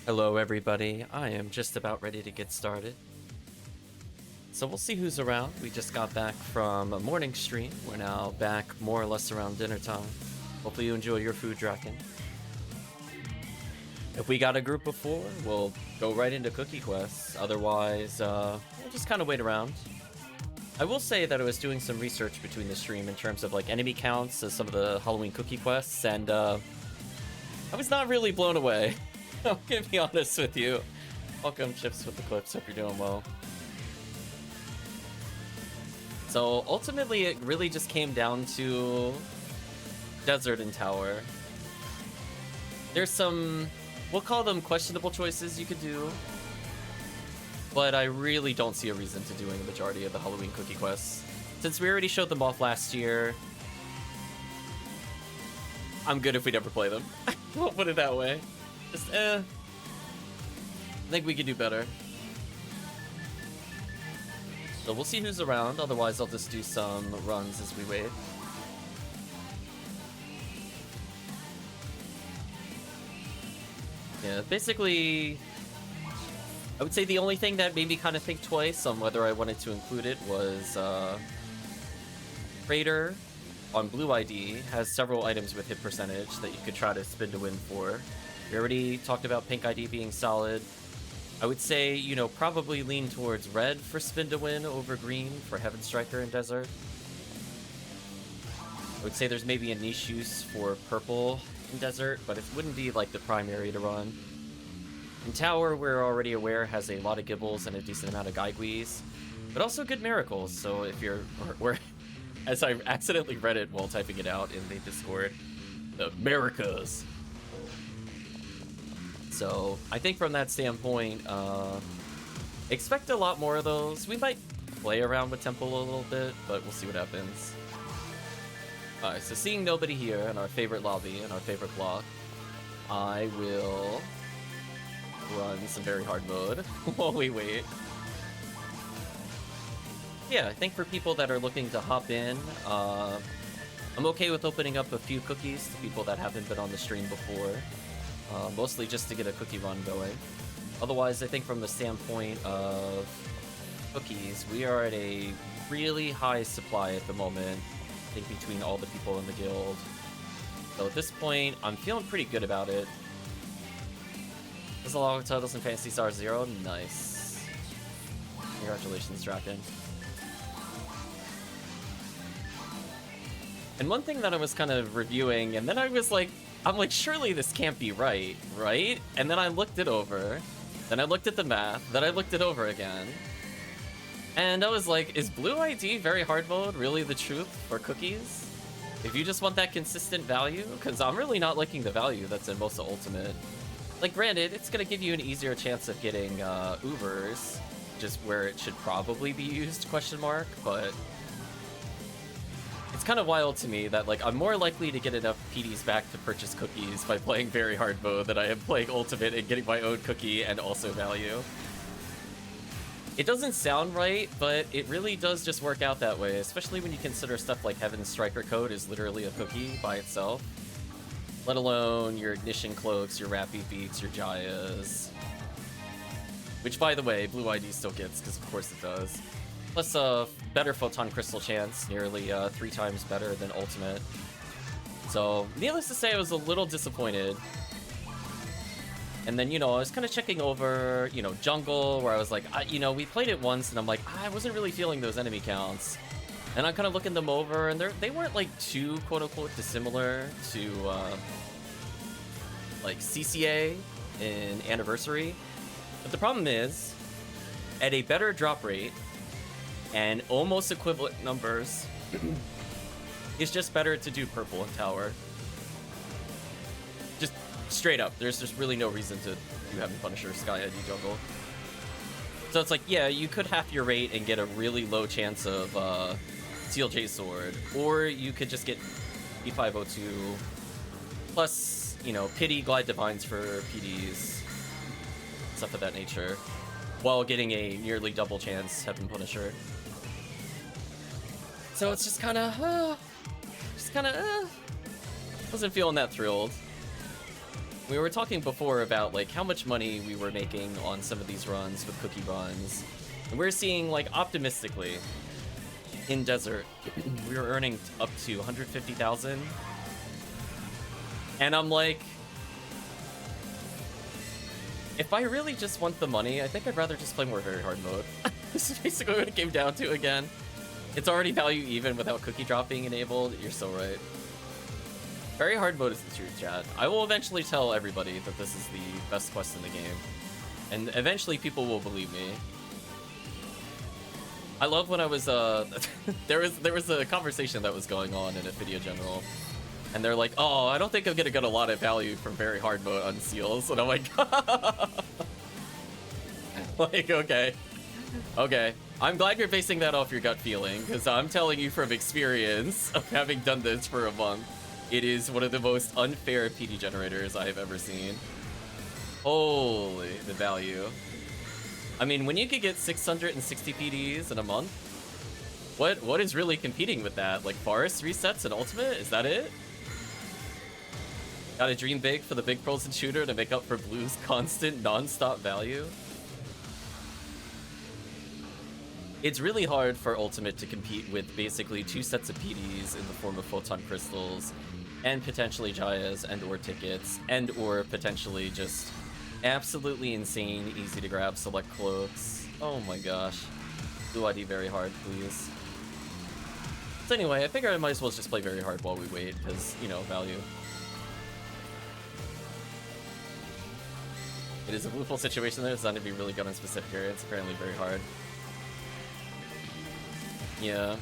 Hello everybody, I am just about ready to get started. So we'll see who's around. We just got back from a morning stream. We're now back more or less around dinner time. Hopefully you enjoy your food, Draken. If we got a group of 4, we'll go right into cookie quests. Otherwise, we'll just kind of wait around. I will say that I was doing some research between the stream in terms of like enemy counts of some of the Halloween cookie quests, and I was not really blown away. I'm gonna be honest with you. Welcome, Chips with the Clips. Hope you're doing well. So ultimately, it really just came down to Desert and Tower. There's some, we'll call them questionable choices you could do, but I really don't see a reason to doing the majority of the Halloween cookie quests. Since we already showed them off last year, I'm good if we never play them. We'll put it that way. Just, I think we could do better. So we'll see who's around, otherwise I'll just do some runs as we wait. Yeah, basically, I would say the only thing that made me kind of think twice on whether I wanted to include it was, Raider on Blue ID has several items with hit percentage that you could try to spin to win for. We already talked about Pink ID being solid. I would say, you know, probably lean towards red for spin to win over green for Heaven Striker and Desert. I would say there's maybe a niche use for purple in Desert, but it wouldn't be like the primary to run. In Tower, we're already aware, has a lot of Gibbles and a decent amount of Gaiguis, but also good miracles. So if you're, as I accidentally read it while typing it out in the Discord, the Americas. So I think from that standpoint, expect a lot more of those. We might play around with Temple a little bit, but we'll see what happens. Alright, so seeing nobody here in our favorite lobby, in our favorite block, I will run some very hard mode while we wait. Yeah, I think for people that are looking to hop in, I'm okay with opening up a few cookies to people that haven't been on the stream before. Mostly just to get a cookie run going. Otherwise, I think from the standpoint of cookies, we are at a really high supply at the moment, I think between all the people in the guild. So at this point, I'm feeling pretty good about it. There's a lot of titles in Phantasy Star Zero. Nice. Congratulations, Draken. And one thing that I was kind of reviewing, and then I was like, I'm like, surely this can't be right, right? And then I looked it over, then I looked at the math, then I looked it over again. And I was like, is Blue ID very hard mode really the truth for cookies? If you just want that consistent value? Because I'm really not liking the value that's in most of Ultimate. Like, granted, it's going to give you an easier chance of getting Ubers, just where it should probably be used, question mark, but it's kind of wild to me that, like, I'm more likely to get enough PDs back to purchase cookies by playing very hard mode than I am playing Ultimate and getting my own cookie and also value. It doesn't sound right, but it really does just work out that way, especially when you consider stuff like Heaven's Striker Code is literally a cookie by itself. Let alone your Ignition Cloaks, your Rappy Beats, your Jayas. Which, by the way, Blue ID still gets, because of course it does. Plus a better Photon Crystal chance, nearly 3 times better than Ultimate. So, needless to say, I was a little disappointed. And then, you know, I was kind of checking over, you know, Jungle, where I was like, you know, we played it once, and I'm like, I wasn't really feeling those enemy counts. And I'm kind of looking them over, and they weren't, like, too, quote-unquote, dissimilar to, like, CCA in Anniversary. But the problem is, at a better drop rate, and almost equivalent numbers, it's just better to do purple and tower. Just straight up, there's just really no reason to do Heaven Punisher, Sky ID Jungle. So it's like, yeah, you could half your rate and get a really low chance of Steel J Sword, or you could just get P502, plus, you know, Pity, Glide Divines for PDs, stuff of that nature, while getting a nearly double chance Heaven Punisher. So it's just kind of, wasn't feeling that thrilled. We were talking before about like how much money we were making on some of these runs with cookie runs. And we're seeing like optimistically in Desert, we were earning up to 150,000. And I'm like, if I really just want the money, I think I'd rather just play more very hard mode. This is basically what it came down to again. It's already value even without cookie drop being enabled. You're so right. Very hard mode is the truth, chat. I will eventually tell everybody that this is the best quest in the game. And eventually people will believe me. I love when I was, there was a conversation that was going on in Ephinea General. And they're like, oh, I don't think I'm gonna get a lot of value from very hard mode unseals. And I'm like, like, okay. Okay. I'm glad you're basing that off your gut feeling, because I'm telling you from experience of having done this for a month, it is one of the most unfair PD generators I have ever seen. Holy, the value. I mean, when you could get 660 PDs in a month, what is really competing with that? Like Forest resets and Ultimate? Is that it? Gotta dream big for the big frozen shooter to make up for Blue's constant non-stop value? It's really hard for Ultimate to compete with basically 2 sets of PDs in the form of Photon Crystals, and potentially Jayas and or tickets, and or potentially just absolutely insane, easy to grab select cloaks. Oh my gosh. Blue ID very hard, please. So anyway, I figure I might as well just play very hard while we wait, because, you know, value. It is a loophole situation there, it's designed to be really good on specific areas. It's apparently very hard. Yeah.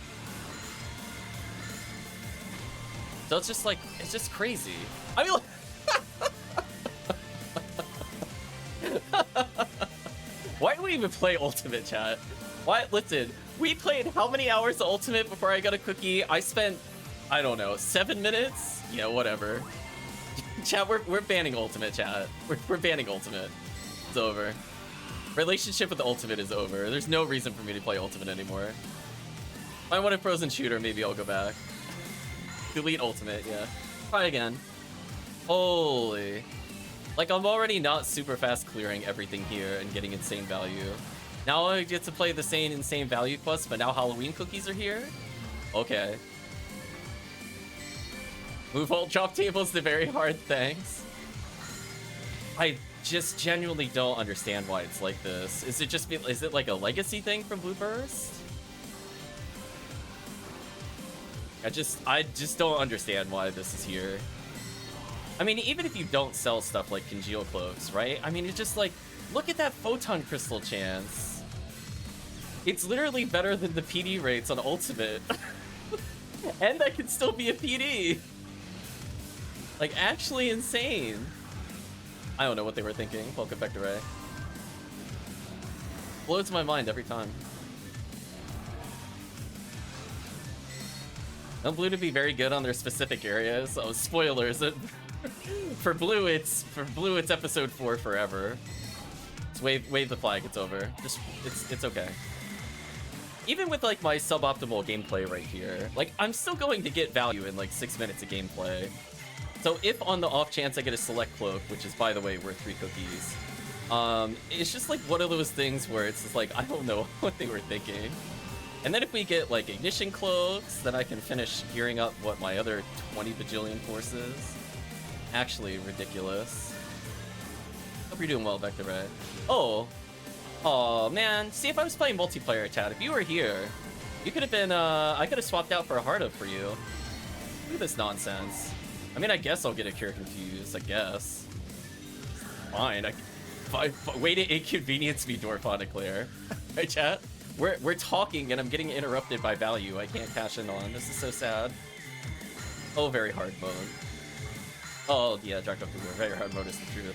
So it's just like, it's just crazy. I mean, why do we even play Ultimate, chat? Why? Listen, we played how many hours of Ultimate before I got a cookie? I spent, I don't know, 7 minutes? Yeah, whatever. Chat, we're banning Ultimate, chat. We're banning Ultimate. It's over. Relationship with the Ultimate is over. There's no reason for me to play Ultimate anymore. If I want a frozen shooter, maybe I'll go back. Delete Ultimate, yeah. Try again. Holy. Like, I'm already not super fast clearing everything here and getting insane value. Now I get to play the same insane value quest, but now Halloween cookies are here? Okay. Move hold drop tables to very hard things. I just genuinely don't understand why it's like this. Is it like a legacy thing from Blue Burst? I just don't understand why this is here. I mean, even if you don't sell stuff like Congeal Cloaks, right? I mean, it's just like, look at that Photon Crystal chance. It's literally better than the PD rates on Ultimate. And that could still be a PD. Like, actually insane. I don't know what they were thinking. Welcome back to Ray. Blows my mind every time. Now Blue to be very good on their specific areas. Oh, spoilers. For Blue, it's episode 4 forever. Just wave the flag. It's over. Just it's okay. Even with like my suboptimal gameplay right here, like I'm still going to get value in like 6 minutes of gameplay. So if on the off chance I get a select cloak, which is by the way worth 3 cookies, it's just like one of those things where it's just like I don't know what they were thinking. And then if we get like ignition cloaks, then I can finish gearing up what my other 20 bajillion forces. Actually ridiculous. Hope you're doing well, Vector Ray. Oh man. See, if I was playing multiplayer, chat, if you were here, you could have been I could have swapped out for a hard up for you. Look at this nonsense. I mean, I guess I'll get a Cure Confused, I guess. Fine. Way to inconvenience me, Dwarfonic Lair. Right, chat? We're talking and I'm getting interrupted by value I can't cash in on. This is so sad. Oh, very hard mode. Oh, yeah, Jacked Up the War. Very hard mode is the truth.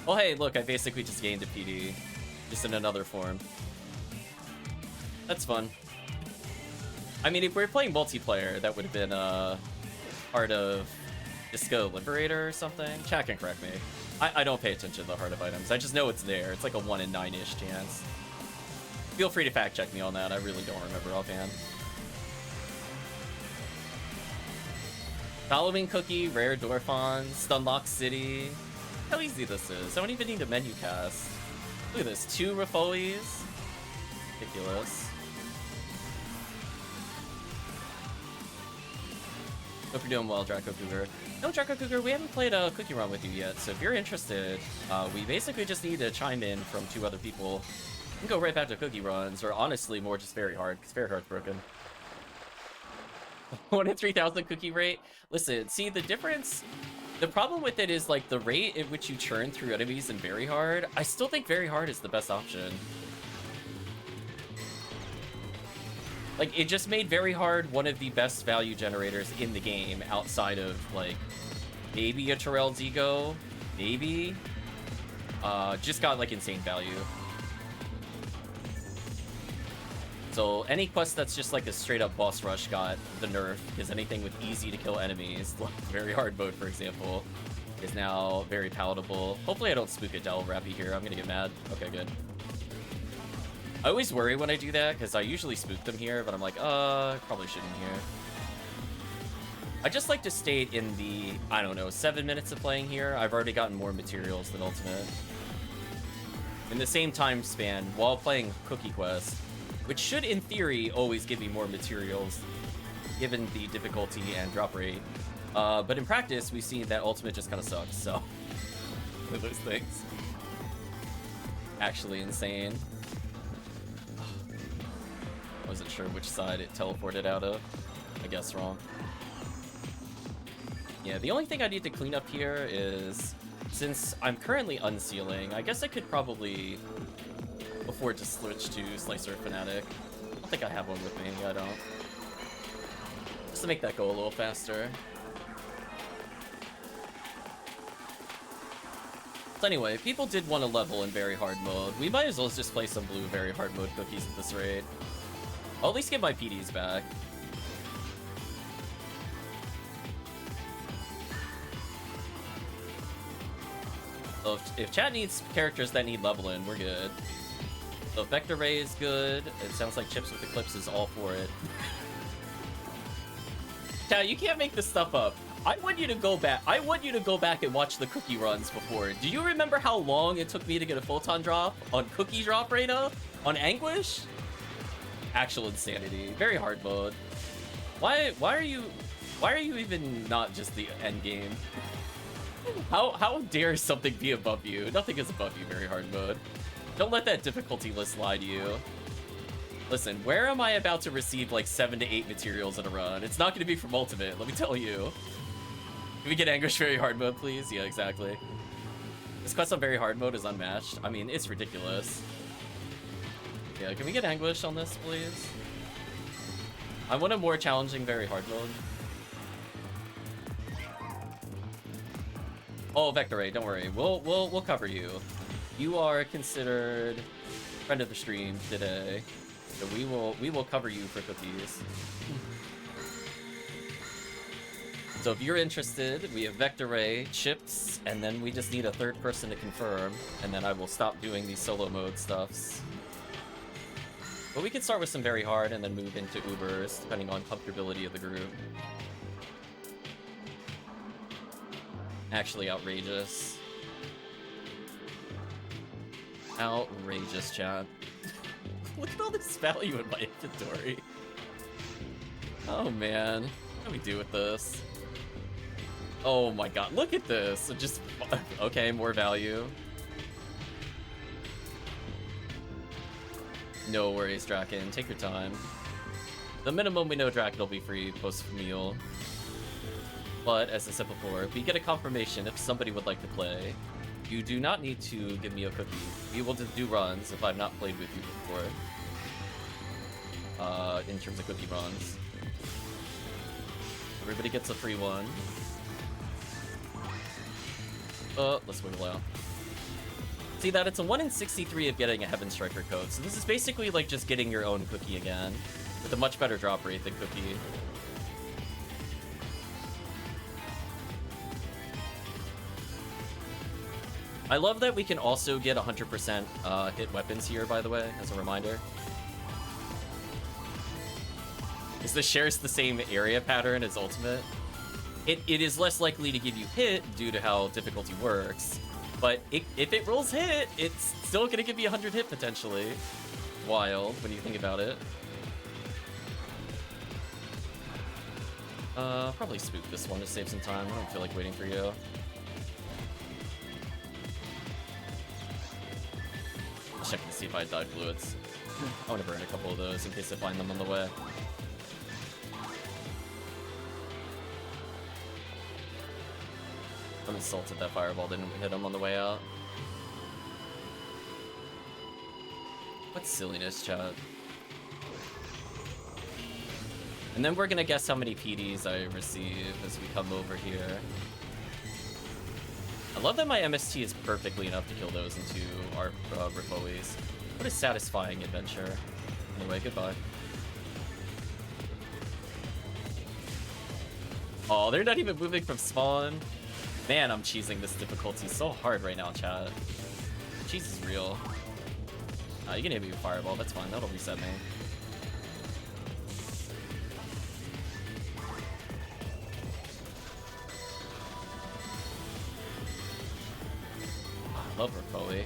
Oh, hey, look, I basically just gained a PD. Just in another form. That's fun. I mean, if we were playing multiplayer, that would have been part of Disco Liberator or something. Chat can correct me. I don't pay attention to the heart of items. I just know it's there. It's like a 1 in 9-ish chance. Feel free to fact check me on that. I really don't remember offhand. Halloween Cookie, Rare Dorphon, Stunlock City. how easy this is. I don't even need a menu cast. Look at this, 2 Rafoes. Ridiculous. Hope you're doing well, Draco Cougar. No, Draco Cougar, we haven't played a cookie run with you yet, so if you're interested, we basically just need to chime in from 2 other people. We can go right back to cookie runs, or honestly, more just very hard, because very hard's broken. 1 in 3,000 cookie rate? Listen, see, the difference... The problem with it is, like, the rate at which you churn through enemies in very hard. I still think very hard is the best option. Like, it just made very hard one of the best value generators in the game, outside of, like, maybe a Terrell's Ego, maybe. Just got, like, insane value. So any quest that's just like a straight up boss rush got the nerf, because anything with easy to kill enemies, like very hard mode for example, is now very palatable. Hopefully I don't spook a Del Rappy here, I'm gonna get mad. Okay, good. I always worry when I do that, because I usually spook them here, but I'm like, probably shouldn't here. I just like to state in the, I don't know, 7 minutes of playing here, I've already gotten more materials than Ultimate. In the same time span, while playing Cookie Quest, which should, in theory, always give me more materials, given the difficulty and drop rate. But in practice, we've seen that Ultimate just kind of sucks, so... One of those things. Actually insane. I wasn't sure which side it teleported out of. I guess wrong. Yeah, the only thing I need to clean up here is... Since I'm currently unsealing, I guess I could probably... afford to switch to Slicer Fanatic. I don't think I have one with me. I don't. Just to make that go a little faster. So anyway, people did want to level in very hard mode. We might as well just play some blue very hard mode cookies at this rate. I'll at least get my PDs back. So if chat needs characters that need leveling, we're good. So Vector Ray is good. It sounds like Chips with Eclipse is all for it. Chat, you can't make this stuff up. I want you to go back. I want you to go back and watch the cookie runs before. Do you remember how long it took me to get a photon drop on cookie drop Reyna? On Anguish? Actual insanity. Very hard mode. Why are you even not just the end game? How dare something be above you? Nothing is above you, very hard mode. Don't let that difficulty list lie to you. Listen, where am I about to receive like 7 to 8 materials in a run? It's not going to be from Ultimate, let me tell you. Can we get Anguish very hard mode, please? Yeah, exactly. This quest on very hard mode is unmatched. I mean, it's ridiculous. Yeah, can we get Anguish on this, please? I want a more challenging very hard mode. Oh, Vector Ray, don't worry. We'll cover you. You are considered friend of the stream today, so we will cover you for cookies. So if you're interested, we have Vector Ray, Chips, and then we just need a 3rd person to confirm, and then I will stop doing these solo mode stuffs. But we can start with some very hard and then move into Ubers, depending on comfortability of the group. Actually outrageous. Outrageous, chat. Look at all this value in my inventory. Oh man, what do we do with this? Oh my god, look at this. Just okay, more value. No worries, Draken. Take your time. The minimum we know Draken will be free post-meal. But as I said before, we get a confirmation if somebody would like to play. You do not need to give me a cookie. We will do runs if I've not played with you before. In terms of cookie runs. Everybody gets a free one. Let's wiggle out. See that? It's a 1 in 63 of getting a Heaven Striker code. So this is basically like just getting your own cookie again. With a much better drop rate than cookie. I love that we can also get 100% hit weapons here, by the way, as a reminder. Because this shares the same area pattern as Ultimate. It is less likely to give you hit due to how difficulty works, But if it rolls hit, it's still gonna give me 100 hit potentially. Wild when you think about it. Probably spook this one to save some time. I don't feel like waiting for you. Just checking to see if I dive fluids. I want to burn a couple of those in case I find them on the way. I'm insulted that fireball didn't hit him on the way out. What silliness, chat. And then we're gonna guess how many PDs I receive as we come over here. I love that my MST is perfectly enough to kill those into our Rifoes. What a satisfying adventure. Anyway, goodbye. Oh, they're not even moving from spawn. Man, I'm cheesing this difficulty so hard right now, chat. Cheese is real. You can hit me with fireball, that's fine, that'll reset me. I love Rifoe.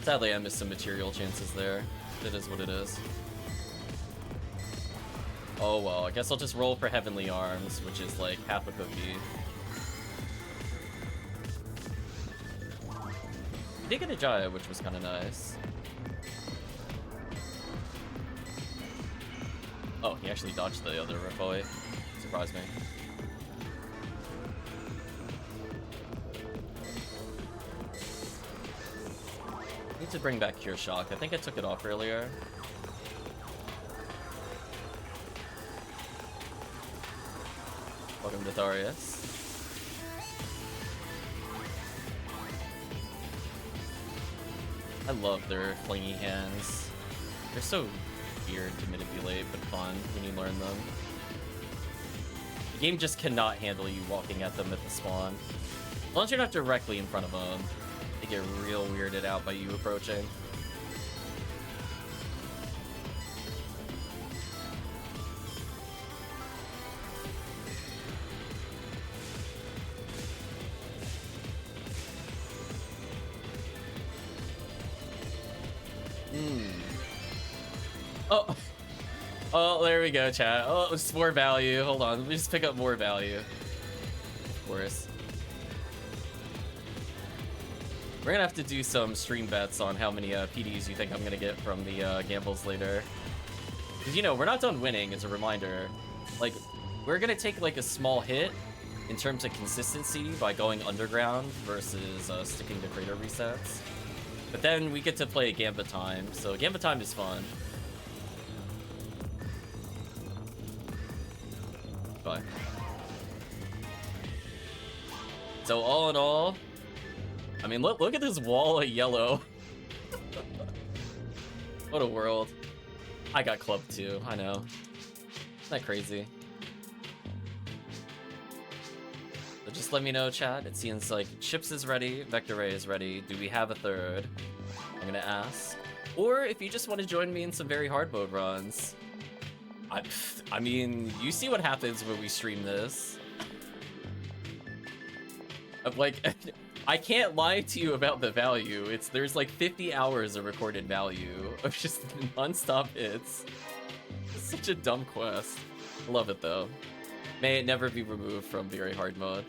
Sadly, I missed some material chances there. It is what it is. Oh well, I guess I'll just roll for Heavenly Arms, which is like half a cookie. He did get a Jaya, which was kind of nice. Oh, he actually dodged the other Rifoe. Surprised me. Need to bring back Cure Shock. I think I took it off earlier. Welcome to Tharius. I love their flingy hands. They're so weird to manipulate, but fun when you learn them. The game just cannot handle you walking at them at the spawn. As long as you're not directly in front of them, they get real weirded out by you approaching. Oh, oh, there we go, chat. Oh, it's more value. Hold on, let me just pick up more value. Of course. We're gonna have to do some stream bets on how many PDs you think I'm gonna get from the gambles later. Because, you know, we're not done winning, as a reminder. Like, we're gonna take, like, a small hit in terms of consistency by going underground versus sticking to crater resets. But then we get to play Gambit Time, so Gambit Time is fun. Bye. So all in all, I mean, look at this wall of yellow. What a world. I got clubbed too, I know. Isn't that crazy? So just let me know, chat. It seems like Chips is ready, Vector Ray is ready. Do we have a third? I'm gonna ask. Or if you just want to join me in some very hard mode runs. I mean, you see what happens when we stream this. Like, I can't lie to you about the value. There's like 50 hours of recorded value of just non-stop hits. It's such a dumb quest. Love it though. May it never be removed from very hard mode.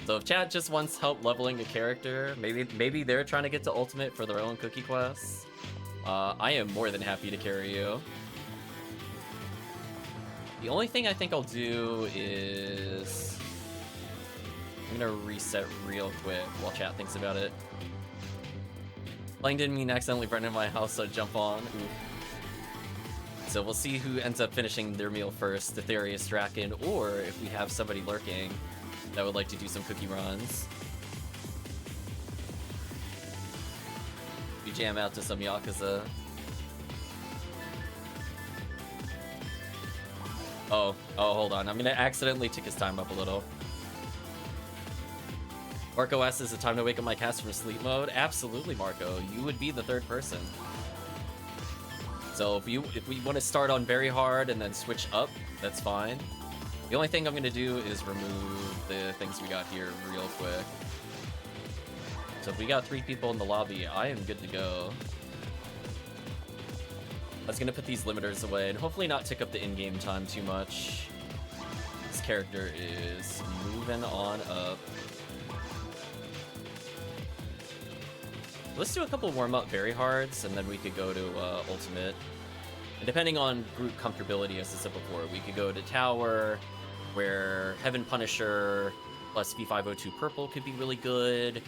So if chat just wants help leveling a character, maybe they're trying to get to ultimate for their own cookie quests, I am more than happy to carry you. The only thing I think I'll do is I'm gonna reset real quick while chat thinks about it. Playing didn't mean accidentally burning my house, so jump on. Ooh. So we'll see who ends up finishing their meal first, AntaresConvoy, or if we have somebody lurking that would like to do some cookie runs. We jam out to some Yakuza. Oh, hold on. I'm gonna accidentally tick his time up a little. Marco asks, is it time to wake up my cast from sleep mode? Absolutely, Marco. You would be the third person. So if we want to start on very hard and then switch up, that's fine. The only thing I'm gonna do is remove the things we got here real quick. So if we got 3 people in the lobby, I am good to go. I was gonna put these limiters away and hopefully not tick up the in-game time too much. This character is moving on up. Let's do a couple warm-up very hards, and then we could go to ultimate. And depending on group comfortability, as I said before, we could go to tower, where Heaven Punisher plus V502 purple could be really good.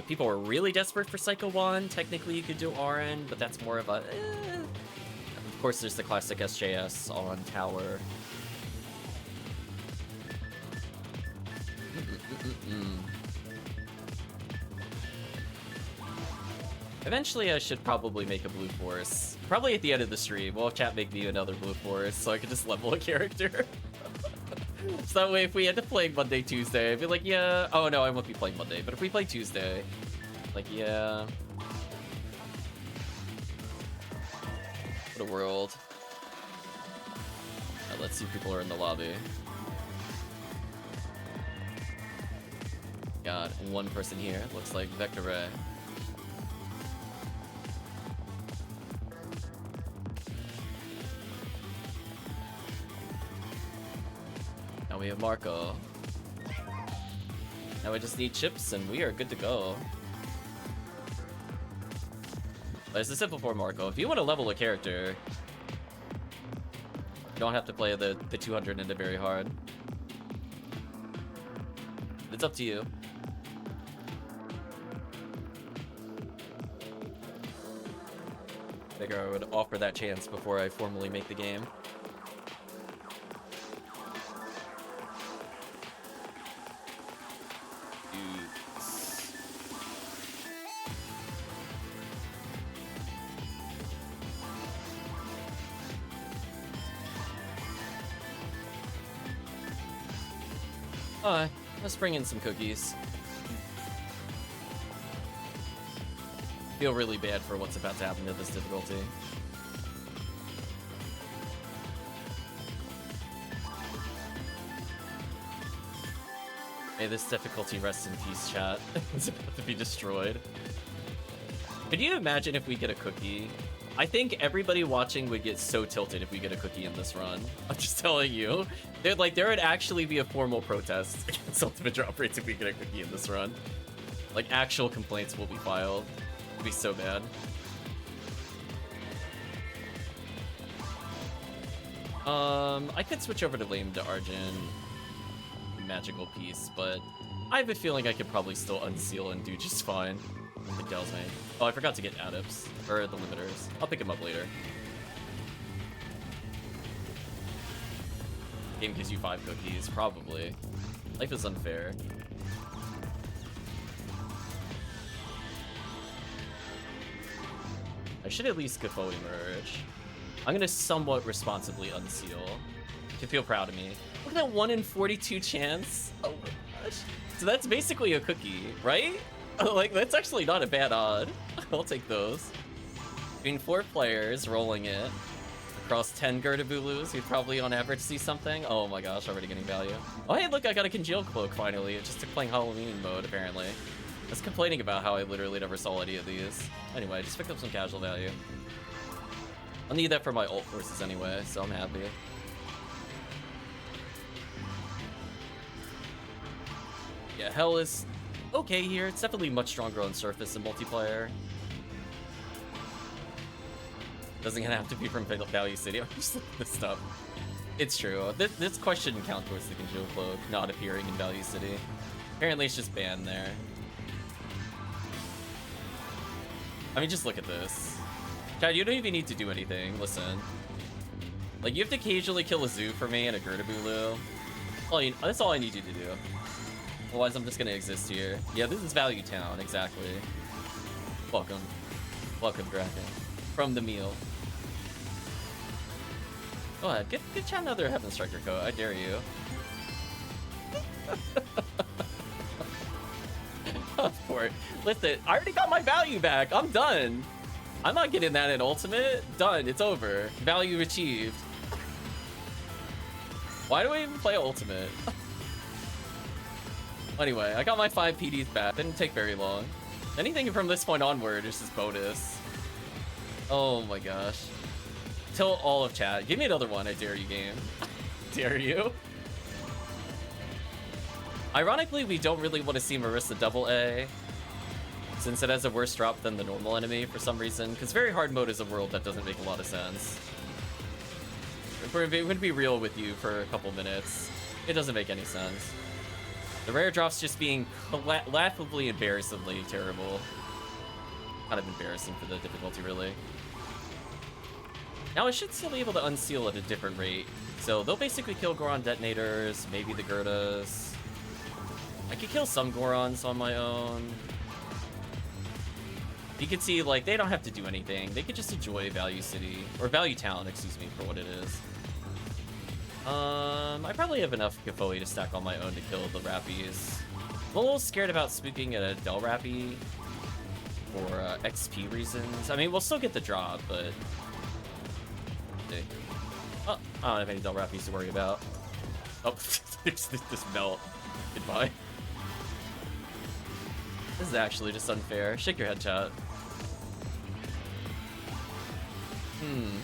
People are really desperate for Psycho 1. Technically, you could do RN, but that's more of a... Of course, there's the classic SJS on tower. Eventually, I should probably make a blue force. Probably at the end of the stream. We'll have chat make me another blue force so I can just level a character. So that way, if we end up playing Monday, Tuesday, I'd be like, yeah... Oh, no, I won't be playing Monday. But if we play Tuesday, like, yeah... What a world. Right, let's see if people are in the lobby. Got one person here. Looks like Vector Ray. Now we have Marco. Now we just need chips and we are good to go. As I said before, Marco, if you want to level a character, you don't have to play the 200 into very hard. It's up to you. Figure I would offer that chance before I formally make the game. Let's bring in some cookies. Feel really bad for what's about to happen to this difficulty. May this difficulty rest in peace, chat. It's about to be destroyed. Could you imagine if we get a cookie? I think everybody watching would get so tilted if we get a cookie in this run. I'm just telling you. There would actually be a formal protest against ultimate drop rates if we get a cookie in this run. Like, actual complaints will be filed. It'd be so bad. I could switch over to Lame to Argent magical piece, but I have a feeling I could probably still unseal and do just fine. Like Del's main. Oh, I forgot to get adapts, or the limiters. I'll pick them up later. Game gives you 5 cookies, probably. Life is unfair. I should at least Gafo emerge. I'm gonna somewhat responsibly unseal. You can feel proud of me. Look at that 1 in 42 chance. Oh my gosh. So that's basically a cookie, right? Like, that's actually not a bad odd. I'll take those. Between 4 players rolling it across 10 Gertabulus, we'd probably on average see something. Oh my gosh, already getting value. Oh hey, look, I got a congealed cloak finally. It just took playing Halloween mode, apparently. I was complaining about how I literally never saw any of these. Anyway, I just picked up some casual value. I'll need that for my ult forces anyway, so I'm happy. Yeah, Hell is okay here. It's definitely much stronger on surface than multiplayer. Doesn't have to be from Value City. I'm just looking this stuff. It's true. This question shouldn't count towards the Congealed Cloak not appearing in Value City. Apparently it's just banned there. I mean, just look at this. Chad, you don't even need to do anything. Listen. Like, you have to occasionally kill a Zoo for me and a Gertabulu. That's all I need you to do. Otherwise, I'm just gonna exist here. Yeah, this is Value Town, exactly. Welcome. Welcome, Draken. From the meal. Go ahead, get Chad another Heaven Striker coat. I dare you. For it. Listen, I already got my value back. I'm done. I'm not getting that in Ultimate. Done. It's over. Value achieved. Why do I even play Ultimate? Anyway, I got my 5 PDs back. Didn't take very long. Anything from this point onward is just bonus. Oh my gosh. Tilt all of chat. Give me another one, I dare you, game. Dare you? Ironically, we don't really want to see Marissa double A, since it has a worse drop than the normal enemy for some reason, because very hard mode is a world that doesn't make a lot of sense. If we're going to be real with you for a couple minutes, it doesn't make any sense. The rare drops just being laughably, embarrassingly terrible. Kind of embarrassing for the difficulty, really. Now I should still be able to unseal at a different rate. So they'll basically kill Goron detonators, maybe the Gerdas. I could kill some Gorons on my own. You can see, like, they don't have to do anything. They could just enjoy Value City, or Value Town, excuse me, for what it is. I probably have enough Konvoy to stack on my own to kill the Rappies. I'm a little scared about spooking at a Del Rappie for XP reasons. I mean, we'll still get the drop, but... Oh, I don't have any Del Rappies to worry about. Oh, there's this melt. Goodbye. This is actually just unfair. Shake your head, chat.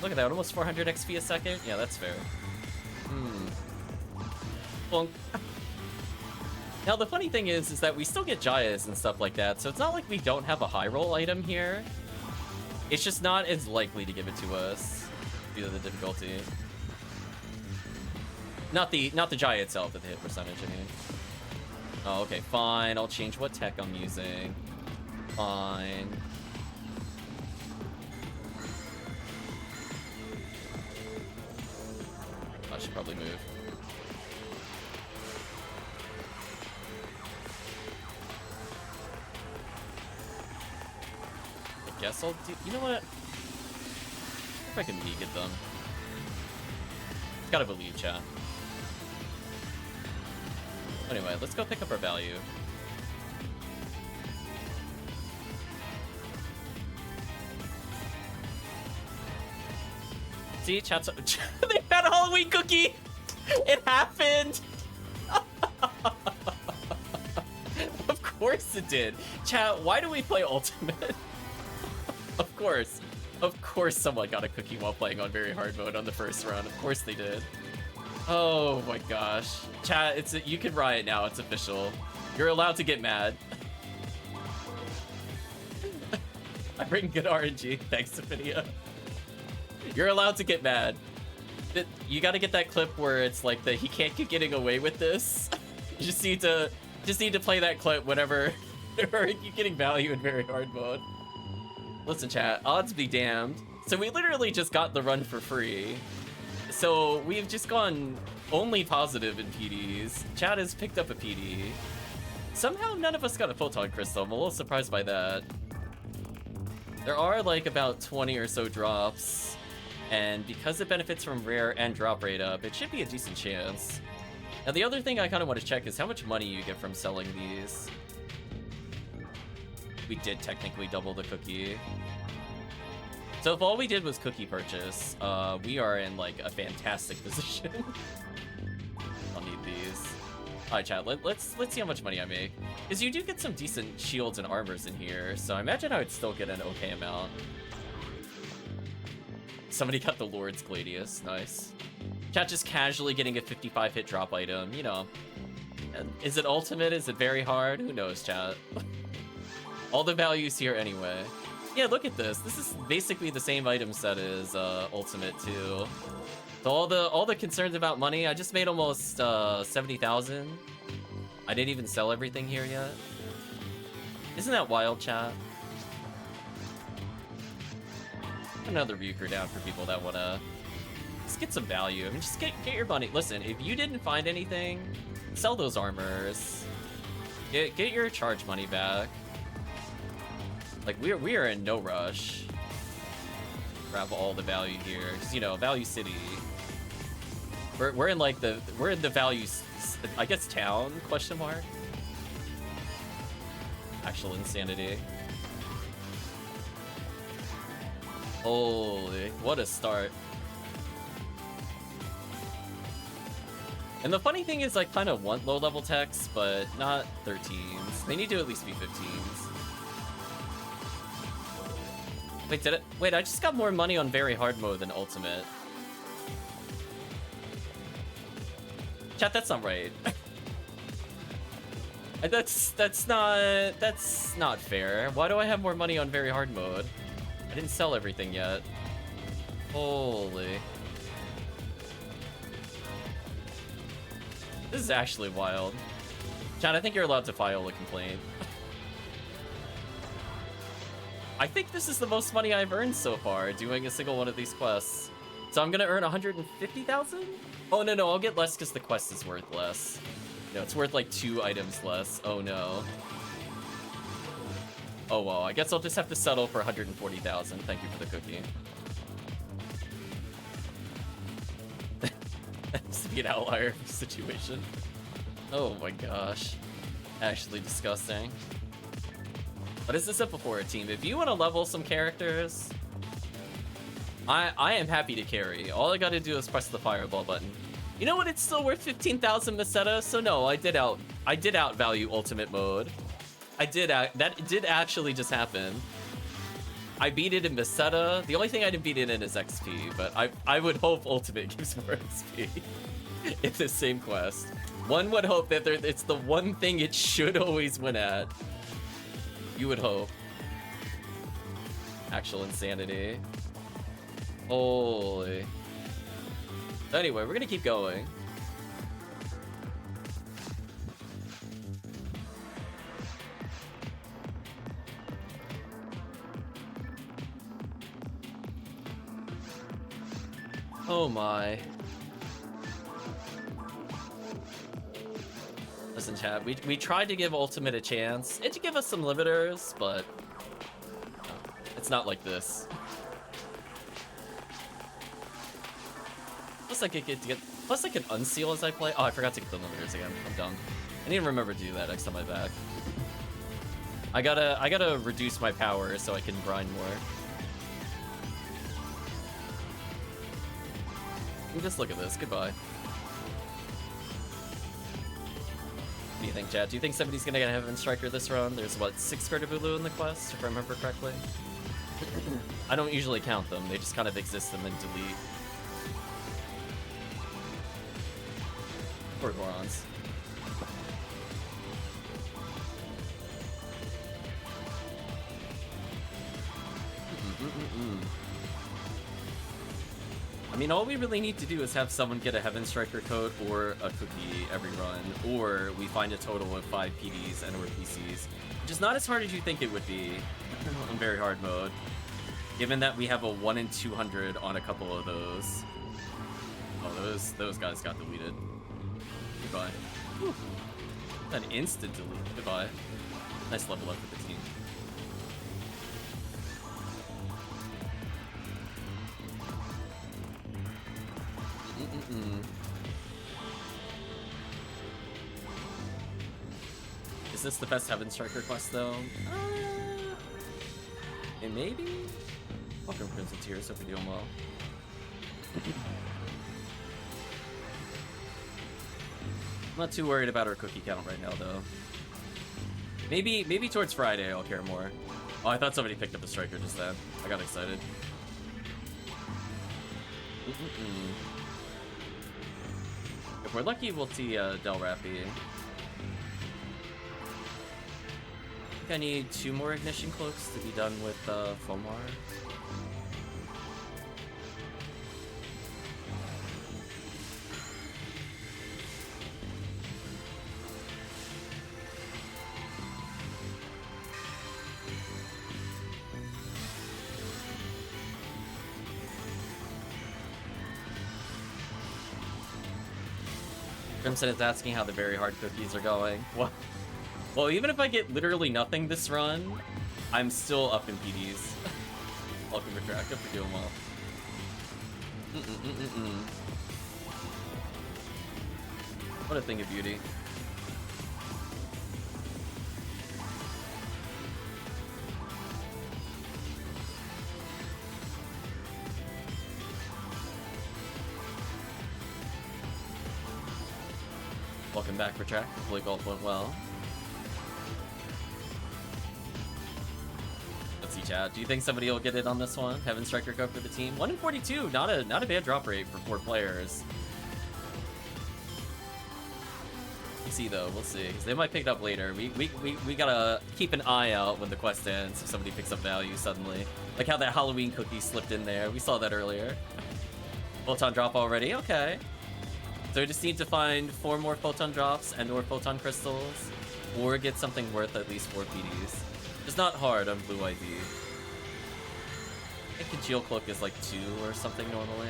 Look at that. Almost 400 XP a second? Yeah, that's fair. Bonk. Now, the funny thing is that we still get Jayas and stuff like that, so it's not like we don't have a high roll item here. It's just not as likely to give it to us due to the difficulty. Not the Jaya itself, but the hit percentage, I mean. Oh, okay, fine. I'll change what tech I'm using. Fine. I should probably move. I guess I'll do... You know what? If I can me-get them. Gotta believe, chat. Anyway, let's go pick up our value. See, chat's... They had a Halloween cookie! It happened! Of course it did. Chat, why do we play Ultimate? Of course. Of course someone got a cookie while playing on very hard mode on the first run. Of course they did. Oh my gosh. Chat, you can riot now, it's official. You're allowed to get mad. I bring good RNG. Thanks, Ephinea. You're allowed to get mad. You gotta get that clip where it's like he can't keep getting away with this. You just need to play that clip whenever you're getting value in very hard mode. Listen, chat, odds be damned. So we literally just got the run for free. So we've just gone only positive in PDs. Chat has picked up a PD. Somehow none of us got a Photon Crystal. I'm a little surprised by that. There are like about 20 or so drops. And because it benefits from rare and drop rate up, it should be a decent chance. Now the other thing I kind of want to check is how much money you get from selling these. We did technically double the cookie. So if all we did was cookie purchase, we are in like a fantastic position. I'll need these. Alright, chat, let's see how much money I make. Because you do get some decent shields and armors in here, so I imagine I would still get an okay amount. Somebody got the Lord's Gladius, nice. Chat just casually getting a 55 hit drop item, you know. Is it ultimate? Is it very hard? Who knows, chat? All the values here anyway. Yeah, look at this. This is basically the same item set as Ultimate too. So all the concerns about money, I just made almost 70,000. I didn't even sell everything here yet. Isn't that wild, chat? Another Reeker down for people that wanna just get some value. I mean, just get your money. Listen, if you didn't find anything, sell those armors. Get your charge money back. Like, we are in no rush. Grab all the value here. Just, you know, Value City. We're in like we're in the value, I guess, town, question mark? Actual insanity. Holy, what a start. And the funny thing is, I kind of want low-level techs, but not 13s. They need to at least be 15s. Wait, did it? Wait, I just got more money on very hard mode than ultimate. Chat, that's not right. That's not fair. Why do I have more money on very hard mode? I didn't sell everything yet. Holy. This is actually wild. Chat, I think you're allowed to file a complaint. I think this is the most money I've earned so far doing a single one of these quests. So I'm gonna earn 150,000? Oh, no, I'll get less because the quest is worth less. No, it's worth like 2 items less. Oh, no. Oh, well, I guess I'll just have to settle for 140,000. Thank you for the cookie. That's to be an outlier situation. Oh my gosh. Actually disgusting. But as I said before, team, if you want to level some characters, I am happy to carry. All I gotta do is press the fireball button. You know what? It's still worth 15,000 Meseta, so no, I did outvalue ultimate mode. That did actually just happen. I beat it in Meseta. The only thing I didn't beat it in is XP, but I would hope ultimate gives more XP. It's the same quest. One would hope that it's the one thing it should always win at. You would hope. Actual insanity. Holy. Anyway, we're gonna keep going. Oh my. Listen, chat, we tried to give ultimate a chance. It did give us some limiters, but it's not like this. Plus I could plus I can unseal as I play. Oh, I forgot to get the limiters again. I'm dumb. I need to remember to do that next time I'm back. I gotta reduce my power so I can grind more. And just look at this. Goodbye. What do you think, chat? Do you think somebody's gonna get a Heaven Striker this run? There's what, 6 Bulu in the quest, if I remember correctly. I don't usually count them. They just kind of exist and then delete. Poor Gorons. I mean, all we really need to do is have someone get a Heaven Striker code or a cookie every run, or we find a total of 5 PDs and or PCs, which is not as hard as you think it would be on very hard mode, given that we have a 1 in 200 on a couple of those. Oh, those guys got deleted. Goodbye. Whew. An instant delete. Goodbye. Nice level up for the team. Is this the best Heaven Striker quest, though? And maybe? Welcome, Prince of Tears. Hope you're doing well. I'm not too worried about our cookie count right now, though. Maybe towards Friday I'll care more. Oh, I thought somebody picked up a striker just then. I got excited. If we're lucky, we'll see Del Rappy. I think I need 2 more ignition cloaks to be done with Fomar. Crimson is asking how the very hard cookies are going. What? Well, even if I get literally nothing this run, I'm still up in PDs. Welcome to Track, hope you're doing well. What a thing of beauty. Welcome back, Retract. Hopefully golf went well. Let's see, chat. Do you think somebody will get it on this one? Heaven Striker Cup for the team. 1 in 42. Not a bad drop rate for 4 players. We'll see though. We'll see. 'Cause they might pick it up later. We gotta keep an eye out when the quest ends if somebody picks up value suddenly. Like how that Halloween cookie slipped in there. We saw that earlier. Photon drop already. Okay. So we just need to find 4 more photon drops and or photon crystals, or get something worth at least 4 PDs. It's not hard on Blue ID. I think Congeal Cloak is like 2 or something normally.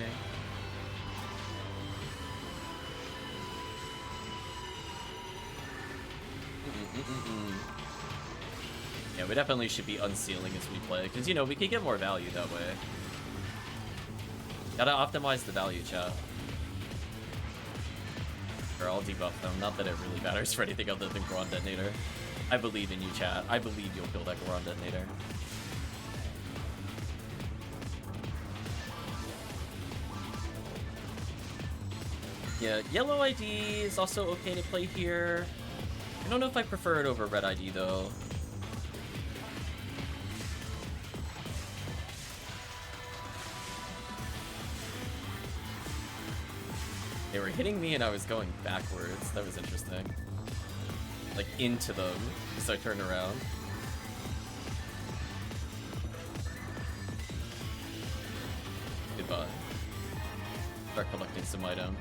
Yeah, we definitely should be unsealing as we play, because, you know, we can get more value that way. Gotta optimize the value, chat. Or I'll debuff them. Not that it really matters for anything other than Goron Detonator. I believe in you, chat. I believe you'll kill that Goron Detonator. Yeah, yellow ID is also okay to play here. I don't know if I prefer it over red ID, though. They were hitting me and I was going backwards. That was interesting. Like, into them, so I turned around. Goodbye. Start collecting some items.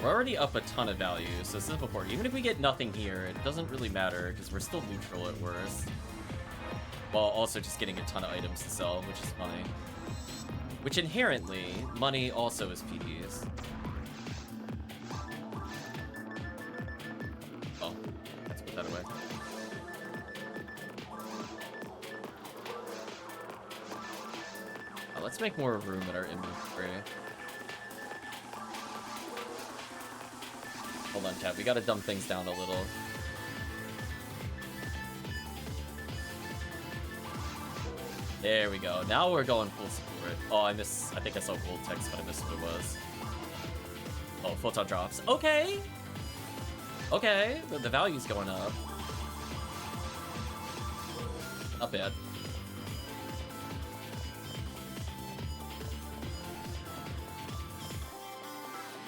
We're already up a ton of value, so this is before. Even if we get nothing here, it doesn't really matter, because we're still neutral at worst. While also just getting a ton of items to sell, which is funny. Which inherently, money also is PDs. Oh, let's put that away. Let's make more room in our inventory. Hold on, chat. We gotta dumb things down a little. There we go. Now we're going full support. Oh, I think I saw gold text, but I missed what it was. Oh, photon drops. Okay. Okay. The value's going up. Not bad.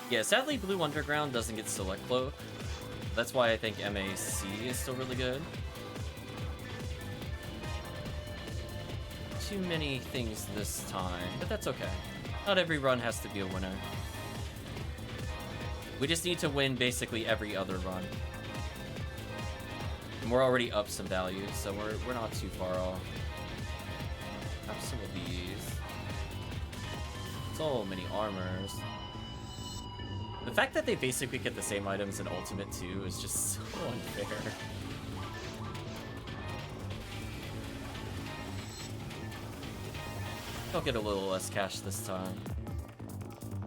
Yeah, sadly, Blue Underground doesn't get Select Cloak. That's why I think MAC is still really good. Too many things this time, but that's okay. Not every run has to be a winner. We just need to win basically every other run. And we're already up some value, so we're not too far off. Have some of these. So many armors. The fact that they basically get the same items in Ultimate too is just so unfair. They'll get a little less cash this time.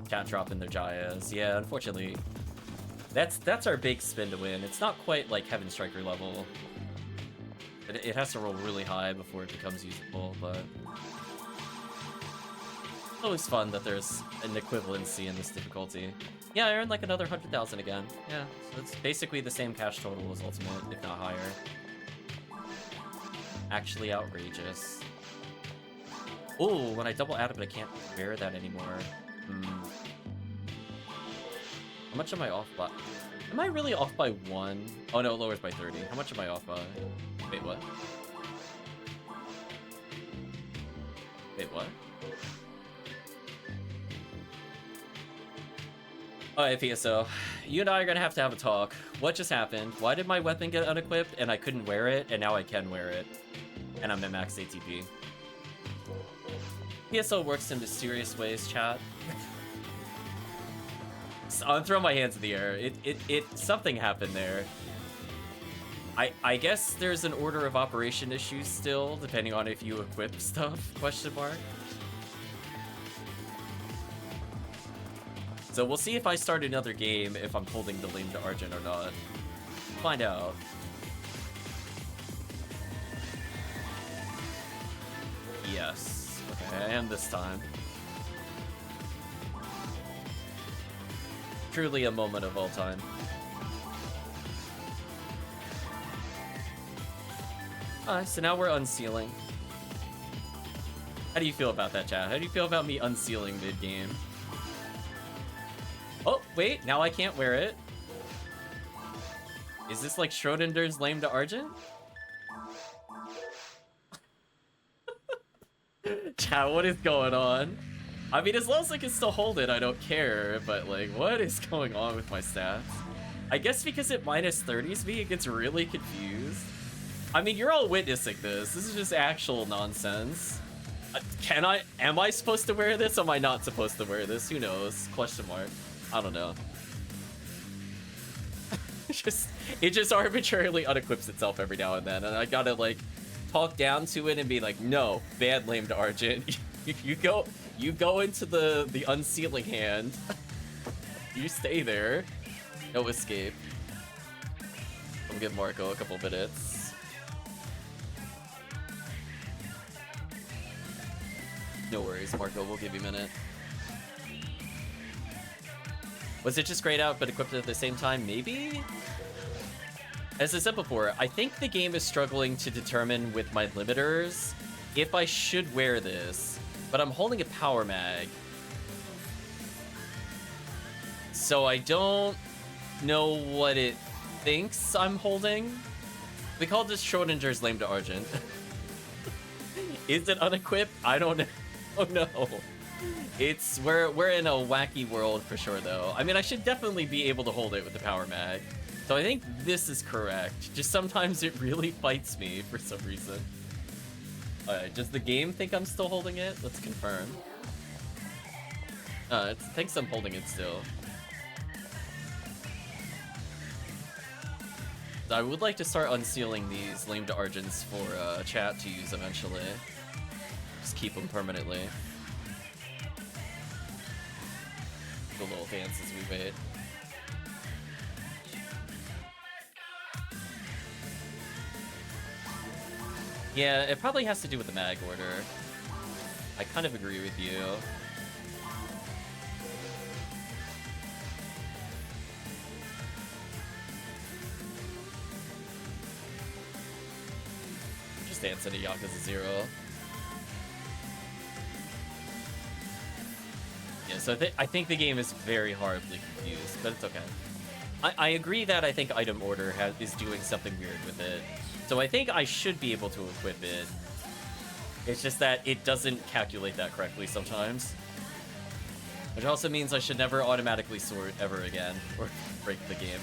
Cat dropping their Jayas. Yeah, unfortunately, that's our big spin to win. It's not quite like Heaven Striker level. It has to roll really high before it becomes usable, but it's always fun that there's an equivalency in this difficulty. Yeah, I earned like another 100,000 again. Yeah, so it's basically the same cash total as Ultimate, if not higher. Actually outrageous. Oh, when I double add it, but I can't wear that anymore. How much am I off by? Am I really off by 1? Oh no, it lowers by 30. How much am I off by? Wait, what? Wait, what? Alright, PSO. You and I are gonna have to have a talk. What just happened? Why did my weapon get unequipped and I couldn't wear it, and now I can wear it? And I'm at max ATP. PSO works in mysterious ways, chat. So I'm throwing my hands in the air. Something happened there. I guess there's an order of operation issues still, depending on if you equip stuff, question mark. So we'll see if I start another game if I'm holding the lane to Argent or not. Find out. Yes. Okay, I am this time. Truly a moment of all time. Alright, so now we're unsealing. How do you feel about that, chat? How do you feel about me unsealing mid-game? Oh, wait, now I can't wear it. Is this like Schrodinger's lame to Argent? Chat, what is going on? I mean, as long as I can still hold it, I don't care, but like, what is going on with my stats? I guess because it minus 30s me, it gets really confused. I mean, you're all witnessing this. This is just actual nonsense. Am I supposed to wear this? Am I not supposed to wear this? Who knows? Question mark. I don't know. It just arbitrarily unequips itself every now and then, and I gotta like talk down to it and be like, no, bad lame to Argent. You go into the unsealing hand. You stay there. No escape. We'll give Marco a couple minutes. No worries, Marco, we'll give you a minute. Was it just grayed out but equipped at the same time? Maybe? As I said before, I think the game is struggling to determine with my limiters if I should wear this, but I'm holding a power mag. So I don't know what it thinks I'm holding. We call this Schrodinger's lame to Argent. Is it unequipped? I don't know. Oh no. We're in a wacky world for sure though. I mean, I should definitely be able to hold it with the power mag. So I think this is correct. Just sometimes it really fights me for some reason. Alright, does the game think I'm still holding it? Let's confirm. It thinks I'm holding it still. I would like to start unsealing these lame to Argents for chat to use eventually. Just keep them permanently. The little dance as we wait. Yeah, it probably has to do with the mag order. I kind of agree with you. Just dance into Yakuza 0. Yeah, so I think the game is very horribly confused, but it's okay. I agree that I think item order is doing something weird with it. So I think I should be able to equip it. It's just that it doesn't calculate that correctly sometimes. Which also means I should never automatically sort ever again, or break the game.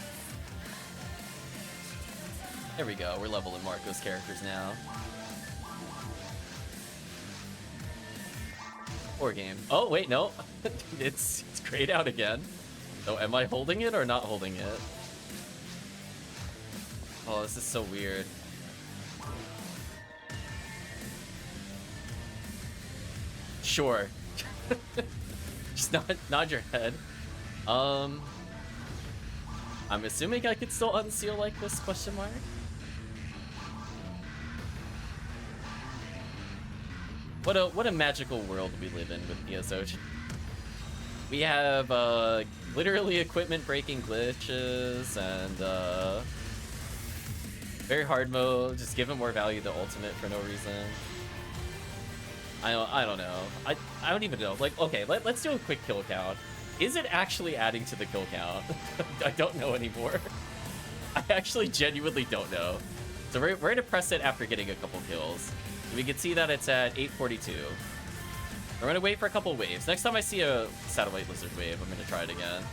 There we go, we're leveling Marco's characters now. Poor game. Oh, wait, no. It's grayed out again. So am I holding it or not holding it? Oh, this is so weird. Sure. Just nod your head. I'm assuming I could still unseal like this, question mark? What a magical world we live in with PSO. We have literally equipment breaking glitches and very hard mode, just give it more value to ultimate for no reason. I don't know. I don't even know. Like, okay, let's do a quick kill count. Is it actually adding to the kill count? I don't know anymore. I actually genuinely don't know. So we're gonna press it after getting a couple kills. We can see that it's at 842. We're gonna wait for a couple waves. Next time I see a satellite lizard wave, I'm gonna try it again.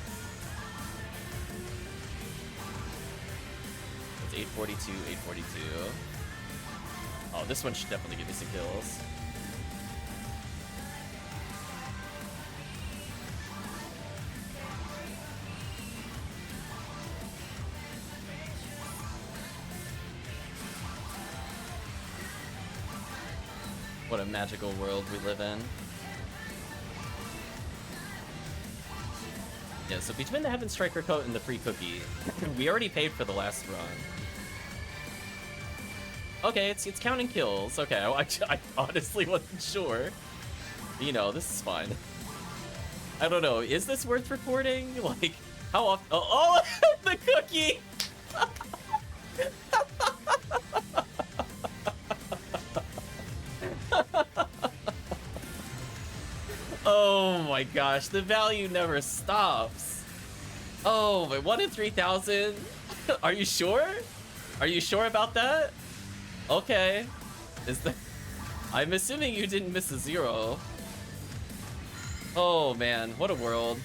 It's 842, 842. Oh, this one should definitely give me some kills. What a magical world we live in. Yeah, so between the Heaven Striker coat and the free cookie, we already paid for the last run. Okay, it's counting kills. Okay, I honestly wasn't sure. You know, this is fine. I don't know, is this worth recording? Like, How often? Oh, the cookie! Oh my gosh, the value never stops. Oh, but 1 in 3,000? Are you sure? Are you sure about that? Okay. I'm assuming you didn't miss a 0. Oh man, what a world.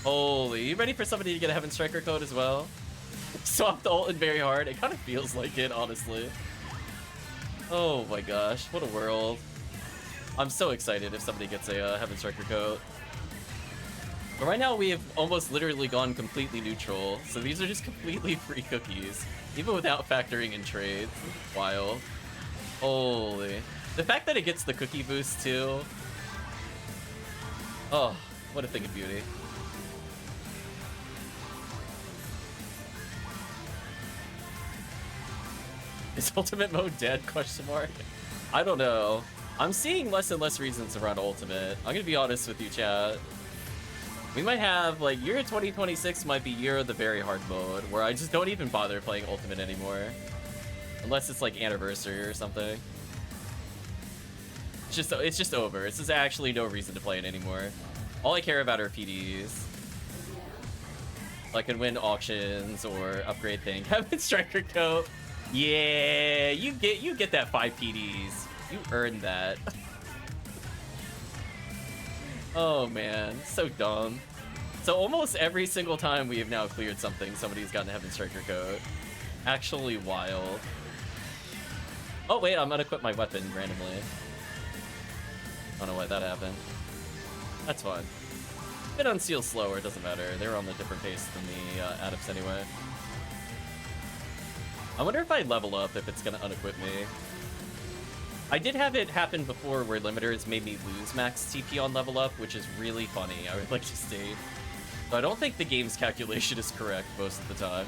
Holy, you ready for somebody to get a Heaven Striker code as well? Swap the ult in very hard. It kind of feels like it, honestly. Oh my gosh, what a world. I'm so excited if somebody gets a Heaven Striker code. But right now we have almost literally gone completely neutral, so these are just completely free cookies, even without factoring in trades. Wild. Holy. The fact that it gets the cookie boost too. Oh, what a thing of beauty. Is ultimate mode dead? Question mark. I don't know. I'm seeing less and less reasons around ultimate. I'm gonna be honest with you, chat. We might have, like, year 2026 might be year of the very hard mode, where I just don't even bother playing ultimate anymore. Unless it's like anniversary or something. It's just over. It's just actually no reason to play it anymore. All I care about are PDs. I can win auctions or upgrade things. Heaven Striker coat. Yeah, you get that 5 PDs. You earned that. Oh man, so dumb. So almost every single time we have now cleared something, somebody's gotten a Heaven Striker code. Actually wild. Oh wait, I'm gonna equip my weapon randomly. I don't know why that happened. That's fine. Bit unseal slower, it doesn't matter. They're on a different pace than the adepts anyway. I wonder if I level up if it's gonna unequip me. I did have it happen before where limiters made me lose max TP on level up, which is really funny. I would like to state. So I don't think the game's calculation is correct most of the time.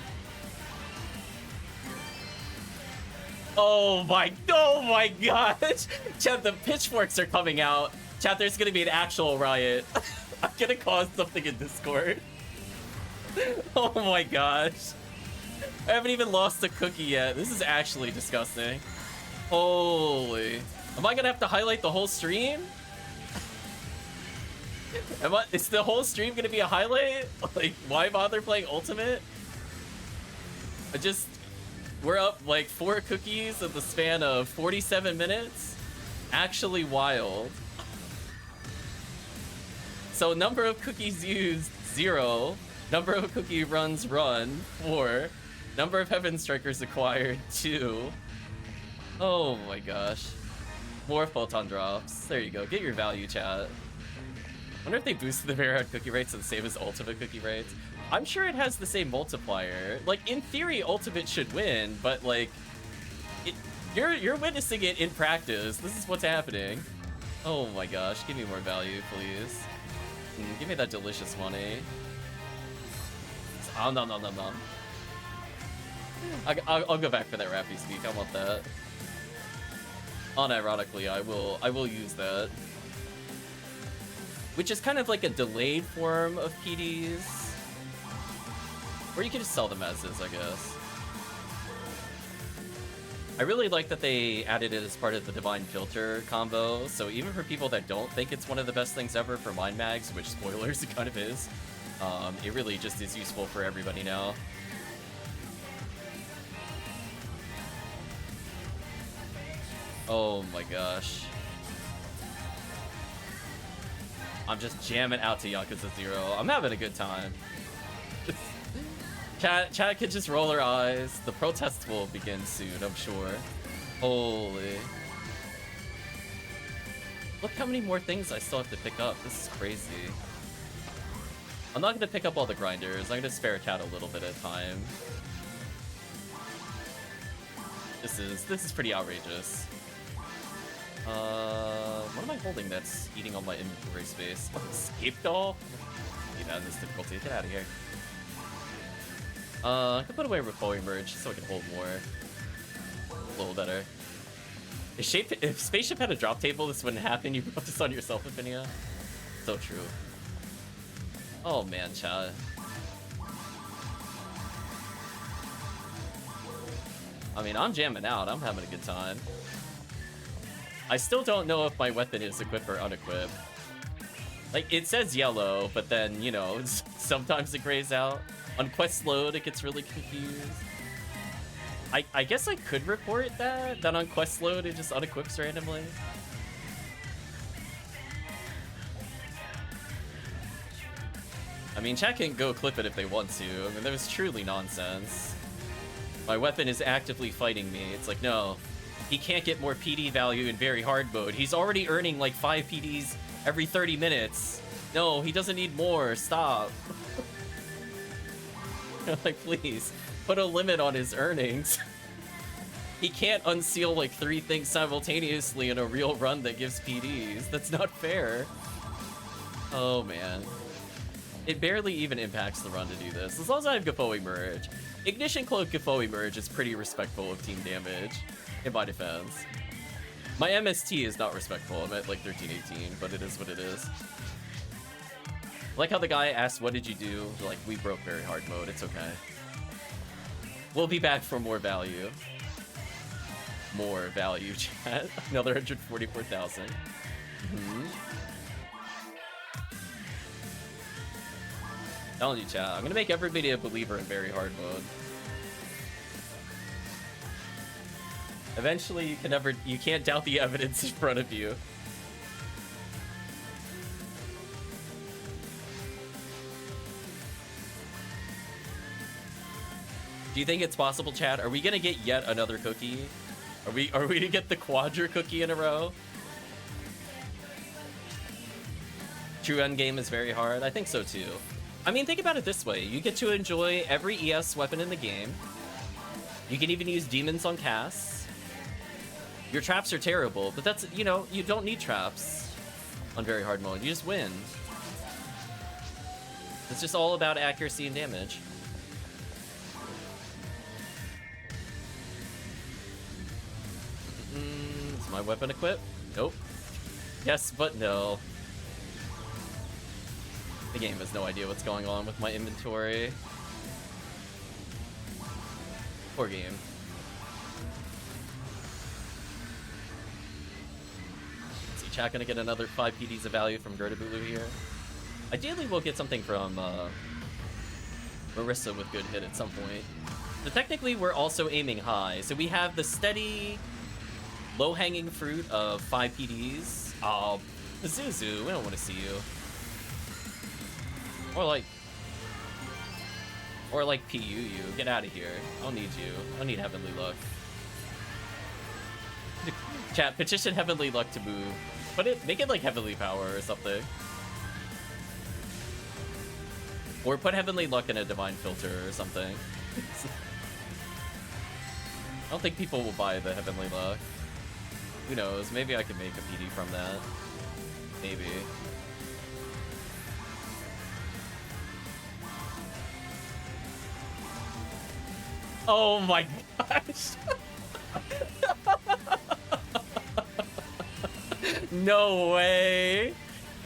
Oh my gosh! Chat, the pitchforks are coming out. Chat, there's gonna be an actual riot. I'm gonna cause something in Discord. Oh my gosh. I haven't even lost a cookie yet. This is actually disgusting. Holy. Am I gonna have to highlight the whole stream? Is the whole stream gonna be a highlight? Like, why bother playing Ultimate? We're up like 4 cookies in the span of 47 minutes. Actually wild. So number of cookies used, 0. Number of cookie runs run, 4. Number of Heaven Strikers acquired, 2. Oh my gosh. More photon drops. There you go. Get your value, chat. Wonder if they boosted the very hard cookie rates to the same as ultimate cookie rates. I'm sure it has the same multiplier. Like, in theory, ultimate should win, but like, you're witnessing it in practice. This is what's happening. Oh my gosh. Give me more value, please. Give me that delicious money. Oh, no. I'll go back for that Rappy Speak. I want that. Unironically, I will use that. Which is kind of like a delayed form of PDs. Or you can just sell them as is, I guess. I really like that they added it as part of the Divine Filter combo, so even for people that don't think it's one of the best things ever for Mind Mags, which, spoilers, it kind of is, it really just is useful for everybody now. Oh my gosh. I'm just jamming out to Yakuza 0. I'm having a good time. Chat could just roll her eyes. The protest will begin soon, I'm sure. Holy. Look how many more things I still have to pick up. This is crazy. I'm not gonna pick up all the grinders. I'm gonna spare Cat a little bit at a time. This is pretty outrageous. What am I holding that's eating all my inventory space? Escape doll? Get out of this difficulty. Get out of here. I can put away Recoil Merge so I can hold more. A little better. If Spaceship had a drop table, this wouldn't happen. You put this on yourself, Ephinea. So true. Oh man, chat. I mean, I'm jamming out. I'm having a good time. I still don't know if my weapon is equipped or unequipped. Like, it says yellow, but then, you know, sometimes it grays out. On quest load, it gets really confused. I guess I could report that on quest load it just unequips randomly. I mean, chat can go clip it if they want to. I mean, that was truly nonsense. My weapon is actively fighting me. It's like, no, he can't get more PD value in very hard mode. He's already earning like 5 PDs every 30 minutes. No, he doesn't need more. Stop. Like, please, put a limit on his earnings. He can't unseal like 3 things simultaneously in a real run that gives PDs. That's not fair. Oh, man. It barely even impacts the run to do this. As long as I have Gafoi Merge. Ignition Cloak Gafoi Merge is pretty respectful of team damage, in my defense. My MST is not respectful. I'm at like 13-18, but it is what it is. I like how the guy asked, what did you do? Like, we broke very hard mode. It's okay. We'll be back for more value. More value, chat. Another 144,000. Telling you, chat, I'm gonna make everybody a believer in very hard mode. Eventually, you can't doubt the evidence in front of you. Do you think it's possible, chat? Are we gonna get yet another cookie? Are we to get the quadra cookie in a row? True endgame is very hard. I think so too. I mean, think about it this way. You get to enjoy every ES weapon in the game. You can even use demons on casts. Your traps are terrible, but that's, you know, you don't need traps on very hard mode. You just win. It's just all about accuracy and damage. Is my weapon equipped? Nope. Yes, but no. The game has no idea what's going on with my inventory. Poor game. Let's see, chat gonna get another 5 PDs of value from Gertabulu here. Ideally, we'll get something from Marissa with good hit at some point. So technically, we're also aiming high. So we have the steady, low-hanging fruit of 5 PDs. Oh, Zuzu, we don't want to see you. Or like PUU, get out of here. I don't need you. I don't need Heavenly Luck. Chat, petition Heavenly Luck to move. Make it like Heavenly Power or something. Or put Heavenly Luck in a Divine Filter or something. I don't think people will buy the Heavenly Luck. Who knows? Maybe I could make a PD from that. Maybe. Oh my gosh. No way.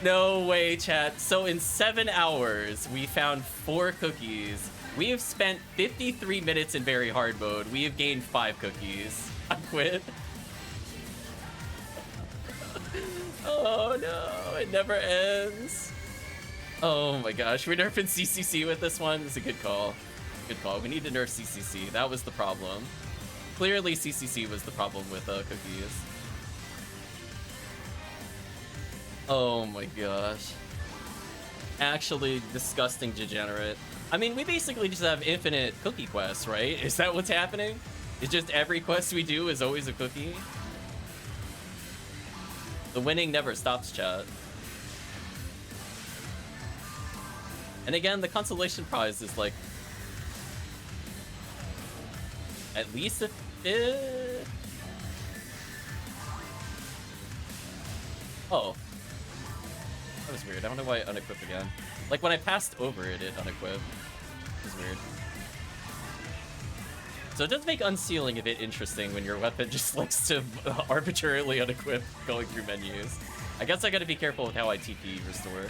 No way, chat. So in 7 hours, we found 4 cookies. We have spent 53 minutes in very hard mode. We have gained 5 cookies. I quit. Oh no, it never ends. Oh my gosh, we're nerfing CCC with this one. It's a good call. Good call. We need to nerf CCC. That was the problem. Clearly, CCC was the problem with cookies. Oh my gosh. Actually disgusting degenerate. I mean, we basically just have infinite cookie quests, right? Is that what's happening? It's just every quest we do is always a cookie? The winning never stops, chat. And again, the consolation prize is like at least a fifth. Oh. That was weird. I don't know why it unequipped again. Like when I passed over it, it unequipped. It was weird. So it does make unsealing a bit interesting when your weapon just likes to arbitrarily unequip going through menus. I guess I gotta be careful with how I TP restore.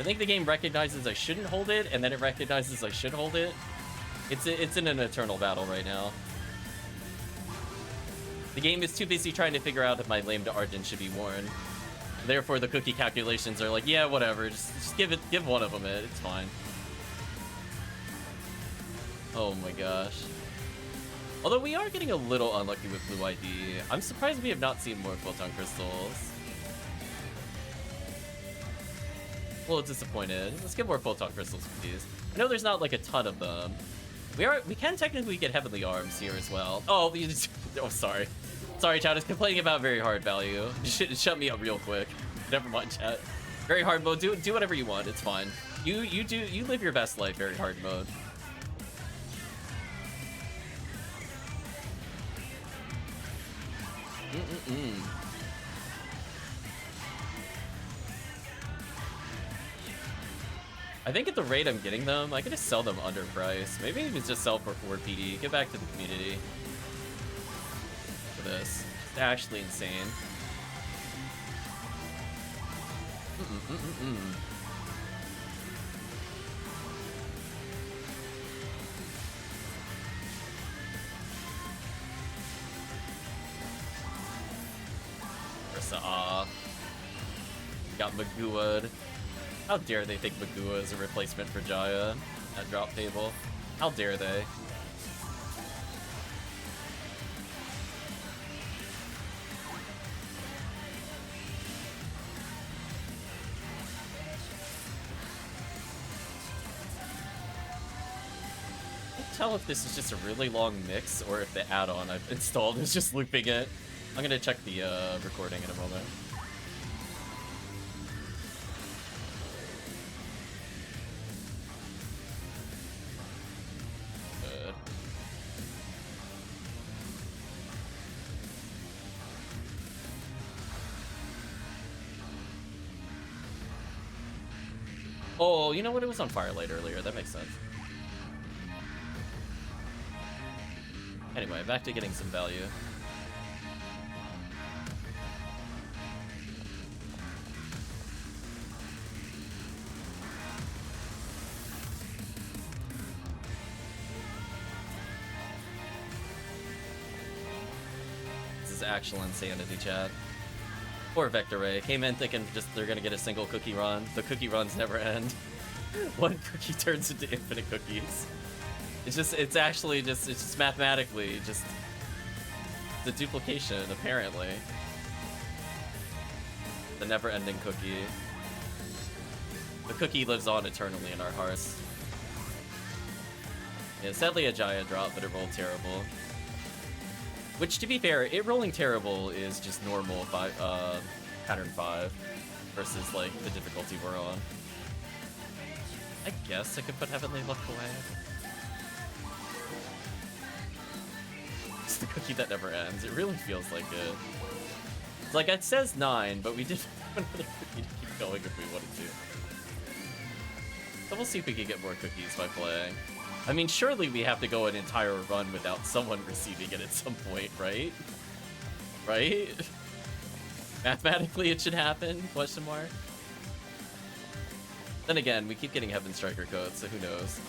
I think the game recognizes I shouldn't hold it, and then it recognizes I should hold it. It's in an eternal battle right now. The game is too busy trying to figure out if my lame to Argent should be worn. Therefore, the cookie calculations are like, yeah, whatever, just give one of them it. It's fine. Oh my gosh. Although we are getting a little unlucky with Blue ID. I'm surprised we have not seen more Photon Crystals. A little disappointed. Let's get more Photon Crystals, please. I know there's not like a ton of them. We can technically get Heavenly Arms here as well. Oh, oh, sorry. Sorry, chat. Is complaining about very hard value. Shut me up real quick. Never mind, chat. Very hard mode. Do whatever you want. It's fine. You live your best life. Very hard mode. I think at the rate I'm getting them, I could just sell them underpriced. Maybe even just sell for 4 PD. Get back to the community for this. It's actually insane. Got Magoo'd. How dare they think Magoo is a replacement for Jaya at drop table? How dare they? I can't tell if this is just a really long mix or if the add-on I've installed is just looping it. I'm gonna check the recording in a moment. Oh, you know what? It was on Firelight earlier. That makes sense. Anyway, back to getting some value. This is actual insanity, chat. Poor Vector Ray. Came in thinking just they're gonna get a single cookie run. The cookie runs never end. One cookie turns into infinite cookies. It's actually just mathematically just the duplication, apparently. The never-ending cookie. The cookie lives on eternally in our hearts. Yeah, sadly a Jaya drop, but it rolled terrible. Which, to be fair, it rolling terrible is just normal pattern 5 versus, like, the difficulty we're on. I guess I could put Heavenly Luck away. It's the cookie that never ends. It really feels like it. It's like, it says 9, but we did another cookie to keep going if we wanted to. So we'll see if we can get more cookies by playing. I mean, surely we have to go an entire run without someone receiving it at some point, right? Right? Mathematically, it should happen, question mark. Then again, we keep getting Heaven Striker codes, so who knows?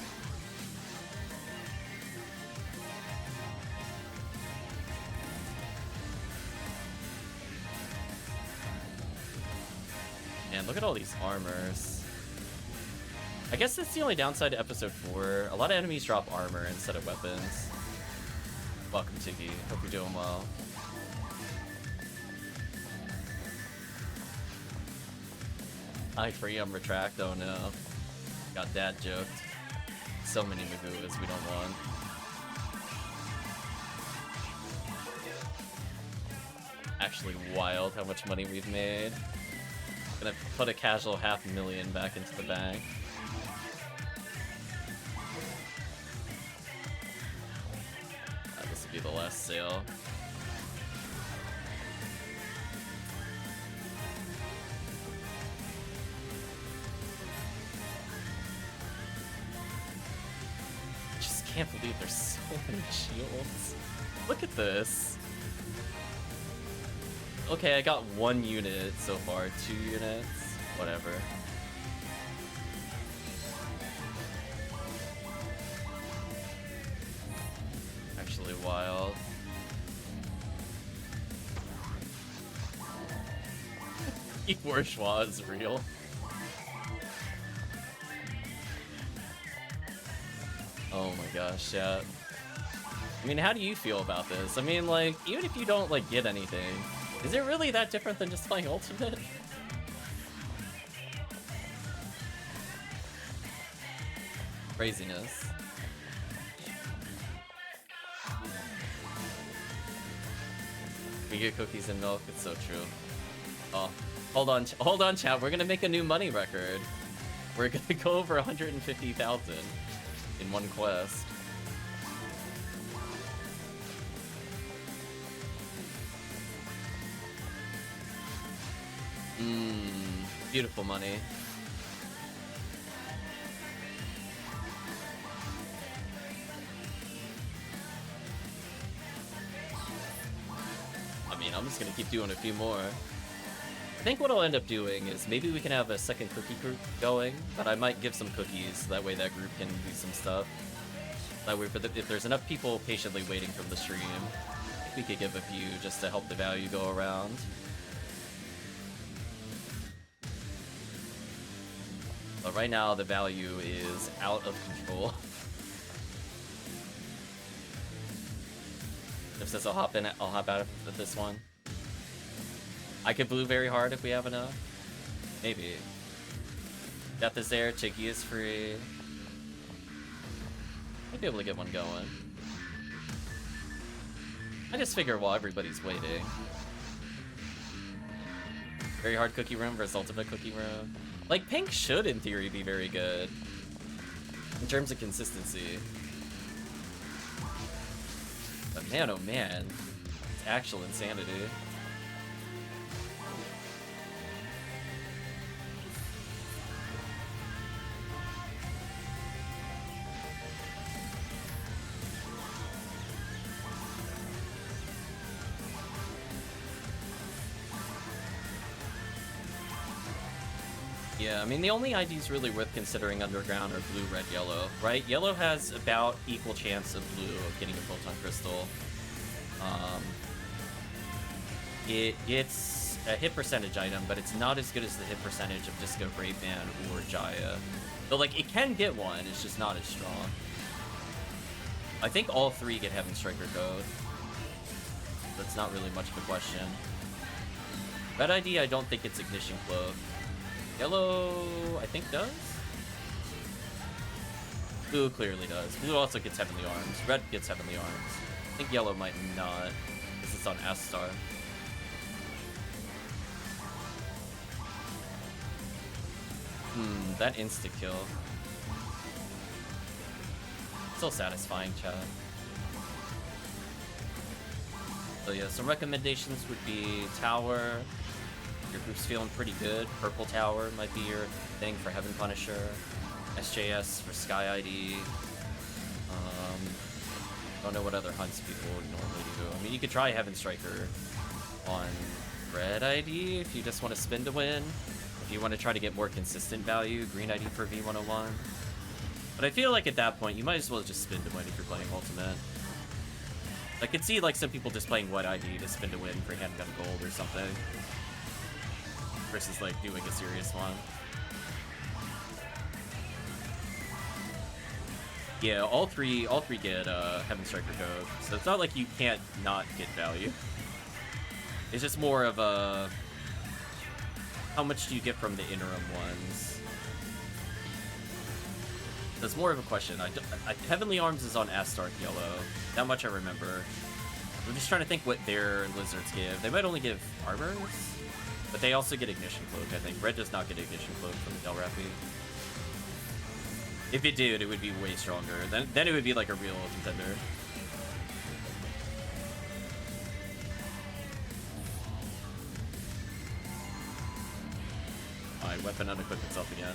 Man, look at all these armors. I guess that's the only downside to episode 4. A lot of enemies drop armor instead of weapons. Welcome, Tiggy. Hope you're doing well. Freedom retract. Oh no. Got dad joked. So many Magooas we don't want. Actually wild how much money we've made. Gonna put a casual $500,000 back into the bank. This will be the last sale. Just can't believe there's so many shields. Look at this. Okay, I got 1 unit so far, 2 units, whatever. wild. Bourgeois is real. Oh my gosh, yeah. I mean, how do you feel about this? I mean, like, even if you don't, like, get anything, is it really that different than just playing Ultimate? Craziness. We get cookies and milk, it's so true. Oh, hold on, chat. We're gonna make a new money record. We're gonna go over 150,000 in one quest. Beautiful money. I mean, I'm just gonna keep doing a few more. I think what I'll end up doing is maybe we can have a second cookie group going, but I might give some cookies, that way that group can do some stuff. That way, if there's enough people patiently waiting from the stream, we could give a few just to help the value go around. But right now, the value is out of control. If says I'll hop out of this one. I could blue very hard if we have enough. Maybe. Death is there, Tiggy is free. Might be able to get one going. I just figure while everybody's waiting. Very hard cookie room versus ultimate cookie room. Like, pink should, in theory, be very good. In terms of consistency. But man, oh man. It's actual insanity. Yeah, I mean, the only IDs really worth considering Underground are blue, red, yellow, right? Yellow has about equal chance of blue of getting a Photon Crystal. It's a hit percentage item, but it's not as good as the hit percentage of Disco Brave Man or Jaya. So, like, it can get one, it's just not as strong. I think all three get Heaven Striker code. That's not really much of a question. Red ID, I don't think it's Ignition Cloak. Yellow, I think does? Blue clearly does. Blue also gets Heavenly Arms. Red gets Heavenly Arms. I think yellow might not, because it's on S-Star. That insta-kill. Still satisfying, chat. So yeah, some recommendations would be Tower. Your group's feeling pretty good. Purple Tower might be your thing for Heaven Punisher. SJS for Sky ID. Don't know what other hunts people would normally do. I mean, you could try Heaven Striker on Red ID if you just want to spin to win. If you want to try to get more consistent value, Green ID for V101. But I feel like at that point, you might as well just spin to win if you're playing Ultimate. I could see like some people just playing White ID to spin to win for Handgun Gold or something. Versus like doing a serious one. Yeah, all three get Heaven Striker code, so it's not like you can't not get value. It's just more of a how much do you get from the interim ones? That's more of a question. Heavenly Arms is on Astark Yellow. That much I remember. I'm just trying to think what their lizards give. They might only give armors, but they also get Ignition Cloak, I think. Red does not get Ignition Cloak from the Del Rapi. If it did, it would be way stronger. Then it would be like a real contender. My weapon unequipped itself again.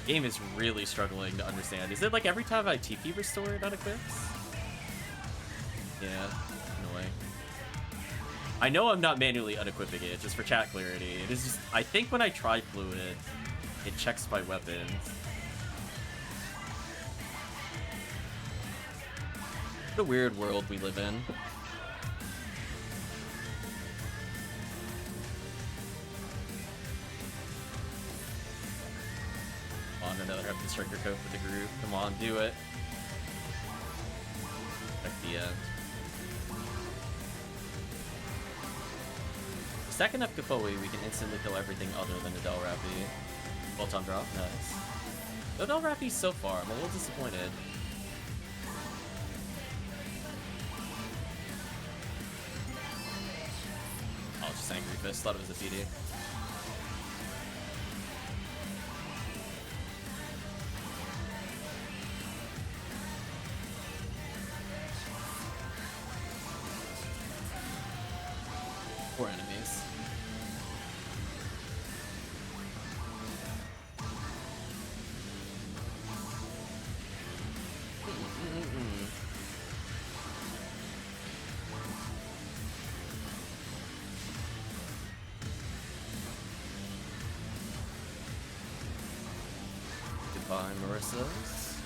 Game is really struggling to understand. Is it like every time I TP restore it unequips? Yeah, annoying. I know I'm not manually unequipping it, just for chat clarity. It is just, I think when I try Fluid, it checks my weapons. What a weird world we live in. Come on, another Hefty Striker code for the group. Come on, do it. At the end. The second Ephinea, we can instantly kill everything other than the Delrappy. Well-time drop, nice. No Delrappy so far, I'm a little disappointed. Oh, just Angry Fist, thought it was a PD. Poor enemies. Goodbye, Marissa's.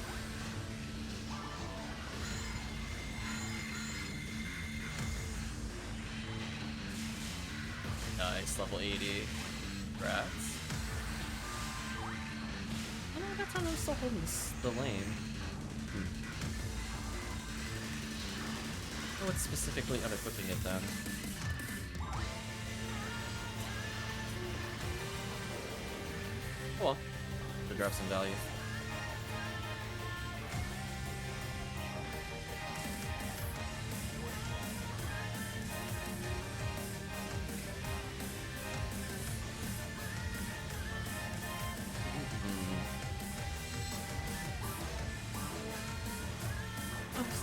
Nice, level 80. Rats. I don't know, that time I'm still holding the lane. What's specifically unequipping it then? Well, to drop some value.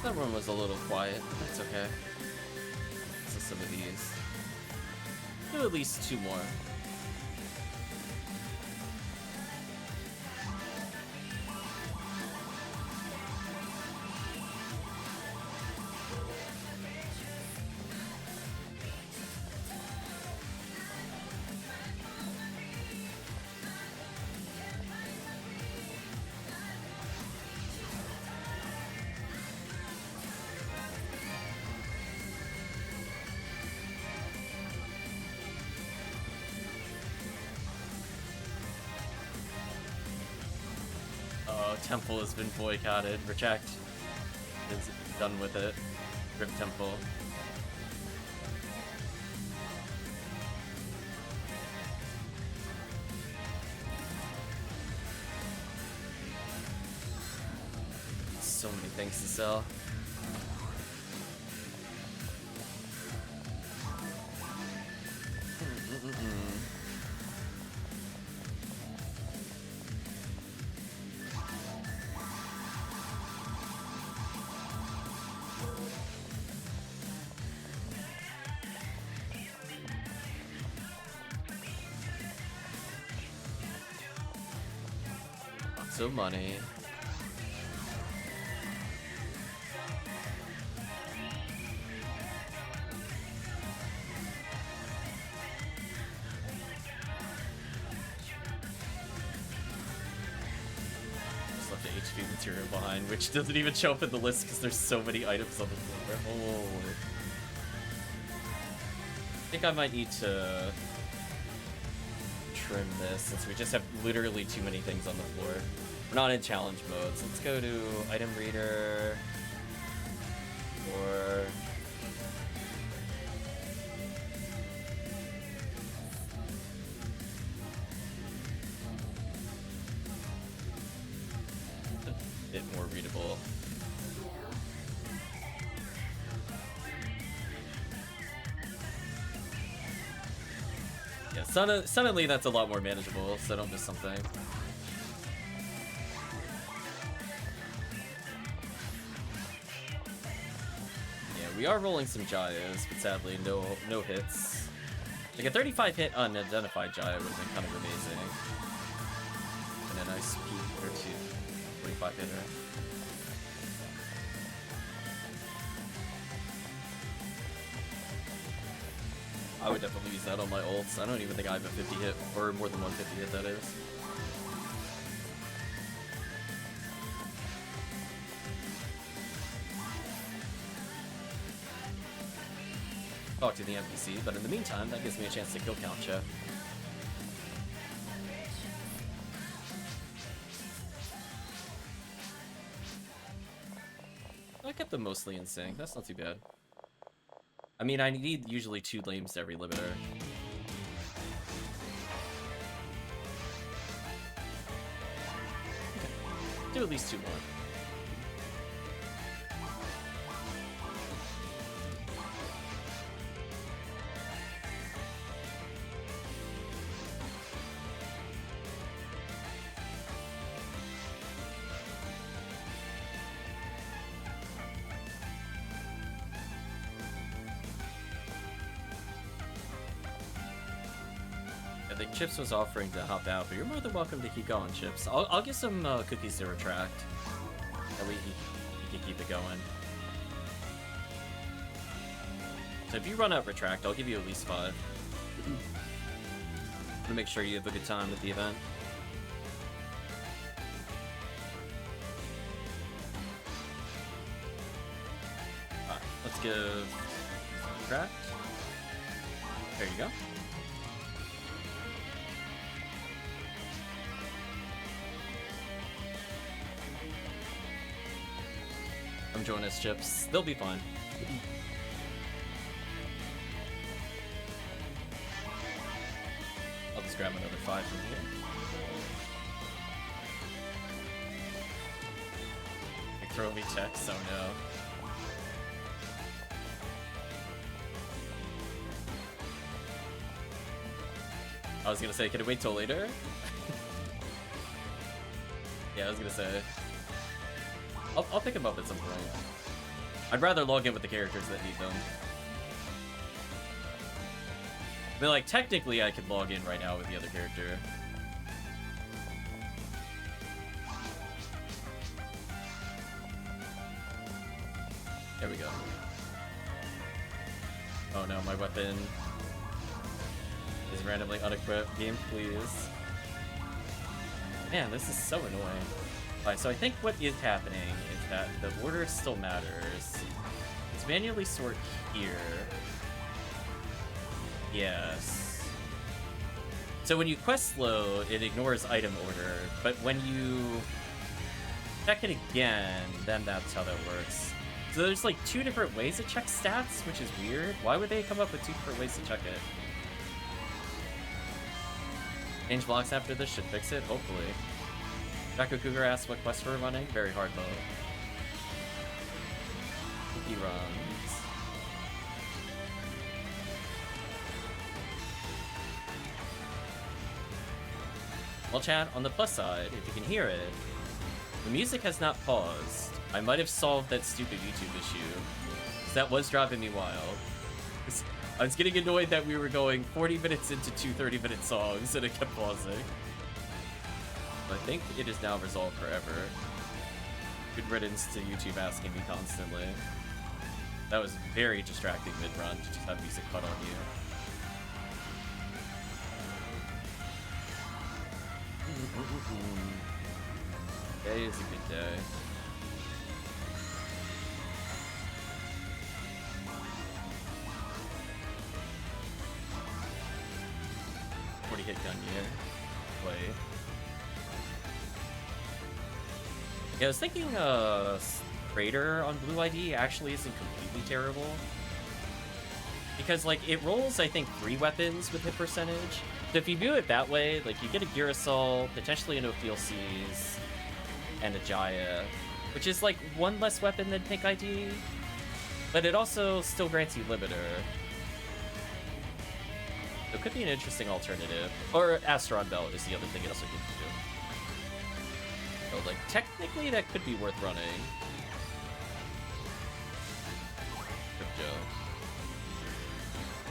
That one was a little quiet. That's okay. So some of these. Do at least 2 more. Temple has been boycotted. Reject is done with it. Rip Temple. So many things to sell. Of money. Just left the HP material behind, which doesn't even show up in the list because there's so many items on the floor. Oh. I think I might need to trim this since we just have literally too many things on the floor. We're not in challenge mode, so let's go to item reader or a bit more readable. Yeah, suddenly that's a lot more manageable, so don't miss something. We are rolling some Jayas, but sadly no hits. Like a 35 hit unidentified Jaya would have been kind of amazing. And a nice peak or 45 hitter. I would definitely use that on my ults. I don't even think I have a 50 hit, or more than 150 hit that is. talk to the NPC, but in the meantime, that gives me a chance to kill count check. I kept them mostly in sync. That's not too bad. I mean, I need usually 2 lames to every limiter. Okay. Do at least 2 more. Chips was offering to hop out, but you're more than welcome to keep going, Chips. I'll get some cookies to retract. That way you can keep it going. So if you run out retract, I'll give you at least 5. To make sure you have a good time with the event. Alright, let's give retract. There you go. Join us, Chips. They'll be fine. I'll just grab another 5 from here. They throw me text, oh no. I was gonna say, can it wait till later? Yeah, I was gonna say. I'll pick them up at some point. I'd rather log in with the characters that need them. I mean, like, technically I could log in right now with the other character. There we go. Oh no, my weapon is randomly unequipped. Game, please. Man, this is so annoying. Alright, so I think what is happening is that the order still matters. Let's manually sort here. Yes. So when you quest load, it ignores item order, but when you check it again, then that's how that works. So there's like 2 different ways to check stats, which is weird. Why would they come up with 2 different ways to check it? Change blocks after this should fix it, hopefully. Jacko Cougar asks what quest we're running. Very hard mode. He runs. Well, chat, on the plus side, if you can hear it, the music has not paused. I might have solved that stupid YouTube issue. That was driving me wild. I was getting annoyed that we were going 40 minutes into 2 30-minute songs and it kept pausing. I think it is now resolved forever. Good riddance to YouTube asking me constantly. That was very distracting mid-run to just have music cut on you. Today is a good day. Hit gun here. Play. Yeah, I was thinking Crater on Blue ID actually isn't completely terrible. Because, like, it rolls, I think, 3 weapons with hit percentage. So if you view it that way, like, you get a Gear Assault, potentially a no DLCs, and a Jaya, which is, like, 1 less weapon than Pink ID, but it also still grants you Limiter. So it could be an interesting alternative. Or Asteron Belt is the other thing it also gives you. So, like, technically that could be worth running. Crypto.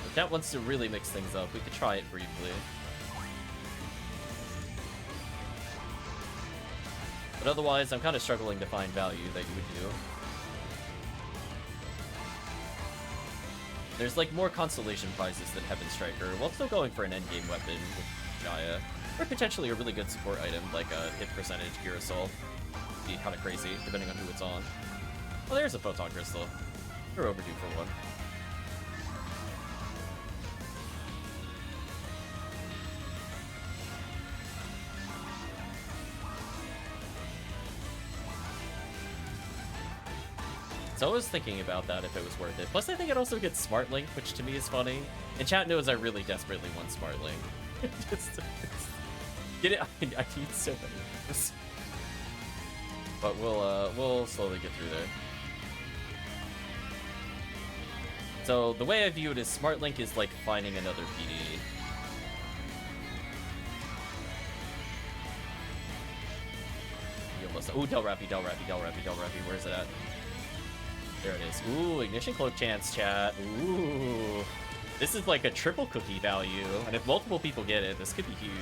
If that wants to really mix things up, we could try it briefly. But otherwise, I'm kind of struggling to find value that you would do. There's, like, more consolation prizes than Heaven Striker, while still going for an endgame weapon with Jaya. Or potentially a really good support item, like a hit percentage Gear Assault. Be kind of crazy, depending on who it's on. Well, there's a Photon Crystal. We're overdue for one. So I was thinking about that if it was worth it. Plus, I think it also gets Smart Link, which to me is funny. And chat knows I really desperately want Smart Link. just get it. I need so many of this. But we'll slowly get through there. So the way I view it is Smart Link is like finding another PD. Ooh, Del Rappy, where is it at? There it is. Ooh, Ignition Cloak chance, chat. Ooh. This is like a triple cookie value, and if multiple people get it, this could be huge.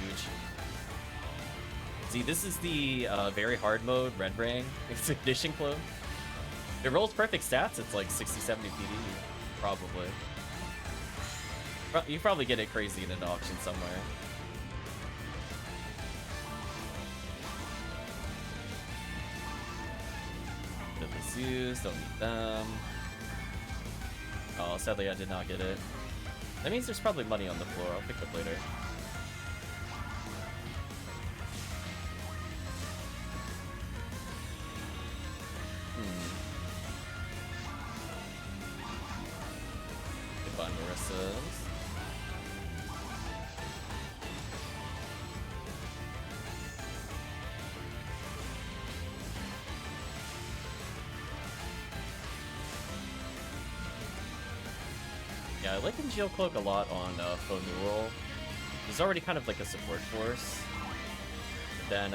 See, this is the very hard mode, Red Ring. It's Ignition Cloak. If it rolls perfect stats, it's like 60-70 PD, probably. You probably get it crazy in an auction somewhere. Use, don't need them. Oh, sadly I did not get it. That means there's probably money on the floor. I'll pick it up later. Goodbye, Marissa's. Yeah, I like NGL Cloak a lot on Faux Neural. He's already kind of like a support force. Then,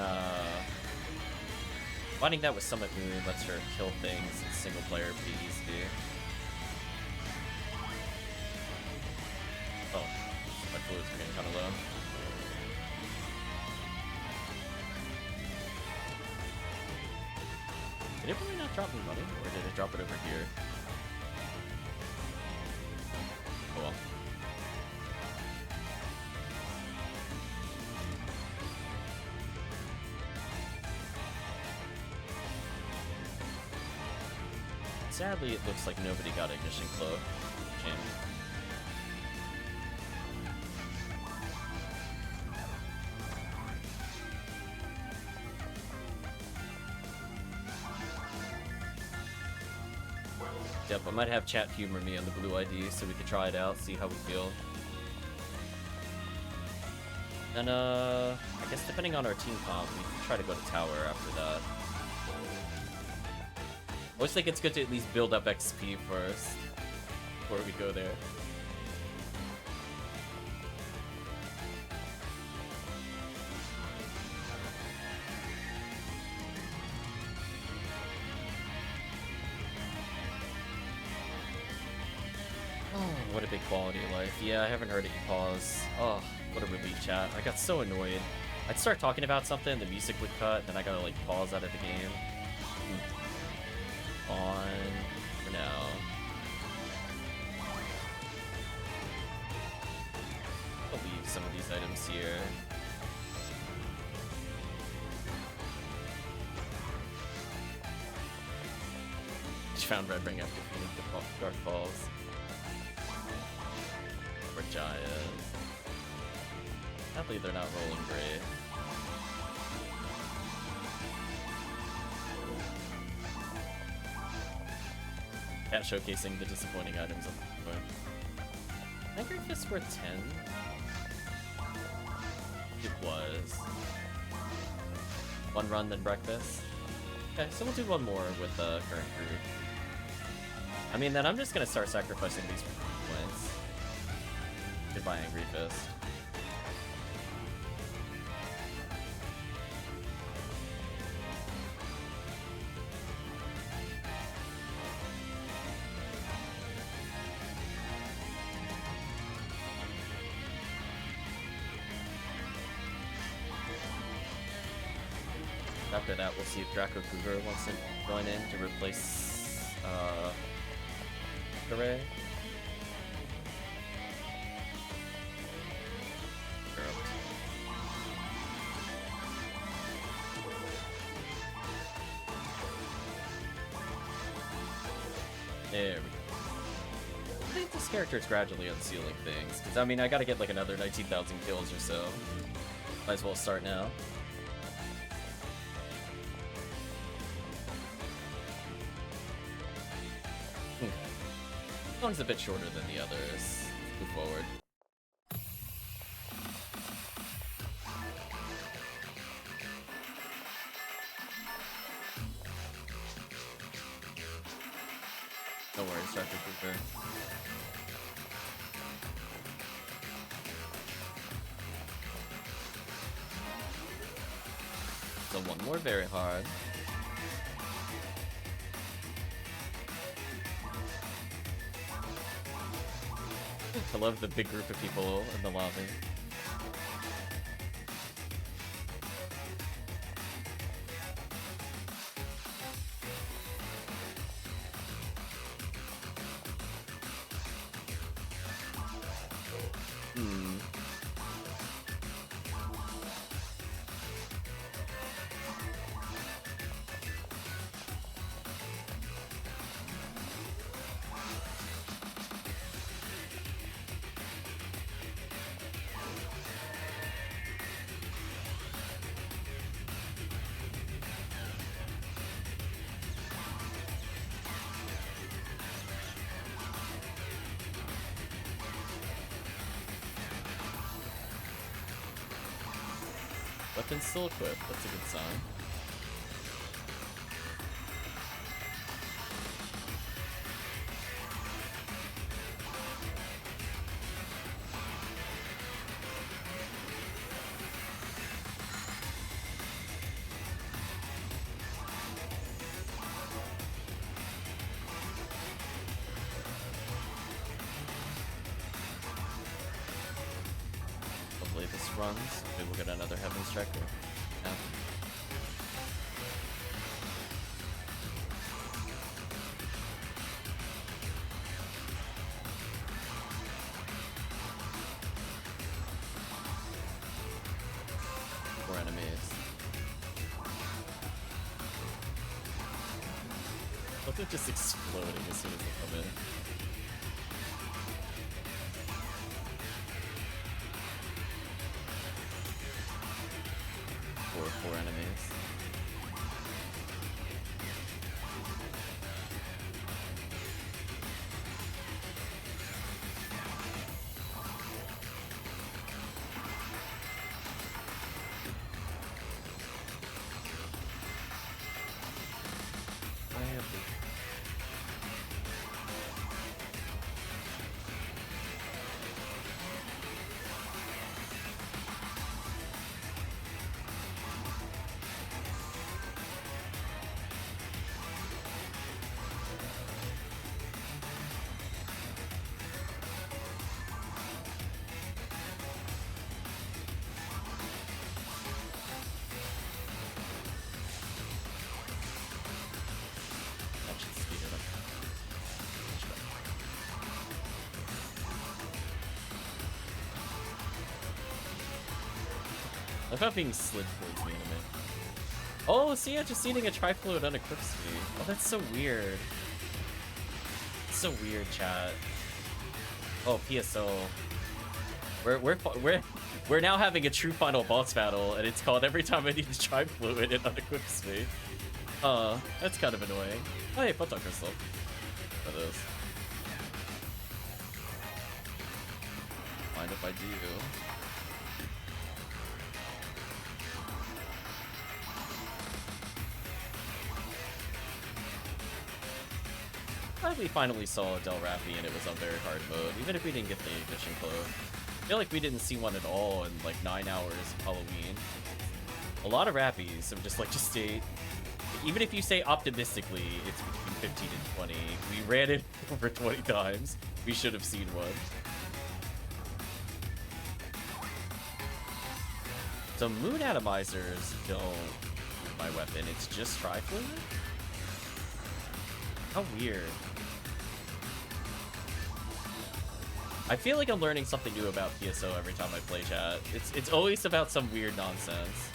finding that with Summit Moon lets her kill things in single player pretty easy. Oh, my fluids are getting kind of low. Did it really not drop me money, or did it drop it over here? Oh well. Sadly, it looks like nobody got Ignition Cloak. Shame. Yep, I might have chat humor me on the blue ID so we can try it out, see how we feel. And I guess depending on our team comp, we can try to go to tower after that. I always think it's good to at least build up XP first before we go there. What a big quality of life. Yeah, I haven't heard it pause. Oh, what a relief, chat. I got so annoyed. I'd start talking about something, the music would cut, then I gotta like pause out of the game. On for now. I'll leave some of these items here. Just found Red Ring after feeding the Dark Falls. Or Giants. Sadly, they're not rolling great. Cat showcasing the disappointing items on the point. Angry Fist worth 10? It was. One run, then breakfast. Okay, so we'll do one more with the current group. I mean, then I'm just gonna start sacrificing these points. Goodbye, Angry Fist. After that, we'll see if Draco Cougar wants to join in to replace Array. There we go. I think this character is gradually unsealing things, because I mean, I gotta get like another 19,000 kills or so. Might as well start now. one's a bit shorter than the others. Let's move forward. No worries, Dr. Cooper. So one more very hard. I love the big group of people in the lobby. Weapon's still equipped, that's a good sign. Hopefully this runs. Maybe we'll get another Heaven's Tracker. Yeah. Four enemies. Look at just exploding as soon as they come in. Four enemies. I thought being slid towards me in a minute. Oh, see, I'm just eating a trifluid unequips me. Oh, that's so weird. It's so weird, chat. Oh, PSO. We're now having a true final boss battle, and it's called every time I need a trifluid, it unequips me. That's kind of annoying. Oh, hey, Photon Crystal. That is. Mind if I do? Glad we finally saw Del Rappy and it was on very hard mode, even if we didn't get the ignition clove. I feel like we didn't see one at all in like 9 hours of Halloween. A lot of Rappies have just stayed. Even if you say optimistically it's between 15 and 20, we ran it over 20 times. We should have seen one. So moon atomizers don't move my weapon, it's just trifluid? How weird. I feel like I'm learning something new about PSO every time I play chat. It's always about some weird nonsense.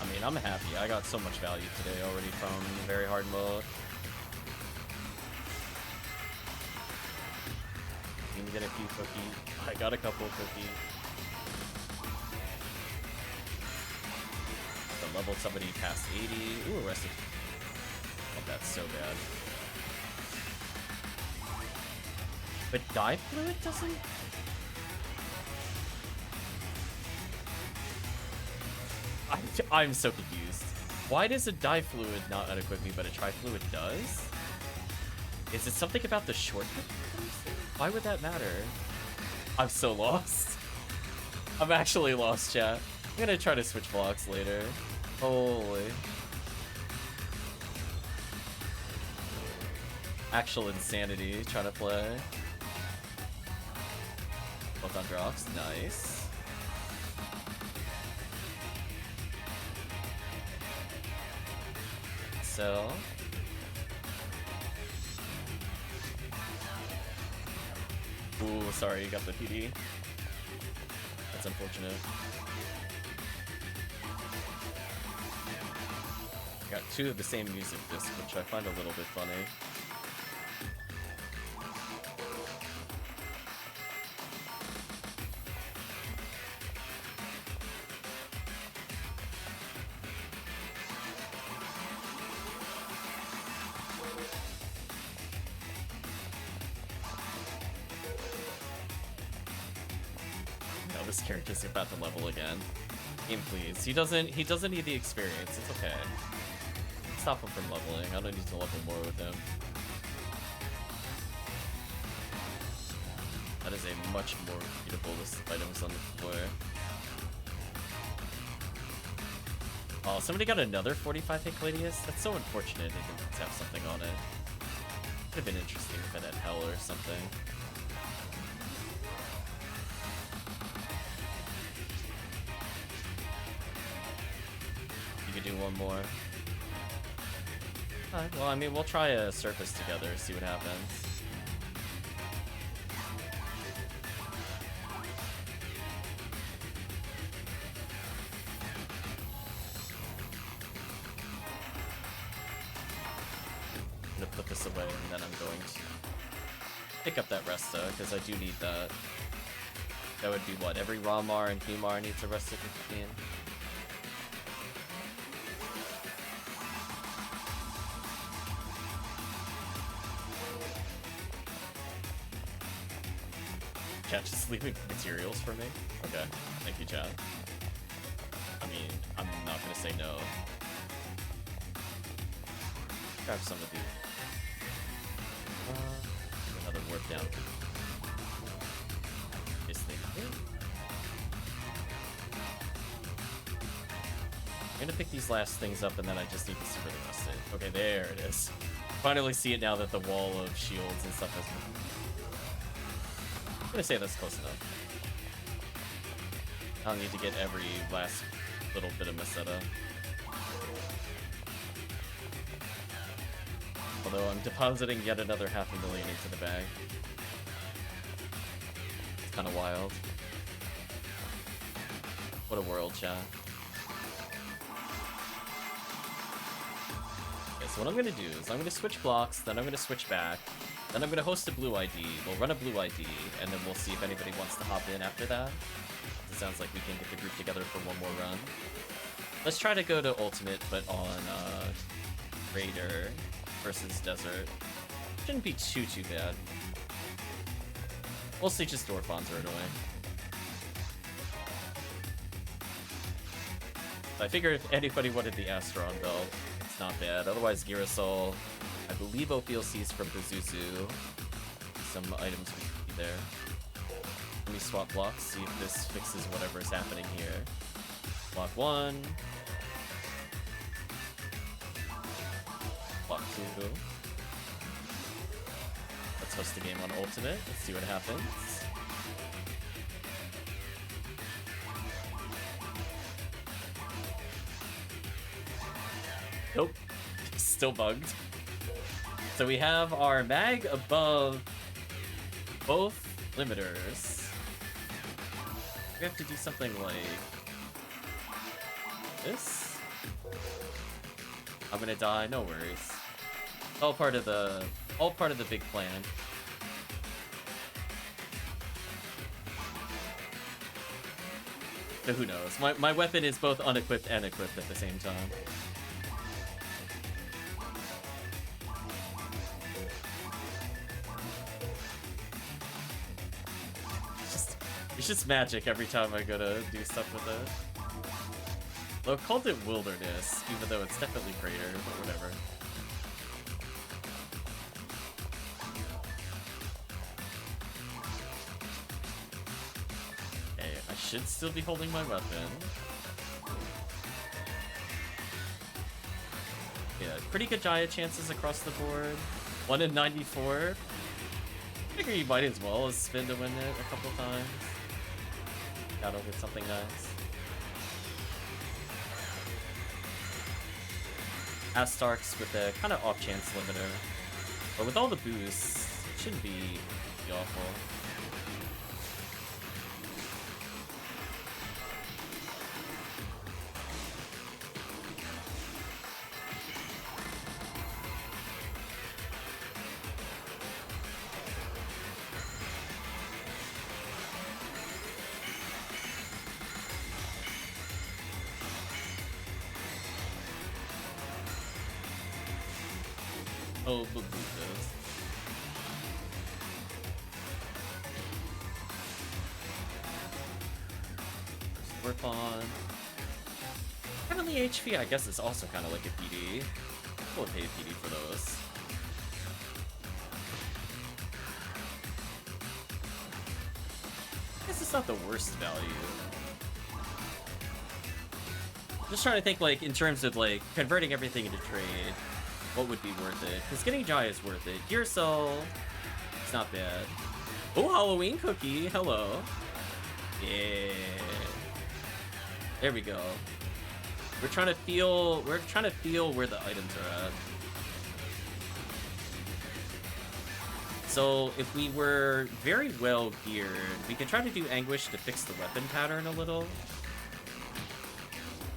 I mean, I'm happy. I got so much value today already from very hard mode. get a few cookies. I got a couple cookies. The level somebody past 80. Ooh, arrested. Oh, that's so bad. But dye fluid doesn't? I'm so confused. Why does a dye fluid not unequip me, but a tri-fluid does? Is it something about the shortcut? Why would that matter? I'm so lost. I'm actually lost, chat. I'm gonna try to switch blocks later. Holy. Actual insanity trying to play. Both on drops, nice. So ooh, sorry, you got the PD. That's unfortunate. I got two of the same music disc, which I find a little bit funny. This character's about to level again. Game, please. He doesn't need the experience. It's okay. Stop him from leveling. I don't need to level more with him. That is a much more repeatable list of items on the floor. Oh, somebody got another 45 hit Gladius? That's so unfortunate it didn't have something on it. Could have been interesting if it had Hell or something. Do one more. Alright, well, I mean, we'll try a surface together, see what happens. I'm gonna put this away and then I'm going to pick up that Resta, because I do need that. That would be what? Every Ramar and Himar needs a Resta 15. Chat just leaving materials for me? Okay, thank you, chat. I mean, I'm not gonna say no. Grab some of these. Another warp down. This thing here. I'm gonna pick these last things up and then I just need to see where the rest is. Okay, there it is. Finally see it now that the wall of shields and stuff has moved. I'm gonna say that's close enough. I'll need to get every last little bit of Meseta. Although I'm depositing yet another $500,000 into the bag. It's kind of wild. What a world, chat. Okay, so what I'm gonna do is I'm gonna switch blocks, then I'm gonna switch back. Then I'm going to host a blue ID, we'll run a blue ID, and then we'll see if anybody wants to hop in after that. It sounds like we can get the group together for one more run. Let's try to go to Ultimate, but on Raider versus Desert. Shouldn't be too bad. Mostly just Dorphons are annoying. I figure if anybody wanted the Asteron belt, it's not bad. Otherwise, Girasol, I believe OPLC's from Pazuzu. Some items we can see there. Let me swap blocks, see if this fixes whatever is happening here. Block 1. Block 2. Let's host the game on Ultimate. Let's see what happens. Nope. Still bugged. So we have our mag above both limiters. We have to do something like this. I'm gonna die, no worries. All part of the big plan. So who knows? My weapon is both unequipped and equipped at the same time. It's just magic every time I go to do stuff with it. Though I've called it Wilderness, even though it's definitely Crater, but whatever. Okay, I should still be holding my weapon. Yeah, pretty good Jaya chances across the board. 1 in 94. I figure you might as well spin to win it a couple times. Gotta get something nice. Astarks with a kind of off chance limiter. But with all the boosts, it shouldn't be awful. Oh, but this. Work on. Heavenly HP, I guess, is also kind of like a PD. We'll pay a PD for those. I guess it's not the worst value. Just trying to think, like, in terms of, like, converting everything into trade. What would be worth it? Because getting Jaya is worth it. Gear Cell, it's not bad. Oh, Halloween cookie, hello. Yeah. There we go. We're trying to feel where the items are at. So if we were very well geared, we could try to do Anguish to fix the weapon pattern a little.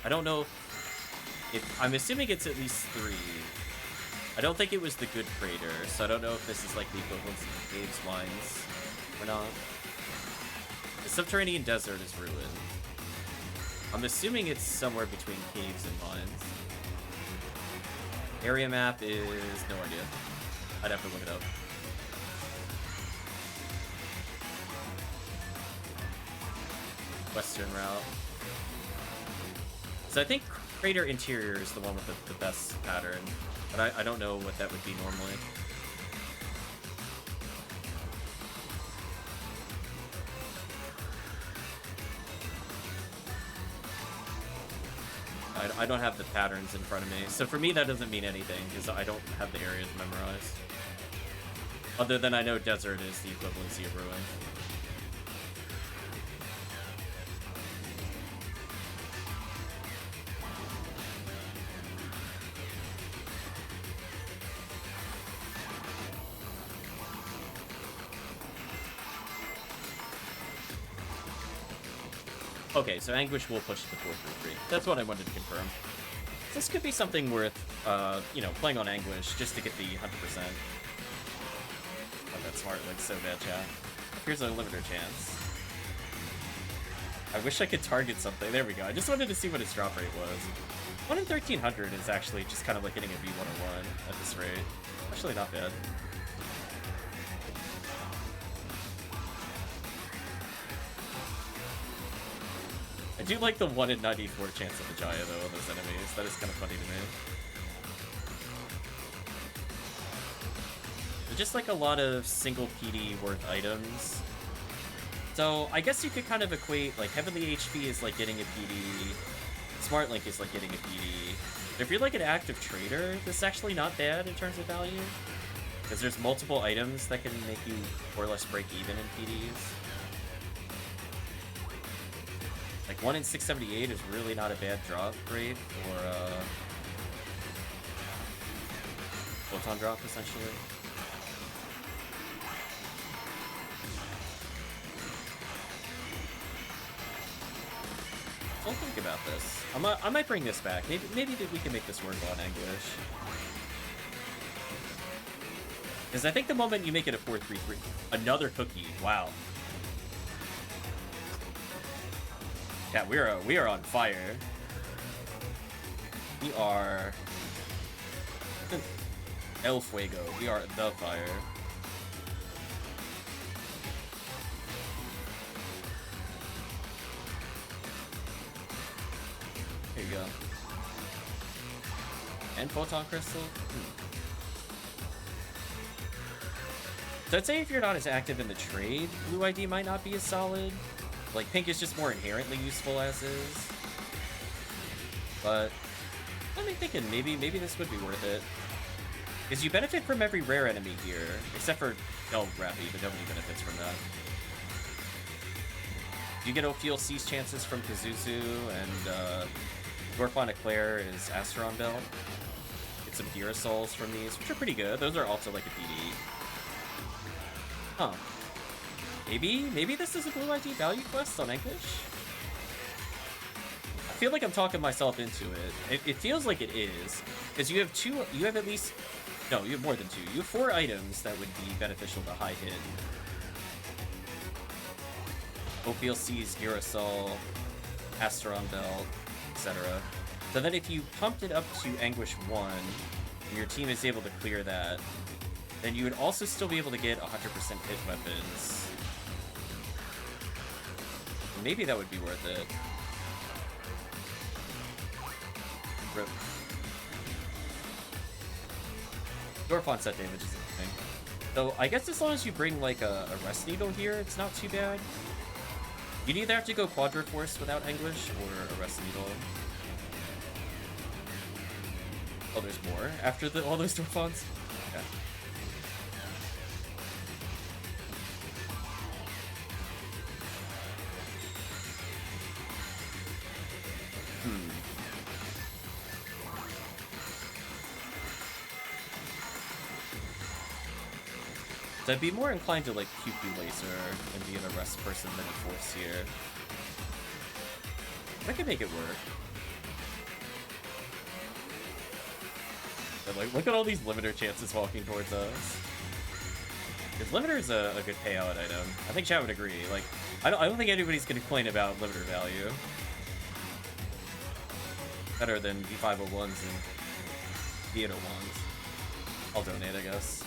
I don't know if I'm assuming it's at least 3. I don't think it was the good Crater, so I don't know if this is like the equivalent of Caves Mines or not. The Subterranean Desert is ruined. I'm assuming it's somewhere between caves and mines. Area map is no idea. I'd have to look it up. Western route. So I think Crater Interior is the one with the best pattern. But I don't know what that would be normally. I don't have the patterns in front of me. So for me, that doesn't mean anything, because I don't have the areas memorized. Other than I know Desert is the equivalency of Ruin. Okay, so Anguish will push to the 4-3-3. That's what I wanted to confirm. This could be something worth, you know, playing on Anguish just to get the 100%. Oh, that's smart, like, so bad, chat. Here's a limiter chance. I wish I could target something. There we go. I just wanted to see what its drop rate was. 1 in 1300 is actually just kind of like hitting a V101 at this rate. Actually not bad. I do like the 1 in 94 chance of the Jaya, though, on those enemies. That is kind of funny to me. They're just like a lot of single PD worth items. So I guess you could kind of equate, like, Heavenly HP is like getting a PD, Smart Link is like getting a PD. But if you're like an active trader, this is actually not bad in terms of value. Because there's multiple items that can make you more or less break even in PDs. Like 1 in 678 is really not a bad drop rate for photon drop, essentially. Don't think about this. I might bring this back. Maybe we can make this work on Anguish. Because I think the moment you make it a 4-3-3, another cookie. Wow. Yeah, we are on fire. We are El Fuego. We are the fire. There you go. And Photon Crystal? So I'd say if you're not as active in the trade, Blue ID might not be as solid. Like, Pink is just more inherently useful as is. But I'm thinking maybe this would be worth it. Because you benefit from every rare enemy here, except for Rappy, but nobody benefits from that. You get Ophiel C's chances from Kazuzu, and Dwarfon Eclair is Asteron Belt. Get some Girasols from these, which are pretty good. Those are also like a PD. Huh. Maybe this is a Blue ID value quest on English? I feel like I'm talking myself into it. It feels like it is. Because you have at least... No, you have more than 2. You have 4 items that would be beneficial to high hit. Ophiel C's, Girasol, Asteron Belt, etc. So then if you pumped it up to Anguish 1, and your team is able to clear that, then you would also still be able to get 100% hit weapons. Maybe that would be worth it. Rip. Dwarfon set damage is a thing. So I guess as long as you bring like a Rest Needle here, it's not too bad. You'd either have to go Quadra Force without Anguish or a Rest Needle. Oh, there's more after all those Dwarfons? Okay. So I'd be more inclined to like QQ Laser and be an arrest person than a Force here. I could make it work. But like, look at all these limiter chances walking towards us. Because limiter is a good payout item. I think chat would agree. Like, I don't think anybody's gonna complain about limiter value. Better than V501s and V801s. I'll donate, I guess.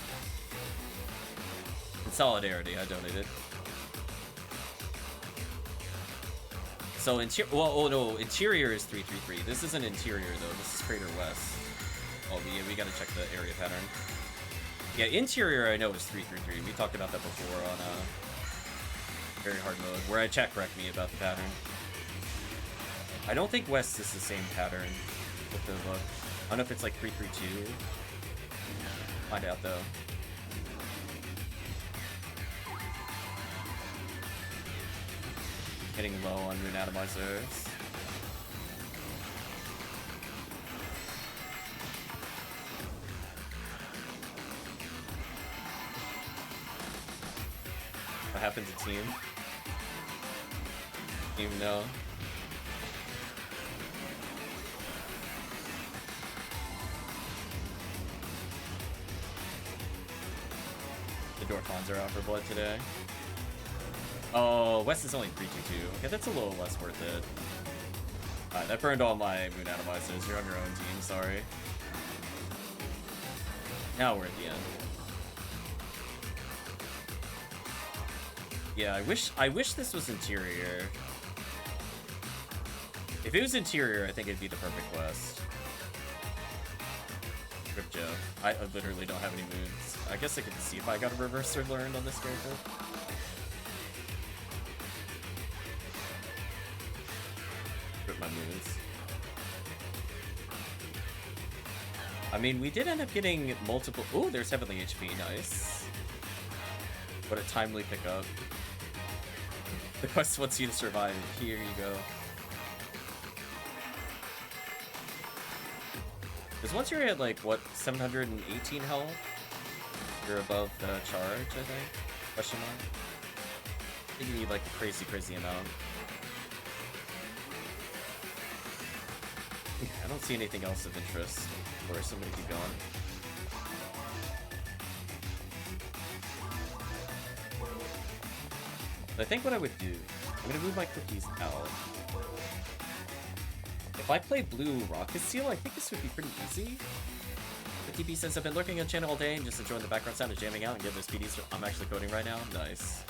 In solidarity, I donated. So interior is 333. This isn't interior though. This is Crater West. Oh, we gotta check the area pattern. Yeah, interior I know is 333. We talked about that before on very hard mode, where I chat correct me about the pattern. I don't think West is the same pattern. With the look. I don't know if it's like 332. Find out though. Getting low on Rune Atomizers. What happened to team? Team, no. The Dwarfons are out for blood today. Oh, West is only 322. Okay, that's a little less worth it. Alright, that burned all my Moon Atomizers. You're on your own team, sorry. Now we're at the end. Yeah, I wish this was interior. If it was interior, I think it'd be the perfect quest. Rip Joe. I literally don't have any moons. I guess I could see if I got a reverser learned on this character. My moons. I mean, we did end up getting multiple... Ooh, there's Heavenly HP. Nice. What a timely pickup. The quest wants you to survive. Here you go. Because once you're at, like, what, 718 health? You're above the charge, I think? Question mark? I think you need, like, a crazy, crazy amount. I don't see anything else of interest. Of course, I'm gonna keep going. I think what I would do I'm gonna move my cookies out. If I play blue rocket seal, I think this would be pretty easy. The TP says, I've been lurking on channel all day and just enjoying the background sound of jamming out and getting those PDs. I'm actually coding right now. Nice.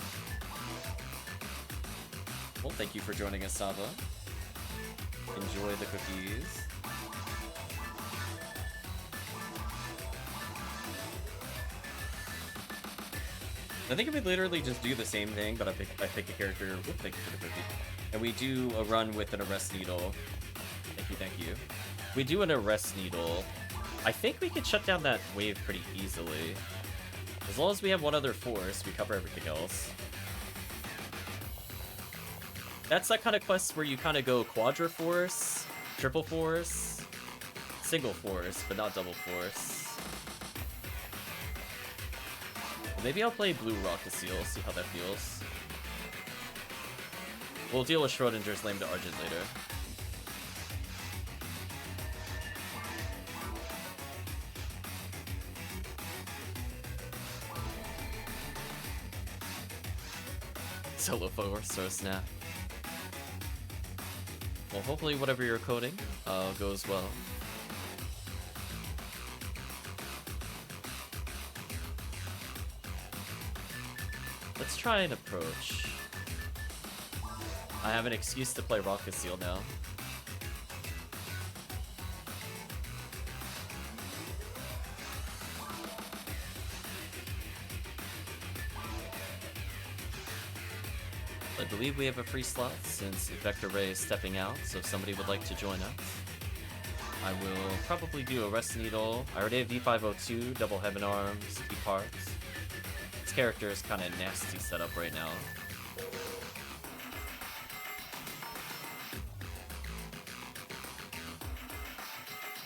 Well, thank you for joining us, Saba. Enjoy the cookies. I think if we literally just do the same thing, but I pick a character. Whoop, thank you for the cookie. And we do a run with an arrest needle. Thank you. We do an arrest needle. I think we could shut down that wave pretty easily. As long as we have one other force, we cover everything else. That's that kind of quest where you kind of go quadra force, triple force, single force, but not double force. Maybe I'll play blue rocket seal, see how that feels. We'll deal with Schrodinger's lame to Argent later. Solo force, so snap. Well, hopefully whatever you're coding goes well. Let's try an approach. I have an excuse to play Rocket Seal now. I believe we have a free slot since Vector Ray is stepping out, so if somebody would like to join us, I will probably do Arrest Needle. I already have V502, Double Heaven Arms, key parts. This character is kind of nasty setup right now.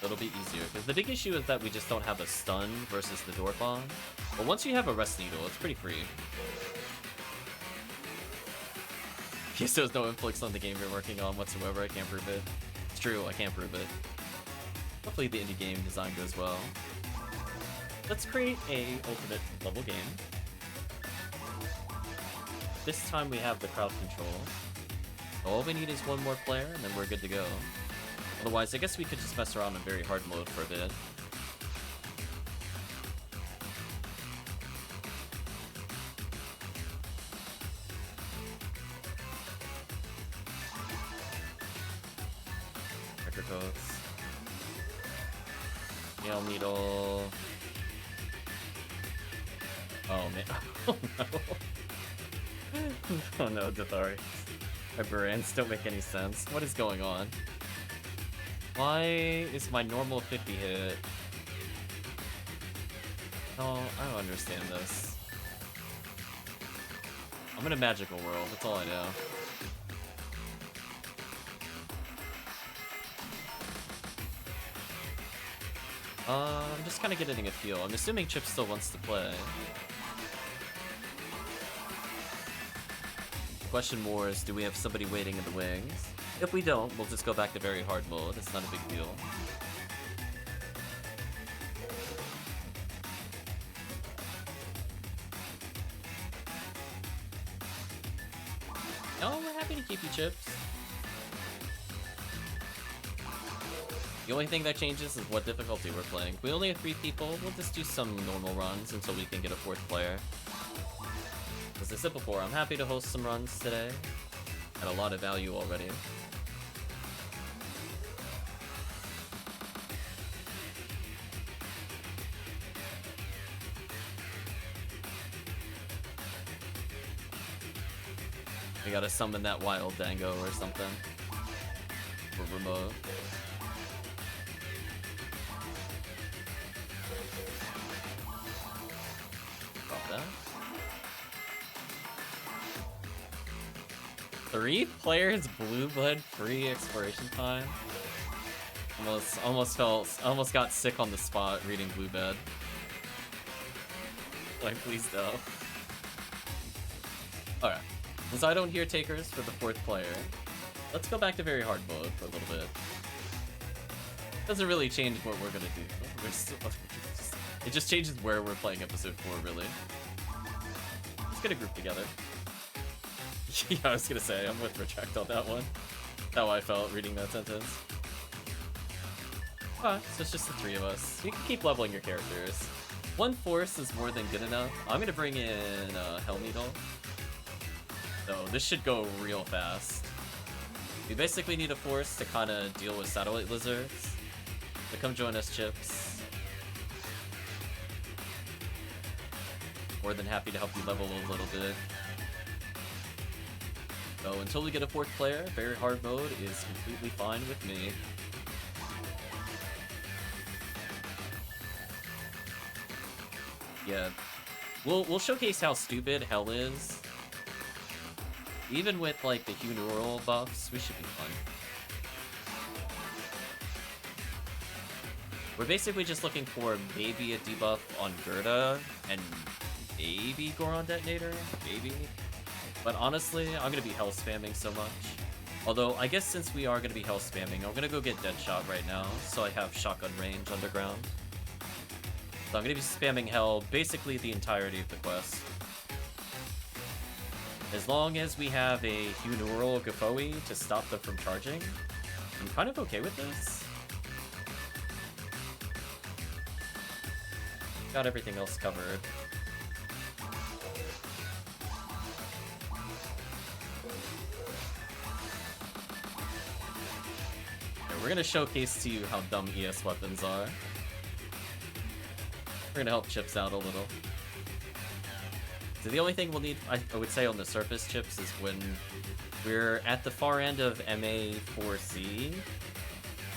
It'll be easier, because the big issue is that we just don't have a stun versus the door bomb. But once you have Arrest Needle, it's pretty free. PSO has no influx on the game you're working on whatsoever. I can't prove it. It's true, I can't prove it. Hopefully the indie game design goes well. Let's create a ultimate level game. This time we have the crowd control. All we need is one more player, and then we're good to go. Otherwise, I guess we could just mess around in very hard mode for a bit. Record codes. Nail needle. Oh man. Oh no. Oh no, Dathari. My brands don't make any sense. What is going on? Why is my normal 50 hit? No, I don't understand this. I'm in a magical world, that's all I know. I'm just kind of getting a feel. I'm assuming Chip still wants to play. The question more is, do we have somebody waiting in the wings? If we don't, we'll just go back to very hard mode. It's not a big deal. No, we're happy to keep you, Chips. The only thing that changes is what difficulty we're playing. If we only have 3 people, we'll just do some normal runs until we can get a 4th player. As I said before, I'm happy to host some runs today. Had a lot of value already. We gotta summon that wild dango or something. For remote. Drop that. 3 players blue blood free expiration time. Almost got sick on the spot reading Blue Bed. Like, please don't. Alright. Since I don't hear takers for the 4th player, let's go back to very hard mode for a little bit. Doesn't really change what we're gonna do. It just changes where we're playing episode 4, really. Let's get a group together. Yeah, I was gonna say, I'm with Retract on that one. That's how I felt reading that sentence. So it's just the three of us. You can keep leveling your characters. One force is more than good enough. I'm gonna bring in Hell Needle. So this should go real fast. We basically need a force to kind of deal with satellite lizards. So come join us, Chips. More than happy to help you level a little bit. So until we get a fourth player, very hard mode is completely fine with me. Yeah, we'll showcase how stupid Hell is. Even with like the Hue Neural buffs, we should be fine. We're basically just looking for maybe a debuff on Gerda and maybe Goron Detonator, maybe. But honestly, I'm gonna be Hell spamming so much. Although I guess since we are gonna be Hell spamming, I'm gonna go get Deadshot right now, so I have shotgun range underground. So I'm gonna be spamming Hell basically the entirety of the quest. As long as we have a Hue Neural Gafoe to stop them from charging, I'm kind of okay with this. Got everything else covered. Yeah, we're gonna showcase to you how dumb ES weapons are. We're gonna help Chips out a little. So the only thing we'll need, I would say, on the surface, Chips, is when we're at the far end of MA4C,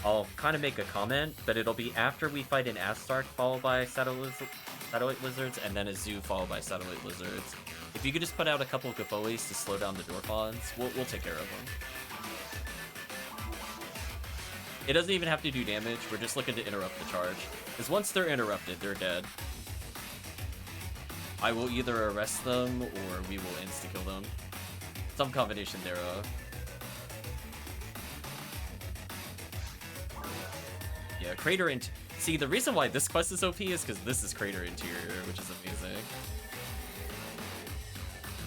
I'll kind of make a comment, but it'll be after we fight an Astark followed by satellite lizards, and then a Zoo followed by satellite lizards. If you could just put out a couple of Gafoes to slow down the Dorphons, we'll take care of them. It doesn't even have to do damage, we're just looking to interrupt the charge. Because once they're interrupted, they're dead. I will either arrest them, or we will insta-kill them. Some combination thereof. Yeah, Crater Interior. See, the reason why this quest is OP is because this is Crater Interior, which is amazing.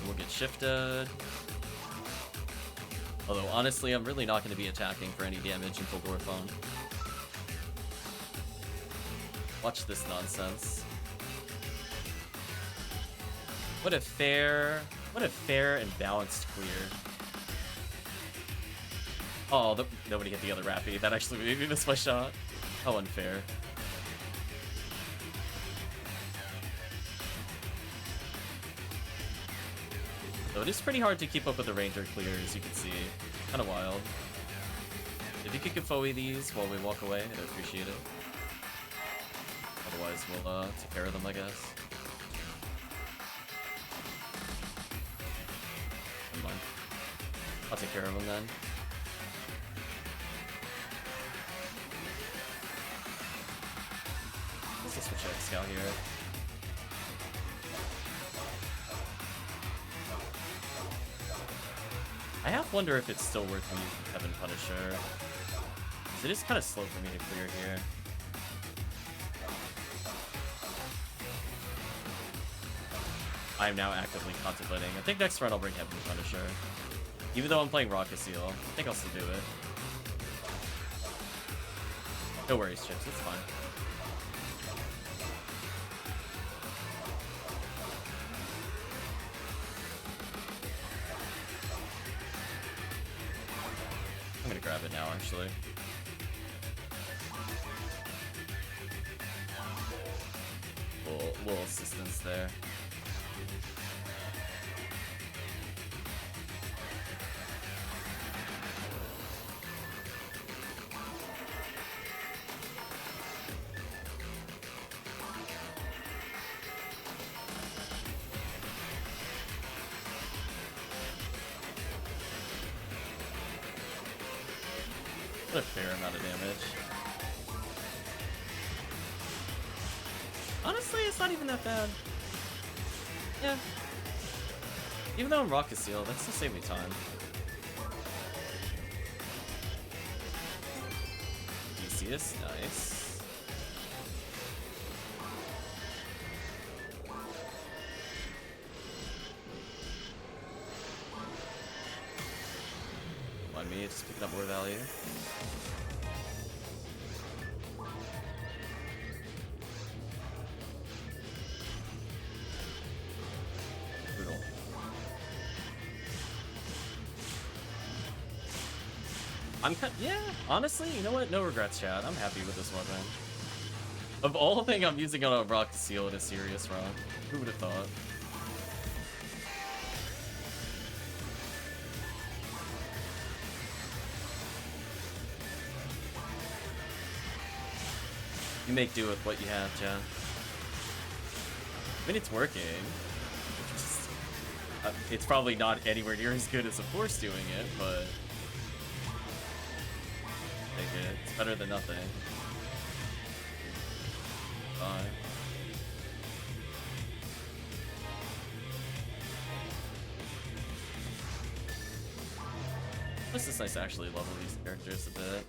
We'll get shifted. Although, honestly, I'm really not going to be attacking for any damage until Dorphon. Watch this nonsense. What a fair and balanced clear. Oh, nobody hit the other Rappy. That actually made me miss my shot. How unfair. So it is pretty hard to keep up with the Ranger clear, as you can see. Kind of wild. If you could Gafoe these while we walk away, I'd appreciate it. Otherwise, we'll take care of them, I guess. Never mind. I'll take care of them then. Let's just switch out Scout here. I half wonder if it's still worth me using Heaven Punisher. Because it is kind of slow for me to clear here. I am now actively contemplating. I think next run I'll bring Heaven Punisher. Even though I'm playing Rocket Seal, I think I'll still do it. No worries, Chips, it's fine. I'm gonna grab it now, actually. Little assistance there. What a fair amount of damage. Honestly, it's not even that bad. Yeah. Even though I'm Rocket Seal, that still saved me time. Theseus, nice. me, it's just picking up more value. Brutal. Yeah, honestly, you know what? No regrets, chat. I'm happy with this weapon. Of all things, I'm using on a rock to seal it a serious rock. Who would have thought? You make do with what you have, chat. I mean, it's working. It's probably not anywhere near as good as a Force doing it, but take it. It's better than nothing. Bye. Plus, it's nice to actually level these characters a bit.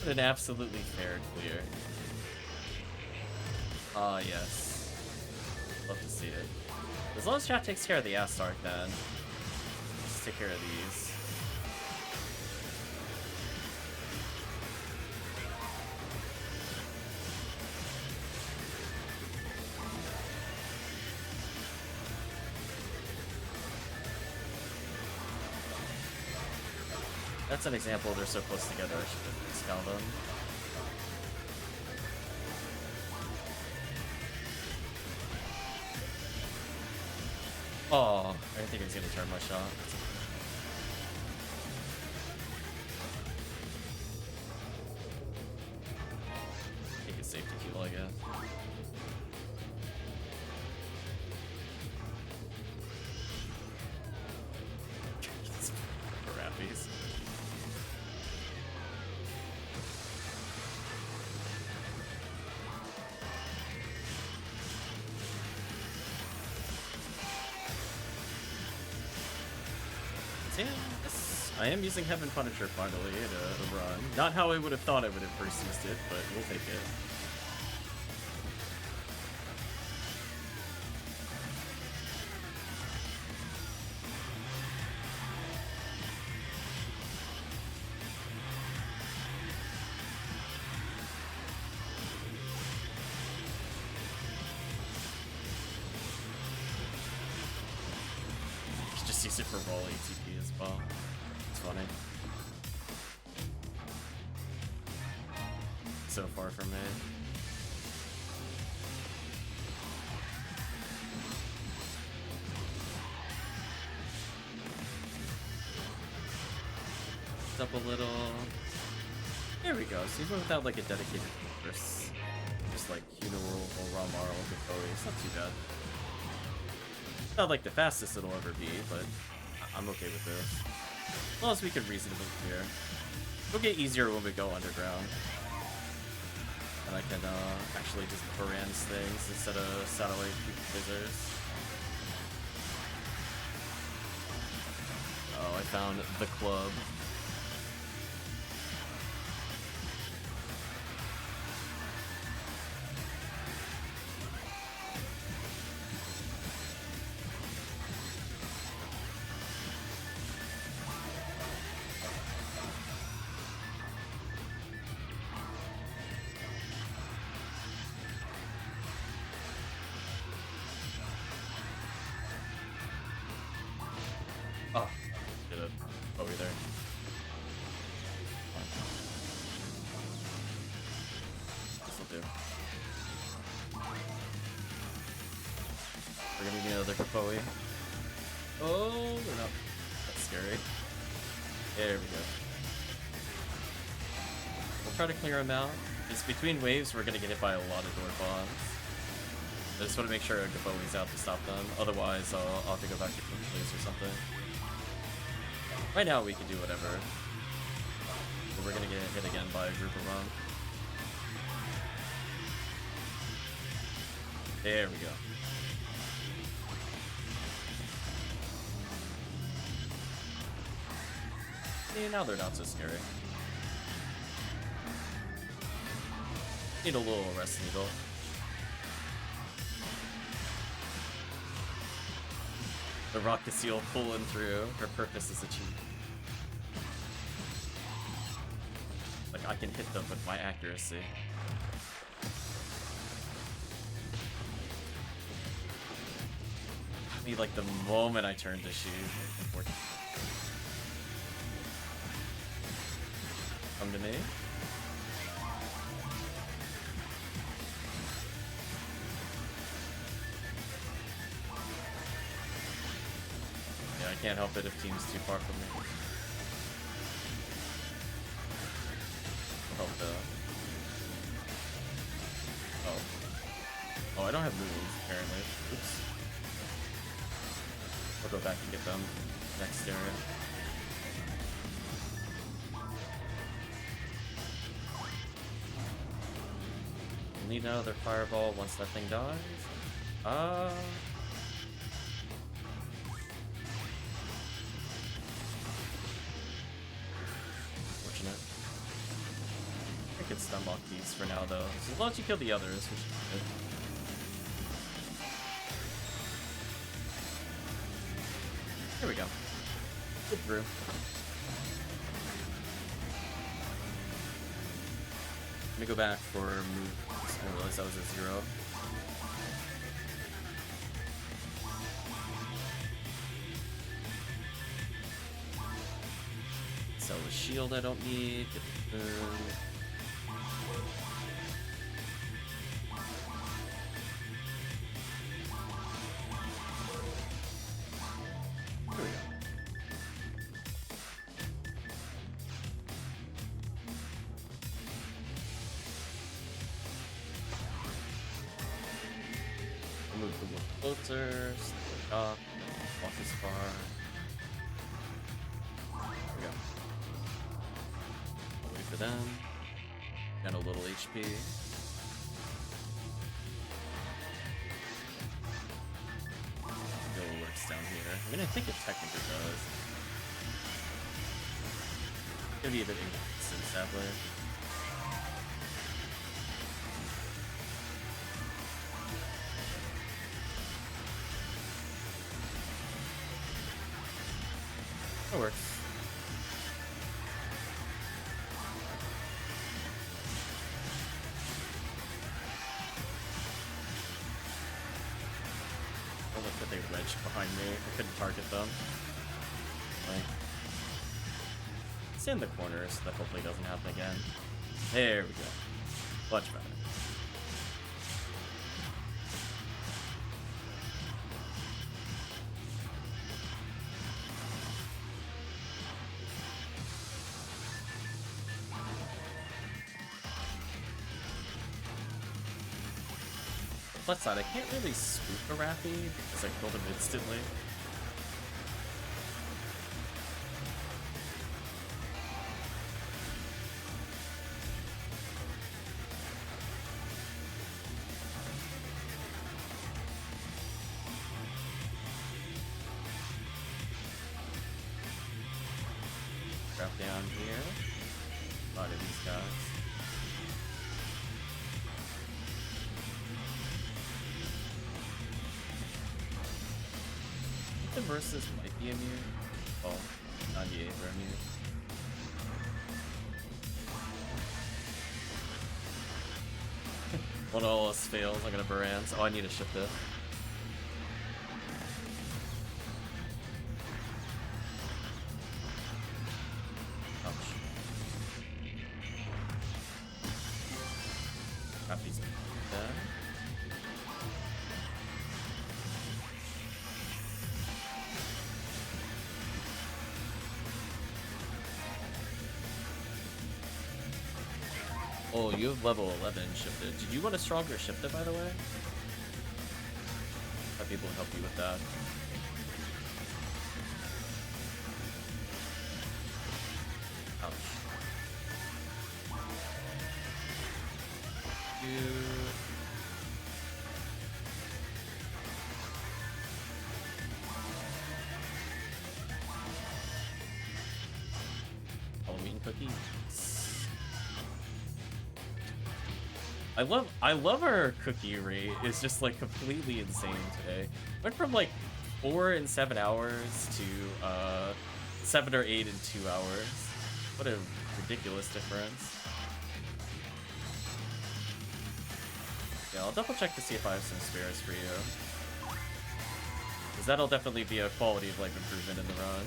An absolutely fair clear. Ah, yes. Love to see it. As long as chat takes care of the AntaresConvoy, then just take care of these. That's an example. They're so close together. I should have scaled them. Oh, I didn't think I was gonna turn my shot. Take a safety heal, I guess. Rappies. Yeah, I am using Heaven Punisher finally to run. Not how I would have thought I would have first used it, but we'll take it. You just use it for raw ATP as well. It's funny. So far from me. Up a little. There we go. So even without like a dedicated force, just like Uniroll or Ramar or Gapoi, it's not too bad. Not like the fastest it'll ever be, but I'm okay with this. As long as we can reasonably clear. It'll get easier when we go underground. And I can actually just Barans things instead of satellite lasers. Oh, I found the club. Oh, did a Bowie there. This'll do. We're gonna need another Bowie. Oh, we're not. That's scary. There we go. We'll try to clear him out. It's between waves, we're gonna get hit by a lot of door bombs. I just want to make sure Gapowie's out to stop them. Otherwise, I'll have to go back to Place or something. Right now, we can do whatever. But we're gonna get hit again by a group of them. There we go. Yeah, now they're not so scary. Need a little rest needle. The rocket seal pulling through. Her purpose is achieved. Like, I can hit them with my accuracy. I mean, like, the moment I turn to shoot. Come to me. Yeah, I can't help it if team's too far from me. I'll help though. Oh. Oh, I don't have moves, apparently. Oops. I'll go back and get them next area. Need another fireball once that thing dies. Unfortunate. I could stun lock these for now though. So as long as you kill the others, which is good. Here we go. Good through. Let me go back for move. I didn't realize that was a 0. Sell the shield I don't need. Get the boon. Here we go. Move the little closer, stay up, walk as far. There we go. I'll wait for them. And a little HP. Still works down here. I mean, I think it technically does. It's gonna be a bit inconsistent, sadly. That works. Oh, look that they wedged behind me. I couldn't target them. Like, stay in the corner so that hopefully doesn't happen again. There we go. Much better. Plus side, I can't really swoop a Rappy because I killed him instantly. Drop down here. A lot of these guys. The versus might be immune. Oh, not yet, we're immune. One of all else fails, I'm gonna Barans. Oh, I need to shift it. Ouch. Got these dead. Oh, you have level 11 shifted. Did you want a stronger shifter, by the way? Have people help you with that. Ouch. cookies. I love our cookie rate. It's just like completely insane today. Went from like 4 and 7 hours to 7 or 8 in 2 hours. What a ridiculous difference. Yeah, I'll double check to see if I have some spares for you. Because that'll definitely be a quality of life improvement in the run.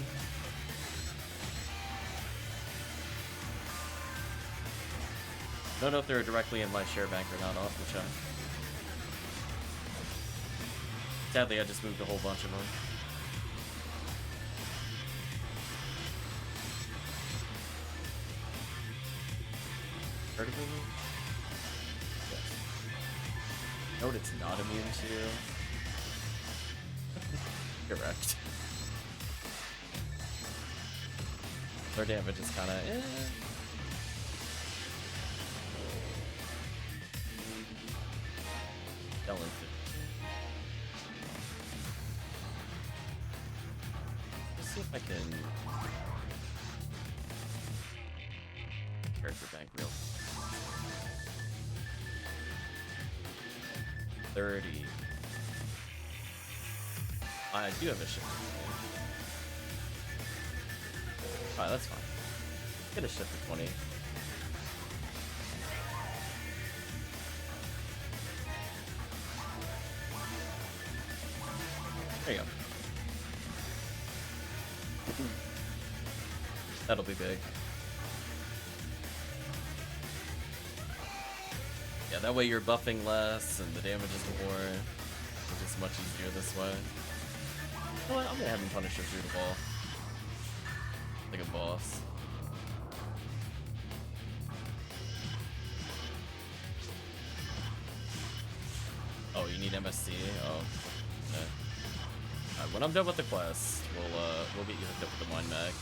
I don't know if they're directly in my share bank or not. I'll have to check. Sadly, I just moved a whole bunch of them. Heard of them? Yes. You know what it's not immune to? Correct. Their damage is kind of Let's see if I can character bank real. 30. I do have a shift. Alright, that's fine. Get a shift to 20. There you go. That'll be big. Yeah, that way you're buffing less and the damage is more. It's just much easier this way. You know what? I'm gonna have him punish her through the ball. Like a boss. Oh, you need MSC? Oh, okay. Alright, when I'm done with the quest, we'll get you hooked up with the wine mag.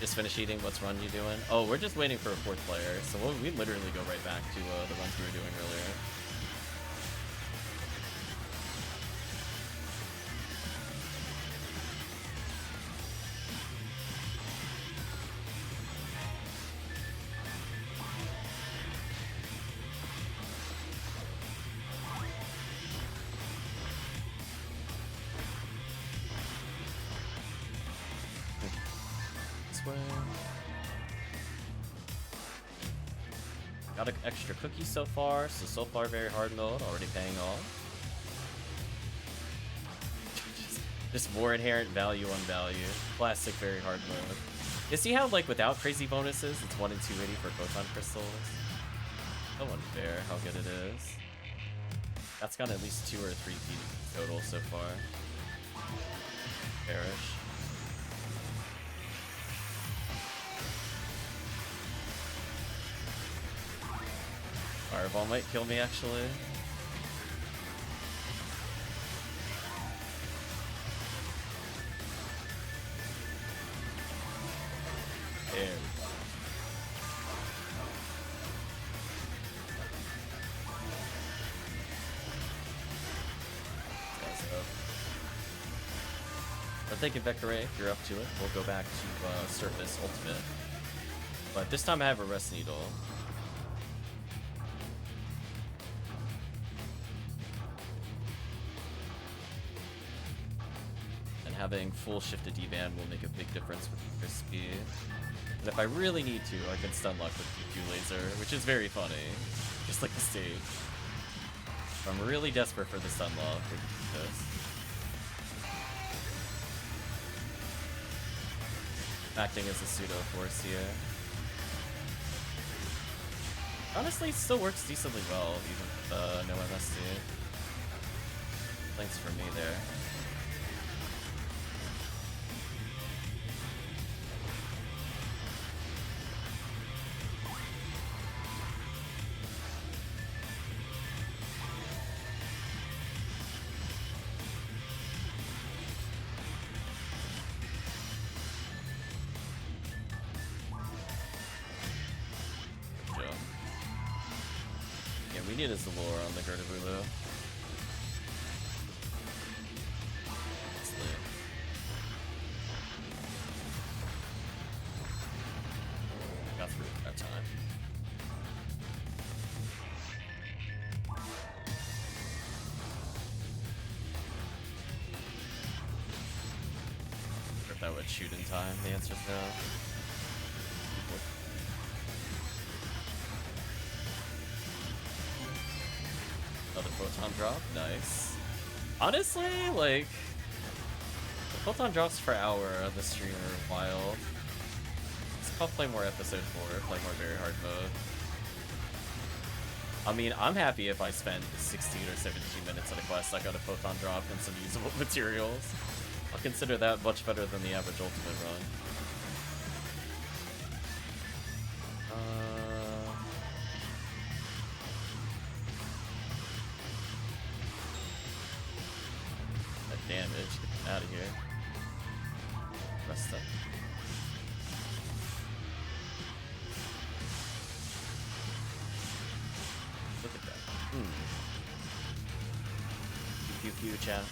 Just finish eating. What's run you doing? Oh, we're just waiting for a 4th player, so we literally go right back to the runs we were doing earlier. Got an extra cookie so far very hard mode, already paying off. Just more inherent value on value. Classic very hard mode. You see how, like, without crazy bonuses, it's 1 in 280 for photon crystals? So unfair how good it is. That's got at least 2 or 3 P total so far. Perish. Fireball might kill me, actually. There. I'm thinking Vectoray, if you're up to it, we'll go back to Surface Ultimate. But this time I have a Rest Needle. Having full shift to D-band will make a big difference with Crispy. And if I really need to, I can stun lock with Q2 laser, which is very funny. Just like the stage. If I'm really desperate for the stun lock, I can do this. Acting as a pseudo force here. Honestly, it still works decently well, even with no MST. Thanks for me there. we need is the lore on the Gertabulu. Got through it that time. If that would shoot in time, the answer's no. Another photon drop, nice. Honestly, like, the photon drops per hour on the stream are wild. I'll play more episode 4, play more very hard mode. I mean, I'm happy if I spend 16 or 17 minutes on a quest, I got a photon drop and some usable materials. I'll consider that much better than the average ultimate run. That damage, get out of here. Rest up. Look at that. Pew pew chat.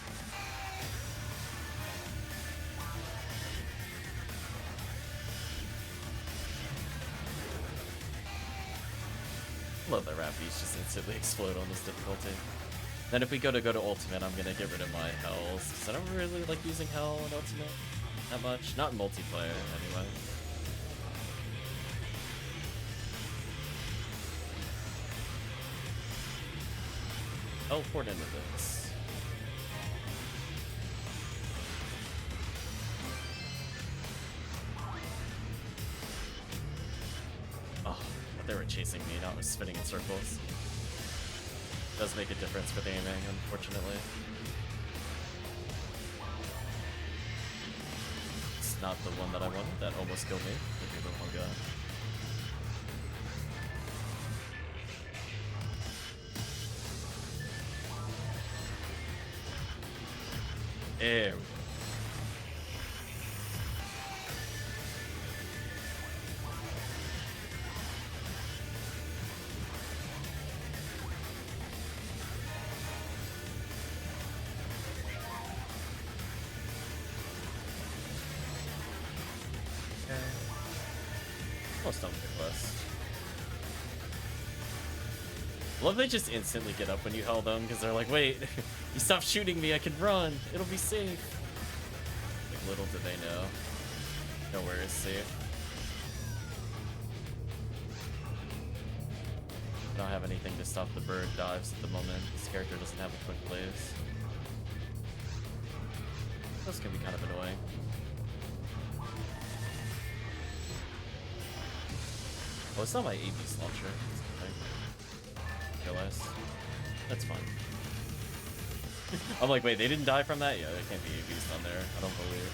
Love that Rappies just instantly explode on this difficulty. Then if we go to Ultimate, I'm gonna get rid of my Hells, because I don't really like using Hell in Ultimate that much. Not in multiplayer, anyway. Teleport into this. Oh, but they were chasing me, not was spinning in circles. Does make a difference with aiming, unfortunately. It's not the one that I wanted, that almost killed me. Give me the one gun. There we go. Almost done with the quest. Love they just instantly get up when you held them because they're like, wait, you stopped shooting me, I can run, it'll be safe. Like, little do they know, nowhere is safe. I don't have anything to stop the bird dives at the moment. This character doesn't have a quick blaze. That's gonna be kind of annoying. Oh, it's not my AB's launcher. Realize. That's fine. I'm like, wait, they didn't die from that? Yeah, there can't be ABs on there. I don't believe.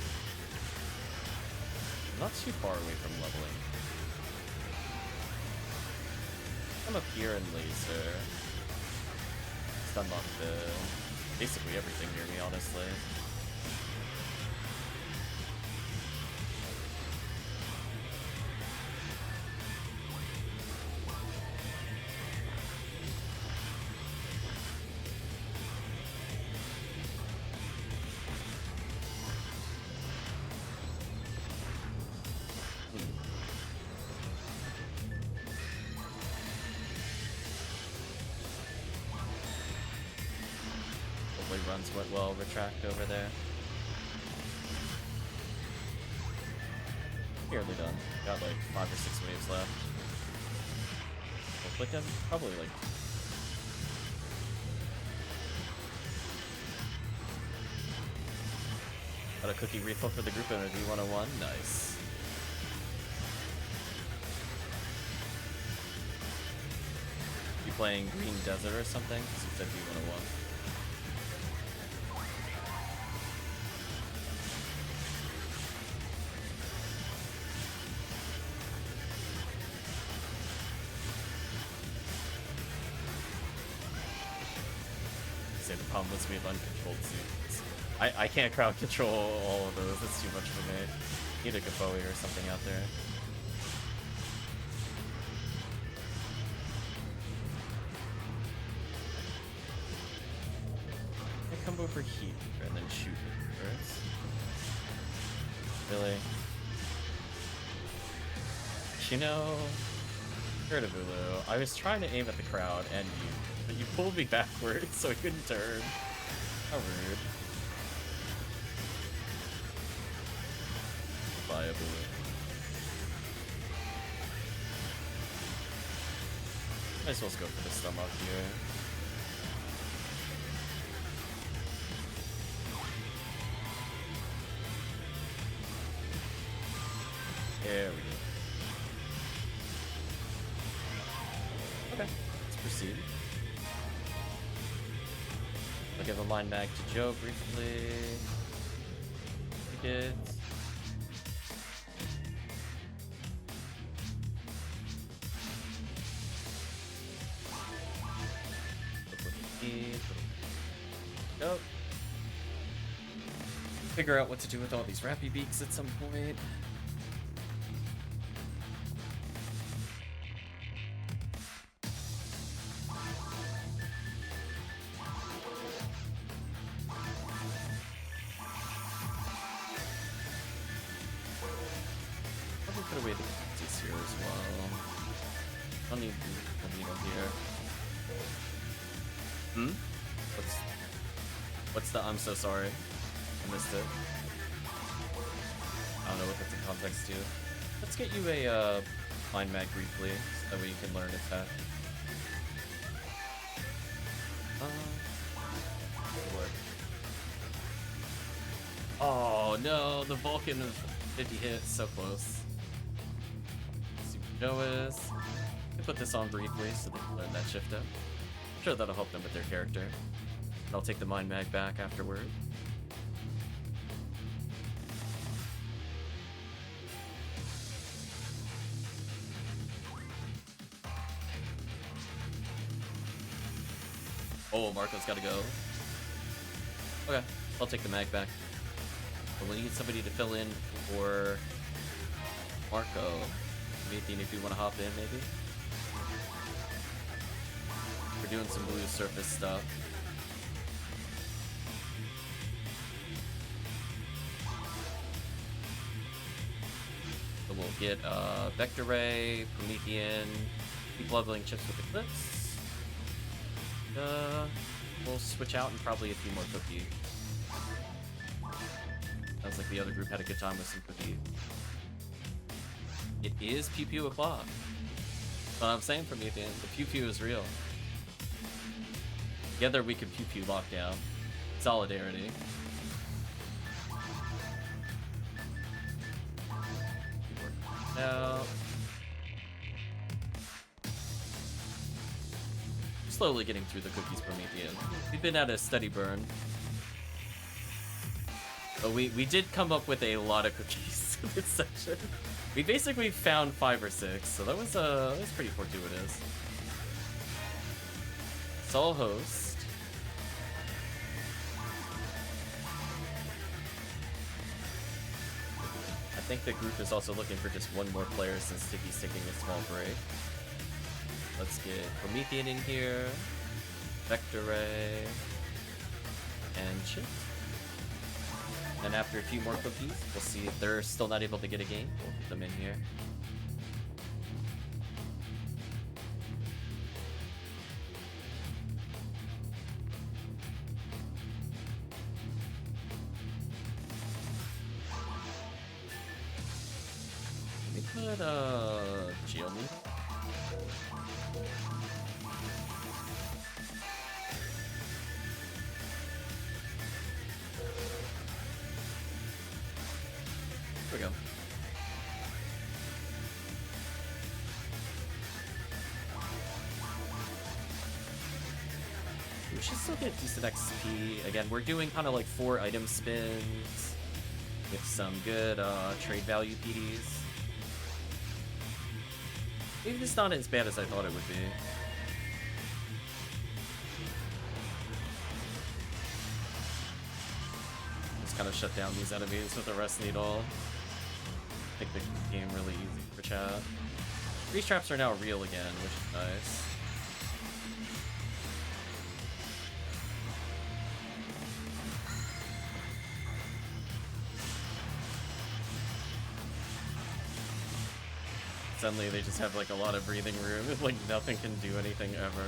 I'm not too far away from leveling. I'm up here in laser. Just unlocked basically everything near me, honestly. Runs went well, retract over there. Nearly done. Got like 5 or 6 waves left. We'll click him, probably like. Got a cookie refill for the group interview 101. Nice. You playing Green Desert or something? Because you said V101. The problem is we have uncontrolled suits. I can't crowd control all of those, that's too much for me. Need a Gafoe or something out there. jump over here and then shoot it first. Really? You know, Ertamperometer, I was trying to aim at the crowd and you, but you pulled me backwards so I couldn't turn. How rude. Bye, Boo. Might as well go for the stomach here. There we go. Okay, let's proceed. I'll give a line back to Joe briefly. We did. Go. Figure out what to do with all these Rappy Beaks at some point. Probably put away the cookies here as well. I'll need the needle here. Hmm? What's the I'm so sorry? I missed it. I don't know what that's in context to. Let's get you a mind mag briefly, so that way you can learn attack. Work. Oh no, the Vulcan of 50 hits, so close. Let's see what Joe is. I put this on briefly so they can learn that shift up. I'm sure that'll help them with their character. And I'll take the mind mag back afterward. Oh, Marco's gotta go. Okay, I'll take the mag back. But we'll need somebody to fill in for Marco. Anything if you want to hop in, maybe? We're doing some blue surface stuff. So we'll get Vector Ray, Promethean, keep leveling chips with Eclipse. We'll switch out and probably a few more cookies. Sounds like the other group had a good time with some cookies. It is Pew Pew o'clock. That's what I'm saying from the end. The Pew Pew is real. Together we can Pew Pew lockdown. Solidarity. Now, slowly getting through the cookies, Promethean. We've been at a steady burn. But we did come up with a lot of cookies this section. We basically found 5 or 6, so that was pretty fortuitous. Soul Host. I think the group is also looking for just one more player since Ticky's taking a small break. Let's get Promethean in here, Vector Ray, and Chip. And after a few more cookies, we'll see if they're still not able to get a game. We'll put them in here. Let me put Geomy. There we go. We should still get decent XP. Again, we're doing kind of like 4 item spins with some good trade value PDs. Maybe it's not as bad as I thought it would be. Just kind of shut down these enemies with a rest needle. Make the game really easy for chat. These traps are now real again, which is nice. suddenly they just have like a lot of breathing room. Like nothing can do anything ever.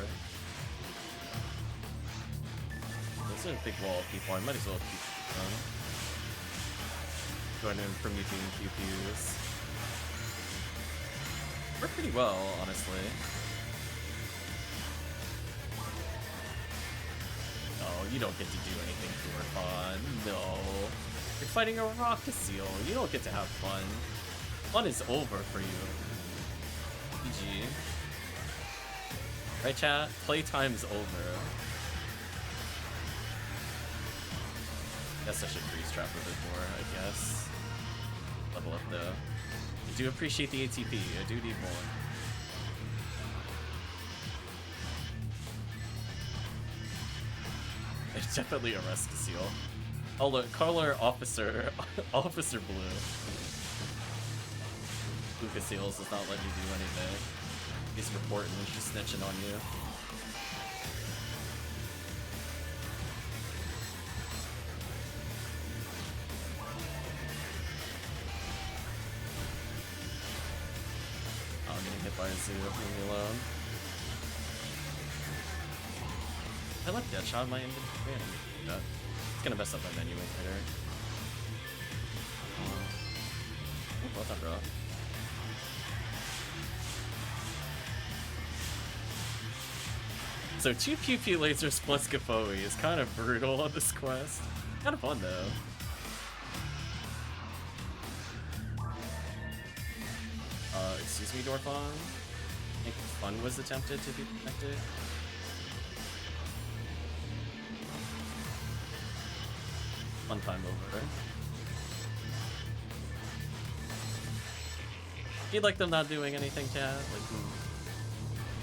This is a big wall of people. I might as well keep them. Going in Promethean QQs. Worked pretty well, honestly. Oh, you don't get to do anything for fun. No. You're fighting a rock seal. You don't get to have fun. Fun is over for you. GG. Right, chat? Playtime's over. Guess I should freeze trap a bit more, I guess. Level up though. I do appreciate the ATP. I do need more. It's definitely a rescue seal. Oh look, color officer, Officer Blue. Lucas Seals does not let you do anything. He's reporting, he's just snitching on you. Oh, I'm getting hit by a zoo, leave me alone. I left Deadshot in my inventory. I didn't mean to do that. It's gonna mess up my menu later. Oh, well done, bro. So 2 Pew Pew lasers plus Gafoe is kind of brutal on this quest. Kind of fun though. Excuse me, Dorfon. I think fun was attempted to be detected. Fun time over. You'd like them not doing anything, chat? Like,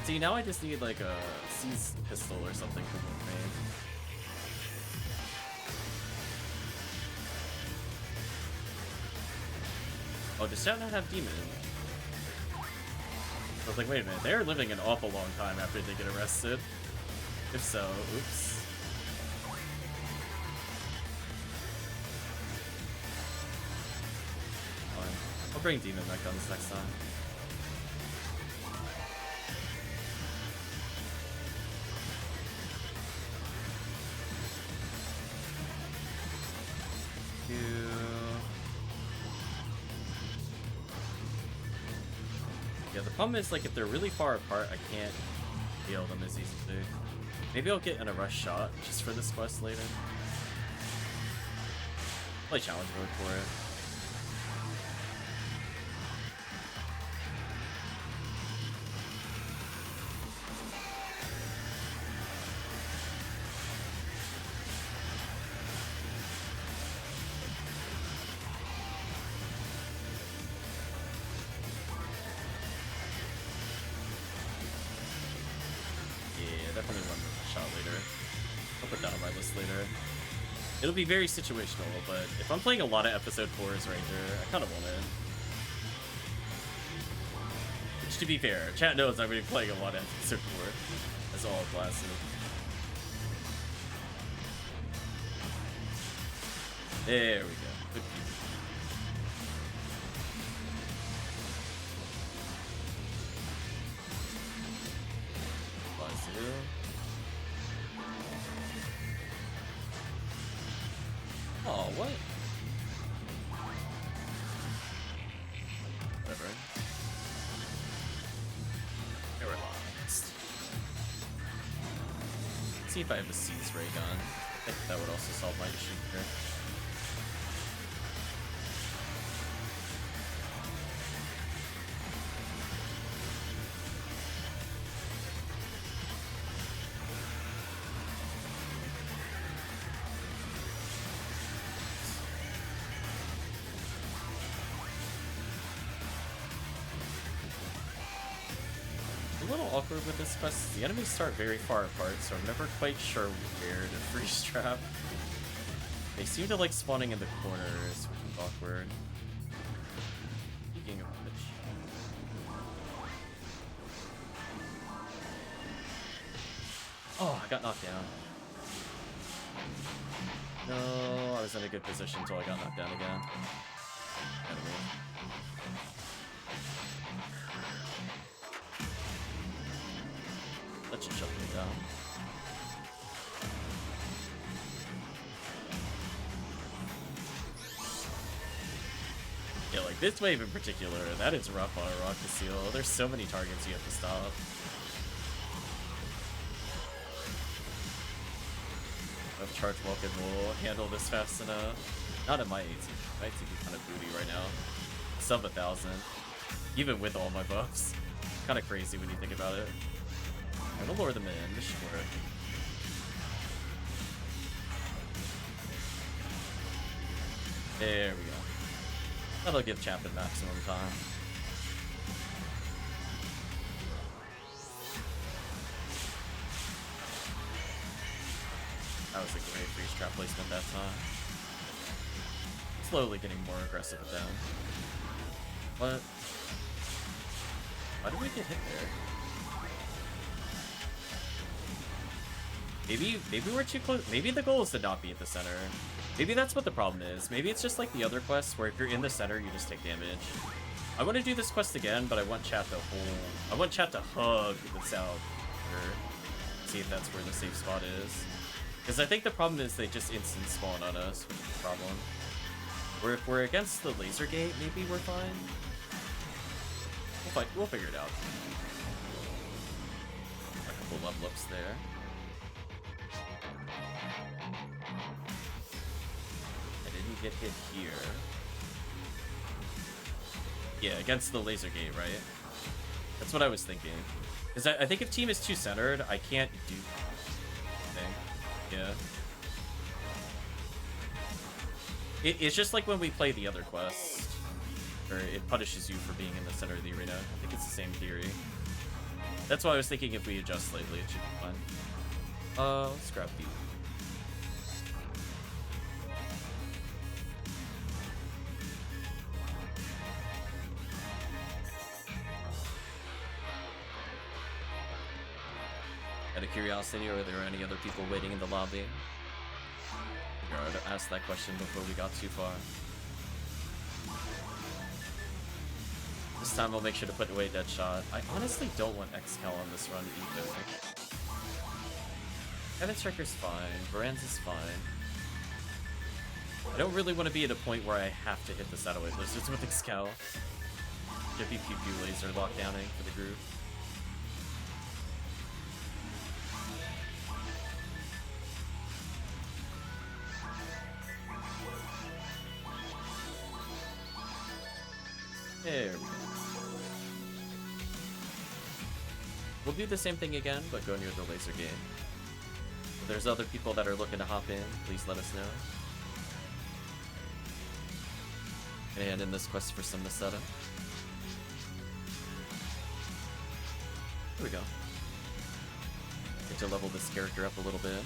see, now I just need like a C's pistol or something for me. Oh, does chat not have demon? I was like, wait a minute, they're living an awful long time after they get arrested. If so, oops. I'll bring demon mech guns next time. Yeah, the problem is, like, if they're really far apart, I can't heal them as easily. Maybe I'll get in a rush shot just for this quest later. Play challenge mode for it. It'll be very situational, but if I'm playing a lot of Episode 4's Ranger, I kind of want it. Which, to be fair, chat knows I've been playing a lot of Episode 4 as all classes. There we go. Good piece. Oh, what? Whatever. Paralyzed. Let's see if I have a C's ray gun. I think that would also solve my issue here. Awkward with this quest. The enemies start very far apart, so I'm never quite sure where to freeze trap. They seem to like spawning in the corners, which is awkward. Speaking of which, oh, I got knocked down. No, I was in a good position until I got knocked down again. Enemy. That should shut me down. Yeah, like this wave in particular, that is rough on a rock to seal. There's so many targets you have to stop. If Charge Vulcan will handle this fast enough. Not at my ATB. My ATB kind of booty right now. Sub 1,000. Even with all my buffs. Kind of crazy when you think about it. I'm gonna lure them in. This should work. There we go. That'll give Chapman maximum time. That was a great freeze trap placement that time. Slowly getting more aggressive with them. What? Why did we get hit there? Maybe we're too close. Maybe the goal is to not be at the center. Maybe that's what the problem is. Maybe it's just like the other quests where if you're in the center, you just take damage. I want to do this quest again, but I want chat to hold. I want chat to hug the south. Or see if that's where the safe spot is. Because I think the problem is they just instant spawn on us, which is the problem. Or if we're against the laser gate, maybe we're fine. We'll figure it out. A couple level ups there. Get hit here. Yeah, against the laser gate, right? That's what I was thinking. Because I think if team is too centered, I can't do anything. Yeah. It's just like when we play the other quest, where it punishes you for being in the center of the arena. I think it's the same theory. That's why I was thinking if we adjust slightly, it should be fine. Let's grab the... Out of curiosity, are there any other people waiting in the lobby? I would ask that question before we got too far. This time I'll make sure to put away Deadshot. I honestly don't want XCal on this run either. AntaresConvoy's fine, Baran's is fine. I don't really want to be at a point where I have to hit the satellite lizards with XCal. Jiffy Pew Pew laser lockdowning for the group. There we go. We'll do the same thing again, but go near the laser gate. If there's other people that are looking to hop in, please let us know. And in this quest for some Naseta. Here we go. Get to level this character up a little bit.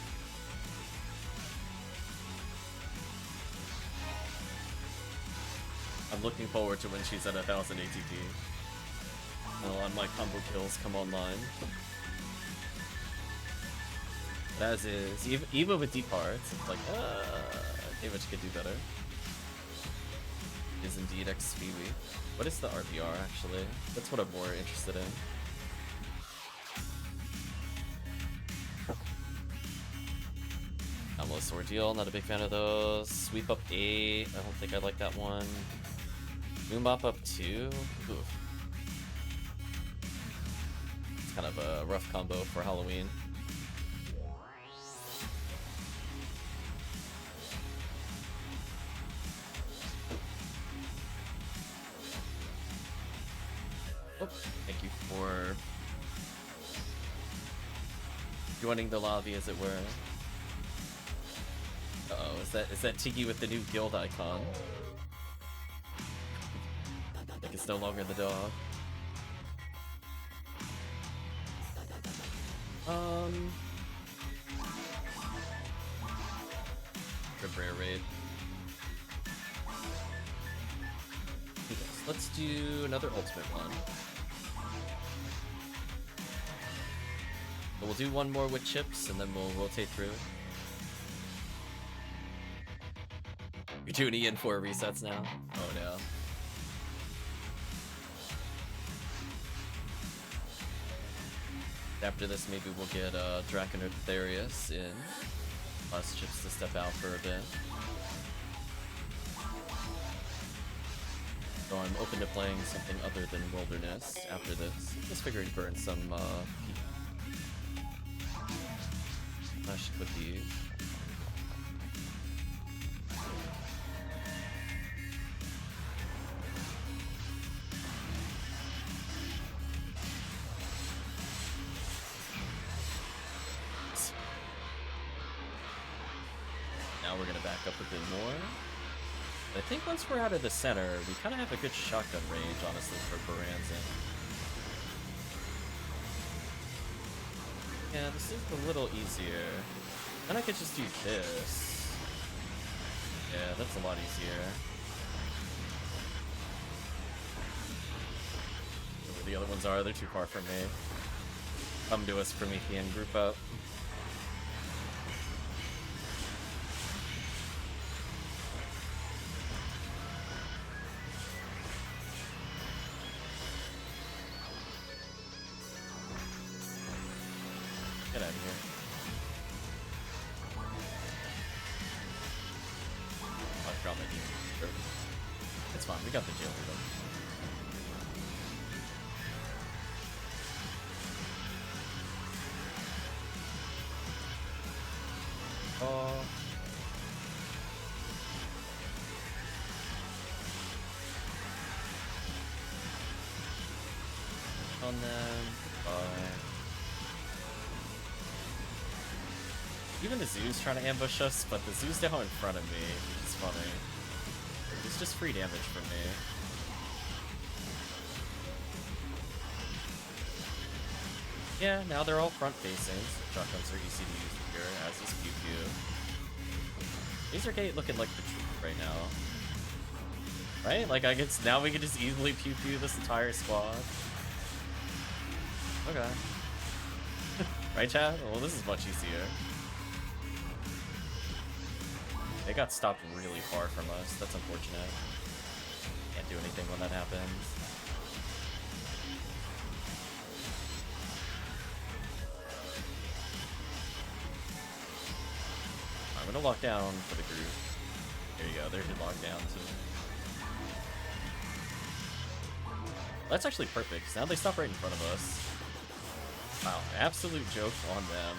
I'm looking forward to when she's at 1000 ATP. And my combo kills come online. As is, even with deep hearts, it's like, damage could do better. Is indeed XP week. What is the RPR actually? That's what I'm more interested in. Almost Ordeal, not a big fan of those. Sweep up 8, I don't think I like that one. Moon Mop up 2? Oof. It's kind of a rough combo for Halloween. Oh, thank you for joining the lobby, as it were. Uh-oh, is that Tiggy with the new guild icon? Like it's no longer the dog. Rare raid. Okay, so let's do another ultimate one. But we'll do one more with chips, and then we'll rotate through. You're tuning in for resets now? Oh no. After this, maybe we'll get Draconotherius in. Last chips to step out for a bit. So I'm open to playing something other than Wilderness after this. Just figuring to burn some flash cookies. Now we're gonna back up a bit more. I think once we're out of the center, we kind of have a good shotgun range, honestly, for Baranzan. Yeah, this is a little easier. Then I could just do this. Yeah, that's a lot easier. Where the other ones are, they're too far from me. Come to us, Promethean, group up. Get out of here. Oh, I probably need to. It's fine, we got the jailer though. Oh. On them. Bye. Even the zoo's trying to ambush us, but the zoo's down in front of me, which is funny. It's just free damage from me. Yeah, now they're all front facing. So shotguns are easy to use here, as is Pew Pew. TiggySRK looking like the truth right now. Right? Like, I guess now we can just easily Pew Pew this entire squad. Okay. Right, chat? Well, this is much easier. They got stopped really far from us. That's unfortunate. Can't do anything when that happens. I'm gonna lock down for the group. There you go. There's your lockdown too. That's actually perfect, because now they stop right in front of us. Wow, absolute joke on them.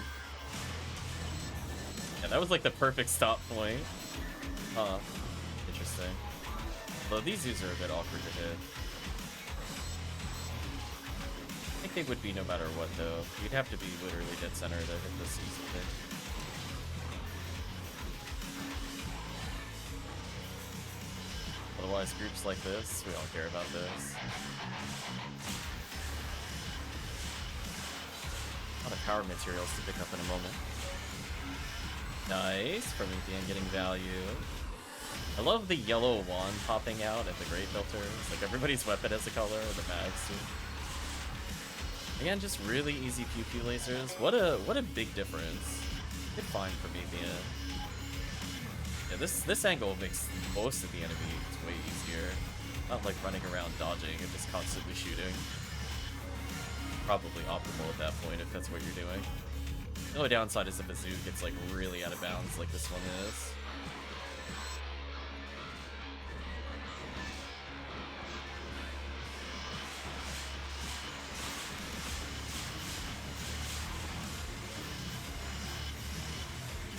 Yeah, that was like the perfect stop point. Interesting. Although these zoos are a bit awkward to hit. I think they would be no matter what though. You'd have to be literally dead center to hit this easily. Otherwise, groups like this, we don't care about this. A lot of power materials to pick up in a moment. Nice, Promethean getting value. I love the yellow wand popping out at the great filters. Like everybody's weapon has a color, the mags too. Again, just really easy pew pew lasers. What a big difference. Good find, Promethean. Yeah, this angle makes most of the enemies way easier. Not like running around dodging and just constantly shooting. Probably optimal at that point if that's what you're doing. The only downside is if a zoo gets like really out of bounds like this one is.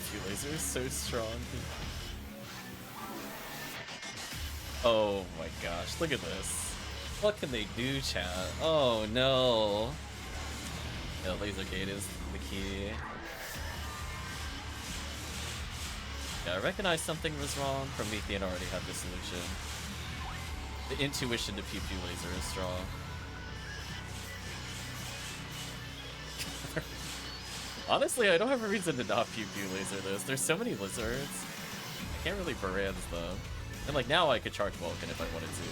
Few lasers so strong. Oh my gosh, look at this. What can they do, chat? Oh no. Yeah, laser gate is the key. Yeah, I recognized something was wrong. Promethean already had the solution. The intuition to pew pew laser is strong. Honestly, I don't have a reason to not pew pew laser this. There's so many lizards. I can't really Baranz them. And like now I could charge Vulcan if I wanted to.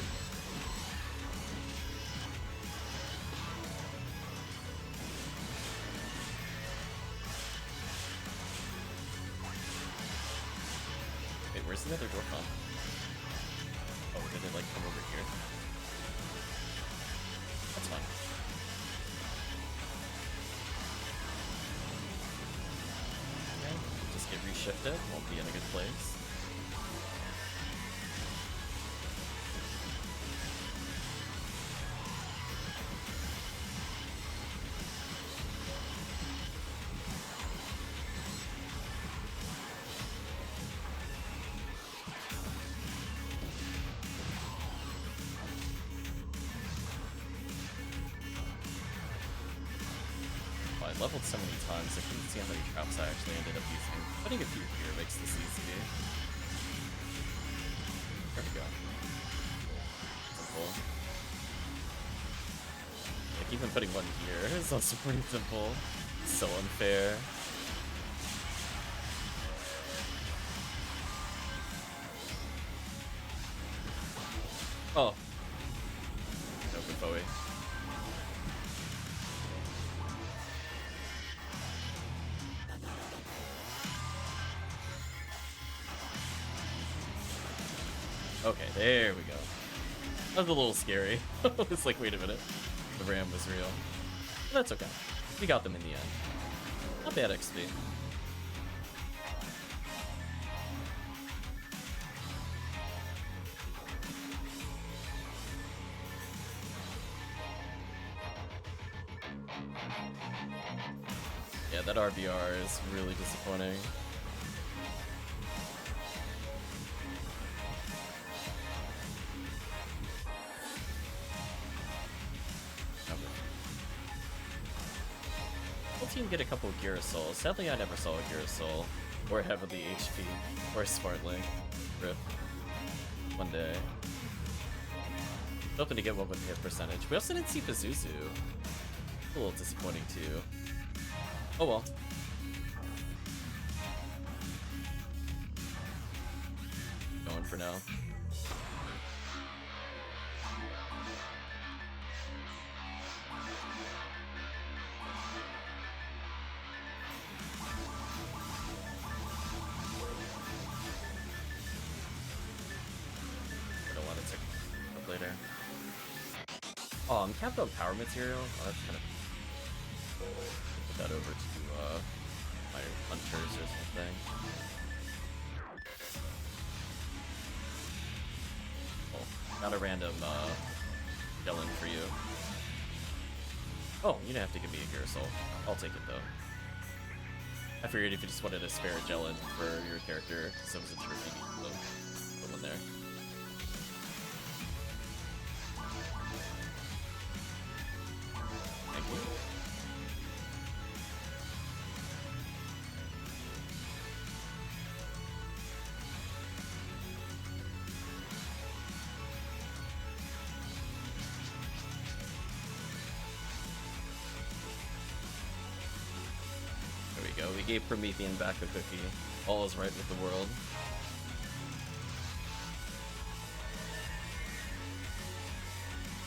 Wait, where's the other door from? Oh, did it like come over here? That's fine. reshift it, won't be in a good place. Leveled so many times, I couldn't see how many traps I actually ended up using. Putting a few here makes this easy. There we go. Simple. Like, even putting one here is also pretty simple. So unfair. Oh. No good Bowie. Okay, there we go. That was a little scary. It's like, wait a minute. The ram was real. But that's okay. We got them in the end. Not bad XP. Yeah, that RBR is really disappointing. Team get a couple of Girasol. Sadly, I never saw a Girasol or heavily HP or Smartlink. Rip. One day. Hoping to get one with hit percentage. We also didn't see Pazuzu. A little disappointing too. Oh well. Going for now. Oh, I'm capped on power material? Oh, that's kind of... Put that over to, my hunters or something. Oh, got a random, yelling for you. Oh, you didn't have to give me a Girasol. I'll take it, though. I figured if you just wanted a spare Jellin for your character, because I wasn't sure if you needed them. Put one there. We gave Promethean back a cookie. All is right with the world.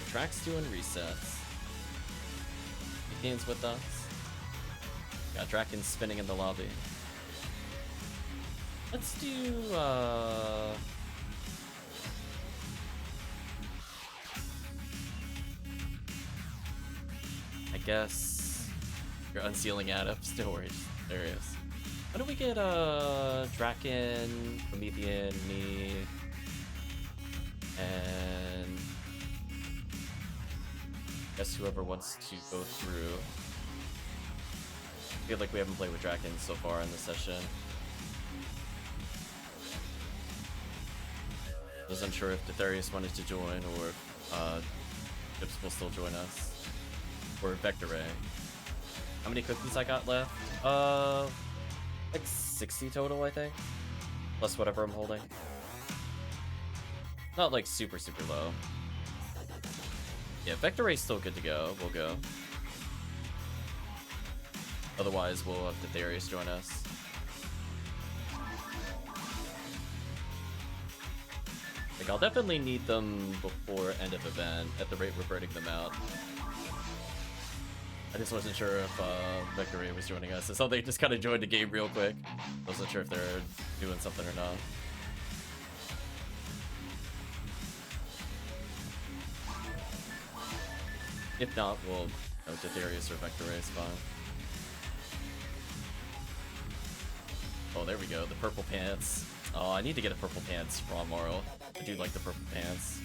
The track's doing resets. Promethean's with us. Got Draken spinning in the lobby. Let's do, I guess you're unsealing Adams. Don't worry. There he is. Why don't we get Draken, Promethean, me, and I guess whoever wants to go through. I feel like we haven't played with Draken so far in this session. I was unsure if Aetherius wanted to join or if Chips will still join us. Or Vector Ray. How many cookies I got left? Like 60 total, I think. Plus whatever I'm holding. Not like super low. Yeah, Vector Ray's still good to go. We'll go. Otherwise, we'll have Aetherius join us. Like, I'll definitely need them before end of event at the rate we're burning them out. I just wasn't sure if Vector Ray was joining us. So they just kind of joined the game real quick. I wasn't sure if they're doing something or not. If not, we'll go to Darius or Vector Ray is fine. Oh, there we go. The purple pants. Oh, I need to get a purple pants from Morrow. I do like the purple pants.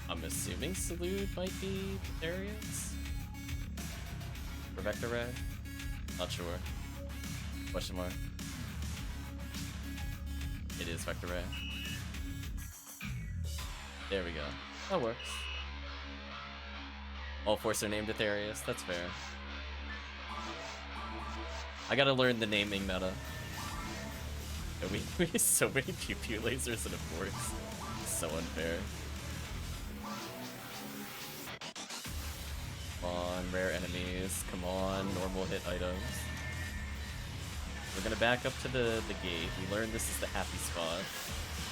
I'm assuming Salute might be Darius? For Vector Ray? Not sure. Question mark. It is Vector Ray. There we go. That works. All force are named Aetherius. That's fair. I gotta learn the naming meta. Yeah, we have so many pew pew lasers and a force. So unfair. Come on, rare enemies. Come on, normal hit items. We're gonna back up to the gate. We learned this is the happy spot.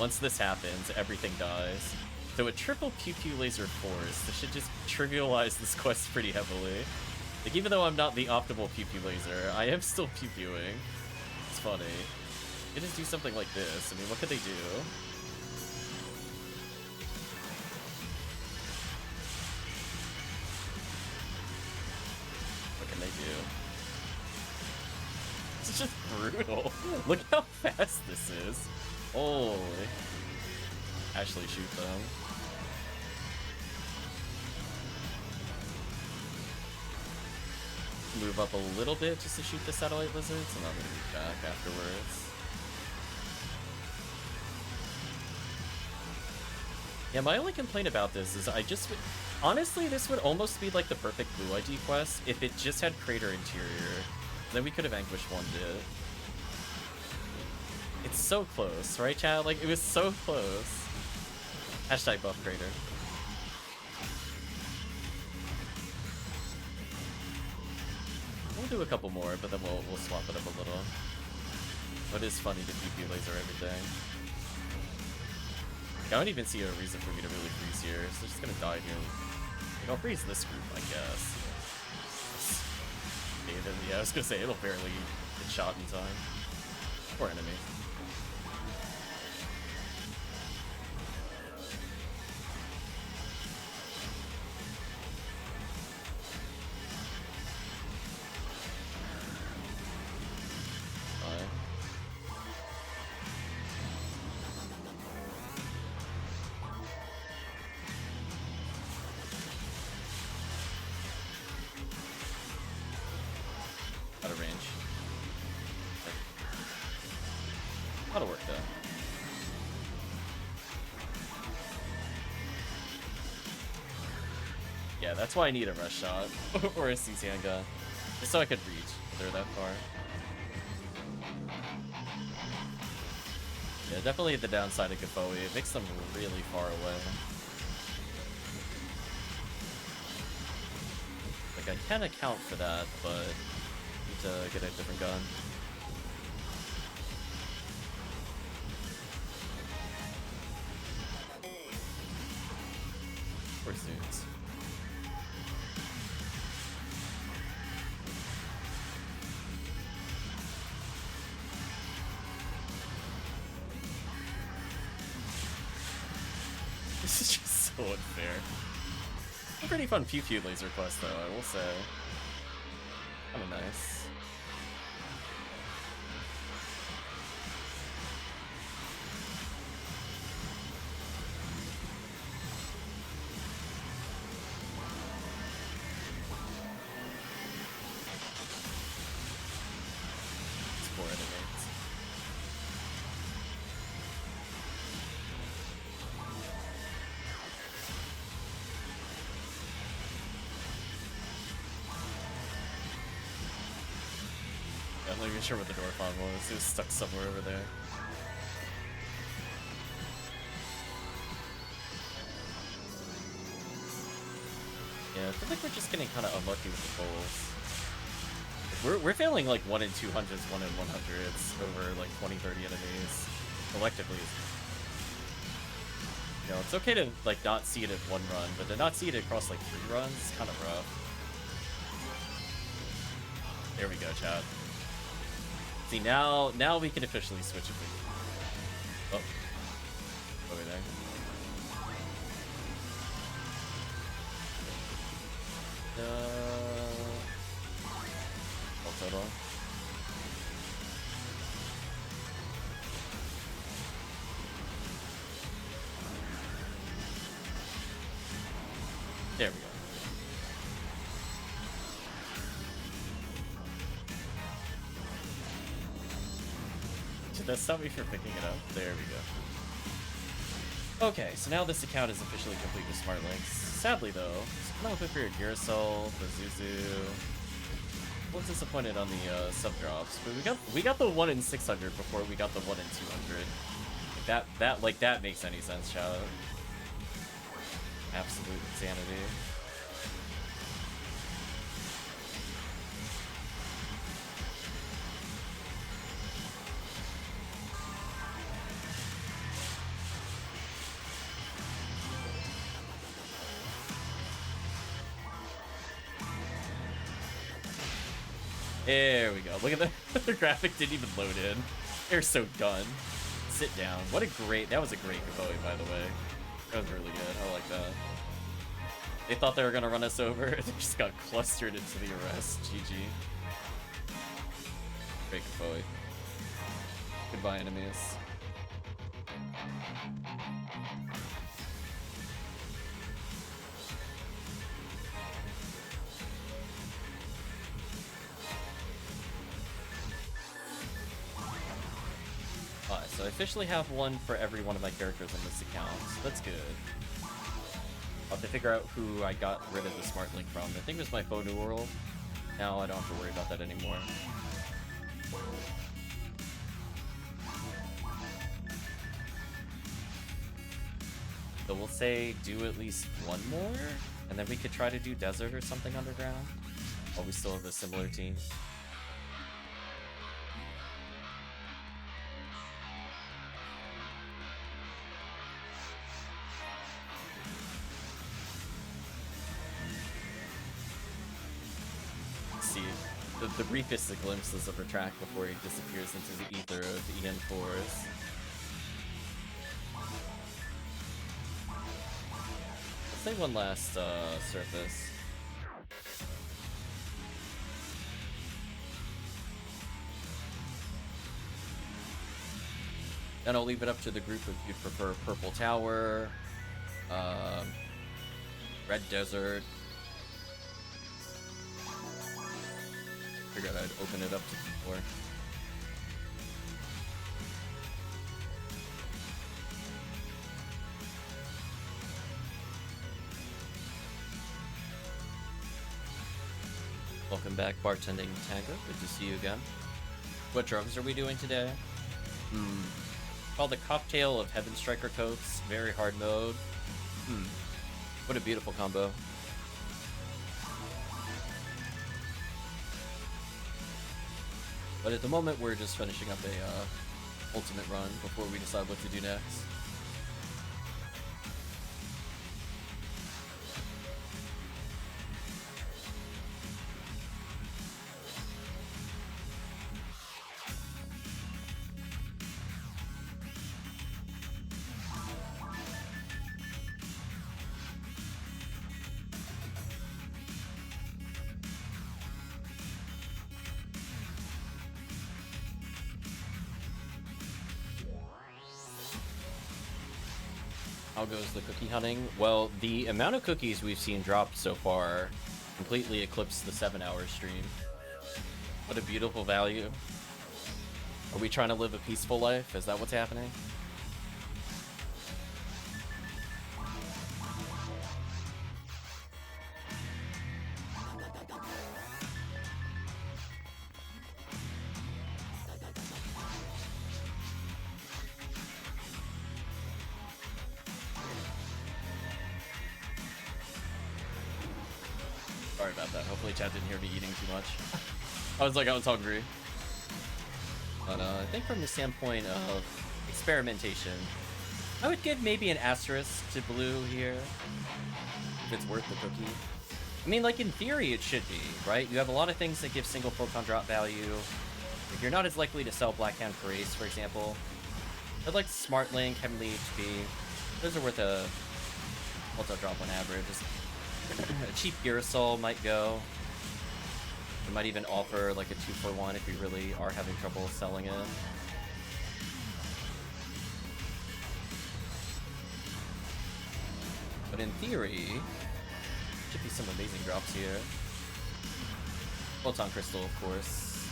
Once this happens, everything dies. So a triple pew pew laser force, this should just trivialize this quest pretty heavily. Like, even though I'm not the optimal pew pew laser, I am still pew pewing. It's funny. They just do something like this. I mean, what could they do? What can they do? It's just brutal. Look how fast this is. Holy. Actually shoot them. Move up a little bit just to shoot the satellite lizards, and I'm gonna be back afterwards. Yeah, my only complaint about this is honestly, this would almost be like the perfect Blue ID quest if it just had Crater Interior. Then we could have Vanquished one it. It's so close, right, chat? Like, it was so close. Hashtag buff Crater. We'll do a couple more, but then we'll swap it up a little. But it is funny to pew pew laser everything. I don't even see a reason for me to really freeze here, so they're just gonna die here. Like, I'll freeze this group, I guess. Yeah, I was gonna say, it'll barely get shot in time. Poor enemy. Out of range. Okay. That'll work though. Yeah, that's why I need a rush shot or a CC gun, just so I could reach if they're that far. Yeah, definitely the downside of Konvoy. It makes them really far away. Like, I can account for that, but I need to get a different gun. Pursuits. This is just so unfair. A pretty fun pew pew laser quest though, I will say. Kinda nice. It's poor enemies. I'm not even sure what the door fob was. It was stuck somewhere over there. Yeah, I feel like we're just getting kind of unlucky with the bowls. We're failing like 1 in 200s, 1 in 100s over like 20-30 enemies collectively. You know, it's okay to like not see it at one run, but to not see it across like 3 runs is kind of rough. There we go, chat. See, now we can officially switch if we... Oh. Over there. total. There we go. Did that stop me from picking it up? There we go. Okay, so now this account is officially complete with smart links. Sadly though, it's kind of equipped for your Girasol, the Zuzu. A little disappointed on the sub drops, but we got the 1 in 600 before we got the 1 in 200. Like that makes any sense, shout out. Absolute insanity. There we go. Look at that. The graphic didn't even load in. They're so done. Sit down. What a great... That was a great Konvoy, by the way. That was really good. I like that. They thought they were going to run us over. They just got clustered into the arrest. GG. Great Konvoy. Goodbye, enemies. So I officially have one for every one of my characters on this account, so that's good. I'll have to figure out who I got rid of the smart link from. I think it was my faux New World. Now I don't have to worry about that anymore. So we'll say do at least one more, and then we could try to do desert or something underground, while we still have a similar team. The briefest of glimpses of Retract before he disappears into the ether of EN4s. Let's say one last surface. Then I'll leave it up to the group if you'd prefer Purple Tower, Red Desert. Figured I'd open it up to people. Welcome back, bartending Tango. Good to see you again. What drugs are we doing today? Called the Cocktail of Heaven Striker Coats. Very hard mode. What a beautiful combo. But at the moment, we're just finishing up a ultimate run before we decide what to do next. How goes the cookie hunting? Well, the amount of cookies we've seen dropped so far completely eclipsed the 7-hour stream. What a beautiful value. Are we trying to live a peaceful life? Is that what's happening? Sorry about that. Hopefully chat didn't hear me eating too much. I was hungry. But I think from the standpoint of experimentation, I would give maybe an asterisk to blue here, if it's worth the cookie. I mean, like, in theory, it should be, right? You have a lot of things that give single photon drop value. If you're not as likely to sell Blackhand Parase, for example, I'd like Smart Link, Heavenly HP. Those are worth a photon drop on average. A cheap Girasol might go. We might even offer like a 2-for-1 if we really are having trouble selling it. But in theory, should be some amazing drops here. Photon Crystal, of course.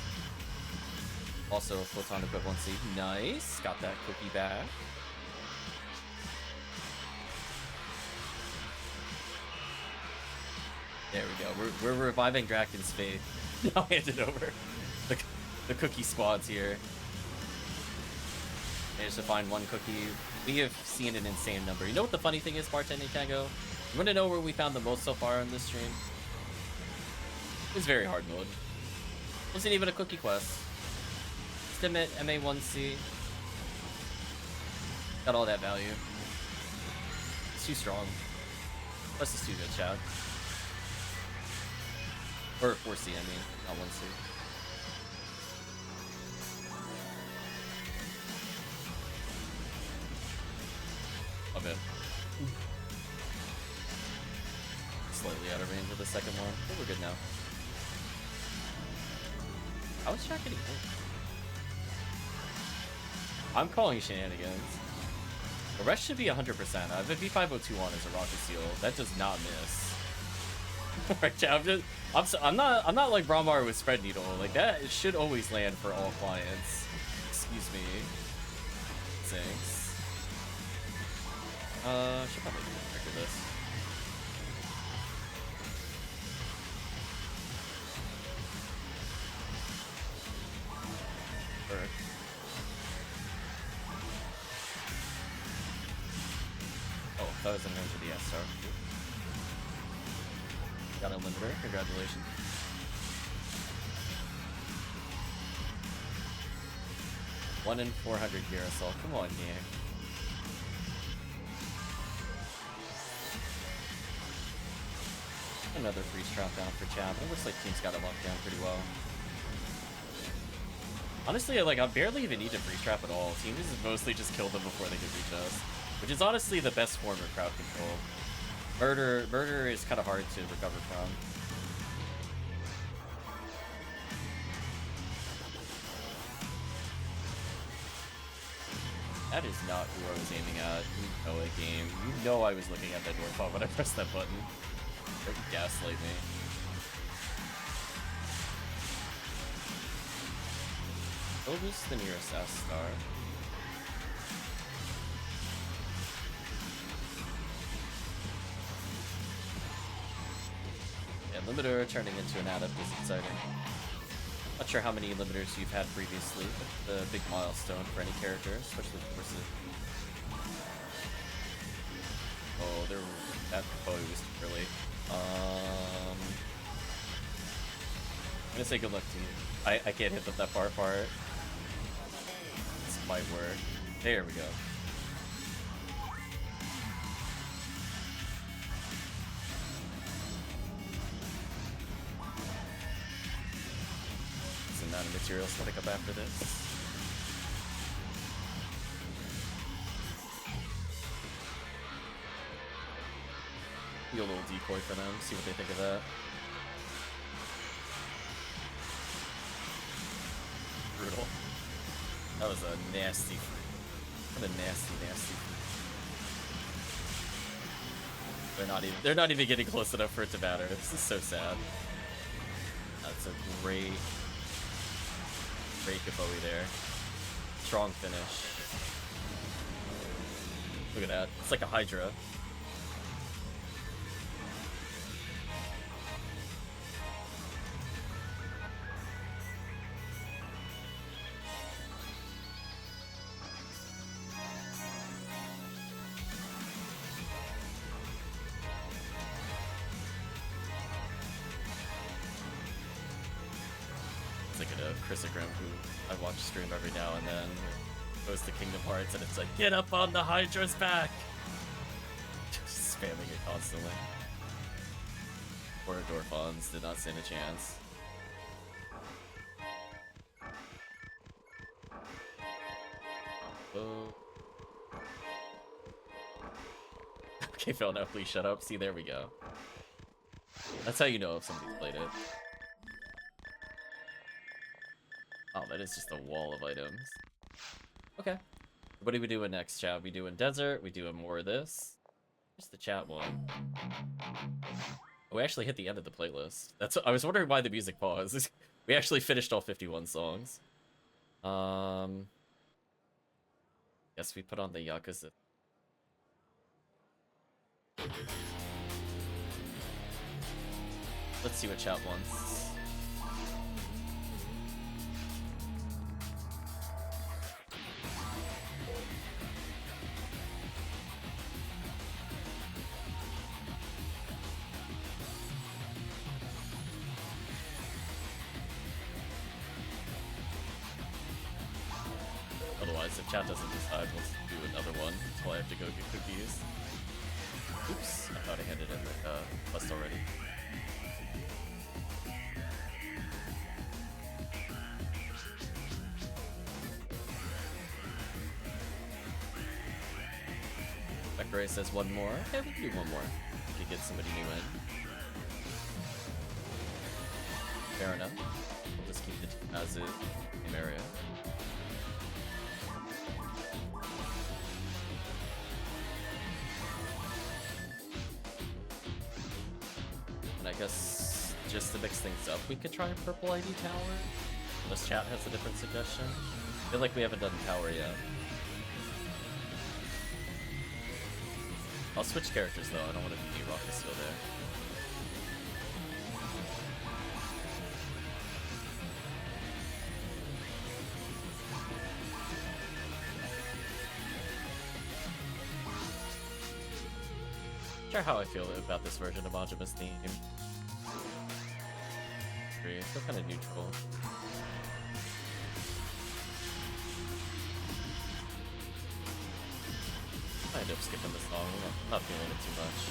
Also, Photon Equivalency. Nice. Got that cookie back. There we go. We're reviving Draken's faith. Now hand it over. The cookie squad's here. Managed to find one cookie. We have seen an insane number. You know what the funny thing is, Bartending Tango? You want to know where we found the most so far on this stream? It's very hard mode. Wasn't even a cookie quest. Stimit, MA1C. Got all that value. It's too strong. Plus it's too good, chat. Or 4C, I mean, not 1C. Okay. Slightly out of range of the second one, but we're good now. How is Jack getting hit? I'm calling shenanigans. The rest should be 100%. I have a V502 on as a rocket seal. That does not miss. Alright, chat, I'm not like Brahmar with spread needle. Like that it should always land for all clients. Excuse me. Thanks. Should probably trigger this. Or oh, that was an into the S-Star. Got a limiter, congratulations. One in 400 Garrisol. Come on, game. Another freeze trap down for Chad. It looks like team's got it locked down pretty well. Honestly, I barely even need to freeze trap at all. Team is mostly just kill them before they can reach us, which is honestly the best form of crowd control. Murder is kind of hard to recover from. That is not who I was aiming at. You know it, game. You know I was looking at that door pop when I pressed that button. Don't gaslight me. Oh, who's the nearest S-Star? Yeah, limiter turning into an adept is exciting. Not sure how many limiters you've had previously, but the big milestone for any character, especially for Versus. Oh, that probably was too early. I'm gonna say good luck to you. I can't hit that bar part. This might work. There we go. Some nanomaterials coming up after this. Be a little decoy for them, see what they think of that. Brutal. That was a nasty. What a nasty. They're not even getting close enough for it to matter. This is so sad. That's a great Kabowie there. Strong finish. Look at that. It's like a Hydra. Who I watch stream every now and then, goes to Kingdom Hearts and it's like, get up on the Hydra's back! Just spamming it constantly. Poor Dorfons did not stand a chance. Oh. Okay, Phil, now please shut up. See, there we go. That's how you know if somebody's played it. Oh, that is just a wall of items. Okay. What are we doing next, chat? We doing desert? We doing more of this? Just the chat one. Oh, we actually hit the end of the playlist. I was wondering why the music paused. We actually finished all 51 songs. Guess we put on the Yakuza. Let's see what chat wants. Otherwise, if chat doesn't decide, we'll do another one until I have to go get cookies. Oops, I thought I handed in the quest already. Beckeray says one more. Okay, we can do one more. We could get somebody new in. Fair enough. We'll just keep the team as is. Same area. And I guess just to mix things up, we could try a purple ID tower. Unless chat has a different suggestion. I feel like we haven't done tower yet. I'll switch characters though, I don't want to be Rocket Seal there. Not sure how I feel about this version of Majima's theme. I feel kind of neutral. I end up skipping the song, I'm not feeling it too much.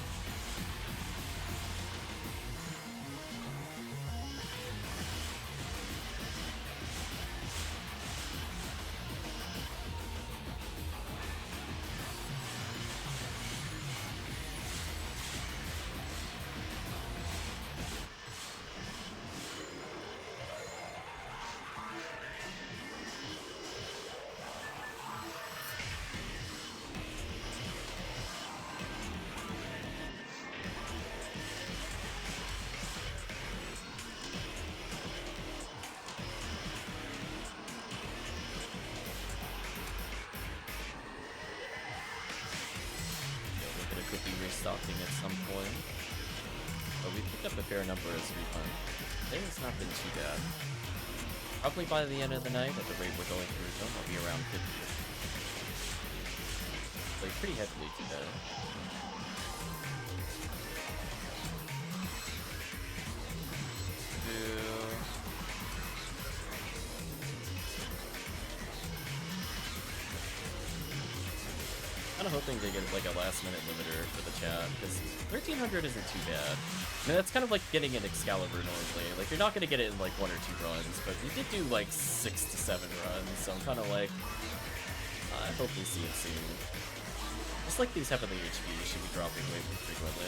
Restocking at some point, but we picked up a fair number as refund. Today has not been too bad. Probably by the end of the night, at the rate we're going through them, I'll be around 50. Played pretty heavily today. Hoping to get like a last-minute limiter for the chat, because 1300 isn't too bad. I mean, that's kind of like getting an Excalibur normally. Like, you're not going to get it in like 1 or 2 runs, but we did do like 6 to 7 runs, so I'm kind of like, I hope we see it soon. Just like these heavily HP should be dropping way more frequently.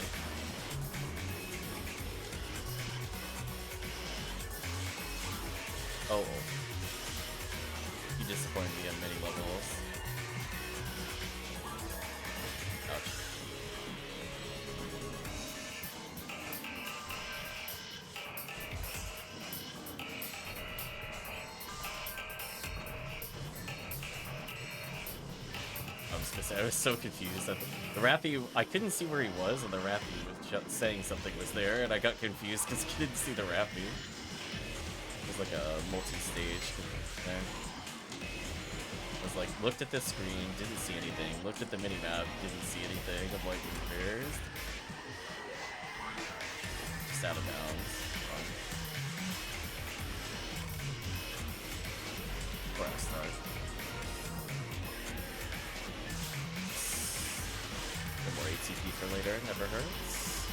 Oh. You disappointed me on many levels. I was so confused. The Rappy, I couldn't see where he was, and the Rappy was just saying something was there, and I got confused because I didn't see the Rappy. It was like a multi-stage thing. I was like, looked at the screen, didn't see anything. Looked at the minimap, didn't see anything. I'm like, where's? Just out of bounds. Where I start. More ATP for later, never hurts.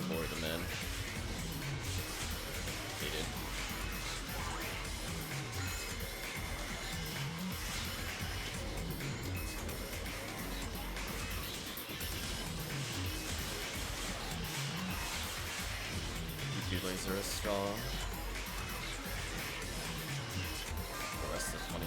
Lure them in. Hated. Two laser is strong. The rest is 20.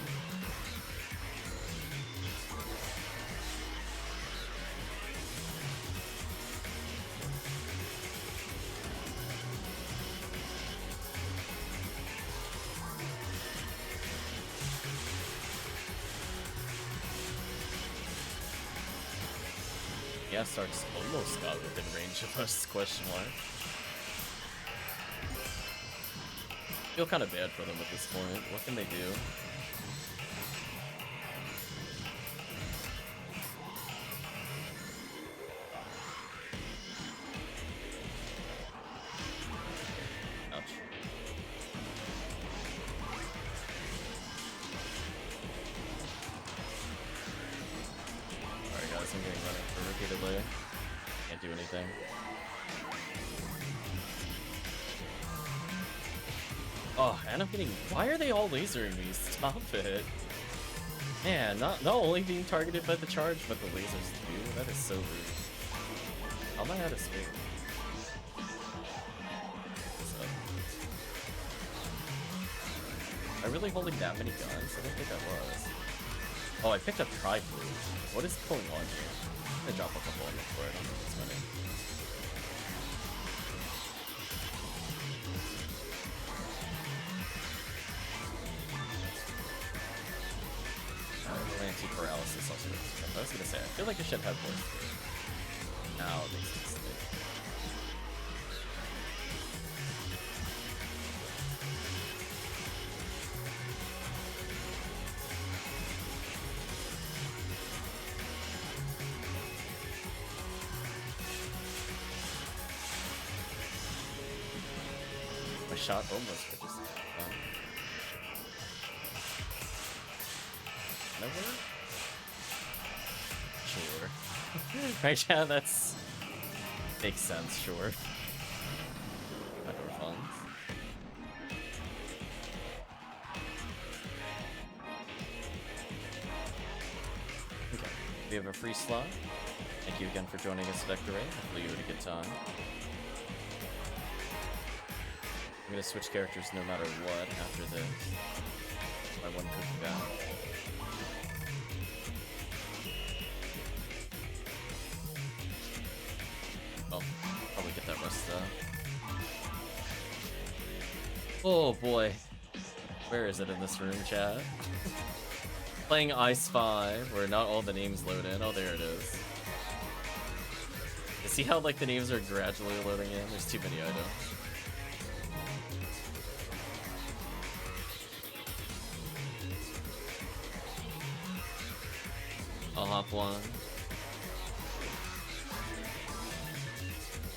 Yeah, Stark's almost got within range of us, question mark. Feel kind of bad for them at this point. What can they do? Ouch. Alright guys, I'm getting running for repeatedly. Can't do anything. Oh, and I'm getting... Why are they all lasering me? Stop it. Man, not only being targeted by the charge, but the lasers too. That is so rude. How am I out of space? Am I really holding that many guns? I don't think I was. Oh, I picked up Tri-Blue. What is going on here? I'm gonna drop a couple on the floor. I don't think it's funny. Anti-paralysis also. I was gonna say, I feel like I should have more. Now it makes sense. My shot almost hit this. Never? Sure. Right, yeah, that's... makes sense, sure. Never funds. Okay, we have a free slot. Thank you again for joining us, Vector Ray. Hopefully you had a good time. I'm gonna switch characters no matter what after this. My one cookie down. Oh, probably get that rust Oh boy. Where is it in this room, chat? Playing Ice 5, where not all the names load in. Oh, there it is. You see how like the names are gradually loading in? There's too many items. I'll hop one.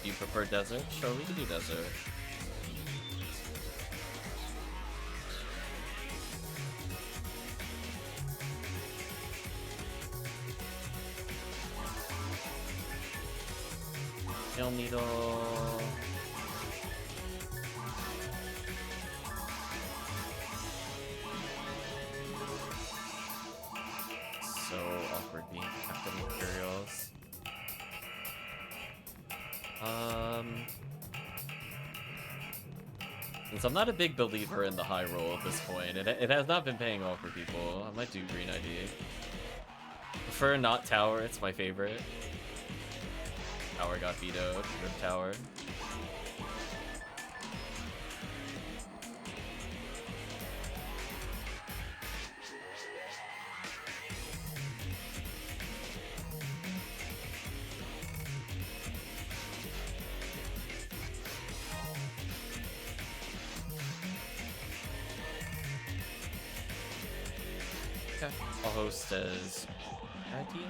Do you prefer desert? Sure, we can do desert. Hail needle. So awkward being Captain Imperials. Since I'm not a big believer in the high roll at this point, it has not been paying off for people. I might do green ID. Prefer not tower, it's my favorite. Tower got vetoed. Rip tower. Okay. I'll host as ID.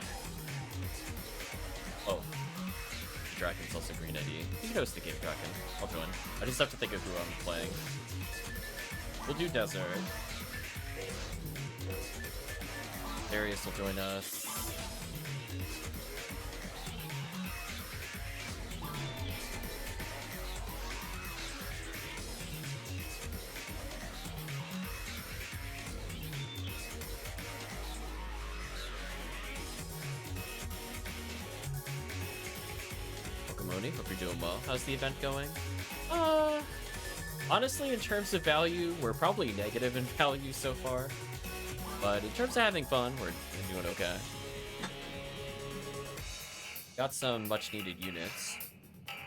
Oh. Draken's also green ID. You can host the game, Draken. I'll join. I just have to think of who I'm playing. We'll do desert. Darius will join us. Hope you're doing well. How's the event going? Honestly, in terms of value, we're probably negative in value so far. But in terms of having fun, we're doing okay. Got some much-needed units,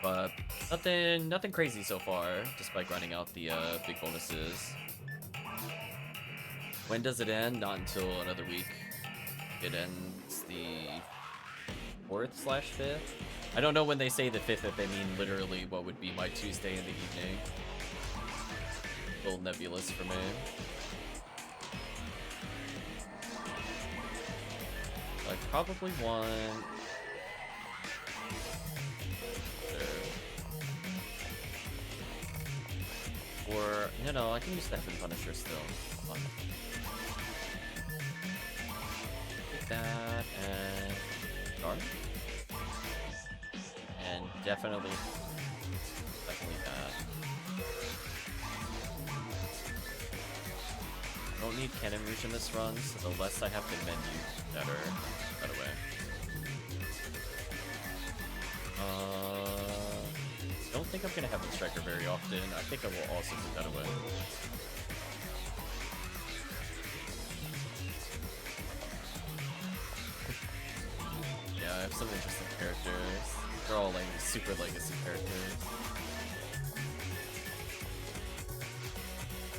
but nothing crazy so far, despite grinding out the big bonuses. When does it end? Not until another week. It ends the 4th/5th. I don't know when they say the 5th if they mean literally what would be my Tuesday in the evening. A little nebulous for me. I probably want... Or, no, I can use the Heaven Punisher still. Hold on. Take that, and... Darn. And definitely that. I don't need Cannon Rouge in this run, so the less I have to menu, better. By the way. I don't think I'm gonna have a striker very often. I think I will also put that away. Yeah, I have some interesting characters. They're all like super legacy characters.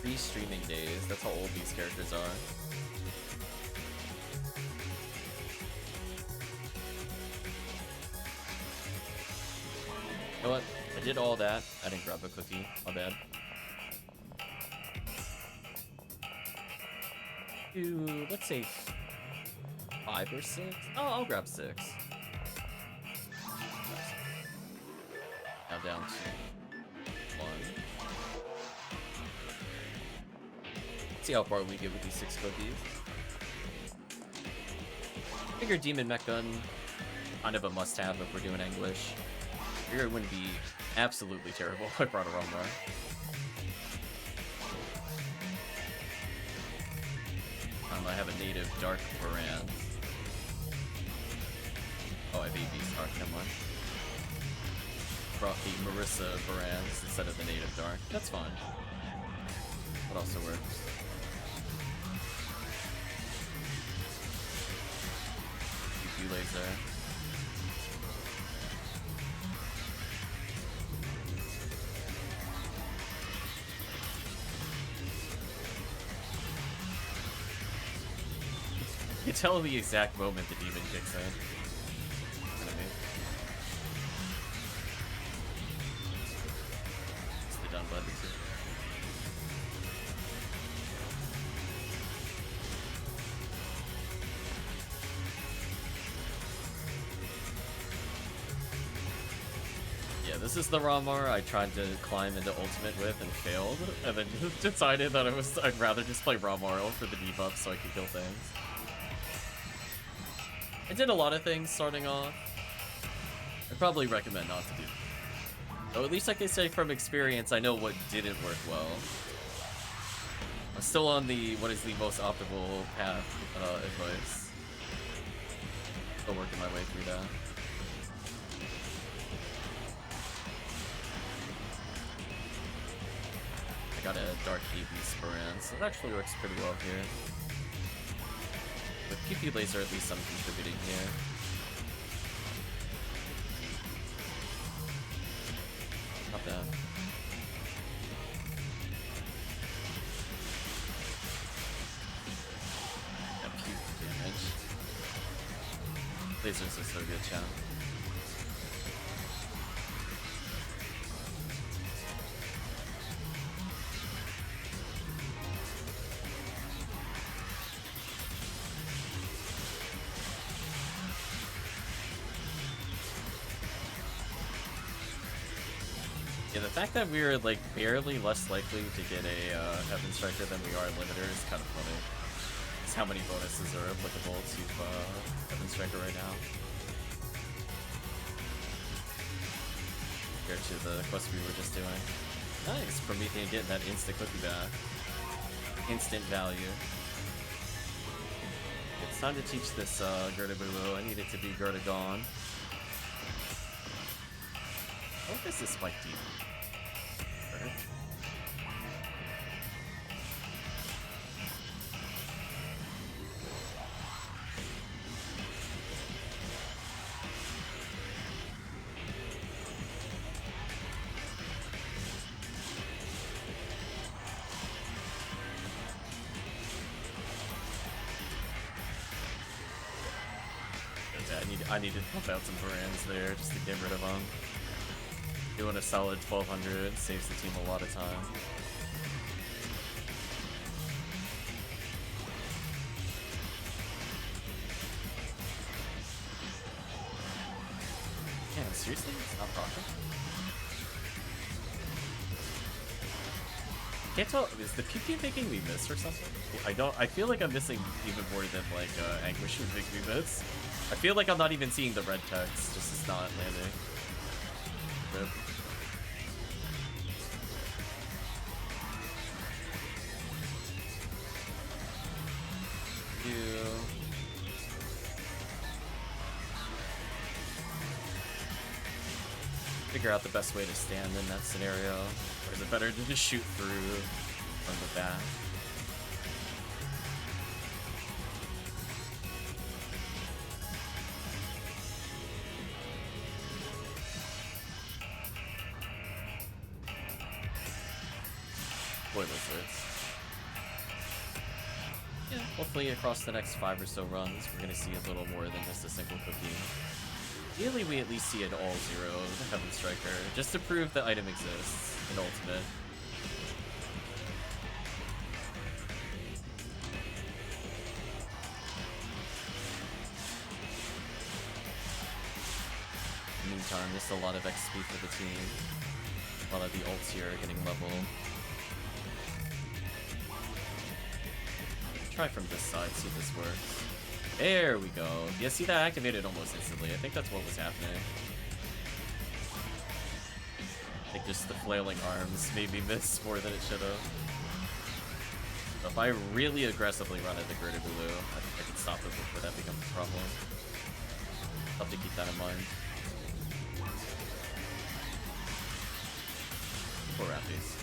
3 streaming days, that's how old these characters are. You know what? I did all that. I didn't grab a cookie. My bad. Let's say 5 or 6. Oh, I'll grab 6. Now down to 1. Let's see how far we get with these 6 cookies. Figure Demon Mech Gun, kind of a must-have if we're doing Anguish. I figure it wouldn't be absolutely terrible if I brought a Romar. I have a native Dark Baran. Oh, I have AB's Dark, never mind. Brought the Marissa Barans instead of the native Dark. That's fine. That also works. UQ laser. You can tell the exact moment the demon kicks in. It's the done button too. Yeah, this is the Ramar I tried to climb into Ultimate with and failed, and then decided that I'd rather just play Ramar for the debuff so I could kill things. I did a lot of things starting off. I'd probably recommend not to do. So at least like they say from experience, I know what didn't work well. I'm still on the what is the most optimal path advice. Still working my way through that. I got a Dark AB Sporan, so that actually works pretty well here. With PP Laser, at least I'm contributing here. Not bad. Got puke damage. Lasers are so good, chat. Yeah, the fact that we're like barely less likely to get a Heaven Striker than we are a limiter is kind of funny. It's how many bonuses are applicable to Heaven Striker right now. Compared to the quest we were just doing. Nice, Promethean getting that instant cookie back. Instant value. It's time to teach this Gerda Bulu. I need it to be Gerda gone. What is this spike deep? I need to pump out some brands there just to get rid of them. Doing a solid 1200 saves the team a lot of time. Man, seriously? It's not proper? Can't tell, is the PP making me miss or something? I feel like I'm missing even more than like Anguish would make me miss. I feel like I'm not even seeing the red text, just it's not landing. Rip. Figure out the best way to stand in that scenario. Or is it better to just shoot through from the back? Yeah, hopefully across the next 5 or so runs, we're gonna see a little more than just a single cookie. Ideally, we at least see it all 0, the Heaven Striker, just to prove the item exists in Ultimate. In the meantime, just a lot of XP for the team. A lot of the ults here are getting leveled. Try from this side, see if this works. There we go. Yeah, see that activated almost instantly. I think that's what was happening. I think just the flailing arms made me miss more than it should have. So if I really aggressively run at the Greater Blue, I think I can stop it before that becomes a problem. I'll have to keep that in mind. Poor Rappies.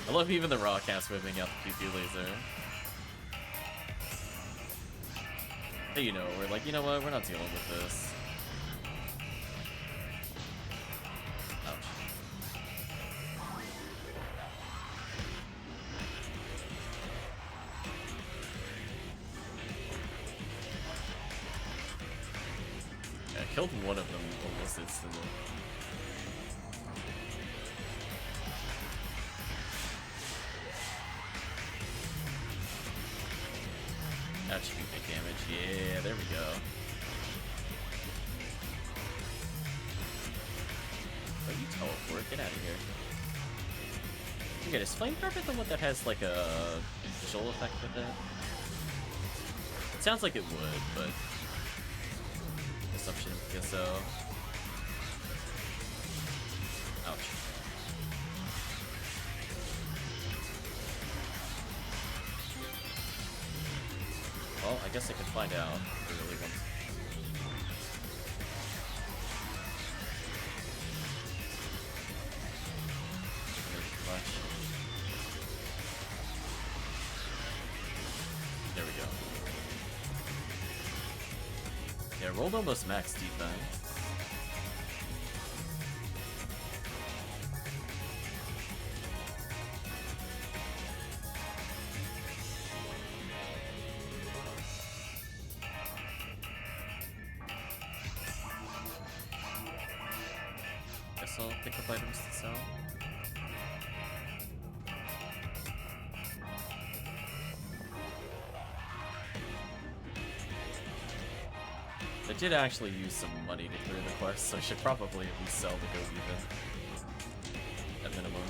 I love even the raw cast whipping out the PP laser. Hey, you know, we're like, you know what, we're not dealing with this. Ouch. Yeah, I killed one of them almost instantly. That should be big damage. Yeah, there we go. Oh, you teleport. Get out of here. Okay, is Flame Carpet the one that has like a visual effect with it? It sounds like it would, but assumption PSO. Ouch. Well, I guess I can find out if it really wants. There we go. Yeah, rolled almost max defense. I'll pick up items to sell. I did actually use some money to clear the quest, so I should probably at least sell to go even. At minimum.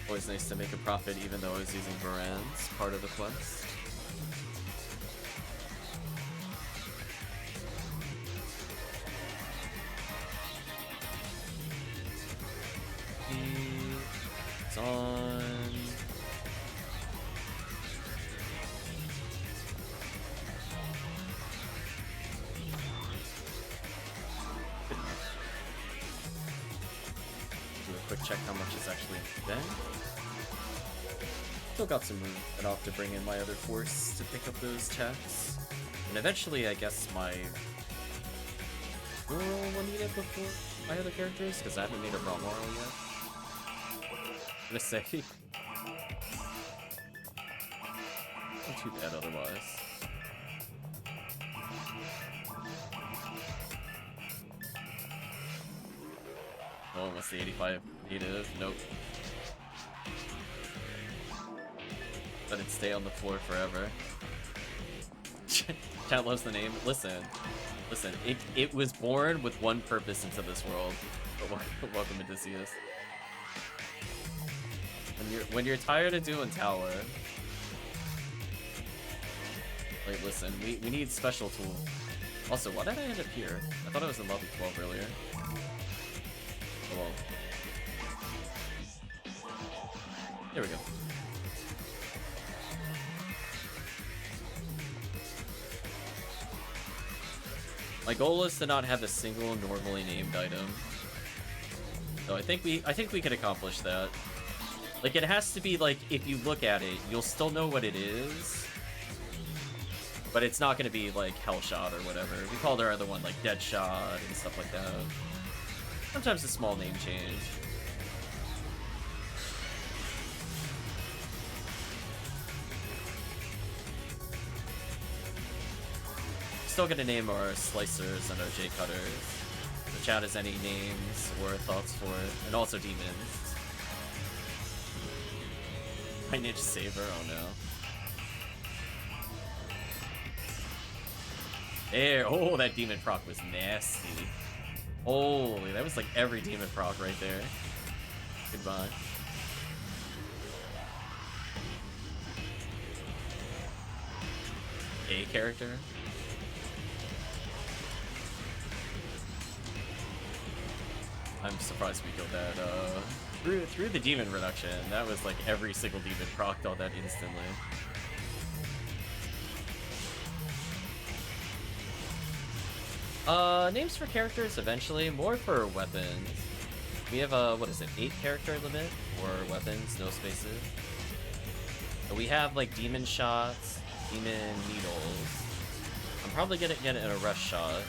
Always nice to make a profit even though I was using Varan's part of the quest. It's on. Do a quick check how much is actually then. Still got some room, and I'll have to bring in my other force to pick up those checks. And eventually, I guess my girl will need it before my other characters, because I haven't made a Romoral yet. I'm gonna say, not too bad otherwise. Oh, what's the 85 native? Nope. Let it stay on the floor forever. Chat loves the name. Listen, it was born with one purpose into this world. But welcome to Odysseus. When you're tired of doing tower, like listen, we need special tools. Also, why did I end up here? I thought I was in level 12 earlier. Oh well. There we go. My goal is to not have a single normally named item. So I think we could accomplish that. Like it has to be like if you look at it, you'll still know what it is. But it's not gonna be like Hellshot or whatever. We called our other one like Deadshot and stuff like that. Sometimes a small name change. Still gonna name our slicers and our J cutters. The chat has any names or thoughts for it, and also demons. My Ninja Saber, oh no. There, oh, that demon proc was nasty. Holy, that was like every demon proc right there. Goodbye. A character? I'm surprised we killed that. Through the demon reduction, that was like every single demon procced on that instantly. Names for characters eventually, more for weapons. We have a, what is it, 8 character limit for weapons, no spaces. So we have like demon shots, demon needles. I'm probably gonna get it in a rush shot.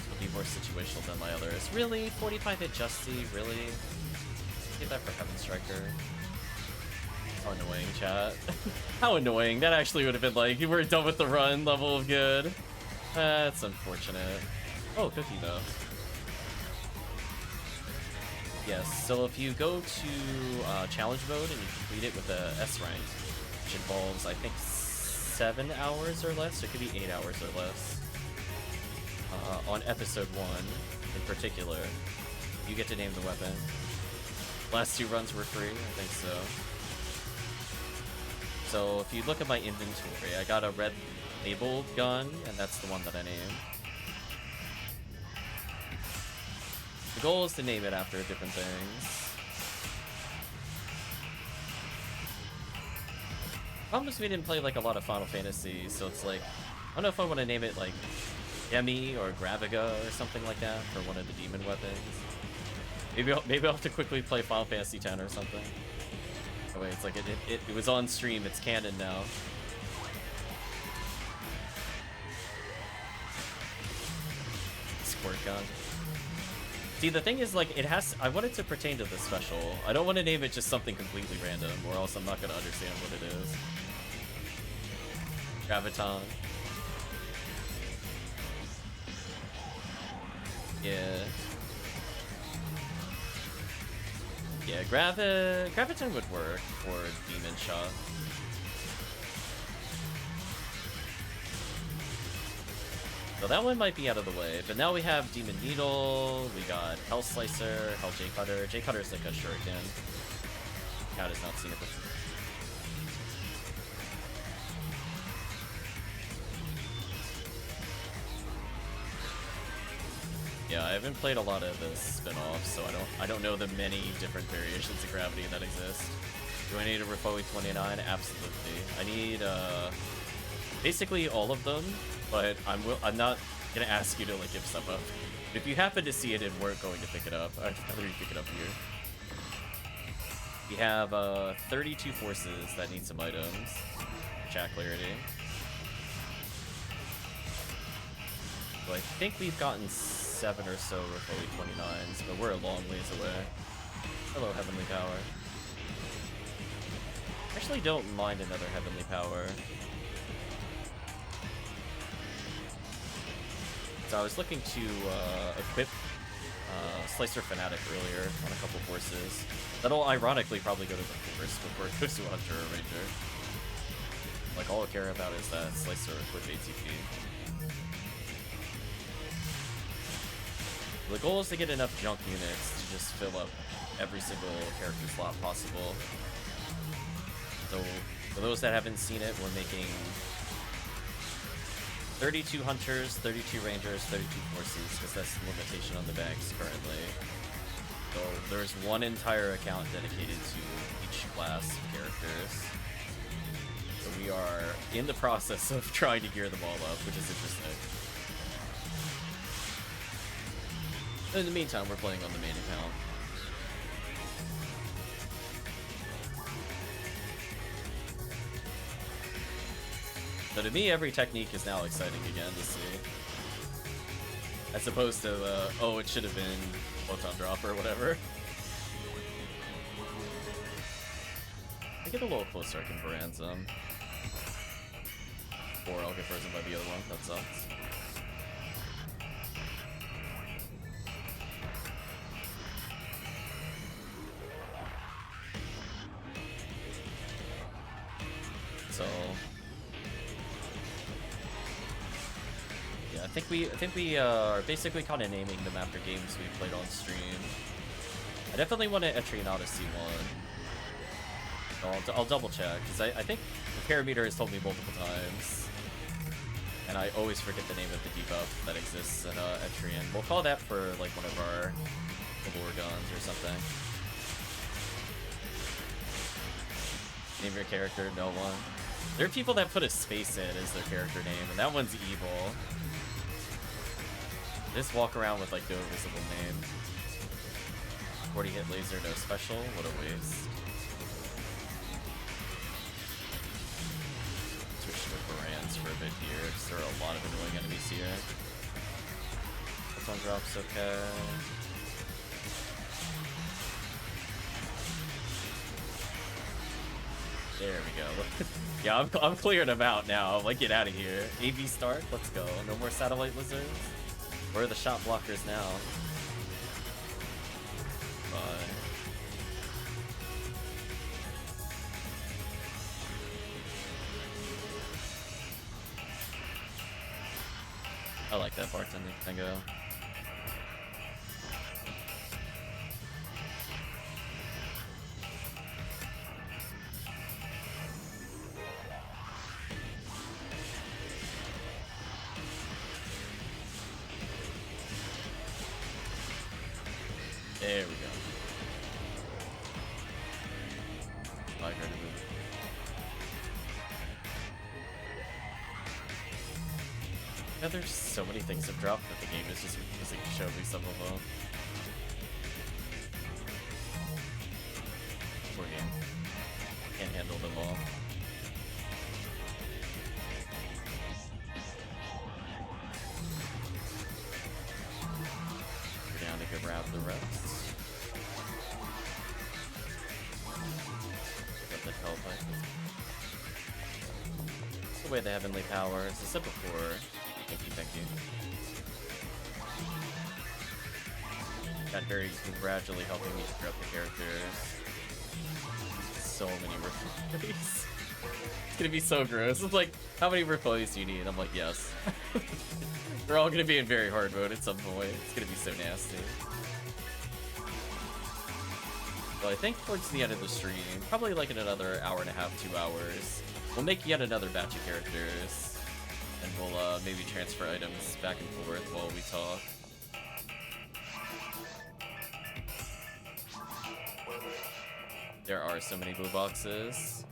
It'll be more situational than my others. Really? 45 hit Justy? Really? Get that for Heaven Striker. How annoying, chat. How annoying. That actually would have been like, we're done with the run level of good. That's unfortunate. Oh, cookie though. Yes, so if you go to challenge mode and you complete it with a S rank, which involves, I think, 7 hours or less, it could be 8 hours or less. On episode 1, in particular, you get to name the weapon. Last 2 runs were free, I think so. So if you look at my inventory, I got a red labeled gun, and that's the one that I named. The goal is to name it after different things. Problem is we didn't play like a lot of Final Fantasy, so it's like, I don't know if I want to name it like Demi or Graviga or something like that for one of the demon weapons. Maybe I'll have to quickly play Final Fantasy X or something. Oh wait, it's like it was on stream, it's canon now. Squirt gun. See, the thing is, like, I want it to pertain to the special. I don't want to name it just something completely random, or else I'm not going to understand what it is. Graviton. Yeah. Yeah, Graviton would work for Demon Shot. So that one might be out of the way, but now we have Demon Needle, we got Hell Slicer, Hell J Cutter. J Cutter's like a shuriken. Cat has not seen it before. Yeah, I haven't played a lot of the spin-offs, so I don't know the many different variations of gravity that exist. Do I need a Rifoi 29? Absolutely. I need basically all of them, but I'm not gonna ask you to like give stuff up. If you happen to see it and weren't going to pick it up, I'd rather you pick it up here. We have 32 forces that need some items. Chat clarity. So I think we've gotten 7 or so Rifoi 29s, but we're a long ways away. Hello, Heavenly Power. Actually don't mind another Heavenly Power. So I was looking to equip Slicer Fanatic earlier on a couple forces. That'll ironically probably go to the force before it goes to a Hunter or Ranger. Like, all I care about is that Slicer equip ATP. The goal is to get enough junk units to just fill up every single character slot possible. So, for those that haven't seen it, we're making 32 Hunters, 32 Rangers, 32 Forces, because that's the limitation on the bags currently. So there's one entire account dedicated to each class of characters. So we are in the process of trying to gear them all up, which is interesting. In the meantime, we're playing on the main account. So to me, every technique is now exciting again to see. As opposed to, oh, it should have been Photon Drop or whatever. I get a little closer, I can brand some. Or I'll get frozen by the other one, that sucks. So yeah, I think we are basically kind of naming them after games we played on stream. I definitely want to Etrian Odyssey one. I'll double check because I think the parameter has told me multiple times, and I always forget the name of the debuff that exists in Etrian. We'll call that for like one of our lore guns or something. Name your character, no one. There are people that put a space in as their character name, and that one's evil. Just walk around with like no visible name. 40 hit laser, no special. What a waste. Switch to Varans for a bit here, because there are a lot of annoying enemies here. Photon Drop's okay. There we go. Yeah, I'm clearing them out now. I'm like, get out of here. AV start, let's go. No more satellite lizards. Where are the shot blockers now? Bye. I like that bartending tango. There we go. I heard it move. Yeah, there's so many things have dropped that the game is just refusing to show me some of them. Poor game. Can't handle them all. Go down to grab the rest. The hell pipe. That's the way the Heavenly Power, as I said before. Thank you. Got very gradually helping me figure out the characters. So many replays. It's gonna be so gross. It's like, how many replays do you need? I'm like, yes. They're all gonna be in very hard mode at some point. It's gonna be so nasty. So I think towards the end of the stream, probably like in another hour and a half, 2 hours, we'll make yet another batch of characters, and we'll maybe transfer items back and forth while we talk. There are so many blue boxes.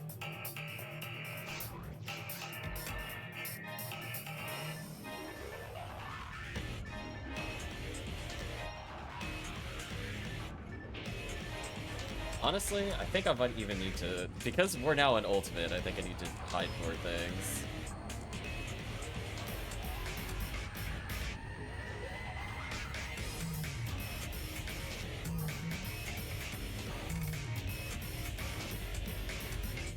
Honestly, I think I might even need to, because we're now in Ultimate, I think I need to hide more things.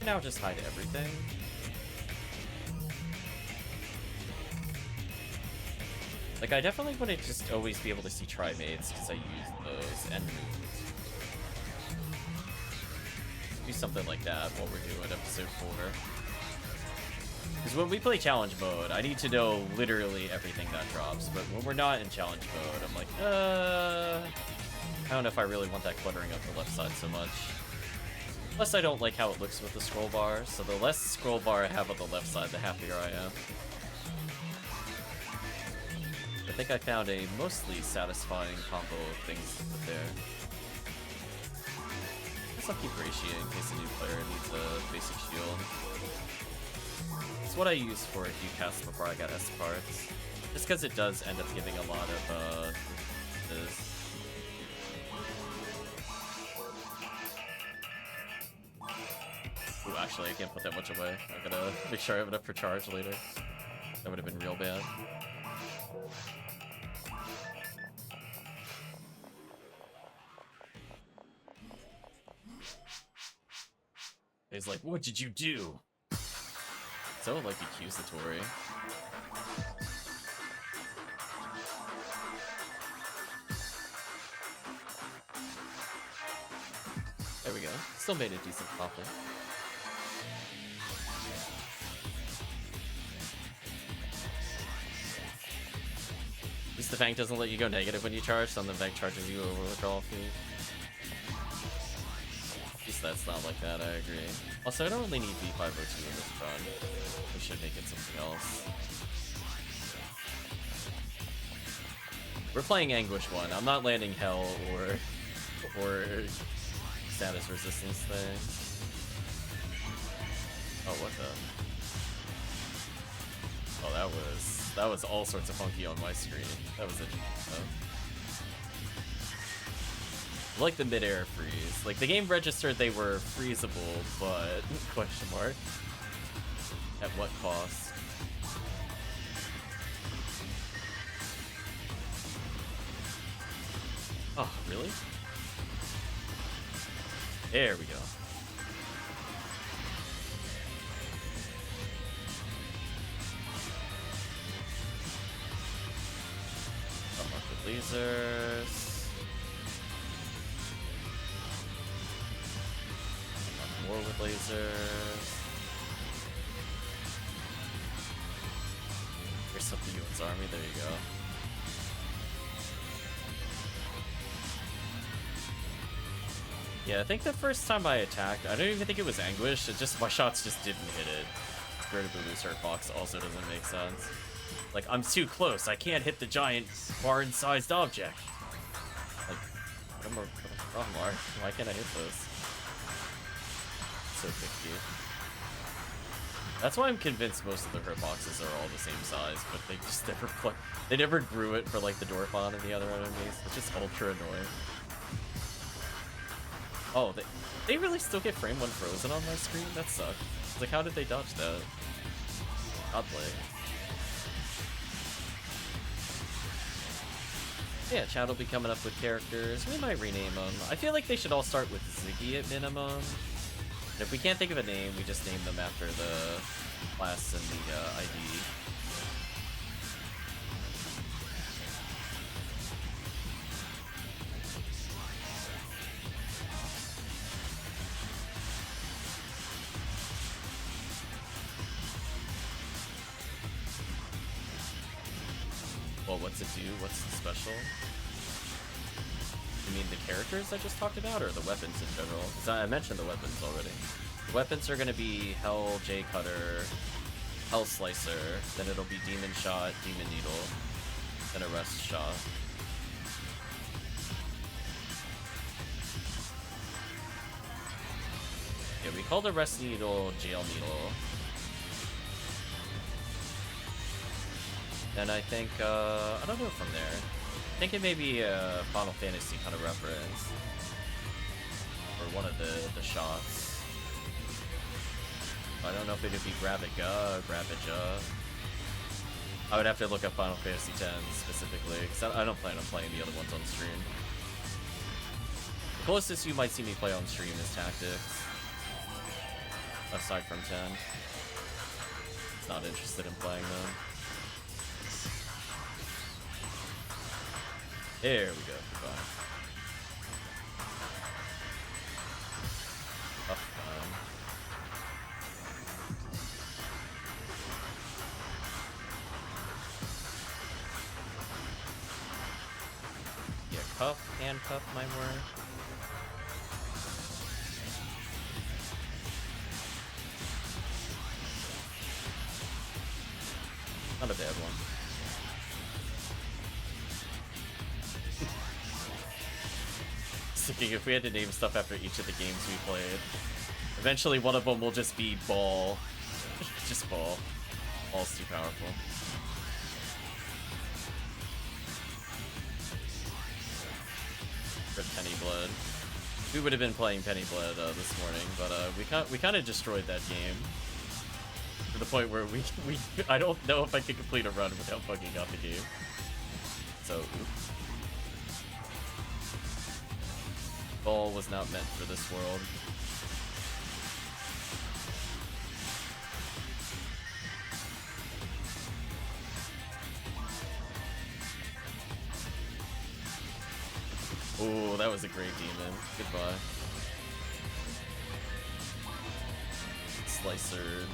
Now just hide everything. Like, I definitely want to just always be able to see tri-mates, because I use those, and moves. Do something like that while we're doing episode 4. Because when we play challenge mode, I need to know literally everything that drops, but when we're not in challenge mode, I'm like, I don't know if I really want that cluttering up the left side so much. Plus, I don't like how it looks with the scroll bar, so the less scroll bar I have on the left side, the happier I am. I think I found a mostly satisfying combo of things to put there. I guess I'll keep Ratio in case a new player needs a basic shield. It's what I use for a few casts before I got S parts. Just because it does end up giving a lot of this. Ooh, actually, I can't put that much away. I gotta make sure I have enough for charge later. That would have been real bad. He's like, what did you do? So, like, accusatory. There we go. Still made a decent profit. At least the bank doesn't let you go negative when you charge, so the bank charges you over withdrawal fee. At least that's not like that, I agree. Also, I don't really need B502 in this run. We should make it something else. We're playing Anguish 1. I'm not landing Hell or status resistance thing. Oh, what the? Oh, that was all sorts of funky on my screen. That was interesting. I like the mid-air freeze. Like, the game registered they were freezable, but question mark. At what cost? Oh, really? There we go. Unlock the lasers. More with lasers. Here's something UN's army, there you go. Yeah, I think the first time I attacked, I don't even think it was Anguish, it just, my shots just didn't hit it. Vertical booster box also doesn't make sense. Like, I'm too close, I can't hit the giant barn-sized object. Like, what a problem, Mark? Why can't I hit this? So picky. That's why I'm convinced most of the hurt boxes are all the same size, but they just never they never grew it for like the Dwarfon and the other enemies. It's just ultra annoying. Oh, they really still get frame 1 frozen on my screen? That sucks. Like, how did they dodge that? Oddly. Yeah, chat will be coming up with characters. We might rename them. I feel like they should all start with Ziggy at minimum. And if we can't think of a name, we just name them after the class and the ID. Well, what's it do? What's the special? You mean the characters I just talked about, or the weapons in general? Because I mentioned the weapons already. The weapons are going to be Hell J Cutter, Hell Slicer, then it'll be Demon Shot, Demon Needle, then Arrest Shot. Yeah, we called Arrest Needle Jail Needle. And I think, I don't know from there. I think it may be a Final Fantasy kind of reference. Or one of the shots. I don't know if it would be Graviga or Gravija. I would have to look up Final Fantasy X specifically, because I don't plan on playing the other ones on stream. The closest you might see me play on stream is Tactics. Aside from 10. It's not interested in playing them. There we go. Goodbye. Tough time. Yeah, cuff, handcuff might work. Not a bad one. Thinking if we had to name stuff after each of the games we played, eventually one of them will just be Ball. Just Ball. Ball's too powerful. For Penny Blood. We would have been playing Penny Blood this morning, but we kind of destroyed that game. To the point where I don't know if I could complete a run without fucking up the game. So, oops. Ball was not meant for this world. Oh, that was a great demon. Goodbye. Slicered.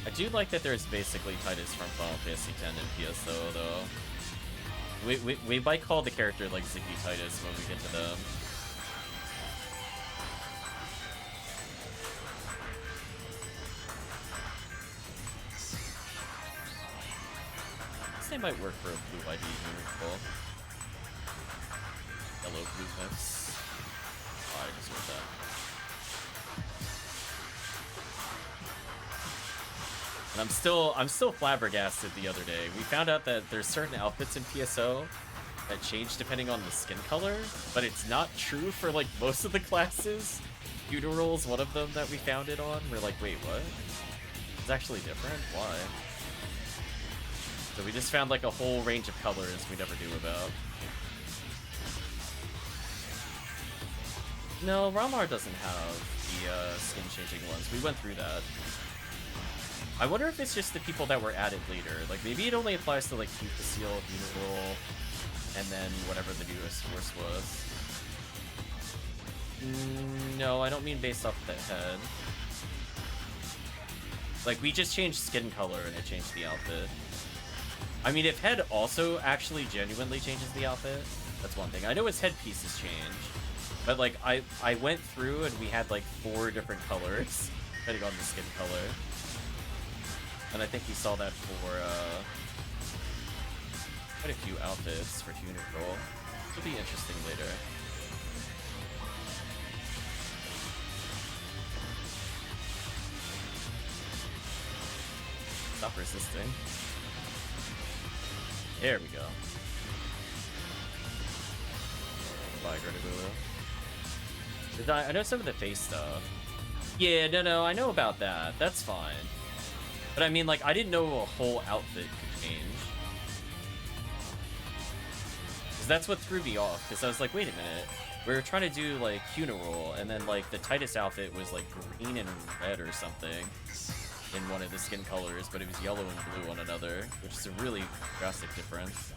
I do like that there's basically Titus from Final Fantasy X and PSO, though. We might call the character like Ziggy Titus when we get to them. This name might work for a blue ID unicorn. Yellow blue mix. Oh, I just wrote that. And I'm still flabbergasted the other day. We found out that there's certain outfits in PSO that change depending on the skin color, but it's not true for like most of the classes. Funeral's one of them that we found it on. We're like, wait, what? It's actually different? Why? So we just found like a whole range of colors we never knew about. No, Ramar doesn't have the skin changing ones. We went through that. I wonder if it's just the people that were added later. Like, maybe it only applies to, like, Fusil, Uniroll, and then whatever the newest force was. No, I don't mean based off the head. Like, we just changed skin color and it changed the outfit. I mean, if head also actually genuinely changes the outfit, that's one thing. I know his headpieces change, but, like, I went through and we had, like, 4 different colors, depending on the skin color. And I think we saw that for quite a few outfits for Uniroll. It'll be interesting later. Stop resisting. There we go. Bye, Grenadilla. I know some of the face stuff. Yeah, no, I know about that. That's fine. But I mean, like, I didn't know a whole outfit could change. Because that's what threw me off. Because I was like, wait a minute. We were trying to do, like, Funeral, and then, like, the Titus outfit was, like, green and red or something in one of the skin colors, but it was yellow and blue on another, which is a really drastic difference.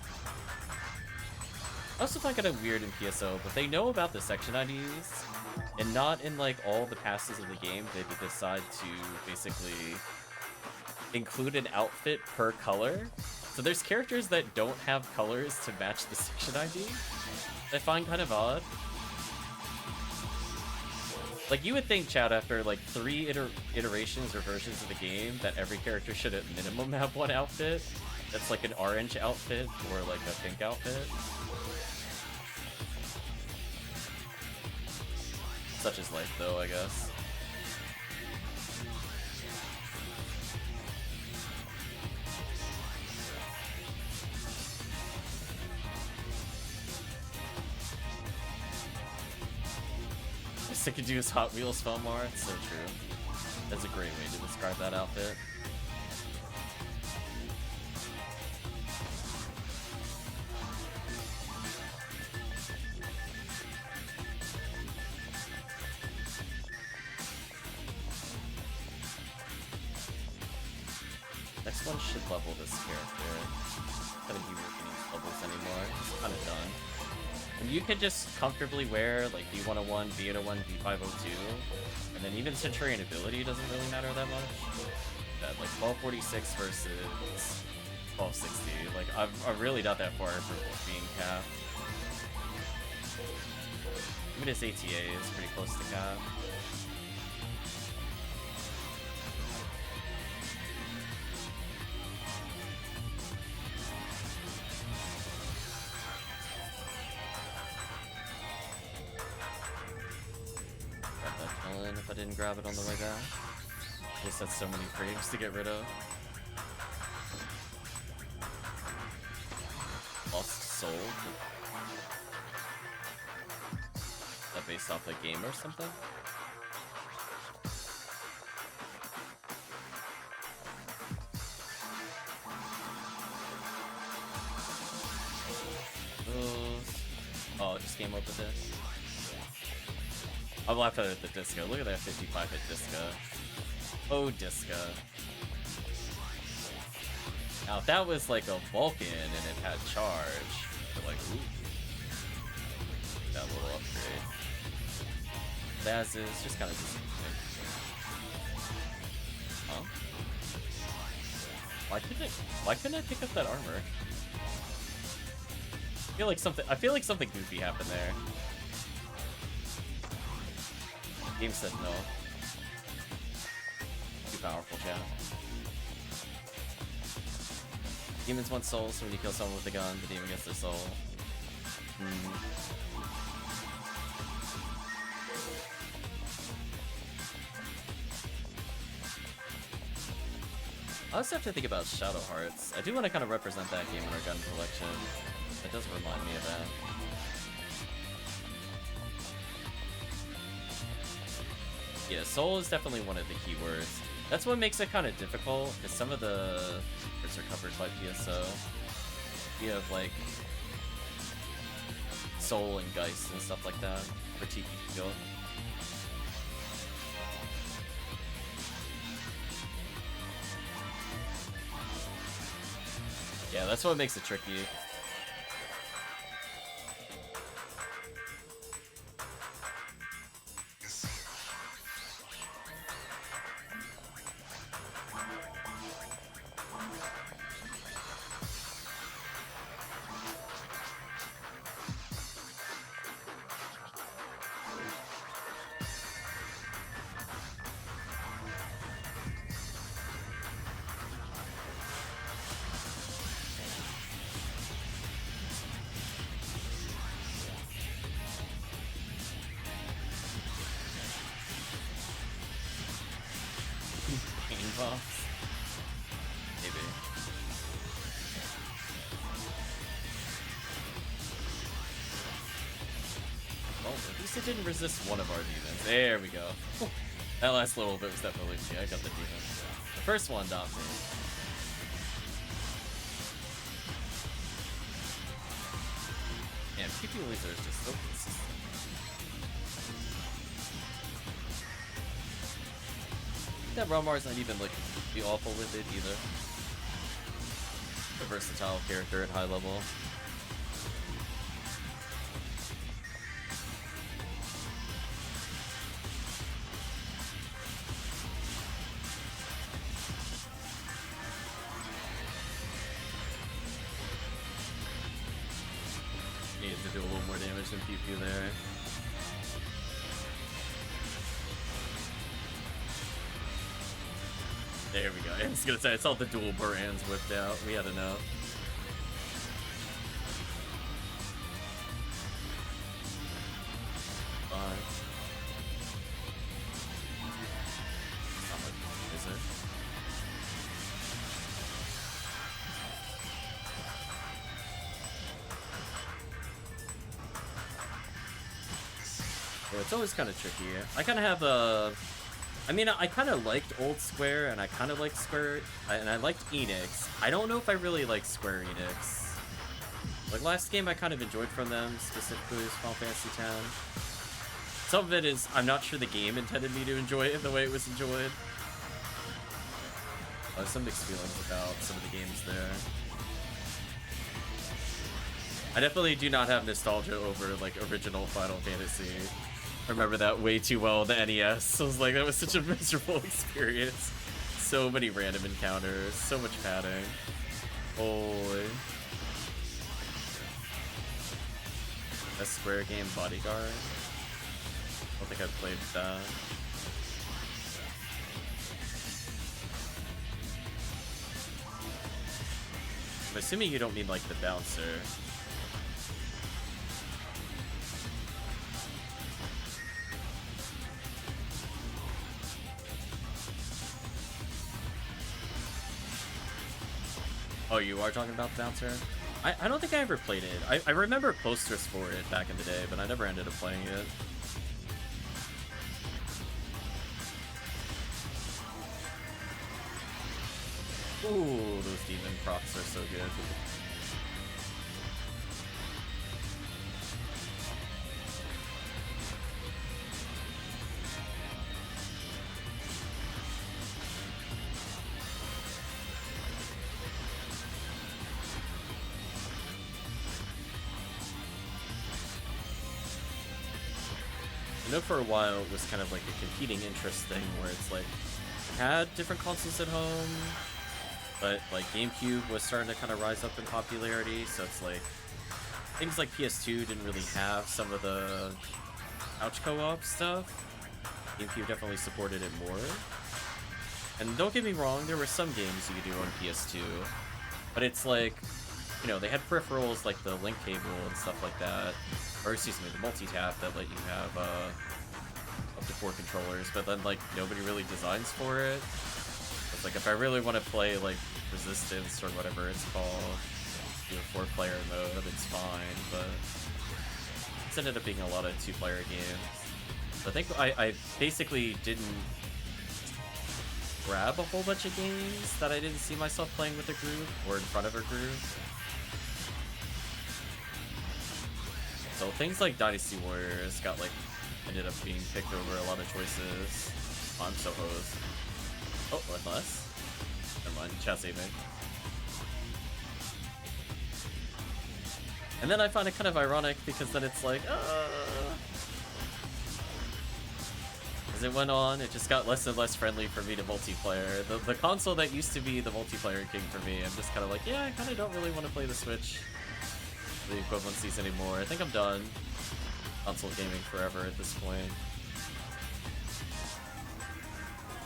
I also find kind of weird in PSO, but they know about the section IDs, and not in like all the passes of the game did they decide to basically include an outfit per color. So there's characters that don't have colors to match the section ID. I find kind of odd. Like, you would think, Chad, after like 3 iterations or versions of the game, that every character should at minimum have one outfit that's like an orange outfit or like a pink outfit. Such is life, though, I guess. I could use Hot Wheels Fomar. It's so true. That's a great way to describe that outfit. Next one should level this character. I don't think he really needs levels anymore. It's kind of done. And you could just comfortably wear like B101, B801, B502, and then even Centurion ability doesn't really matter that much. That like 1246 versus 1260. Like I'm really not that far from being cap. Even his ATA is pretty close to cap. If I didn't grab it on the way back. I guess that's so many frames to get rid of. Lost Soul. Is that based off a game or something? Oh, it just came up with this. I'm laughing at the Disco. Look at that 55 hit Disco. Oh, Disco. Now, if that was like a Vulcan and it had charge, but like, ooh. That little upgrade. That is just kind of disappointing. Huh? Why couldn't I pick up that armor? I feel like something goofy happened there. Game said no. Too powerful, chat. Demons want souls, so when you kill someone with a gun, the demon gets their soul. I also have to think about Shadow Hearts. I do want to kind of represent that game in our gun collection. It does remind me of that. Yeah, soul is definitely one of the keywords. That's what makes it kind of difficult, because some of the words are covered by PSO. You have like soul and geist and stuff like that for TPQ. Yeah, that's what makes it tricky. Maybe. Well, at least it didn't resist one of our demons. There we go. That last little bit was definitely me. I got the demon. The first one, not me. Man, PP laser is just so consistent. That Romar's not even like be awful with it either. A versatile character at high level. do a little more damage than Pew Pew there. There we go. I was gonna say, I saw the dual brands whipped out. We had enough. Fine. Not much, is it? Yeah, it's always kind of tricky. I kind of have a... I mean, I kind of liked Old Square, and I kind of liked Square, and I liked Enix. I don't know if I really like Square Enix. Like, last game I kind of enjoyed from them, specifically was Final Fantasy X. Some of it is, I'm not sure the game intended me to enjoy it the way it was enjoyed. Some mixed feelings about some of the games there. I definitely do not have nostalgia over, like, original Final Fantasy. I remember that way too well on the NES. I was like, that was such a miserable experience. So many random encounters, so much padding. Holy. A Square game, Bodyguard. I don't think I've played that. I'm assuming you don't mean like the bouncer. Oh, you are talking about the bouncer? I don't think I ever played it. I remember posters for it back in the day, but I never ended up playing it. Ooh, those demon procs are so good. I know for a while it was kind of like a competing interest thing where it's like, had different consoles at home, but like GameCube was starting to kind of rise up in popularity, so it's like, things like PS2 didn't really have some of the couch co-op stuff. GameCube definitely supported it more. And don't get me wrong, there were some games you could do on PS2, but it's like, you know, they had peripherals like the link cable and stuff like that, or excuse me, the multi-tap that let you have up to 4 controllers, but then like nobody really designs for it. It's like if I really want to play like Resistance or whatever it's called, do a 4-player mode, it's fine, but it's ended up being a lot of 2-player games. So I think I basically didn't grab a whole bunch of games that I didn't see myself playing with a group or in front of a group. So things like Dynasty Warriors got like, ended up being picked over a lot of choices. Oh, I'm so hosed. Oh, unless. Never mind, chat saving. And then I find it kind of ironic because then it's like, as it went on, it just got less and less friendly for me to multiplayer. The console that used to be the multiplayer king for me, I'm just kind of like, yeah, I kind of don't really want to play the Switch. The equivalencies anymore. I think I'm done console gaming forever at this point.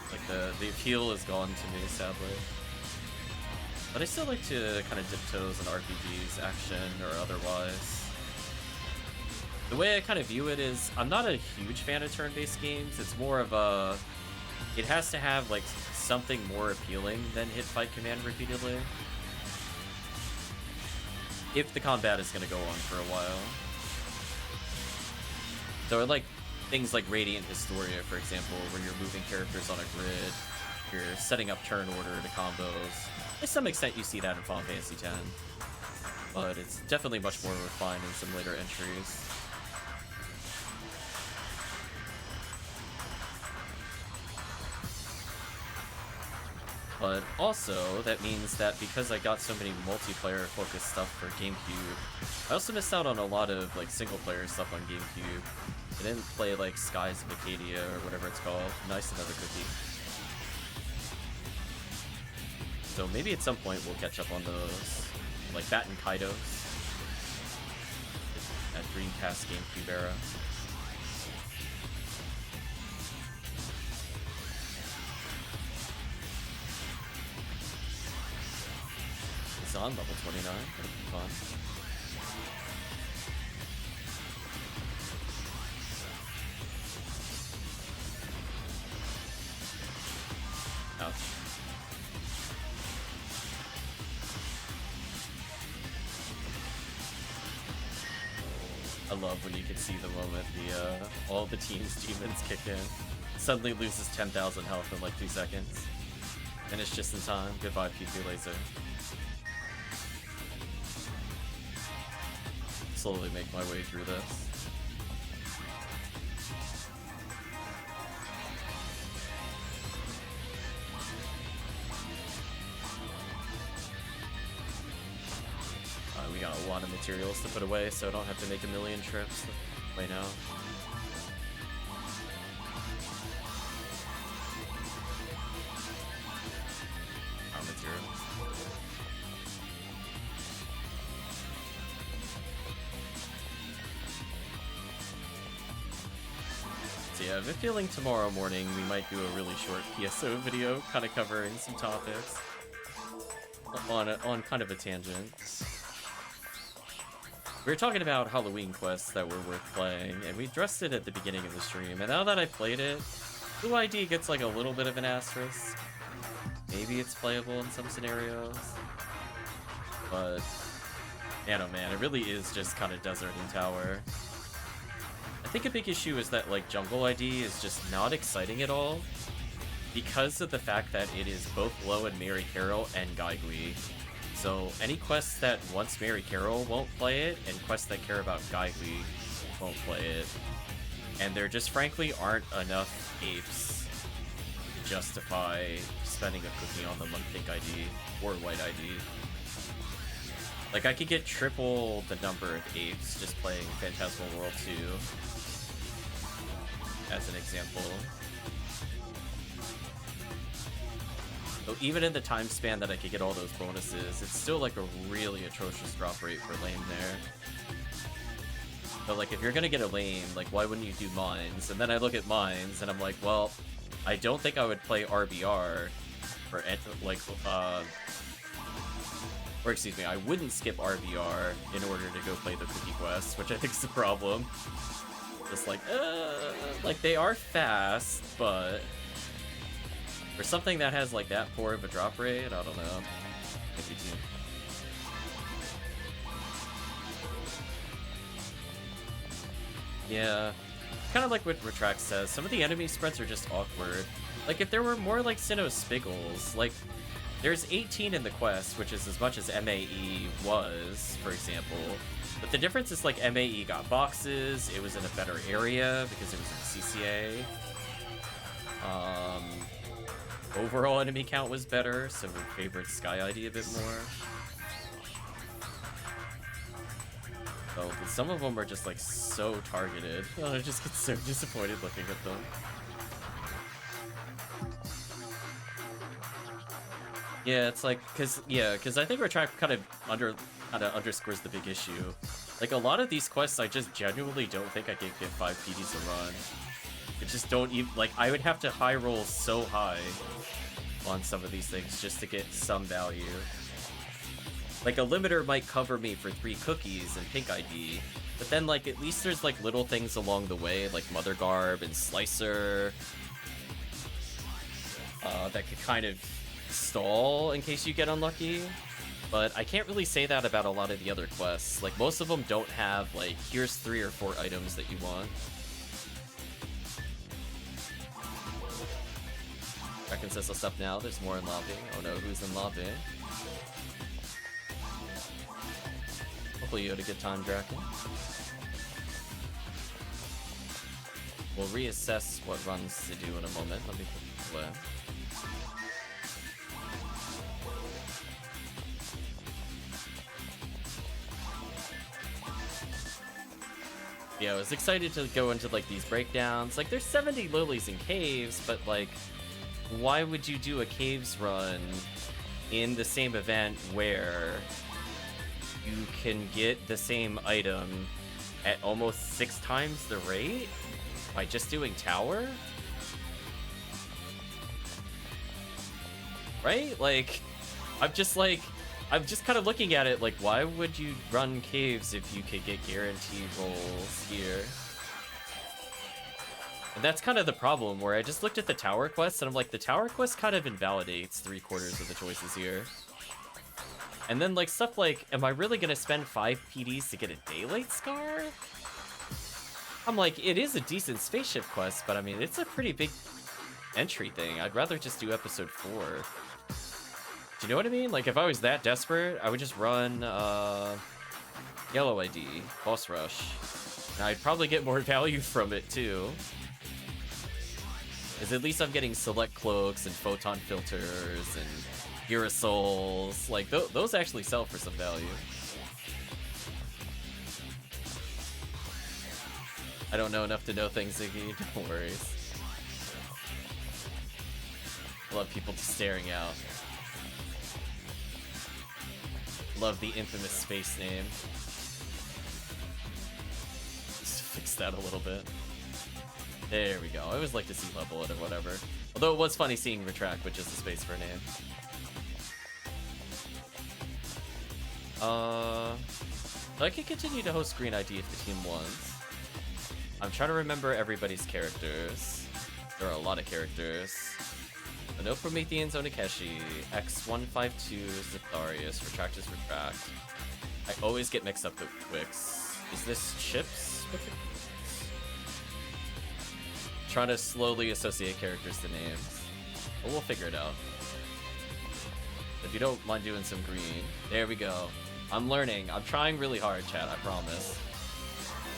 Like the appeal is gone to me, sadly. But I still like to kind of dip toes in RPGs, action or otherwise. The way I kind of view it is, I'm not a huge fan of turn-based games. It's more of a, it has to have like something more appealing than hit fight command repeatedly. If the combat is going to go on for a while. So I like things like Radiant Historia, for example, where you're moving characters on a grid, you're setting up turn order to combos. To some extent you see that in Final Fantasy X, but it's definitely much more refined in some later entries. But also, that means that because I got so many multiplayer-focused stuff for GameCube, I also missed out on a lot of like single-player stuff on GameCube. I didn't play like Skies of Acadia or whatever it's called. Nice, another cookie. So maybe at some point we'll catch up on those, like Bat and Kaidos. That Dreamcast GameCube era. It's on level 29. That'll be fun. Ouch. I love when you can see the moment all the team's demons kick in. Suddenly loses 10,000 health in like 2 seconds. And it's just in time. Goodbye, PP Laser. Slowly make my way through this. We got a lot of materials to put away, so I don't have to make a million trips right now. Materials. So yeah, I have a feeling tomorrow morning we might do a really short PSO video, kind of covering some topics on kind of a tangent. We were talking about Halloween quests that were worth playing, and we addressed it at the beginning of the stream, and now that I played it, Blue ID gets like a little bit of an asterisk. Maybe it's playable in some scenarios, but man, oh man, it really is just kind of Desert and Tower. I think a big issue is that like Jungle ID is just not exciting at all, because of the fact that it is both Low and Mary Carroll and Gaigui. So any quests that wants Mary Carroll won't play it, and quests that care about Gaigui won't play it. And there just frankly aren't enough apes to justify spending a cookie on them on Pink ID or White ID. Like, I could get triple the number of apes just playing Phantasmal World 2, as an example. So even in the time span that I could get all those bonuses, it's still like a really atrocious drop rate for lame there. But like, if you're gonna get a lame, like, why wouldn't you do mines? And then I look at mines and I'm like, well, I don't think I would play RBR for like, or excuse me, I wouldn't skip RBR in order to go play the cookie quest, which I think is the problem. Just like they are fast, but for something that has like that poor of a drop rate, I don't know. Maybe too. Yeah, kind of like what Retract says, some of the enemy spreads are just awkward. Like, if there were more like Sinnoh Spiggles, like, there's 18 in the quest, which is as much as MAE was, for example. But the difference is, like, MAE got boxes, it was in a better area because it was in CCA. Overall enemy count was better, so we favored Sky ID a bit more. Oh, but some of them are just, like, so targeted. Oh, I just get so disappointed looking at them. Yeah, it's like, cause I think Retract kind of underscores the big issue. Like, a lot of these quests, I just genuinely don't think I can get 5 PDs a run. I just don't even, like, I would have to high roll so high on some of these things just to get some value. Like, a limiter might cover me for 3 cookies and Pink ID, but then, like, at least there's, like, little things along the way, like Mother Garb and Slicer, that could kind of stall in case you get unlucky. But I can't really say that about a lot of the other quests. Like, most of them don't have, like, here's 3 or 4 items that you want. Reckon says what's up now, there's more in lobby. Oh no, who's in lobby? Hopefully you had a good time, Draken. We'll reassess what runs to do in a moment. Let me put this away. Yeah, I was excited to go into, like, these breakdowns. Like, there's 70 lilies in caves, but, like, why would you do a caves run in the same event where you can get the same item at almost 6 times the rate by just doing tower? Right? Like, I'm just kind of looking at it like, why would you run caves if you could get guaranteed rolls here? And that's kind of the problem, where I just looked at the tower quest, and I'm like, the tower quest kind of invalidates 3/4 of the choices here. And then, like, stuff like, am I really gonna spend 5 PDs to get a Daylight Scar? I'm like, it is a decent spaceship quest, but I mean, it's a pretty big entry thing. I'd rather just do episode 4. Do you know what I mean? Like, if I was that desperate, I would just run, Yellow ID, Boss Rush. And I'd probably get more value from it, too. Because at least I'm getting select cloaks and photon filters and Girasouls. Like, those actually sell for some value. I don't know enough to know things, Ziggy. No worries. I love people just staring out. Love the infamous space name. Just fix that a little bit. There we go. I always like to see level it or whatever. Although it was funny seeing Retract, which is the space for a name. I can continue to host Green ID if the team wants. I'm trying to remember everybody's characters. There are a lot of characters. No Prometheans, Onikeshi, X152, Zitharius, Retract is Retract. I always get mixed up with Wix. Is this Chips? Trying to slowly associate characters to names. But we'll figure it out. If you don't mind doing some green. There we go. I'm learning. I'm trying really hard, chat, I promise.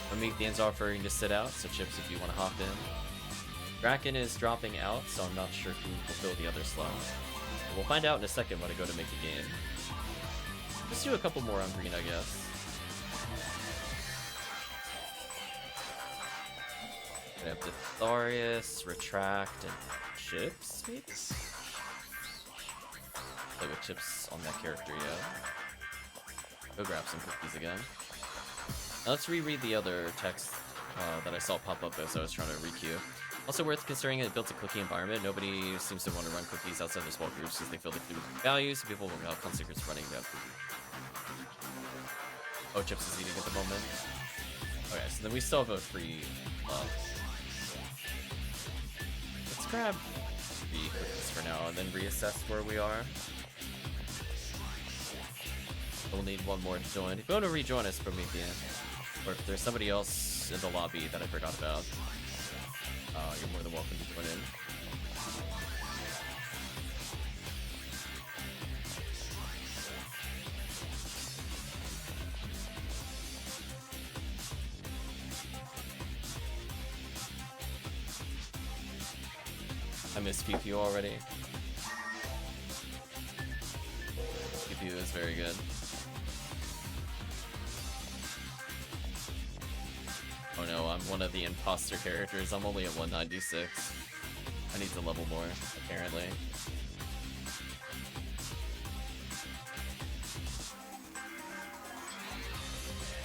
Prometheans are offering to sit out, so Chips if you want to hop in. Kraken is dropping out, so I'm not sure who will fill the other slot. We'll find out in a second when I go to make a game. Let's do a couple more on green, I guess. We have Ditharius, Retract, and Chips, maybe? Play with Chips on that character, yeah. Go grab some cookies again. Now let's reread the other text that I saw pop up as I was trying to requeue. Also worth considering it built a cookie environment. Nobody seems to want to run cookies outside their small groups because they feel like they lose value, so people will have fun secrets running that. Oh, Chips is eating at the moment. Okay, so then we still have a free let's grab 3 cookies for now and then reassess where we are. We'll need one more to join. If you want to rejoin us, Promethean, or if there's somebody else in the lobby that I forgot about, you're more than welcome to join in. I missed Pew Pew already. Pew Pew is very good. Oh no, I'm one of the imposter characters. I'm only at 196. I need to level more, apparently.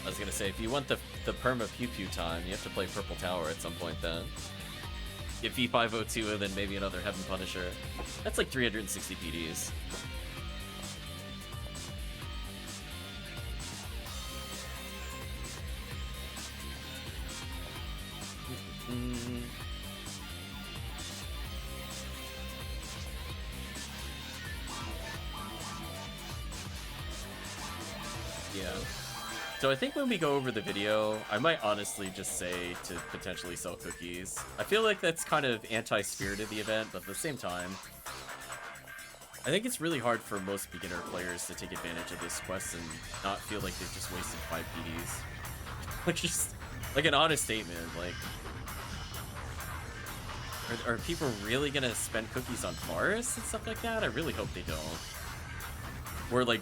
I was gonna say, if you want the perma Pew Pew time, you have to play Purple Tower at some point then. Get V502 and then maybe another Heaven Punisher. That's like 360 PDs. Yeah. So I think when we go over the video, I might honestly just say to potentially sell cookies. I feel like that's kind of anti-spirit of the event, but at the same time, I think it's really hard for most beginner players to take advantage of this quest and not feel like they've just wasted 5 PDs. Like, just, like an honest statement, like... Are people really gonna spend cookies on forests and stuff like that? I really hope they don't. Or like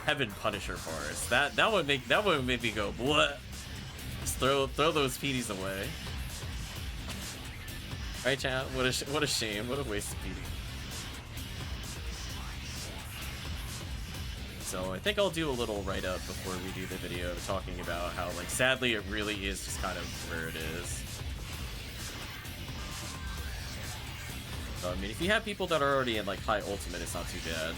Heaven Punisher forests. That would make me go what? Just throw those PDs away. Right, chat? What a shame. What a waste of PD. So I think I'll do a little write-up before we do the video talking about how, like, sadly it really is just kind of where it is. So, I mean, if you have people that are already in, like, high ultimate, it's not too bad.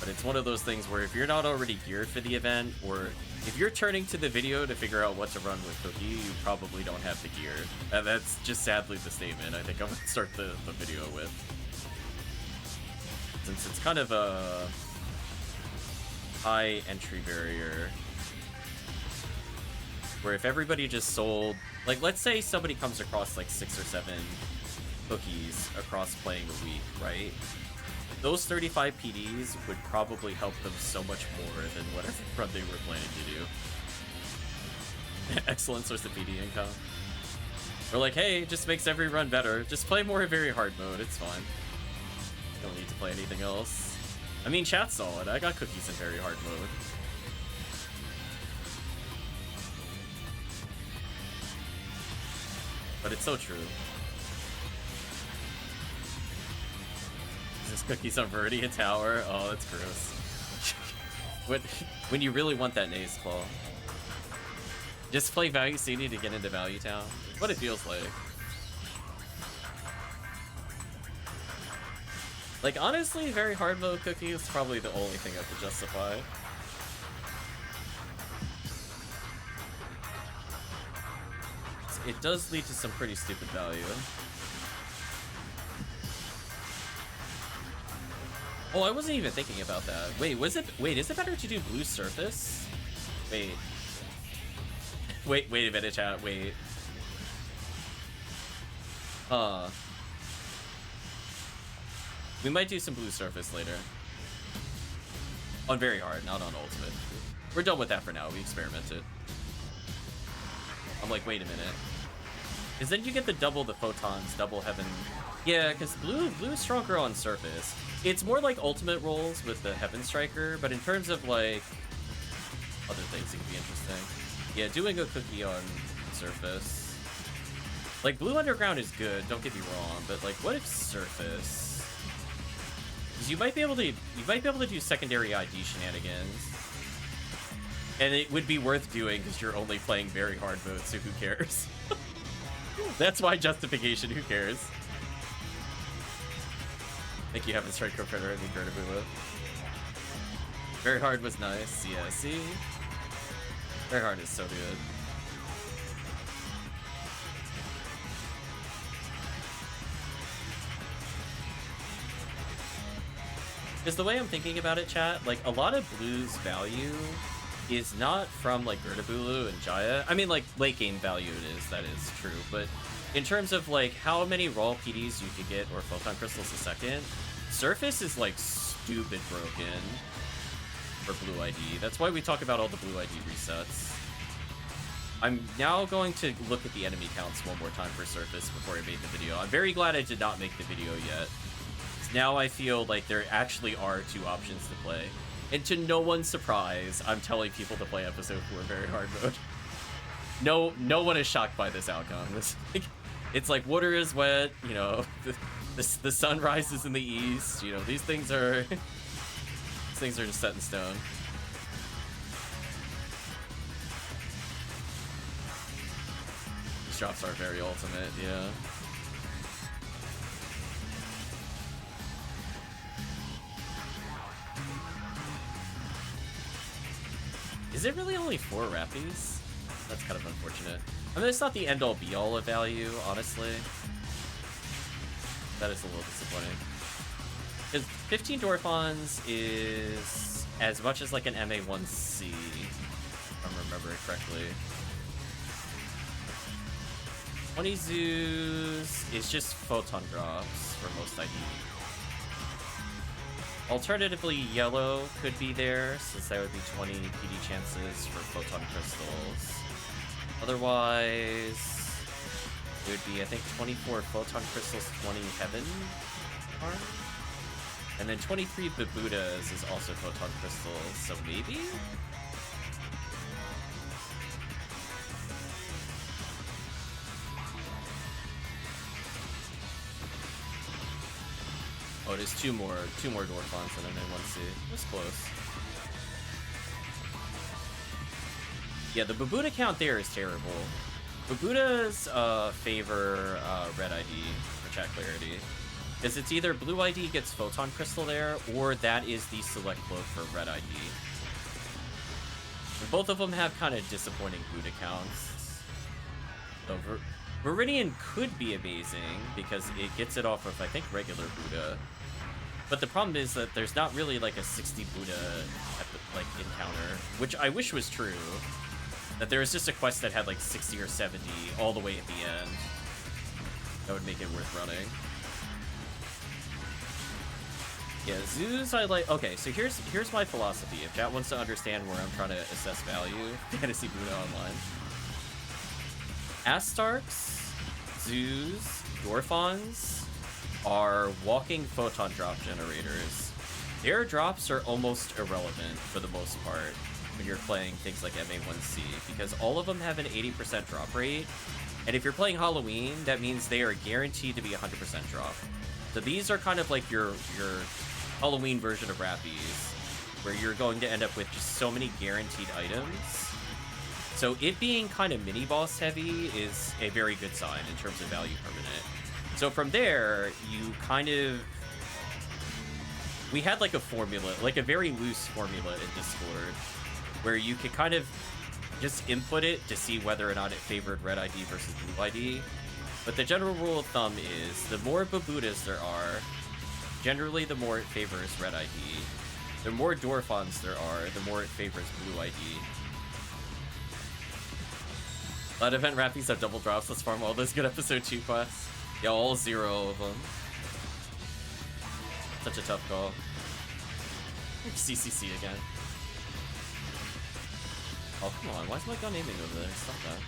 But it's one of those things where if you're not already geared for the event, or if you're turning to the video to figure out what to run with Cookie, you probably don't have the gear. And that's just sadly the statement I think I'm going to start the video with. Since it's kind of a high entry barrier, where if everybody just sold, like, let's say somebody comes across like 6 or 7 cookies across playing a week, right? Those 35 PDs would probably help them so much more than whatever run they were planning to do. Excellent source of PD income. We're like, hey, it just makes every run better. Just play more very hard mode, it's fine. Don't need to play anything else. I mean, chat's solid. I got cookies in very hard mode. But it's so true. Is this cookies on Viridian Tower? Oh, that's gross. When you really want that Naze Claw. Just play Value City to get into Value Town. What it feels like. Like, honestly, very hard mode Cookie is probably the only thing I could justify. It does lead to some pretty stupid value. Oh, I wasn't even thinking about that. Wait, is it better to do blue surface? Wait a minute, chat, wait. We might do some blue surface later. On very hard, not on ultimate. We're done with that for now, we experimented. I'm like, wait a minute. Because then you get the photons, double heaven. Yeah, because blue is stronger on surface. It's more like ultimate rolls with the Heaven Striker, but in terms of like other things, it could be interesting. Yeah, doing a cookie on surface. Like, blue underground is good, don't get me wrong, but like, what if surface? Because you might be able to do secondary ID shenanigans. And it would be worth doing because you're only playing very hard mode, so who cares? That's my justification, who cares? I think you haven't strike better than Gertabula. Very hard was nice, yeah, see? Very hard is so good. Because the way I'm thinking about it, chat, like, a lot of blue's value is not from, like, Gertabulu and Jaya. I mean, like, late game value it is, that is true, but in terms of, like, how many raw PDs you could get or photon crystals a second, surface is, like, stupid broken for blue ID. That's why we talk about all the blue ID resets. I'm now going to look at the enemy counts one more time for surface before I made the video. I'm very glad I did not make the video yet. Now I feel like there actually are 2 options to play. And to no one's surprise, I'm telling people to play episode 4 very hard mode. No one is shocked by this outcome. It's like water is wet, you know, the sun rises in the east, you know, these things are just set in stone. These drops are very ultimate, yeah. Is it really only 4 Rappies? That's kind of unfortunate. I mean, it's not the end-all be-all of value, honestly. That is a little disappointing. Because 15 Dwarfons is as much as like an MA1C, if I'm remembering correctly. 20 Zoos is just photon drops for most ID. Alternatively, yellow could be there, since that would be 20 PD chances for photon crystals. Otherwise, it would be, I think, 24 photon crystals, 20 heaven arm? And then 23 Babudas is also photon crystals, so maybe? Oh, it is two more Dwarfons and then 1C. That's close. Yeah, the Babuda count there is terrible. Babudas favor red ID for chat clarity. Because it's either blue ID gets Photon Crystal there, or that is the select cloak for red ID. And both of them have kind of disappointing Buddha counts. So Viridian could be amazing, because it gets it off of, I think, regular Buddha. But the problem is that there's not really like a 60 Buddha at the, like, encounter, which I wish was true. That there was just a quest that had like 60 or 70 all the way at the end. That would make it worth running. Yeah, zoos I like. Okay, so here's my philosophy. If chat wants to understand where I'm trying to assess value, Fantasy Buddha Online. Astarks, zoos, Dwarfons are walking photon drop generators. Their drops are almost irrelevant for the most part when you're playing things like MA1C, because all of them have an 80% drop rate, and if you're playing Halloween, that means they are guaranteed to be 100% drop. So these are kind of like your Halloween version of Rappies, where you're going to end up with just so many guaranteed items. So it being kind of mini-boss heavy is a very good sign in terms of value per minute. So from there, you kind of... We had like a formula, like a very loose formula in Discord, where you could kind of just input it to see whether or not it favored red ID versus blue ID. But the general rule of thumb is the more Babudas there are, generally the more it favors red ID. The more Dwarfons there are, the more it favors blue ID. A lot of event Rappies have double drops. Let's farm all those good episode 2 quests. Yeah, all 0 of them. Such a tough call. CCC again. Oh, come on. Why is my gun aiming over there? Stop that.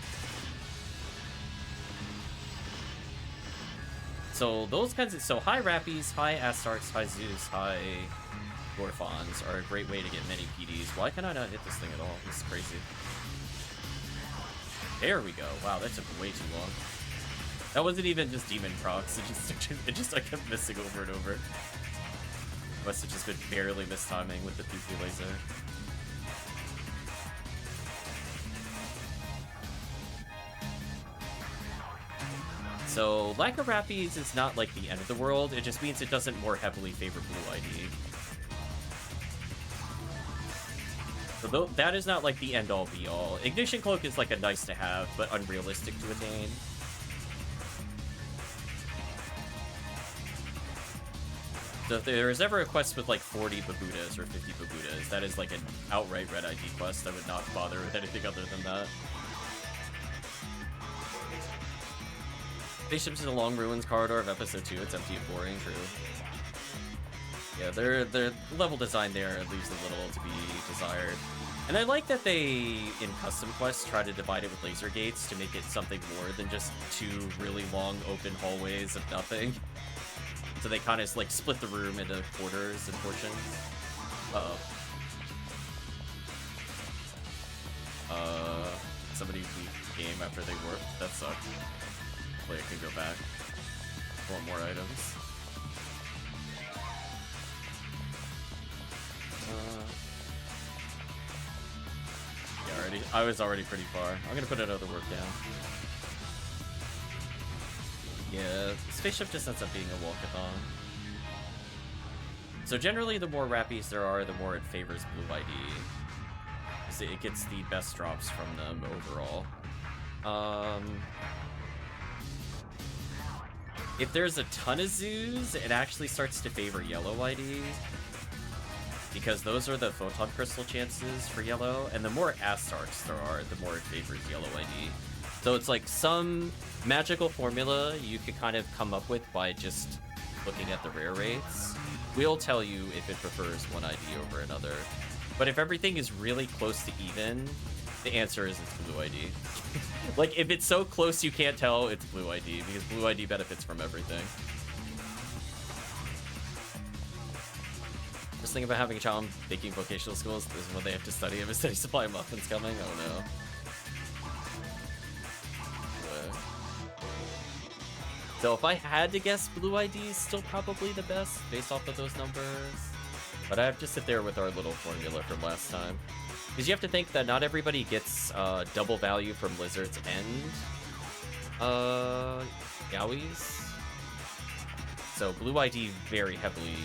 So those kinds of... So high Rappies, high Astarks, high Zeus, high Dwarfons are a great way to get many PDs. Why can I not hit this thing at all? This is crazy. There we go. Wow, that took way too long. That wasn't even just demon procs. It just I kept missing over and over. Must have just been barely mistiming with the PP laser. So, lack of Rappies is not like the end of the world, it just means it doesn't more heavily favor blue ID. So that is not like the end-all be-all. Ignition Cloak is like a nice to have, but unrealistic to attain. So if there is ever a quest with like 40 Babudas or 50 Babudas, that is like an outright red ID quest. I would not bother with anything other than that. Spaceships in the Long Ruins corridor of episode 2. It's empty and boring, true. Yeah, their level design there leaves a little to be desired. And I like that they, in custom quests, try to divide it with laser gates to make it something more than just 2 really long open hallways of nothing. So they kind of like split the room into quarters and portions. Somebody leave the game after they warped. That sucked. Hopefully I can go back. I want more items. Yeah, I was already pretty far. I'm gonna put another work down. Yeah, spaceship just ends up being a walkathon. So generally, the more Rappies there are, the more it favors blue ID. So it gets the best drops from them overall. If there's a ton of zoos, it actually starts to favor yellow ID. Because those are the photon crystal chances for yellow, and the more Astarks there are, the more it favors yellow ID. So it's like some magical formula you could kind of come up with by just looking at the rare rates. We'll tell you if it prefers one ID over another. But if everything is really close to even, the answer is it's blue ID. Like, if it's so close you can't tell, it's blue ID, because blue ID benefits from everything. Just think about having a child making vocational schools. This is what they have to study. Have a steady supply of muffins coming? Oh no. So if I had to guess, Blue ID is still probably the best based off of those numbers. But I have to sit there with our little formula from last time. Because you have to think that not everybody gets double value from Lizards and Yowies. So Blue ID very heavily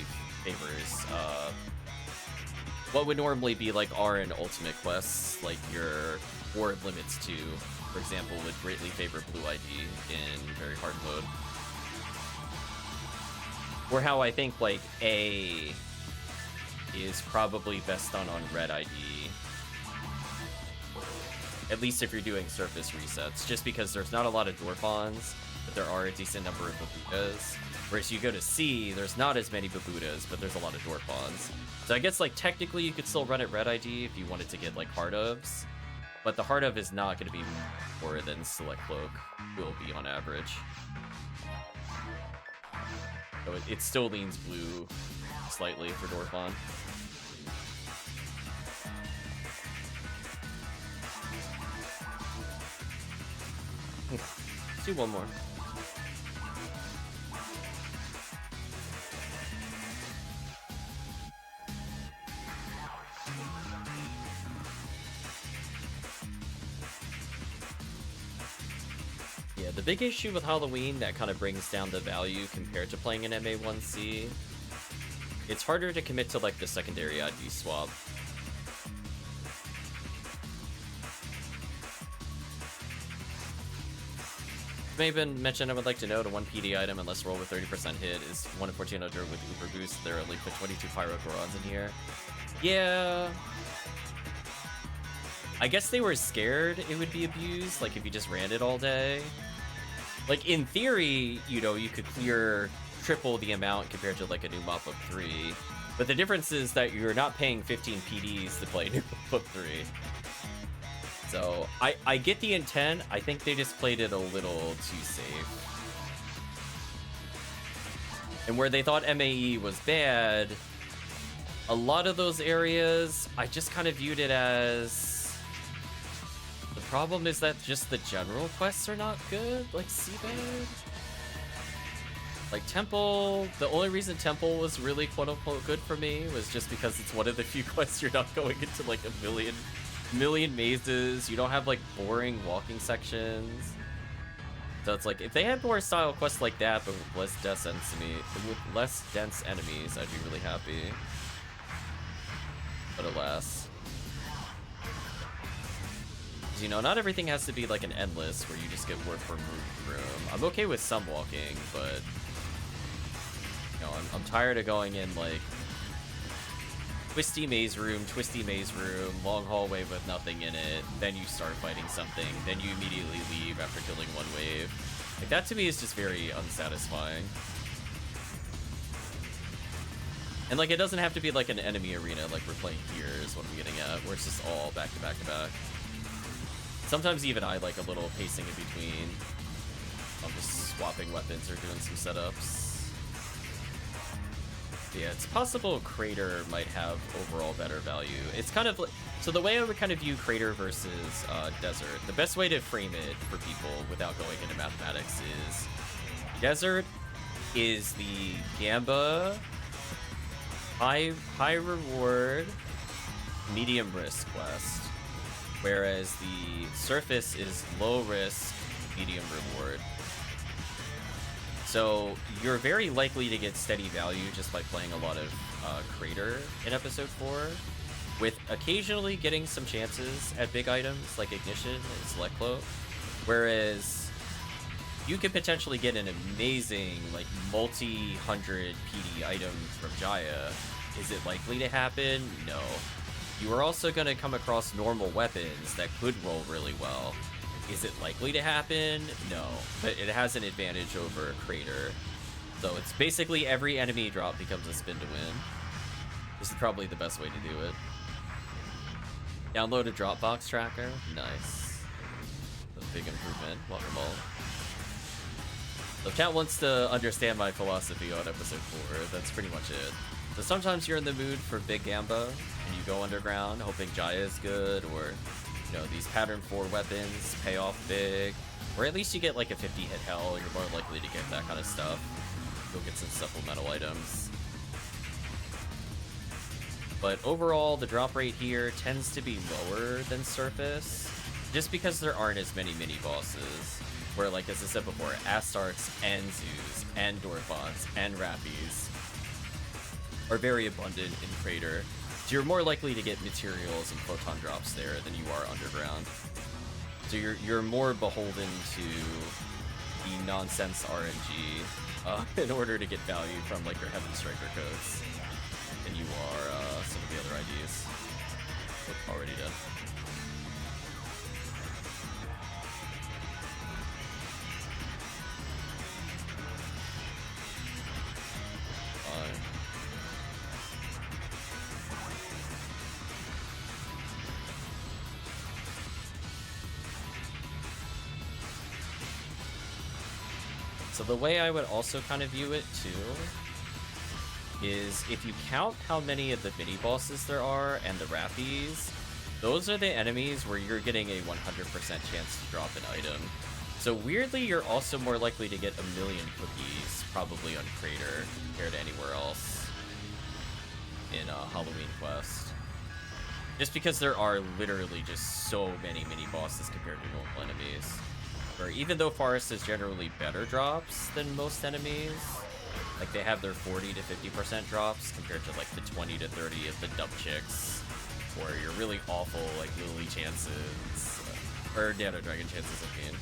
favors what would normally be like R and Ultimate quests, like your Ward Limits 2, for example, would greatly favor Blue ID in very hard mode. Or how I think like A is probably best done on Red ID. At least if you're doing surface resets, just because there's not a lot of Dwarfons, but there are a decent number of Babutas. Whereas you go to C, there's not as many Babutas, but there's a lot of Dwarfons. So I guess like technically you could still run it Red ID if you wanted to get like Heart ofs, but the Heart of is not going to be more than Select Cloak will be on average. So it still leans blue slightly for Dwarfon. Let's do one more. Yeah, the big issue with Halloween that kind of brings down the value compared to playing an MA1C, it's harder to commit to like the secondary ID swap. May have been mentioned, I would like to note a 1 PD item unless roll with 30% hit is 1 in 1400 with Uber Boost. There are only put 22 Pyro Gorons in here. Yeah. I guess they were scared it would be abused, like if you just ran it all day. Like in theory, you know, you could clear triple the amount compared to like a new mop up 3. But the difference is that you're not paying 15 PDs to play new mop up 3. So I get the intent. I think they just played it a little too safe. And where they thought MAE was bad, a lot of those areas, I just kind of viewed it as... The problem is that just the general quests are not good, like Seabed. Like Temple, the only reason Temple was really quote-unquote good for me was just because it's one of the few quests you're not going into like a million mazes. You don't have like boring walking sections. So it's like if they had more style quests like that, but with less dense enemies, I'd be really happy. But alas. You know, not everything has to be like an endless where you just get work from room to room. I'm okay with some walking, but you know, I'm tired of going in like twisty maze room, long hallway with nothing in it, then you start fighting something, then you immediately leave after killing one wave. Like that to me is just very unsatisfying. And like it doesn't have to be like an enemy arena like we're playing here is what I'm getting at, where it's just all back to back to back. Sometimes even I like a little pacing in between. I'm just swapping weapons or doing some setups. Yeah, it's possible Crater might have overall better value. It's kind of like, so the way I would kind of view Crater versus Desert, the best way to frame it for people without going into mathematics is Desert is the Gamba high reward, medium risk quest. Whereas the Surface is low risk, medium reward. So you're very likely to get steady value just by playing a lot of Crater in Episode 4, with occasionally getting some chances at big items like Ignition and Select Cloak. Whereas you could potentially get an amazing, like, multi-hundred PD item from Jaya. Is it likely to happen? No. You are also going to come across normal weapons that could roll really well. Is it likely to happen? No, but it has an advantage over Crater. So it's basically every enemy drop becomes a spin to win. This is probably the best way to do it. Download a Dropbox tracker. Nice. That's a big improvement. Welcome all. So if chat wants to understand my philosophy on Episode 4, that's pretty much it. So sometimes you're in the mood for big Gamba, and you go underground hoping Jaya is good, or, you know, these pattern 4 weapons pay off big. Or at least you get like a 50 hit hell, you're more likely to get that kind of stuff. Go get some supplemental items. But overall, the drop rate here tends to be lower than Surface, just because there aren't as many mini-bosses, where, like, as I said before, Astartes and Zeus and Dorphons and Rappies are very abundant in Crater, so you're more likely to get materials and photon drops there than you are underground. So you're more beholden to the nonsense RNG in order to get value from, like, your Heaven Striker codes than you are some of the other IDs. Look, already done. So the way I would also kind of view it too is if you count how many of the mini bosses there are and the Rappies, those are the enemies where you're getting a 100% chance to drop an item. So weirdly, you're also more likely to get 1,000,000 cookies probably on Crater compared to anywhere else in Halloween Quest. Just because there are literally just so many mini bosses compared to normal enemies. Or even though Forest has generally better drops than most enemies, like they have their 40 to 50% drops compared to like the 20 to 30 of the Dub Chicks, or your really awful like Lily chances, or Nano Dragon chances, I mean.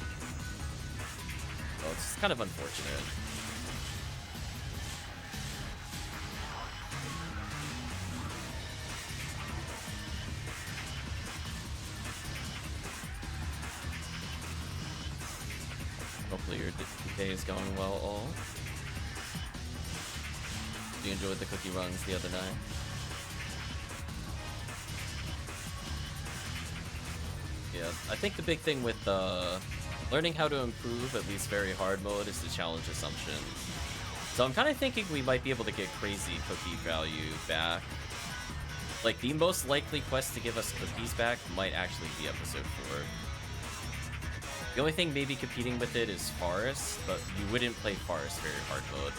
Well, it's kind of unfortunate. Hopefully your day is going well, all. You enjoyed the cookie runs the other night? Yeah, I think the big thing with learning how to improve, at least very hard mode, is the challenge assumptions. So I'm kind of thinking we might be able to get crazy cookie value back. Like, the most likely quest to give us cookies back might actually be episode 4. The only thing maybe competing with it is Forest, but you wouldn't play Forest very hard mode.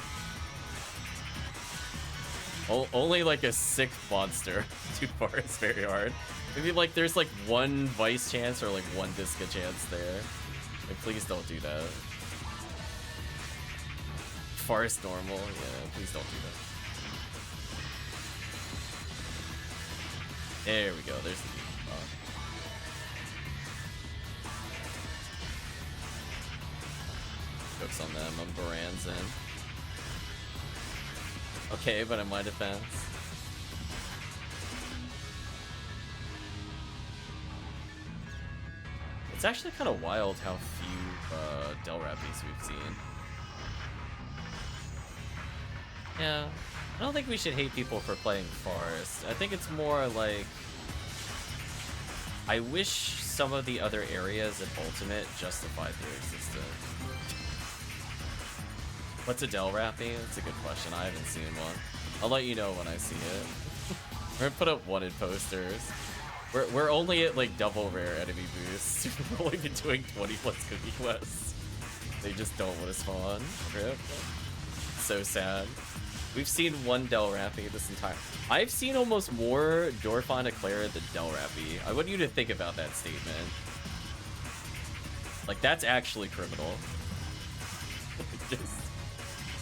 Only like a sick monster do Forest very hard. Maybe like there's like one Vice chance or like one Visca chance there. Like, please don't do that. Forest normal, yeah, please don't do that. There we go, there's the Jokes on them, I'm Baran's in. Okay, but in my defense. It's actually kind of wild how few Del Rappies we've seen. Yeah, I don't think we should hate people for playing Forest. I think it's more like, I wish some of the other areas in Ultimate justified their existence. What's a Del Rappy? That's a good question. I haven't seen one. I'll let you know when I see it. We're gonna put up wanted posters. We're only at like double rare enemy boosts. We've only been doing 20+ cookie quests. They just don't want to spawn. Rip. So sad. We've seen one Del Rappy this entire. I've seen almost more Dorphon Eclair than Del Rappy. I want you to think about that statement. Like, that's actually criminal.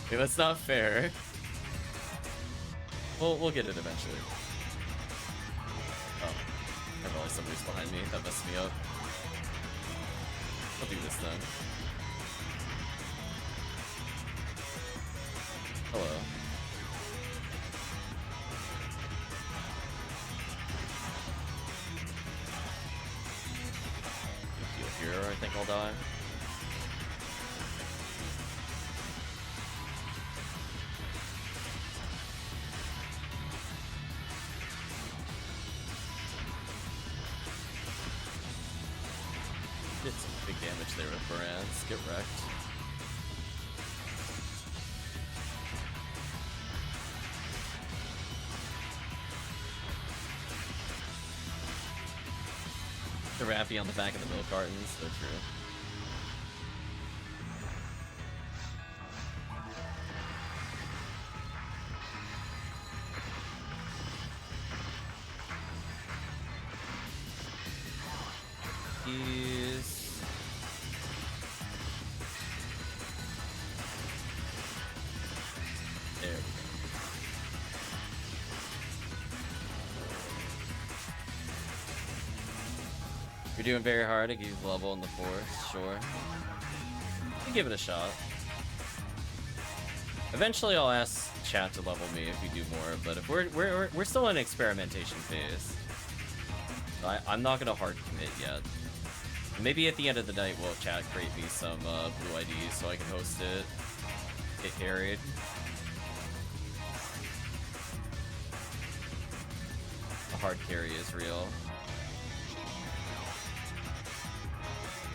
Hey, that's not fair. We'll get it eventually. Oh, I realized somebody's behind me. That messed me up. I'll do this then. Hello. Here, I think I'll die. Did some big damage there with Baran's. Get wrecked. The Rappy on the back of the milk cartons, so true. You're doing very hard to give you the level in the force, sure. You can give it a shot. Eventually I'll ask chat to level me if we do more, but if we're still in experimentation phase. I'm not gonna hard commit yet. Maybe at the end of the night we'll chat create me some blue IDs so I can host it. Get carried. The hard carry is real.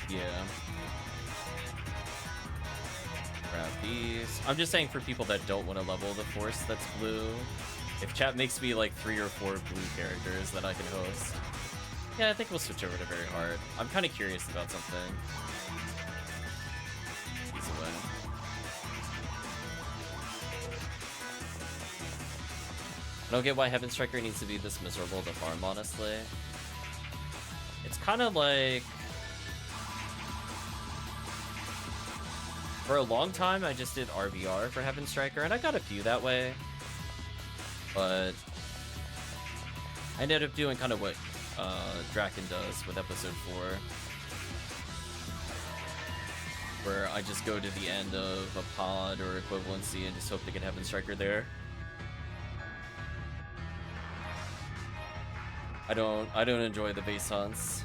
Yeah. Grab these. I'm just saying for people that don't want to level the force that's blue, if chat makes me like 3 or 4 blue characters that I can host. Yeah, I think we'll switch over to very hard. I'm kind of curious about something. Easy way. I don't get why Heaven Striker needs to be this miserable to farm, honestly. It's kind of like... For a long time, I just did RBR for Heaven Striker, and I got a few that way. But I ended up doing kind of what Draken does with episode 4. Where I just go to the end of a pod or equivalency and just hope to get Heaven Striker there. I don't enjoy the base hunts.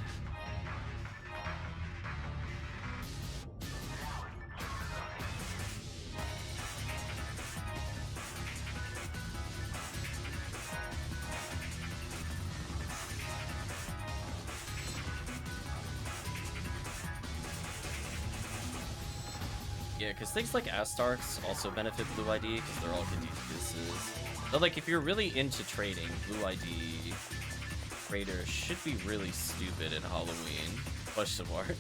Yeah, because things like Astarks also benefit Blue ID because they're all good uses. But like, if you're really into trading, Blue ID traders should be really stupid in Halloween. Question mark.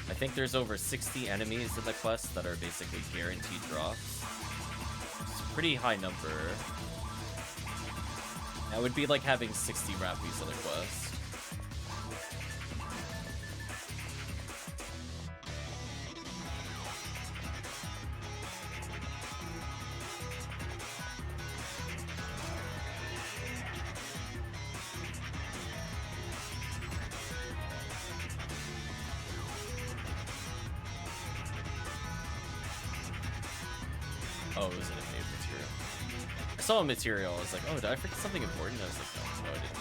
I think there's over 60 enemies in the quest that are basically guaranteed drops. It's a pretty high number. That would be like having 60 Rappies in a quest. Oh, it was in a new material. I saw a material, I was like, oh, did I forget something important? I was like, no, I didn't.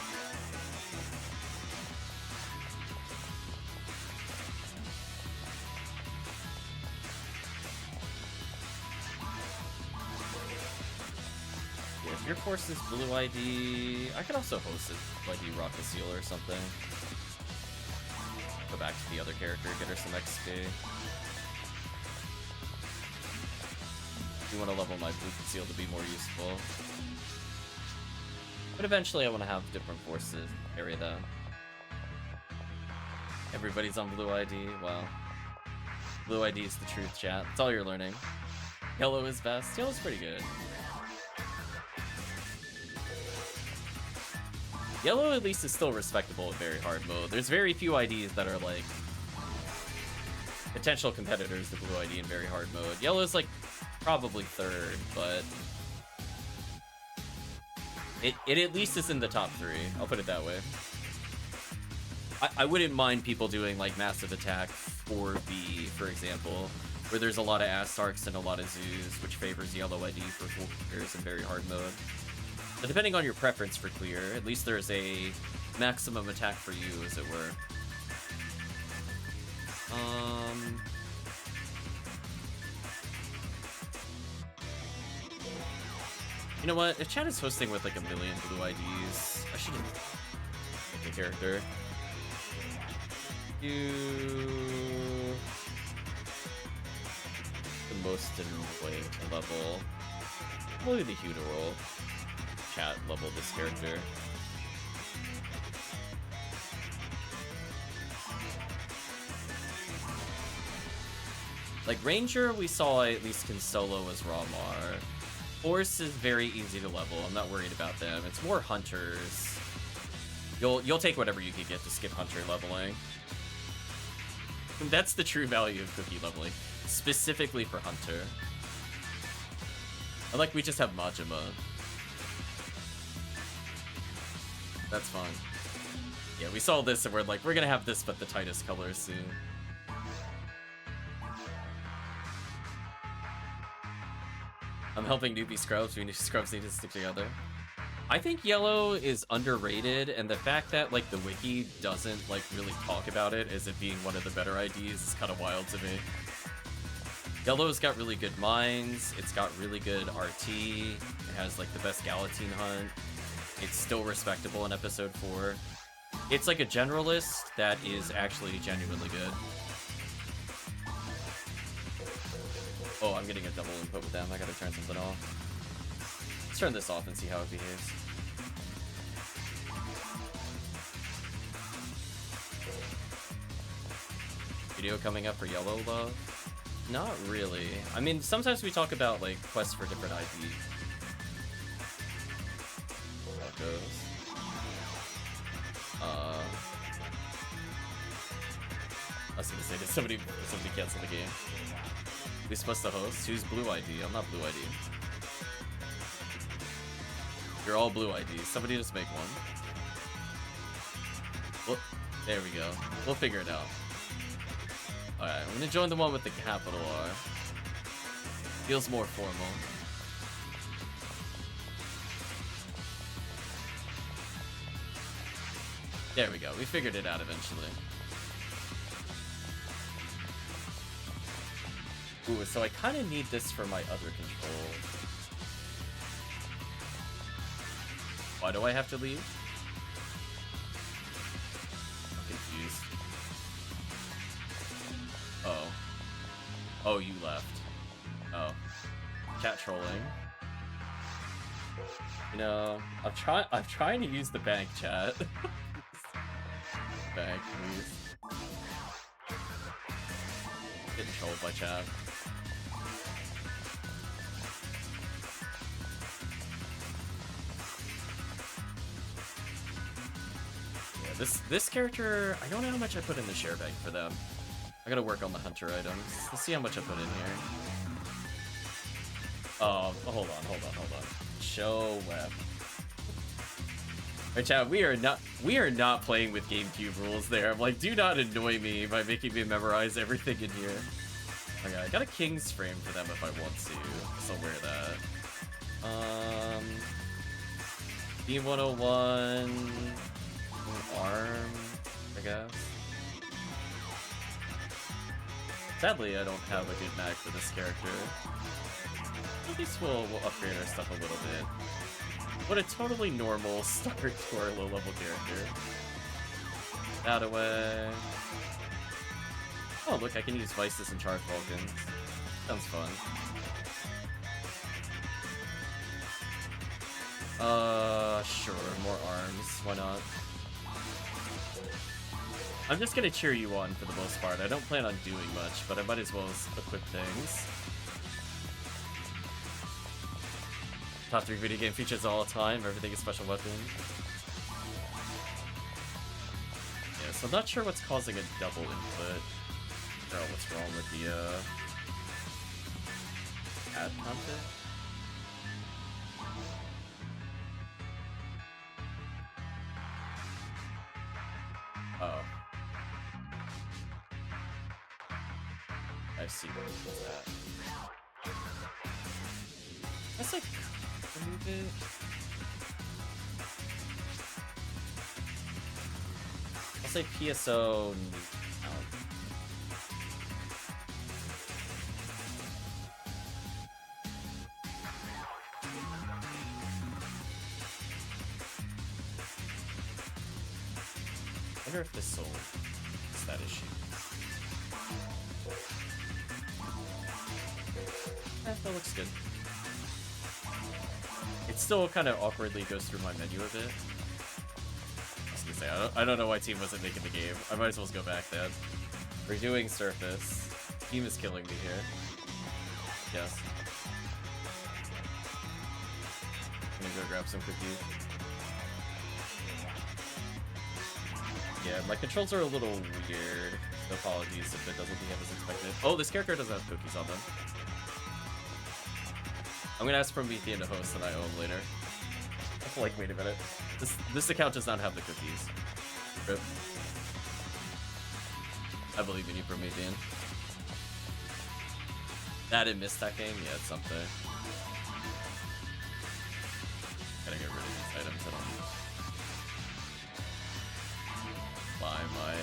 Yeah, if your force is blue ID, I could also host it, like you rock the seal or something. Go back to the other character, get her some XP. I want to level my blue conceal to be more useful. But eventually I want to have different forces carry that. Everybody's on blue ID, wow. Blue ID is the truth, chat. That's all you're learning. Yellow is best. Yellow's pretty good. Yellow at least is still respectable in very hard mode. There's very few IDs that are like potential competitors to blue ID in very hard mode. Yellow's like probably third, but it at least is in the top 3. I'll put it that way. I wouldn't mind people doing like massive attack 4B, for example, where there's a lot of Astarks and a lot of Zoos, which favors yellow ID for full clears in very hard mode. But depending on your preference for clear, at least there's a maximum attack for you, as it were. You know what? If chat is hosting with like 1 million blue IDs, I should pick a character. Do the most annoying to level. Probably the Huda roll. Chat level this character. Like Ranger, we saw at least can solo as Ramar. Force is very easy to level. I'm not worried about them. It's more hunters. You'll take whatever you can get to skip hunter leveling. That's the true value of cookie leveling, specifically for hunter. Unlike we just have Majima. That's fine. Yeah, we saw this and we're like, we're gonna have this but the tightest colors soon. I'm helping newbie scrubs. We scrubs need to stick together. I think yellow is underrated, and the fact that like the wiki doesn't like really talk about it as it being one of the better IDs is kind of wild to me. Yellow's got really good mines. It's got really good RT. It has like the best Galatine hunt. It's still respectable in episode 4. It's like a generalist that is actually genuinely good. Oh, I'm getting a double input with them. I gotta turn something off. Let's turn this off and see how it behaves. Video coming up for Yellow Love? Not really. I mean, sometimes we talk about like quests for different IDs. How it goes. I was gonna say, did somebody cancel the game? We supposed to host? Who's Blue ID? I'm not Blue ID. You're all Blue IDs. Somebody just make one. Well, there we go. We'll figure it out. Alright, I'm gonna join the one with the capital R. Feels more formal. There we go. We figured it out eventually. Ooh, so I kind of need this for my other control. Why do I have to leave? I'm confused. Oh. Oh, you left. Oh. Chat trolling. You know, I'm trying to use the bank chat. Bank, please. Getting trolled by chat. This character, I don't know how much I put in the share bank for them. I gotta work on the hunter items. Let's see how much I put in here. Oh, hold on. Show web. Alright, chat, we are not playing with GameCube rules there. I'm like, do not annoy me by making me memorize everything in here. Okay, I got a King's frame for them if I want to, so I'll wear that. B101... arm, I guess. Sadly, I don't have a good mag for this character. At least we'll upgrade our stuff a little bit. What a totally normal start to our low-level character. That away. Oh, look, I can use Vices and Charge Vulcans. Sounds fun. Sure, more arms. Why not? I'm just gonna cheer you on for the most part. I don't plan on doing much, but I might as well equip things. Top 3 video game features all the time. Everything is special weapon. Yeah, so I'm not sure what's causing a double input. Oh, what's wrong with the ad content? Oh. I see what is that. That's like remove it. I'll say PSO. I wonder if this sold. It's that issue. That looks good. It still kind of awkwardly goes through my menu a bit. I was gonna say, I don't know why team wasn't making the game. I might as well go back then. We're doing surface. Team is killing me here. Yes. I'm gonna go grab some cookies. Yeah, my controls are a little weird. So apologies if it doesn't behave as expected. Oh, this character doesn't have cookies on them. I'm gonna ask Promethean to host and I own later. Like, wait a minute. This account does not have the cookies. Rip. I believe in you, Promethean. That and mistacking? Yeah, it's something. Gotta get rid of these items. I don't buy my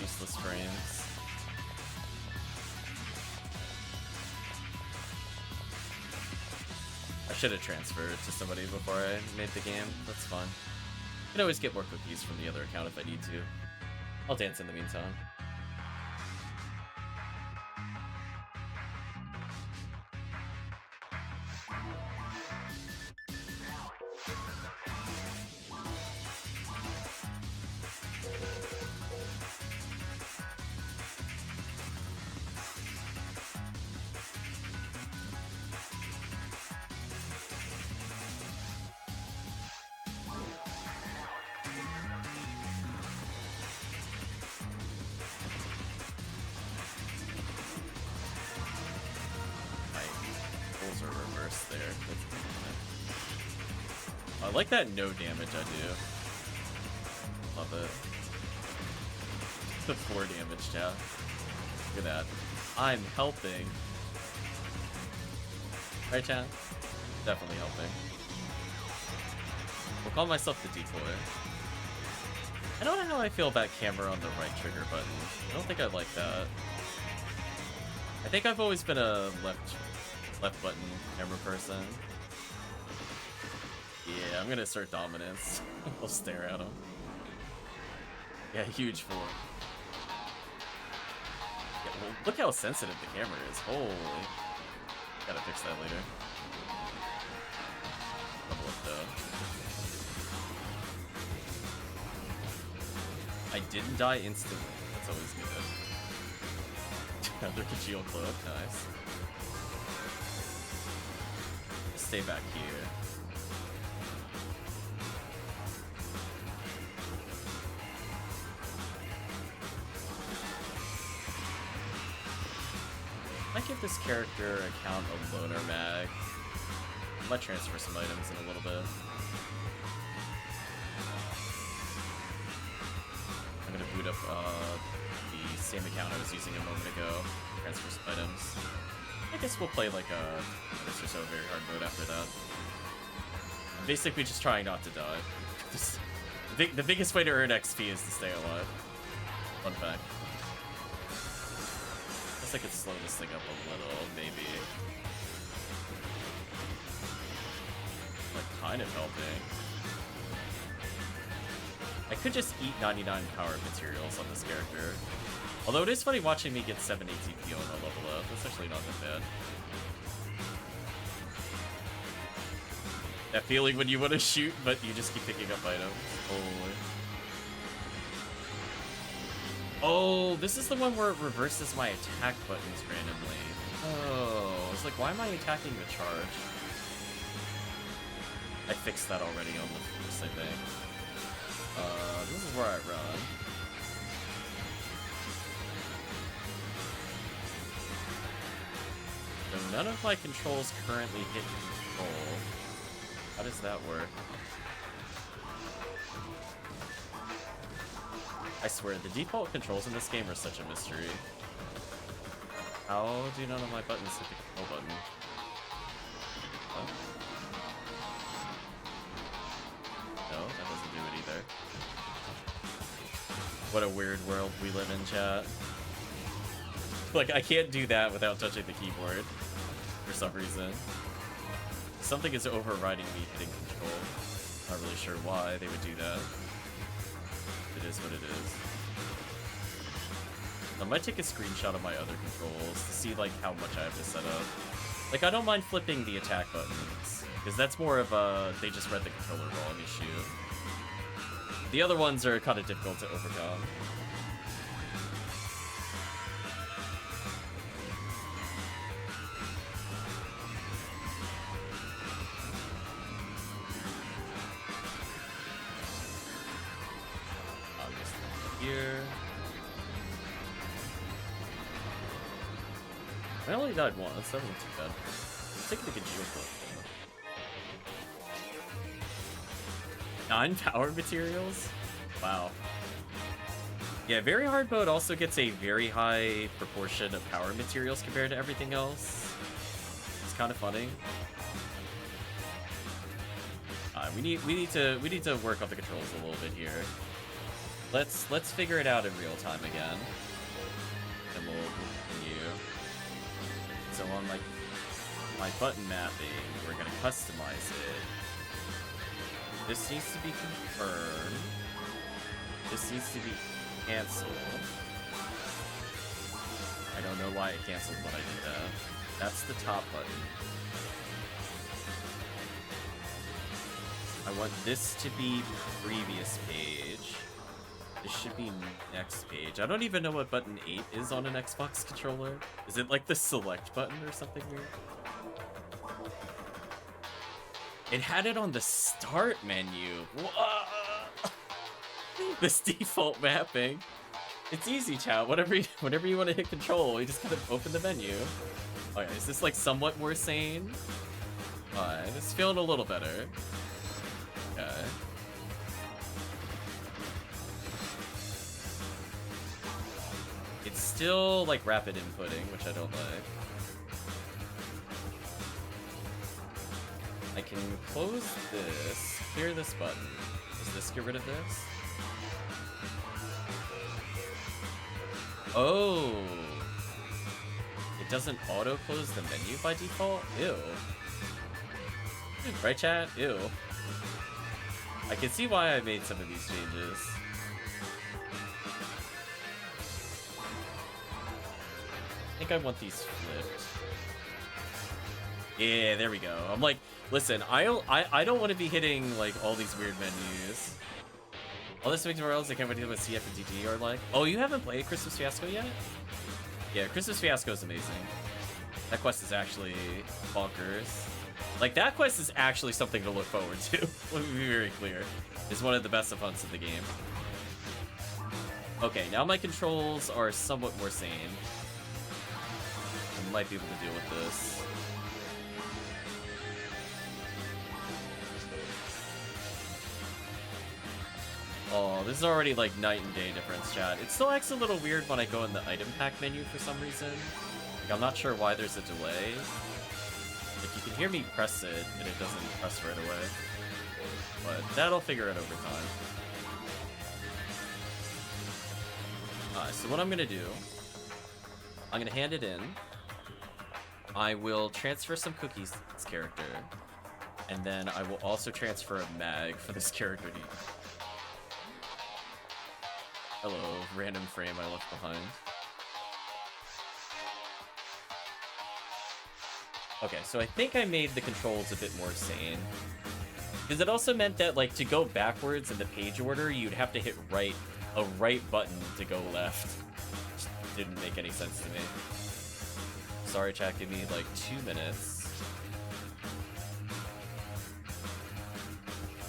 useless frames. I should have transferred to somebody before I made the game. That's fine. I can always get more cookies from the other account if I need to. I'll dance in the meantime. I like that no damage I do. Love it. The 4 damage, yeah. Look at that. I'm helping. Right, chat? Definitely helping. We'll call myself the decoy. I don't know how I feel about camera on the right trigger button. I don't think I like that. I think I've always been a left button camera person. Yeah, I'm gonna assert dominance. We'll stare at him. Yeah, huge fool. Yeah, well, look how sensitive the camera is. Holy. Gotta fix that later. Level up though. I didn't die instantly. That's always good. Another congeal cloak, nice. Stay back here. I might give this character account a loner mag. I might transfer some items in a little bit. I'm gonna boot up the same account I was using a moment ago. Transfer some items. I guess we'll play like a this or so very hard mode after that. I'm basically just trying not to die. The biggest way to earn XP is to stay alive. Fun fact. I could slow this thing up a little, maybe. Like, kind of helping. I could just eat 99 power materials on this character. Although it is funny watching me get 7 ATP on a level up. That's actually not that bad. That feeling when you want to shoot, but you just keep picking up items. Holy. Oh, this is the one where it reverses my attack buttons randomly. Oh, I was like, why am I attacking the charge? I fixed that already on the first, I think. This is where I run. So none of my controls currently hit control. How does that work? I swear, the default controls in this game are such a mystery. How do none of my buttons hit the control button? Oh. No, that doesn't do it either. What a weird world we live in, chat. Like, I can't do that without touching the keyboard. For some reason. Something is overriding me hitting control. Not really sure why they would do that. It is what it is. I might take a screenshot of my other controls to see like how much I have to set up. Like, I don't mind flipping the attack buttons, because that's more of a they just read the controller wrong issue. The other ones are kind of difficult to overcome. Here. I only died once, that wasn't too bad. Let's take the congeal clip. 9 power materials? Wow. Yeah, very hard mode also gets a very high proportion of power materials compared to everything else. It's kind of funny. We need to work on the controls a little bit here. Let's figure it out in real time again. And we'll continue. So on my button mapping, we're gonna customize it. This needs to be confirmed. This needs to be canceled. I don't know why it canceled when I did that. That's the top button. I want this to be previous page. This should be next page. I don't even know what button 8 is on an Xbox controller. Is it like the select button or something weird? It had it on the start menu. Whoa! This default mapping. It's easy, chat. Whenever you want to hit control, you just kind of open the menu. Okay, is this like somewhat more sane? Alright, it's feeling a little better. Okay. It's still like rapid inputting, which I don't like. I can close this, clear this button. Does this get rid of this? Oh! It doesn't auto-close the menu by default? Ew. Right, chat? Ew. I can see why I made some of these changes. I think I want these flipped. Yeah, there we go. I'm like, listen, I don't want to be hitting like all these weird menus. All this makes more else. I can't wait to hear what CF and DG are like. Oh, you haven't played Christmas Fiasco yet? Yeah, Christmas Fiasco is amazing. That quest is actually bonkers. Like, that quest is actually something to look forward to. Let me be very clear. It's one of the best of hunts in the game. Okay, now my controls are somewhat more sane. I might be able to deal with this. Oh, this is already like night and day difference, chat. It still acts a little weird when I go in the item pack menu for some reason. Like, I'm not sure why there's a delay. Like, you can hear me press it, and it doesn't press right away. But that'll figure it over time. Alright, so what I'm gonna do, I'm gonna hand it in. I will transfer some cookies to this character. And then I will also transfer a mag for this character to use. Hello, random frame I left behind. Okay, so I think I made the controls a bit more sane. Because it also meant that, like, to go backwards in the page order, you'd have to hit a right button to go left. Just didn't make any sense to me. Sorry, chat, give me, like, 2 minutes.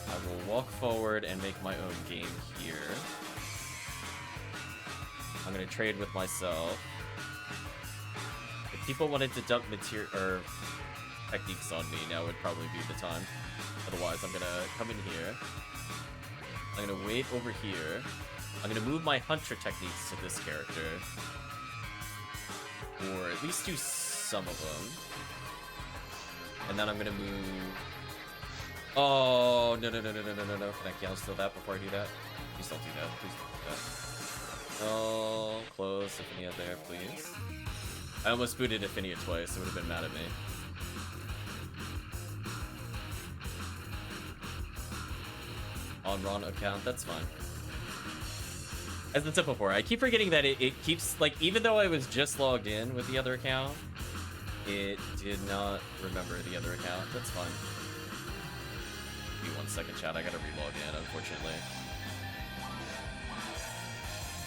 I will walk forward and make my own game here. I'm gonna trade with myself. If people wanted to dump material or techniques on me, now would probably be the time. Otherwise, I'm gonna come in here. I'm gonna wait over here. I'm gonna move my hunter techniques to this character. Or at least do some of them. And then I'm gonna move... Oh, no. Can I cancel that before I do that? Please don't do that. Please don't do that. Oh, close Ephinea there, please. I almost booted Ephinea twice, it would have been mad at me. On wrong account, that's fine. As I said before, I keep forgetting that it keeps, like, even though I was just logged in with the other account, it did not remember the other account. That's fine. Give me 1 second, chat. I gotta relog in, unfortunately.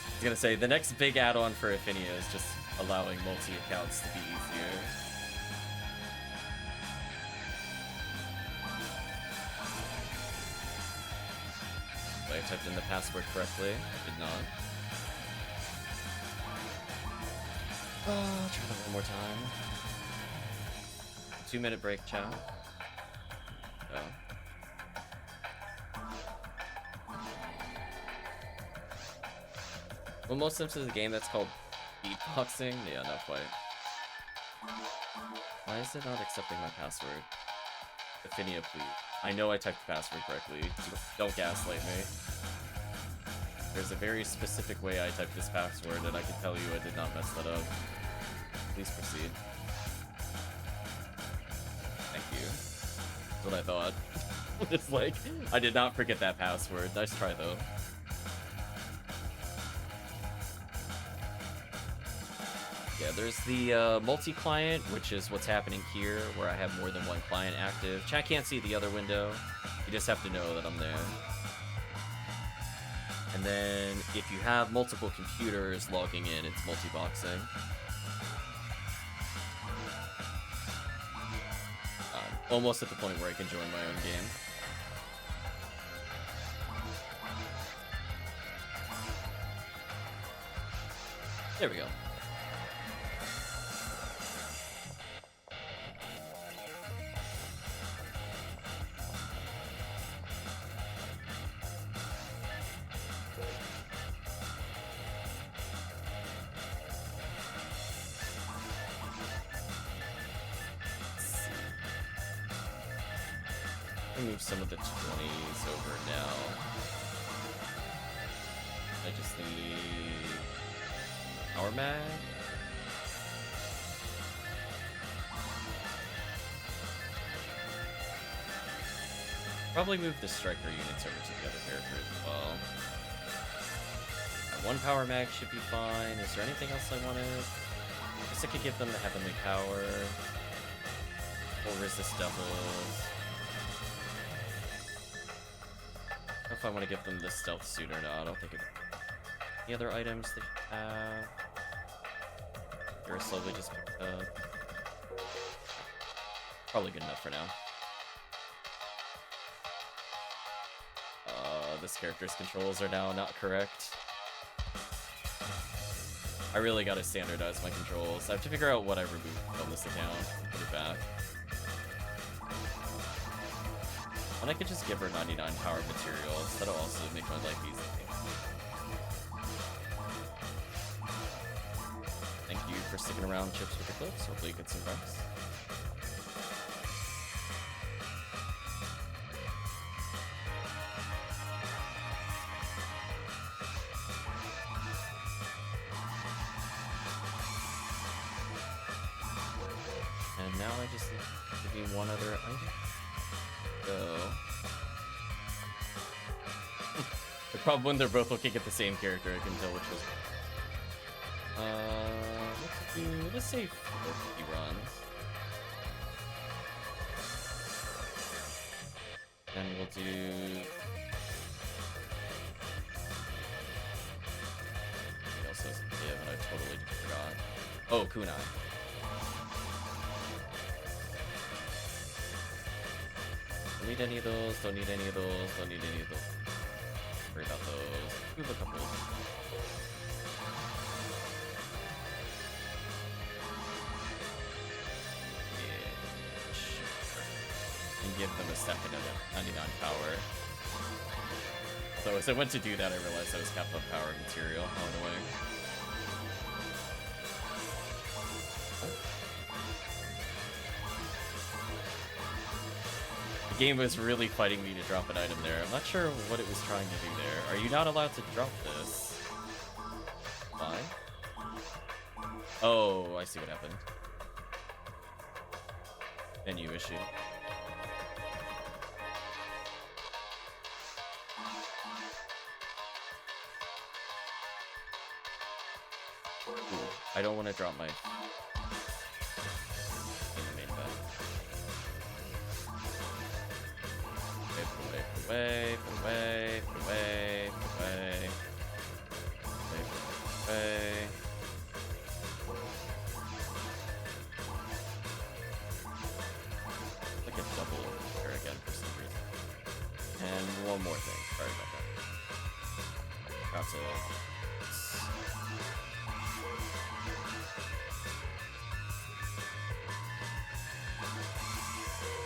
I was gonna say, the next big add-on for Ephinea is just allowing multi-accounts to be easier. I typed in the password correctly. I did not. Oh, I'll try that one more time. 2-minute break, chat. Oh. Almost Simpsons is a game that's called beatboxing? Yeah, not quite. Why is it not accepting my password? Ephinea, please. I know I typed the password correctly. Don't gaslight me. There's a very specific way I typed this password, and I can tell you I did not mess that up. Please proceed. Thank you. That's what I thought. It's like, I did not forget that password. Nice try, though. Yeah, there's the multi-client, which is what's happening here, where I have more than one client active. Chat can't see the other window. You just have to know that I'm there. And then, if you have multiple computers logging in, it's multi-boxing. Almost at the point where I can join my own game. There we go. Move some of the 20s over now. I just need power mag. Probably move the striker units over to the other character as well. One power mag should be fine. Is there anything else I wanted? I guess I could give them the heavenly power. Or resist doubles. I don't know if I want to give them the stealth suit or not. I don't think it. Any other items that you have? You're slowly just picked up. Probably good enough for now. This character's controls are now not correct. I really gotta standardize my controls. I have to figure out what I removed on this account and put it back. And I could just give her 99 power materials. That'll also make my life easy. Thank you for sticking around, Chips with the clips. Hopefully you get some bucks. And now I just need to give me one other item. Go. The problem when they're both looking at the same character, I can tell which was. Let's say 450 runs. And we'll do. He also has a div, and I totally just forgot. Oh, Kunai. Don't need any of those, don't need any of those, don't need any of those. Worry about those. Move a couple. Yeah, sure. And give them a second of 99 power. So as I went to do that, I realized I was capped on power material. How annoying. The game was really fighting me to drop an item there. I'm not sure what it was trying to do there. Are you not allowed to drop this? Why? Oh, I see what happened. Menu issue. Ooh, I don't want to drop my... Away, away, away, away, away. Like a double here again for some reason. And one more thing. Sorry about that. Got to.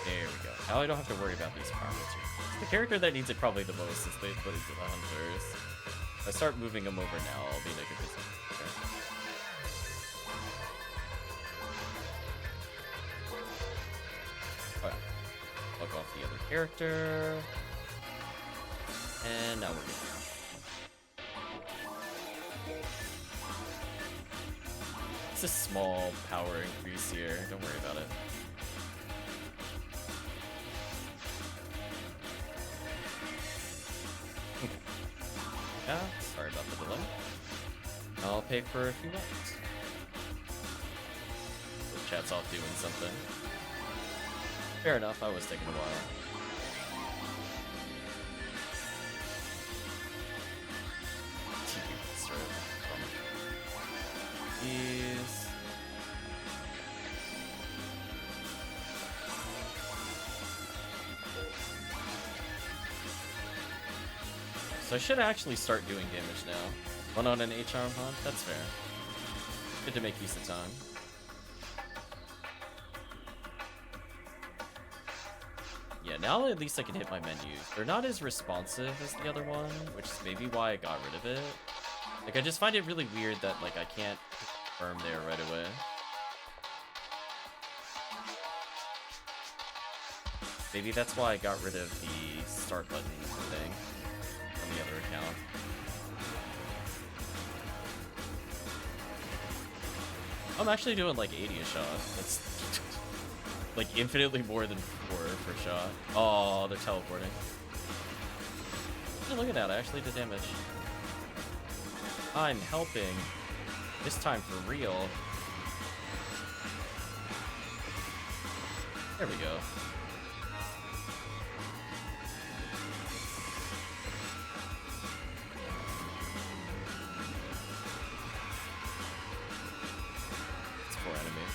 There we go. Now I don't have to worry about these power materials. The character that needs it probably the most is they put into the hunters. If I start moving him over now, I'll be in a good position. Okay. Alright. Look off the other character. And now we're good. It's a small power increase here. Don't worry about it. Yeah, sorry about the delay. I'll pay for a few bucks. The chat's off doing something. Fair enough, I was taking a while. These. So I should actually start doing damage now. One on an HRM hunt? That's fair. Good to make use of time. Yeah, now at least I can hit my menus. They're not as responsive as the other one, which is maybe why I got rid of it. Like, I just find it really weird that, like, I can't confirm there right away. Maybe that's why I got rid of the start button thing on the other account. I'm actually doing like 80 a shot. That's like infinitely more than 4 per shot. Oh, they're teleporting. Oh, look at that, I actually did damage. I'm helping. This time for real. There we go. It's 4 enemy.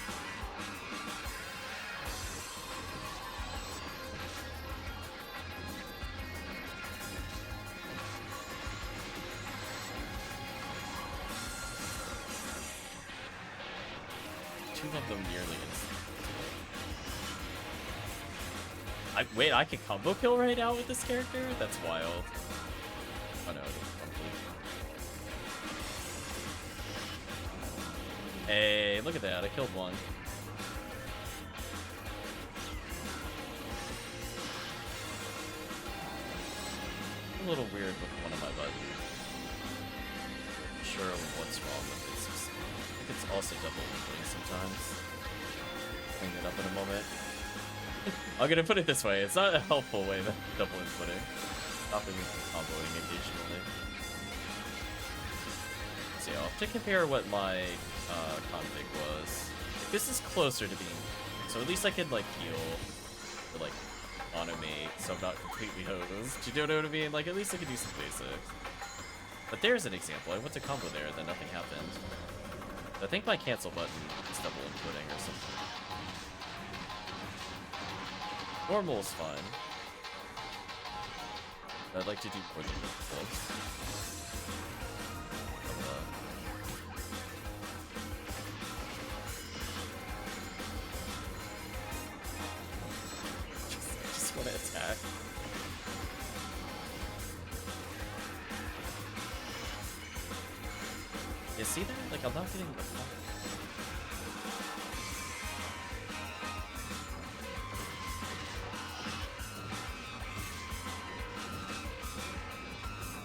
Two of them nearly instantly. Wait, I can combo kill right now with this character? That's wild. Oh no, it was hey, look at that, I killed one. A little weird with one of my buttons. Not sure what's wrong with it. I think it's also double inputting sometimes. Clean it up in a moment. I'm gonna put it this way, it's not a helpful way to double inputting. Stopping me from comboing occasionally. So yeah, I'll have to compare what my config was. This is closer to being, so at least I could like heal or like automate, so I'm not completely hosed. Do you know what I mean? Like at least I could do some basics. But there's an example. I went to combo there, then nothing happened. I think my cancel button is double inputting or something. Normal is fine. I'd like to do more than this. Just want to attack. You see that? Like, I'm not getting the fun.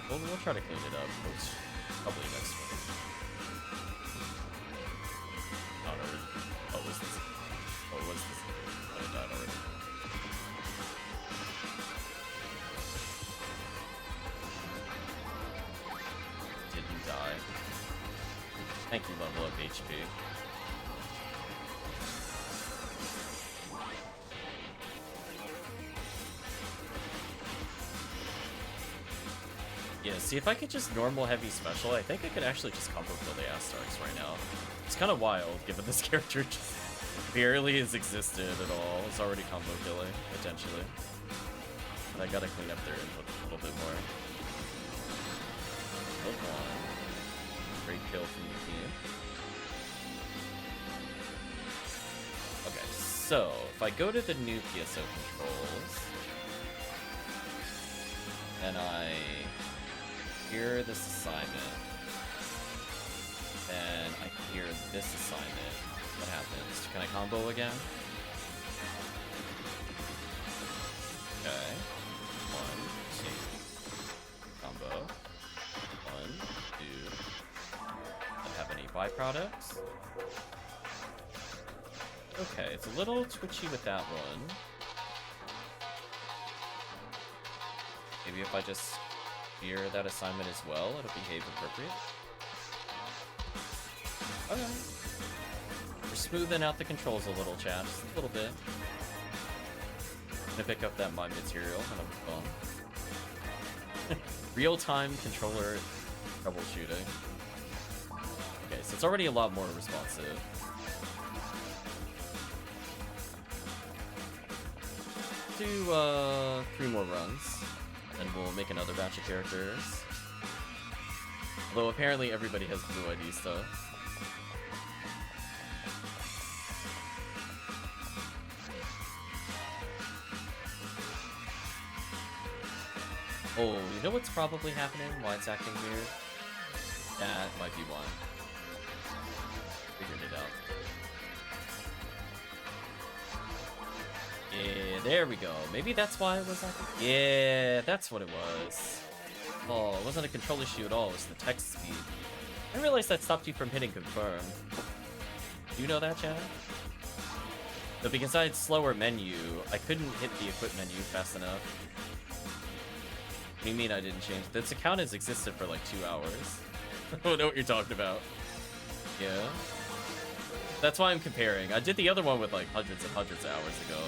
Well, we'll try to clean it up. It's probably next week. Not already. Oh, was this? Oh, was this? Oh, it died already. Didn't die. Thank you, level up HP. Yeah, see, if I could just normal heavy special, I think I could actually just combo kill the Astarks right now. It's kind of wild, given this character just barely has existed at all. It's already combo killing, potentially. But I gotta clean up their input a little bit more. Hold on. Great kill from the team. Okay, so if I go to the new PSO controls, and I hear this assignment, and I hear this assignment. What happens? Can I combo again? Okay. 1, 2. Combo. 1, 2. Don't have any byproducts. Okay, it's a little twitchy with that one. Maybe if I just hear that assignment as well, it'll behave appropriate. Okay. We're smoothing out the controls a little, chat. Just a little bit. Gonna pick up that mod material. That'll be fun. Real-time controller troubleshooting. Okay, so it's already a lot more responsive. Do 3 more runs, and we'll make another batch of characters. Although apparently everybody has blue ID stuff. Oh, you know what's probably happening? Why it's acting weird? That might be one. Figured it out. Yeah, there we go. Maybe that's why it was acting. Yeah, that's what it was. Oh, it wasn't a control issue at all. It was the text speed. I didn't realize that stopped you from hitting confirm. Do you know that, Chad? So because I had slower menu, I couldn't hit the equip menu fast enough. What do you mean I didn't change? This account has existed for like 2 hours. I don't know what you're talking about. Yeah. That's why I'm comparing. I did the other one with like hundreds and hundreds of hours ago.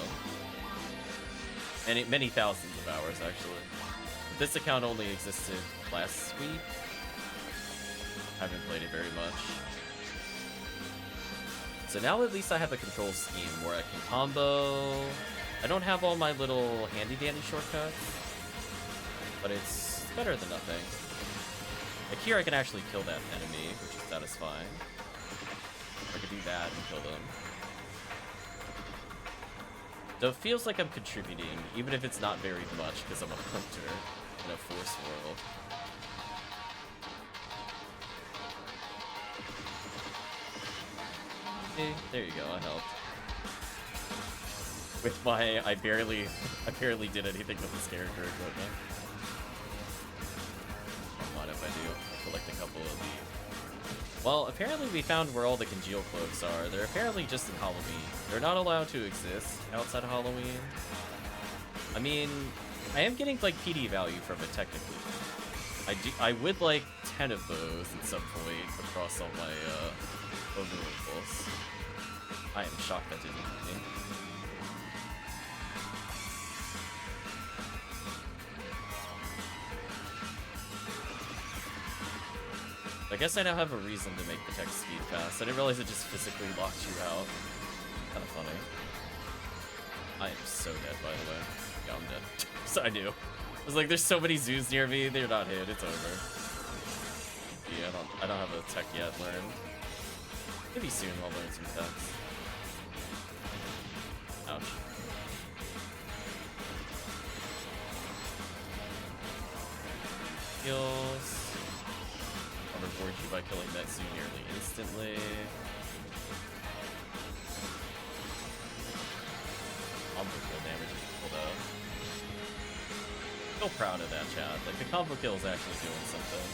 And many thousands of hours, actually. This account only existed last week. I haven't played it very much. So now at least I have a control scheme where I can combo. I don't have all my little handy-dandy shortcuts, but it's better than nothing. Like here I can actually kill that enemy, which is satisfying. I can do that and kill them. So it feels like I'm contributing, even if it's not very much, because I'm a hunter in a force world. Okay, there you go, I helped. With my, I barely did anything with this character equipment. What if I do? I collect a couple of these. Well, apparently we found where all the congeal cloaks are. They're apparently just in Halloween. They're not allowed to exist outside of Halloween. I mean, I am getting like PD value from it technically. I would like 10 of those at some point across all my removals. I am shocked that didn't hit me. I guess I now have a reason to make the text speed fast. I didn't realize it just physically locked you out. Kind of funny. I am so dead, by the way. Yeah, I'm dead. So I knew. I was like, there's so many zoos near me. They're not hit. It's over. Yeah, I don't have a tech yet learned. Maybe soon I'll learn some techs. Ouch. Heals. I'll reward you by killing that zoo nearly instantly. Combo kill damage is pulled up. So proud of that, chat. Like, the combo kill is actually doing something.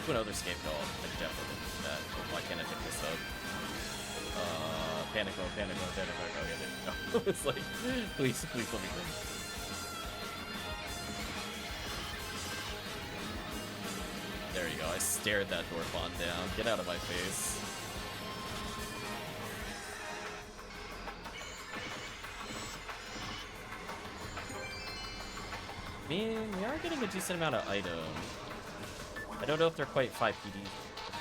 To another scapegoat, I definitely need that. Oh, why can't I pick this up? Panic mode, panic mode, panic mode. Okay, there we go. It's like, please let me win. There you go, I stared that Dorfon down. Get out of my face. I mean, we are getting a decent amount of items. I don't know if they're quite 5 PD,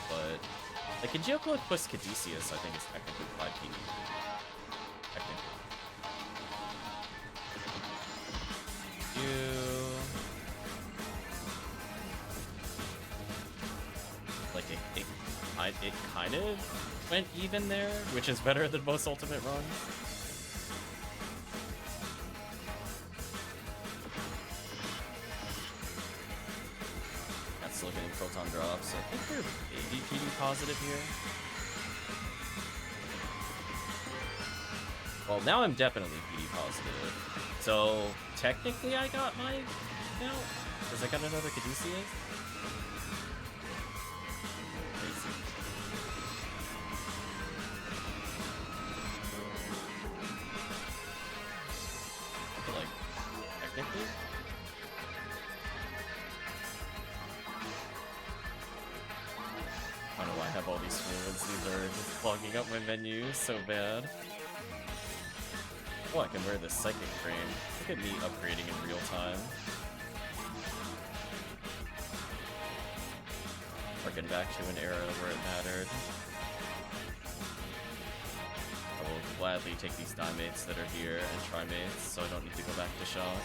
but like in Geocode plus Caduceus, I think it's technically 5 PD. Technically. Like it kind of went even there, which is better than most ultimate runs. still getting proton drops. So I think they're maybe PD positive here. Well, now I'm definitely PD positive. So technically I got my count because I got another Caduceus. Crazy. But like technically. I don't know why I have all these fluids. These are just clogging up my menu so bad. Oh, I can wear this psychic frame. Look at me upgrading in real time. We're getting back to an era where it mattered. I will gladly take these dimates that are here and trimates, so I don't need to go back to shop.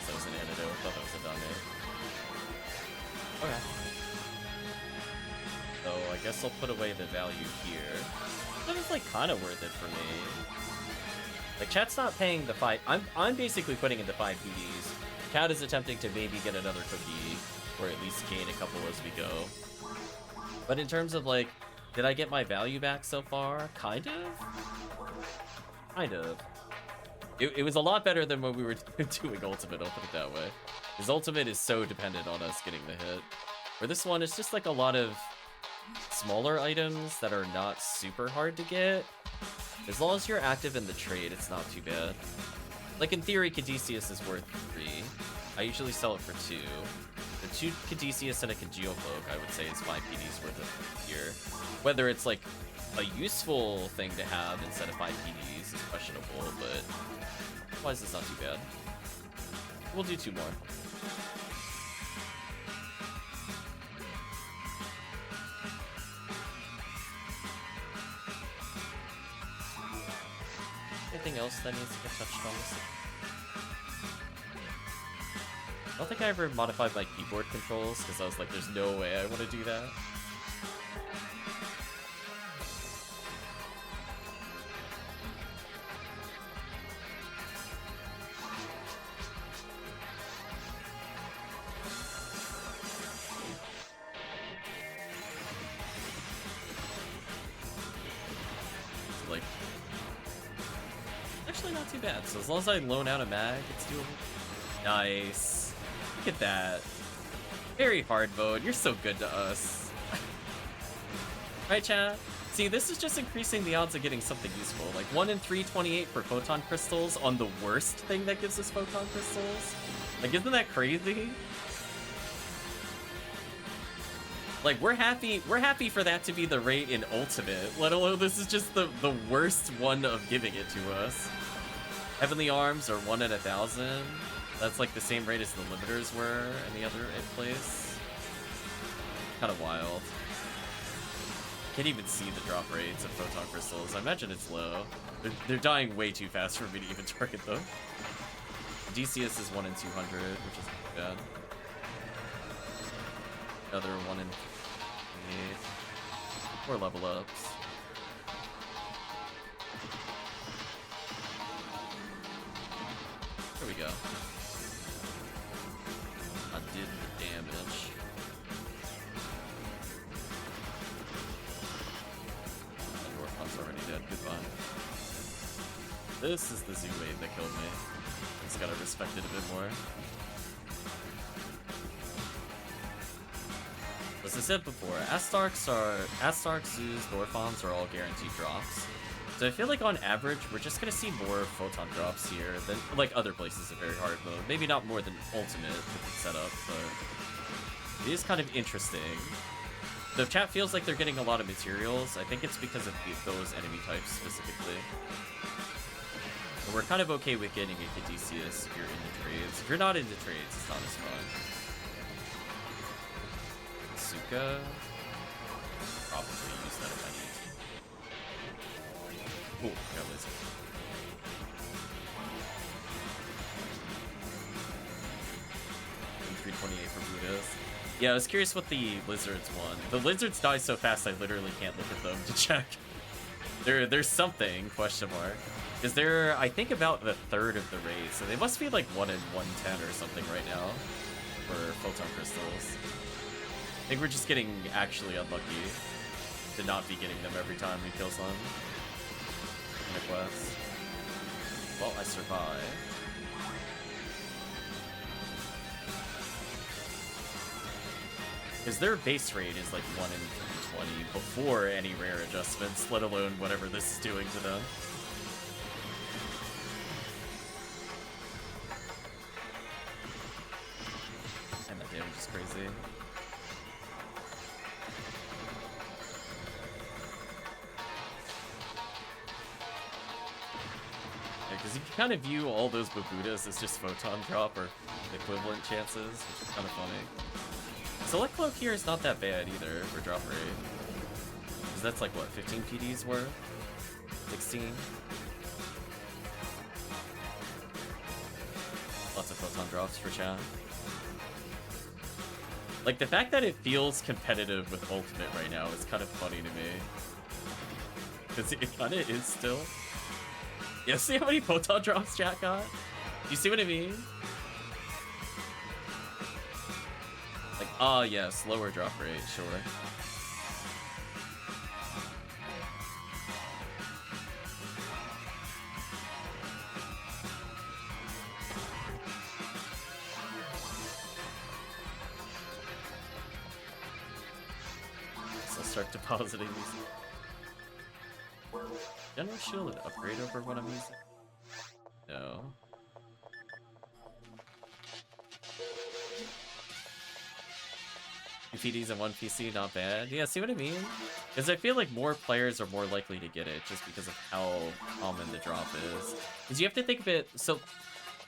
So it was an antidote. I thought that was a dimate. Okay. So I guess I'll put away the value here. That was like kind of worth it for me. Like chat's not paying the 5. I'm basically putting in the 5 PDs. Chat is attempting to maybe get another cookie, or at least gain a couple as we go. But in terms of like, did I get my value back so far? Kind of. Kind of. It was a lot better than when we were doing Ultimate, I'll put it that way. Because Ultimate is so dependent on us getting the hit. For this one, it's just like a lot of smaller items that are not super hard to get. As long as you're active in the trade, it's not too bad. Like in theory, Caduceus is worth 3. I usually sell it for 2. The 2 Caduceus and a Congeal Cloak, I would say, is 5 PDs worth it here. Whether it's like a useful thing to have instead of 5 PDs is questionable, but otherwise it's not too bad. We'll do 2 more. Anything else that needs to get touched on this? I don't think I ever modified my keyboard controls because I was like, there's no way I want to do that. Bad. So as long as I loan out a mag, it's doable. Nice. Look at that. Very hard mode. You're so good to us. Right, chat? See, this is just increasing the odds of getting something useful. Like 1 in 328 for photon crystals on the worst thing that gives us photon crystals. Like, isn't that crazy? Like, we're happy for that to be the rate in Ultimate, let alone this is just the worst one of giving it to us. Heavenly Arms are 1 in 1,000. That's like the same rate as the limiters were in the other place. Kind of wild. Can't even see the drop rates of photon crystals. I imagine it's low. They're dying way too fast for me to even target them. DCS is 1 in 200, which is bad. Another 1 in 8. 4 level ups. There we go. I did the damage. And Orphan's already dead. Goodbye. This is the zoo wave that killed me. Just gotta respect it a bit more. As I said before, Astark, Zoos, Orphans are all guaranteed drops. So I feel like on average, we're just gonna see more photon drops here than like other places in very hard mode. Maybe not more than Ultimate with the setup, but it is kind of interesting. So if chat feels like they're getting a lot of materials, I think it's because of those enemy types specifically. And we're kind of okay with getting a Caduceus if you're into trades. If you're not into trades, it's not as fun. Suka. Probably use that if I need to. Cool, got Lizard. $328 for Buddhas. Yeah, I was curious what the lizards won. The lizards die so fast I literally can't look at them to check. There's something, question mark. Is there, I think, about the third of the raid, so they must be like 1 in 110 or something right now for photon crystals. I think we're just getting actually unlucky to not be getting them every time we kill some in a quest. Well, I survived. Because their base rate is like 1 in 320 before any rare adjustments, let alone whatever this is doing to them. And that damage is crazy. Because you can kind of view all those Babudas as just photon drop or equivalent chances, which is kind of funny. Select Cloak here is not that bad either for drop rate. Because that's like, what, 15 PDs worth? 16? Lots of photon drops for Chad. Like, the fact that it feels competitive with Ultimate right now is kind of funny to me. Because it kind of is still. Yeah, see how many photon drops Jack got? Do you see what I mean? Like, ah, yes, lower drop rate, sure. So I'll start depositing these. General shield an upgrade over what I'm using? No. Two PDs and 1 PC, not bad. Yeah, see what I mean? Because I feel like more players are more likely to get it just because of how common the drop is. Because you have to think of it, so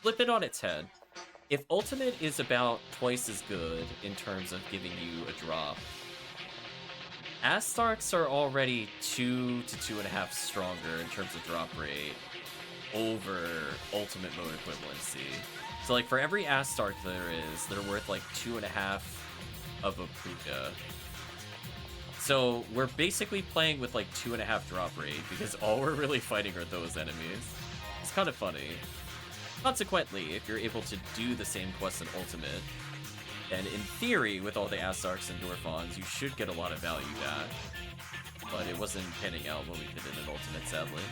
flip it on its head. If Ultimate is about twice as good in terms of giving you a drop, Astarks are already 2 to 2.5 stronger in terms of drop rate over Ultimate mode equivalency. So like for every Astark there is, they're worth like 2.5 of a Puka. So we're basically playing with like 2.5 drop rate because all we're really fighting are those enemies. It's kind of funny. Consequently, if you're able to do the same quest in Ultimate, and in theory, with all the Astarks and Dorphons, you should get a lot of value back. But it wasn't panning out when we did it in Ultimate, sadly.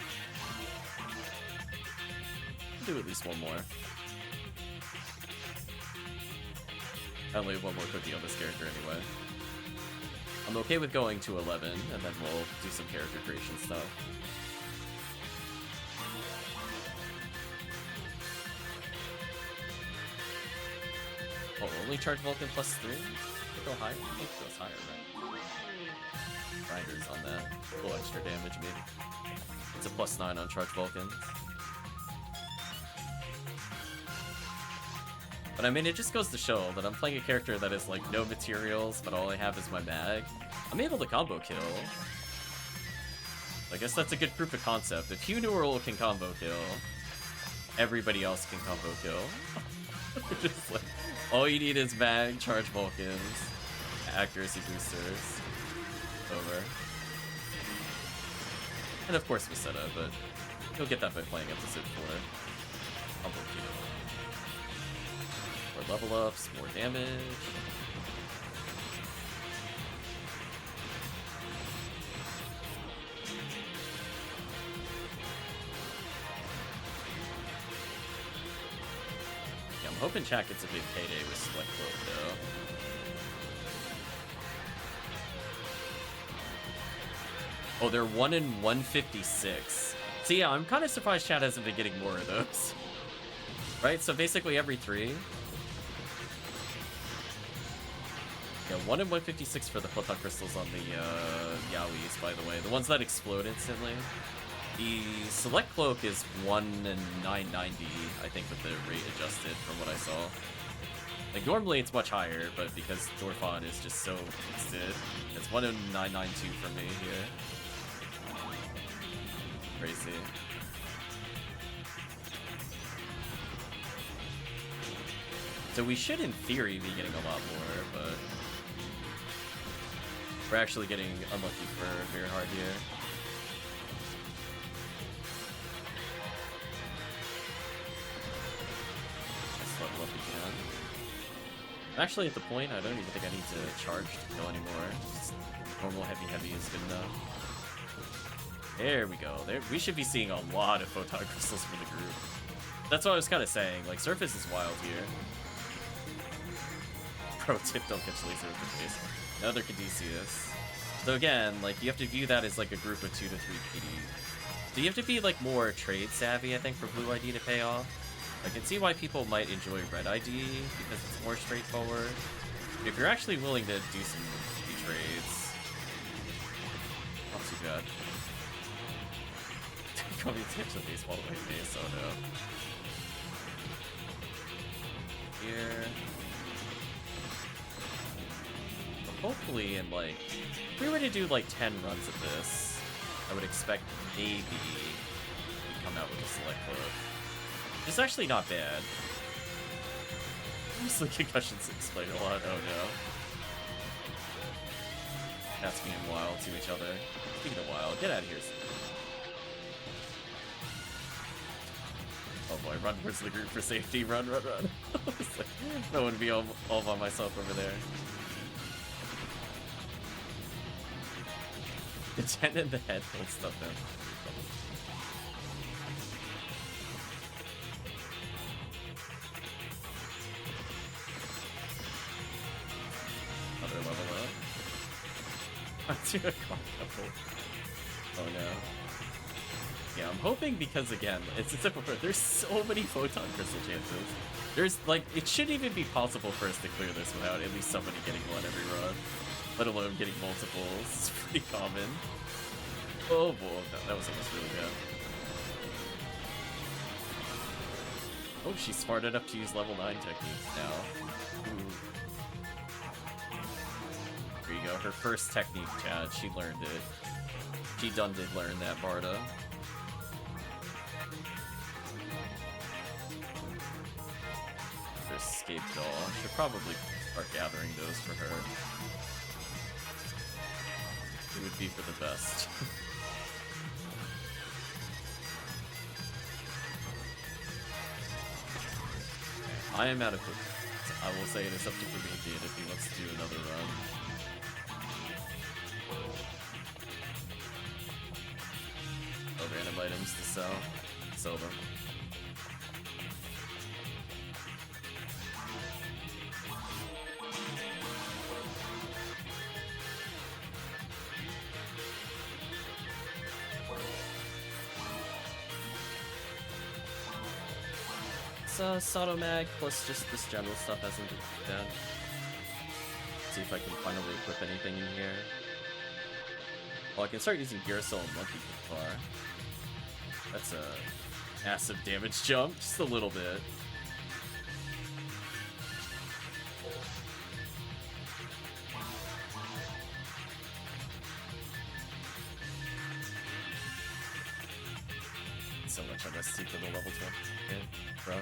I'll do at least one more. I only have one more cookie on this character anyway. I'm okay with going to 11, and then we'll do some character creation stuff. Oh, only charge Vulcan plus 3? Go higher? I think it goes higher, right? Grinders on that. A little extra damage, maybe. It's a plus 9 on charge Vulcans. But I mean, it just goes to show that I'm playing a character that has, like, no materials, but all I have is my mag. I'm able to combo kill. I guess that's a good proof of concept. If Hugh Newell can combo kill, everybody else can combo kill. Just like, all you need is mag, charge Vulcans, accuracy boosters. Over. And of course Vasetta, but you'll get that by playing episode 4. Combo kill. More level ups, more damage. Yeah, I'm hoping chat gets a big payday with Select Cloak though. Oh, they're 1 in 156. So yeah, I'm kind of surprised chat hasn't been getting more of those. Right, so basically every 3. Yeah, 1 in 156 for the Photon Crystals on the Yowies, by the way. The ones that explode instantly. The Select Cloak is 1 in 990, I think, with the rate adjusted from what I saw. Like, normally it's much higher, but because Dorphon is just so instant, it's 1 in 992 for me here. Crazy. So we should, in theory, be getting a lot more, but we're actually getting unlucky for very hard here. I'm actually at the point I don't even think I need to charge to kill anymore. Just normal heavy is good enough. There we go. There, we should be seeing a lot of photon crystals for the group. That's what I was kind of saying. Like, surface is wild here. Pro tip, don't catch laser with the face. Another Caduceus. So again, like, you have to view that as like a group of 2 to 3 PD. So you have to be like more trade savvy, I think, for blue ID to pay off. I can see why people might enjoy red ID because it's more straightforward. If you're actually willing to do some trades, not too bad. Call me tips of baseball to my face, oh no. Here. But hopefully in like, if we were to do like 10 runs of this, I would expect maybe we come out with a select clip. It's actually not bad. Mostly concussions explain a lot, oh no. That's being wild to each other. Speaking of wild, get out of here. Oh boy, run towards the group for safety. Run, run, run. Like, I wouldn't be all by myself over there. The 10 in the head holds stuff in. Another level up. Onto a couple. Oh no. Yeah, I'm hoping because again, it's a difficult. There's so many photon crystal chances. There's like, it shouldn't even be possible for us to clear this without at least somebody getting one every run, let alone getting multiples. It's pretty common. Oh boy, that was almost really bad. Oh, she's smart enough to use level 9 techniques now. Ooh. There you go, her first technique, Chad. She learned it. She done did learn that, Barda. Escape doll. Should probably start gathering those for her. It would be for the best. I am out of cookies. I will say it is up to Promethean if he wants to do another run. Oh, random items to sell. Sell them. Sotomag plus just this general stuff hasn't been bad. See if I can finally equip anything in here. Well, I can start using Gear Soul and Monkey Far. That's a massive damage jump, just a little bit. So much MST for the level 12. Okay, bro.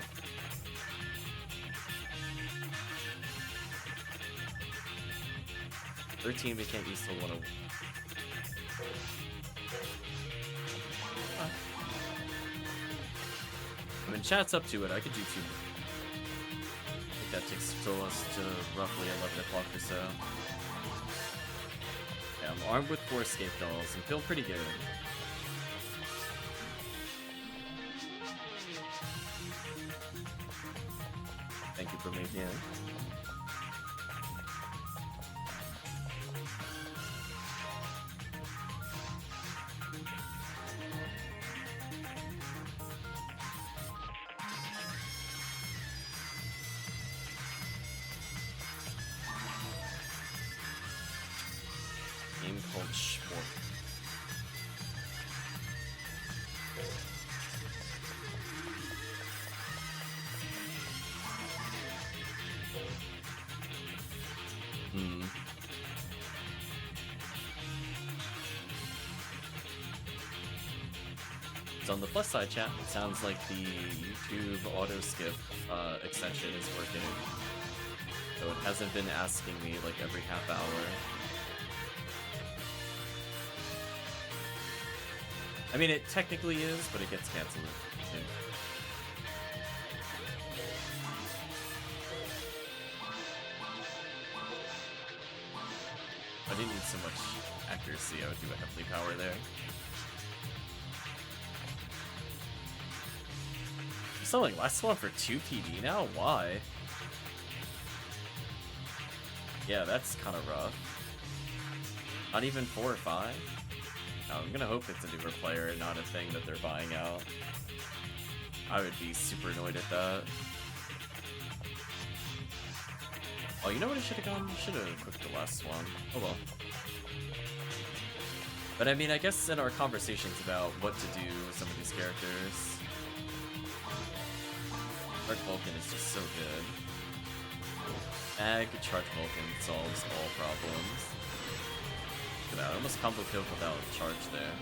$13 we can't use till 101. I mean, chat's up to it. I could do 2 more. I think that takes us to roughly 11 o'clock or so. Yeah, I'm armed with 4 escape dolls and feel pretty good. Thank you, Promethean. Game called Sport. So on the plus side, chat, it sounds like the YouTube auto skip extension is working. So it hasn't been asking me like every half hour. I mean, it technically is, but it gets canceled. so much accuracy, I would do a heavily power there. You're selling last one for 2 PD now? Why? Yeah, that's kind of rough. Not even 4 or 5? No, I'm gonna hope it's a newer player and not a thing that they're buying out. I would be super annoyed at that. Oh, you know what I should have done? Should have equipped the last one. Oh well. But I mean, I guess in our conversations about what to do with some of these characters, Charge Vulcan is just so good. Ag Charge Vulcan solves all problems. Look at that, I almost combo killed without charge there.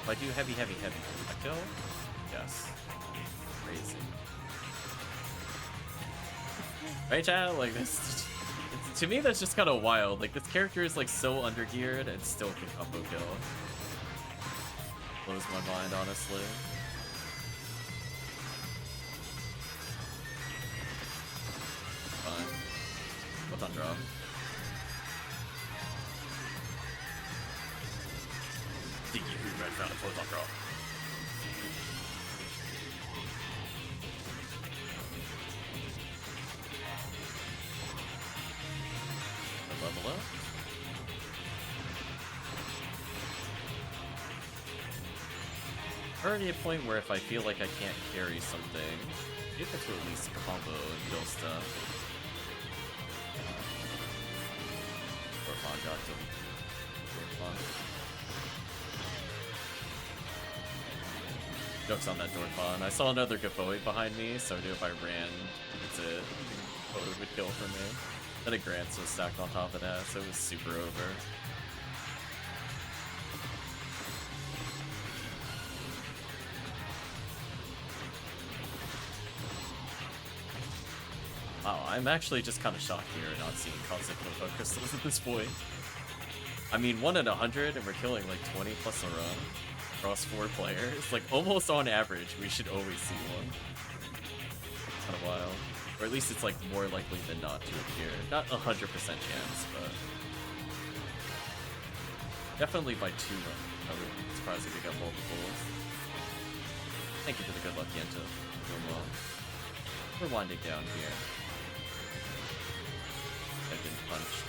If I do heavy, heavy, heavy, I kill? Yes. Crazy. Right, chat? Like, this... To me, that's just kind of wild. Like, this character is, like, so undergeared and still can combo kill. Blows my mind, honestly. Fine. What's on draw? Tekkium red found a photon draw. Level up. Already a point where if I feel like I can't carry something, you have to at least combo and kill stuff. Dorfon got him. Dorfon. Joke's on that Dorfon. I saw another Gafoe behind me, so I knew if I ran, it's it. Gafoe would kill for me. Then a Grants was stacked on top of that, so it was super over. Wow, I'm actually just kind of shocked here not seeing constant Photon Crystals at this point. I mean, 1 in 100, and we're killing like 20 plus a run across 4 players. Like, almost on average, we should always see one. Kind of wild. Or at least it's like more likely than not to appear. Not 100% chance, but definitely by 2. I would be surprised if we got multiples. Thank you for the good luck, Yenta. Doing well. We're winding down here. I've been punched.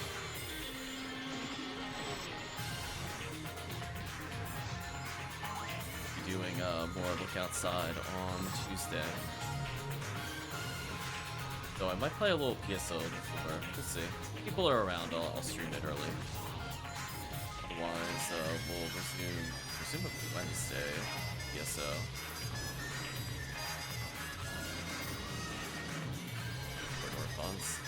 Be doing more look outside on Tuesday. So I might play a little PSO before. We'll see. If people are around, I'll stream it early. Otherwise, we'll resume presumably Wednesday PSO. For more funds.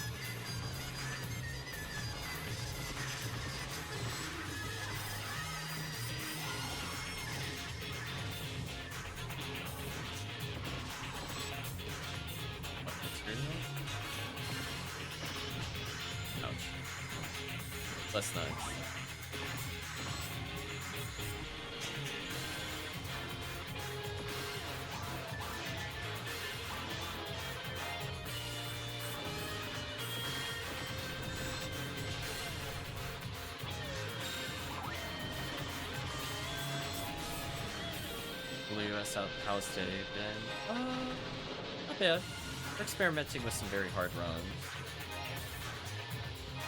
That's nice. Blue, how's today been? Not bad. We're experimenting with some very hard runs.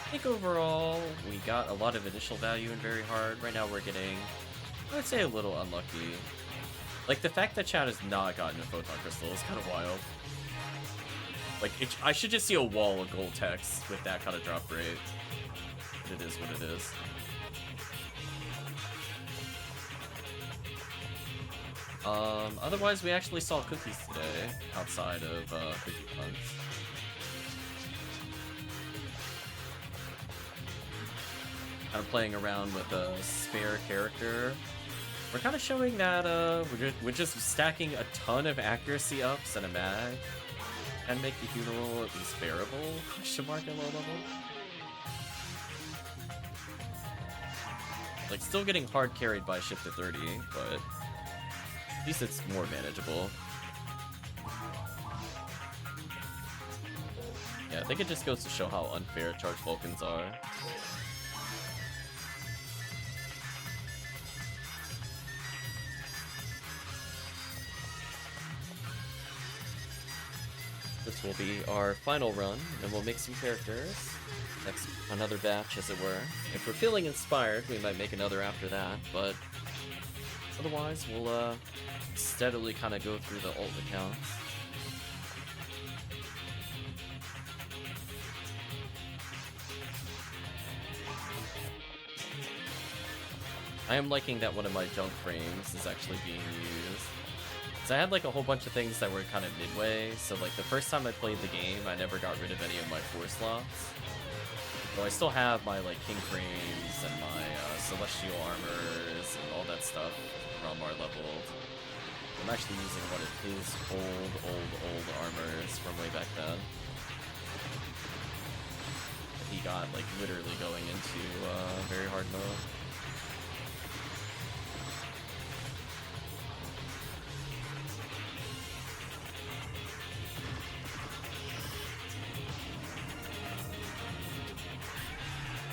I think overall, we got a lot of initial value in very hard. Right now we're getting, I would say, a little unlucky. Like, the fact that Chad has not gotten a Photon Crystal is kind of wild. Like, I should just see a wall of gold text with that kind of drop rate. But it is what it is. Otherwise, we actually saw cookies today outside of Cookie Punch. Kind of playing around with a spare character. We're kind of showing that we're just stacking a ton of accuracy ups and a mag and make the funeral at least bearable. Question mark at low level. Like, still getting hard carried by shift to 30, but at least it's more manageable. Yeah, I think it just goes to show how unfair Charge Vulcans are. this will be our final run, and we'll make some characters. Next, another batch, as it were. If we're feeling inspired, we might make another after that, but otherwise, we'll steadily kind of go through the alt accounts. I am liking that one of my junk frames is actually being used. So I had like a whole bunch of things that were kind of midway, so like the first time I played the game, I never got rid of any of my 4 slots. So I still have my like king frames and my celestial armors and all that stuff from our leveled. I'm actually using one of his old armors from way back then. He got like literally going into very hard mode.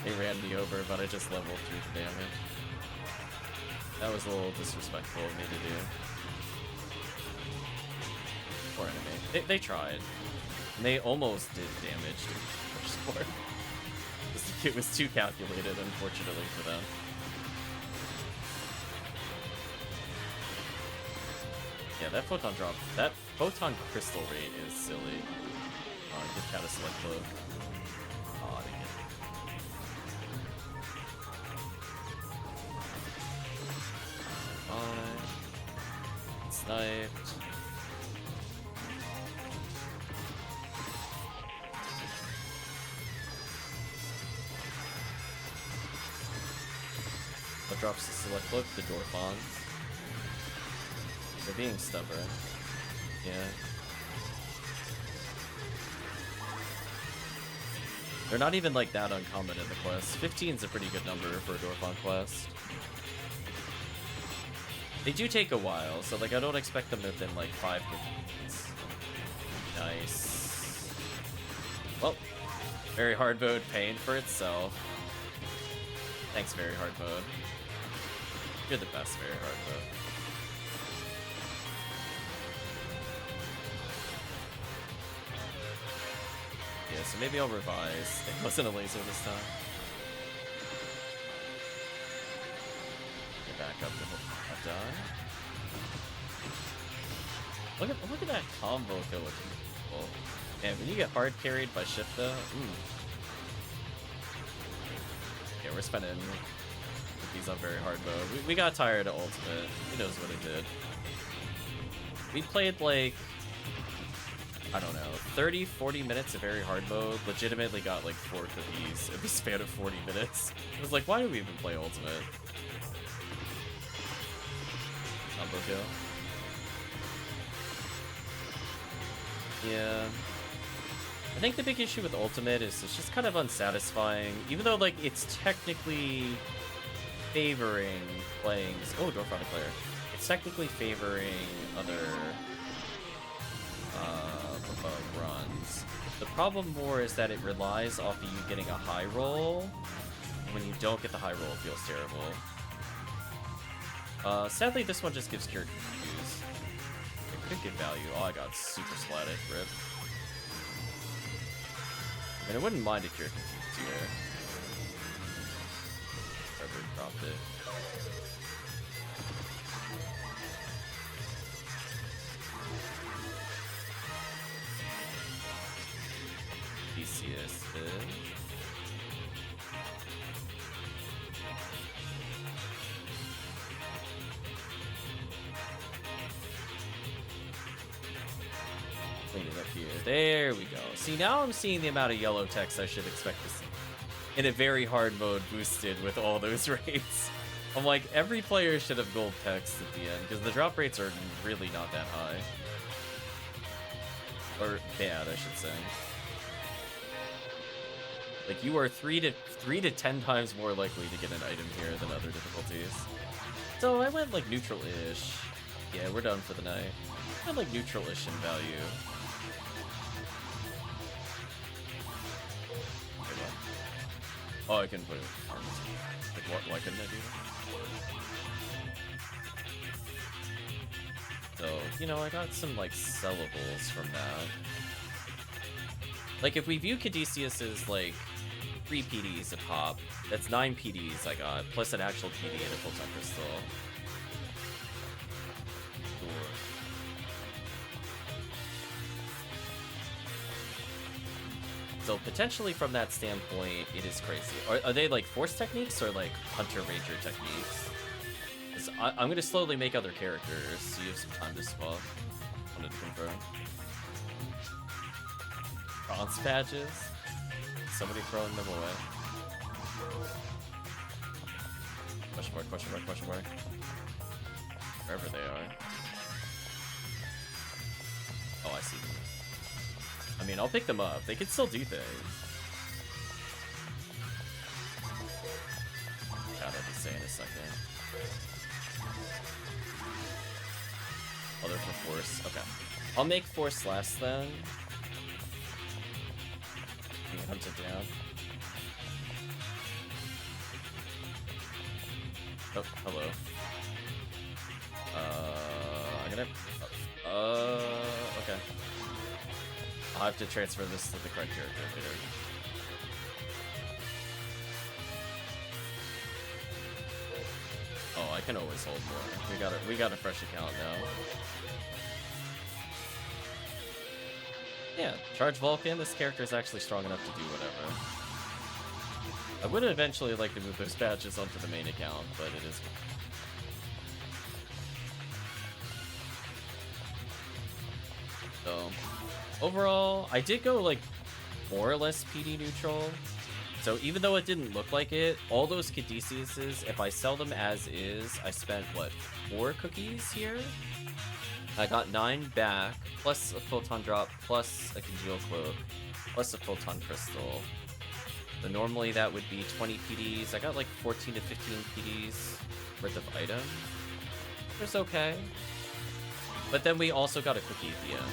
They ran me over, but I just leveled through the damage. That was a little disrespectful of me to do. Poor enemy. They tried. And they almost did damage to the first score. It was too calculated, unfortunately, for them. Yeah, that photon drop, that photon crystal rate is silly. Oh, I just got a select cloak. Oh, I didn't get it. Sniped. What drops the select cloak? The Dorfons. They're being stubborn. Yeah. They're not even like that uncommon in the quest. 15's a pretty good number for a Dorfon quest. They do take a while, so like I don't expect them within like 5 minutes. Nice. Well, very hard mode paying for itself. Thanks, very hard mode. You're the best, very hard mode. Yeah, so maybe I'll revise. It wasn't a laser this time. Get back up to die. Look at that combo kill with people. Man, when you get hard carried by Shifta, yeah, we're spending these on very hard mode. We got tired of ultimate. He knows what it did. We played like, I don't know, 30, 40 minutes of very hard mode. Legitimately got like 4 cookies in the span of 40 minutes. I was like, why do we even play ultimate? Combo kill. Yeah. I think the big issue with ultimate is it's just kind of unsatisfying. Even though like it's technically favoring playing... Oh, Dorfon Declare. It's technically favoring other runs. The problem more is that it relies off of you getting a high roll. When you don't get the high roll, it feels terrible. Sadly, this one just gives Cure Confuse. It could give value. Oh, I got super slatic, rip. I mean, I wouldn't mind a Cure Confuse either. Trevor dropped it. PCS clean it up here. There we go. See, now I'm seeing the amount of yellow text I should expect to see. In a very hard mode boosted with all those rates. I'm like, every player should have gold text at the end, because the drop rates are really not that high. Or bad, I should say. Like, you are 3 to 10 times more likely to get an item here than other difficulties. So I went like neutral-ish. Yeah, we're done for the night. I went like neutral-ish in value. Oh, I can put it arms. Like, why couldn't I do that? So, you know, I got some, like, sellables from that. Like, if we view Caduceus as, like, 3 PDs a pop, that's 9 PDs I got, plus an actual PD and a full-time crystal. Sure. So potentially from that standpoint, it is crazy. Are they like force techniques or like Hunter Ranger techniques? I'm going to slowly make other characters, so you have some time to swap. Wanted to confirm. Bronze badges? Somebody throwing them away. Question mark, question mark, question mark. Wherever they are. Oh, I see them. I mean, I'll pick them up. They can still do things. God, I'll be saying in a second. Oh, they're for force. Okay. I'll make force last then. You can hunt it down. Oh, hello. I'm gonna... okay. I'll have to transfer this to the correct character later. Oh, I can always hold more. We got a fresh account now. Yeah, Charge Vulcan, this character is actually strong enough to do whatever. I would eventually like to move those badges onto the main account, but it is... So, overall, I did go, like, more or less PD neutral. So even though it didn't look like it, all those Caduceuses, if I sell them as is, I spent, what, 4 cookies here? I got 9 back, plus a Photon Drop, plus a Congeal Cloak, plus a Photon Crystal. So normally that would be 20 PDs. I got like 14 to 15 PDs worth of items. It's okay. But then we also got a cookie at the end.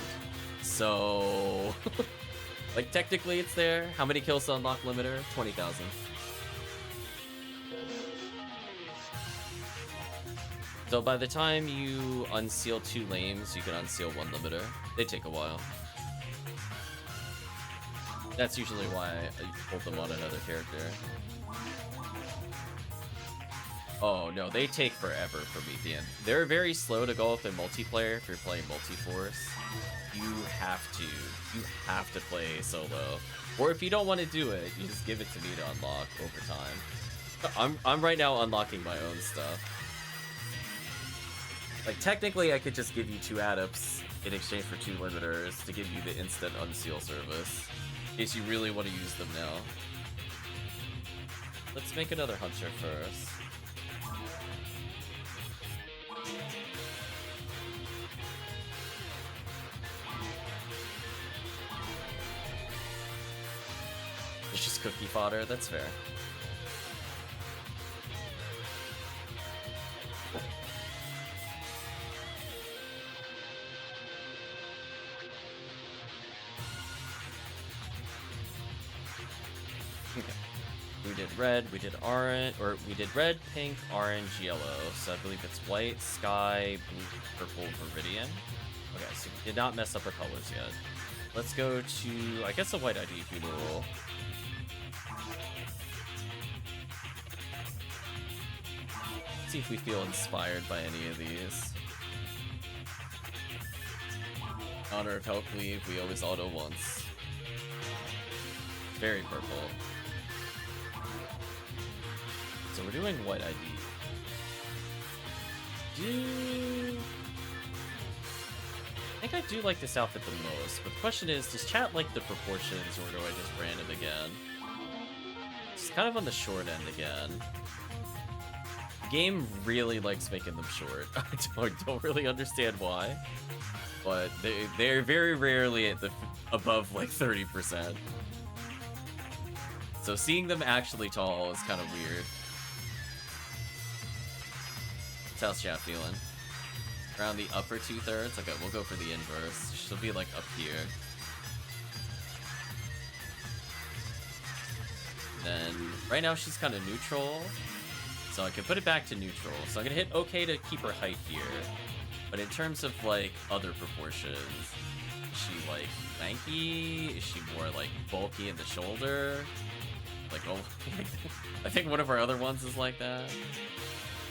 So... like, technically it's there. How many kills to unlock limiter? 20,000. So by the time you unseal 2 lames, you can unseal 1 limiter. They take a while. That's usually why I hold them on another character. Oh no, they take forever for Promethean. They're very slow to go up in multiplayer if you're playing multi-force. You have to play solo. Or if you don't want to do it, you just give it to me to unlock over time. I'm right now unlocking my own stuff. Like, technically I could just give you 2 addups in exchange for 2 limiters to give you the instant unseal service. In case you really want to use them now. Let's make another hunter first. It's just cookie fodder, that's fair. Okay. We did red, we did orange, or we did red, pink, orange, yellow. So I believe it's white, sky, blue, purple, viridian. Okay, so we did not mess up our colors yet. Let's go to, I guess, a white ID funeral. Let's see if we feel inspired by any of these. In honor of HellCleave, we always auto once. Very purple. So we're doing white ID. I think I do like this outfit the most, but the question is, does chat like the proportions or do I just random again? It's kind of on the short end again. The game really likes making them short. I don't really understand why, but they're very rarely at the above like 30%. So seeing them actually tall is kind of weird. How's chat feeling? Around the upper 2/3? Okay, we'll go for the inverse. She'll be like up here. Then right now she's kind of neutral, so I can put it back to neutral. So I'm gonna hit OK to keep her height here. But in terms of like other proportions, she, like, lanky? Is she more, like, bulky in the shoulder? Like, oh, I think one of our other ones is like that.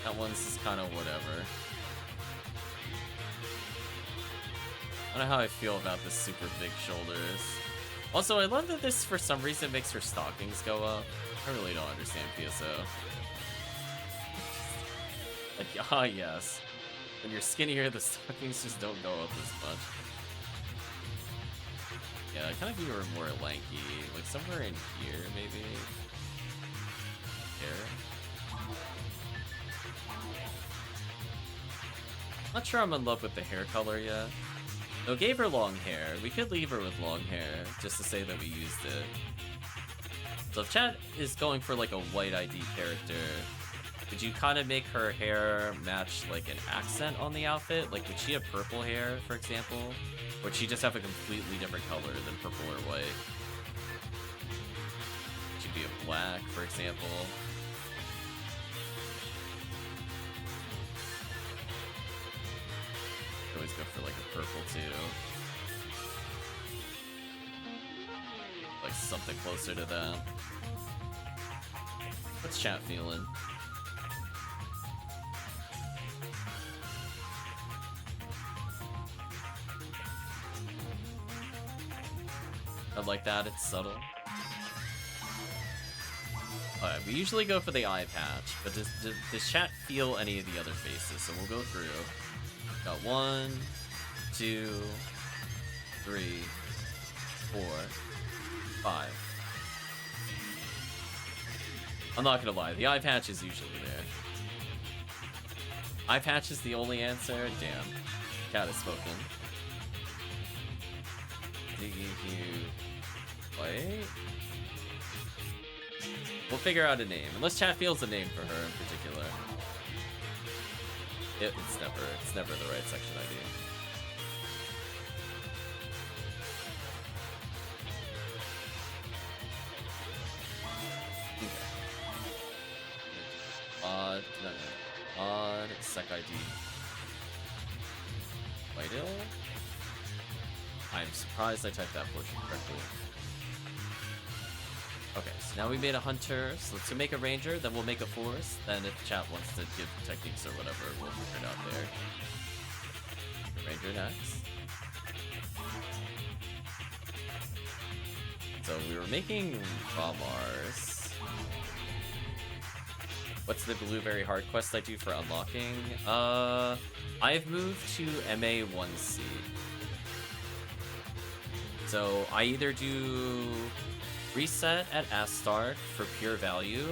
That one's just kind of whatever. I don't know how I feel about this super big shoulders. Also, I love that this, for some reason, makes her stockings go up. I really don't understand PSO. Like, ah, yes. When you're skinnier, the stockings just don't go up as much. Yeah, I kind of view her more lanky. Like, somewhere in here, maybe? Here? Not sure I'm in love with the hair color yet. No, gave her long hair. We could leave her with long hair, just to say that we used it. So if chat is going for, like, a white ID character, would you kind of make her hair match, like, an accent on the outfit? Like, would she have purple hair, for example? Or would she just have a completely different color than purple or white? She'd be a black, for example. Could always go for, like, a purple, too. Like, something closer to that. What's chat feeling? I like that, it's subtle. Alright, we usually go for the eye patch, but does chat feel any of the other faces? So we'll go through. Got 1, 2, 3, 4, 5. I'm not gonna lie, the eye patch is usually there. Eye patch is the only answer? Damn. Cat has spoken. Wait. We'll figure out a name. Unless chat feels a name for her in particular. It's never the right section ID. Okay. Odd sec ID. Vital? I'm surprised I typed that portion correctly. Okay, so now we made a hunter, so let's make a ranger, then we'll make a forest, then if chat wants to give techniques or whatever, we'll figure it out there. Ranger next. So we were making Ramars. What's the blueberry hard quest I do for unlocking? I've moved to MA1C. So I either do reset at Astark for pure value.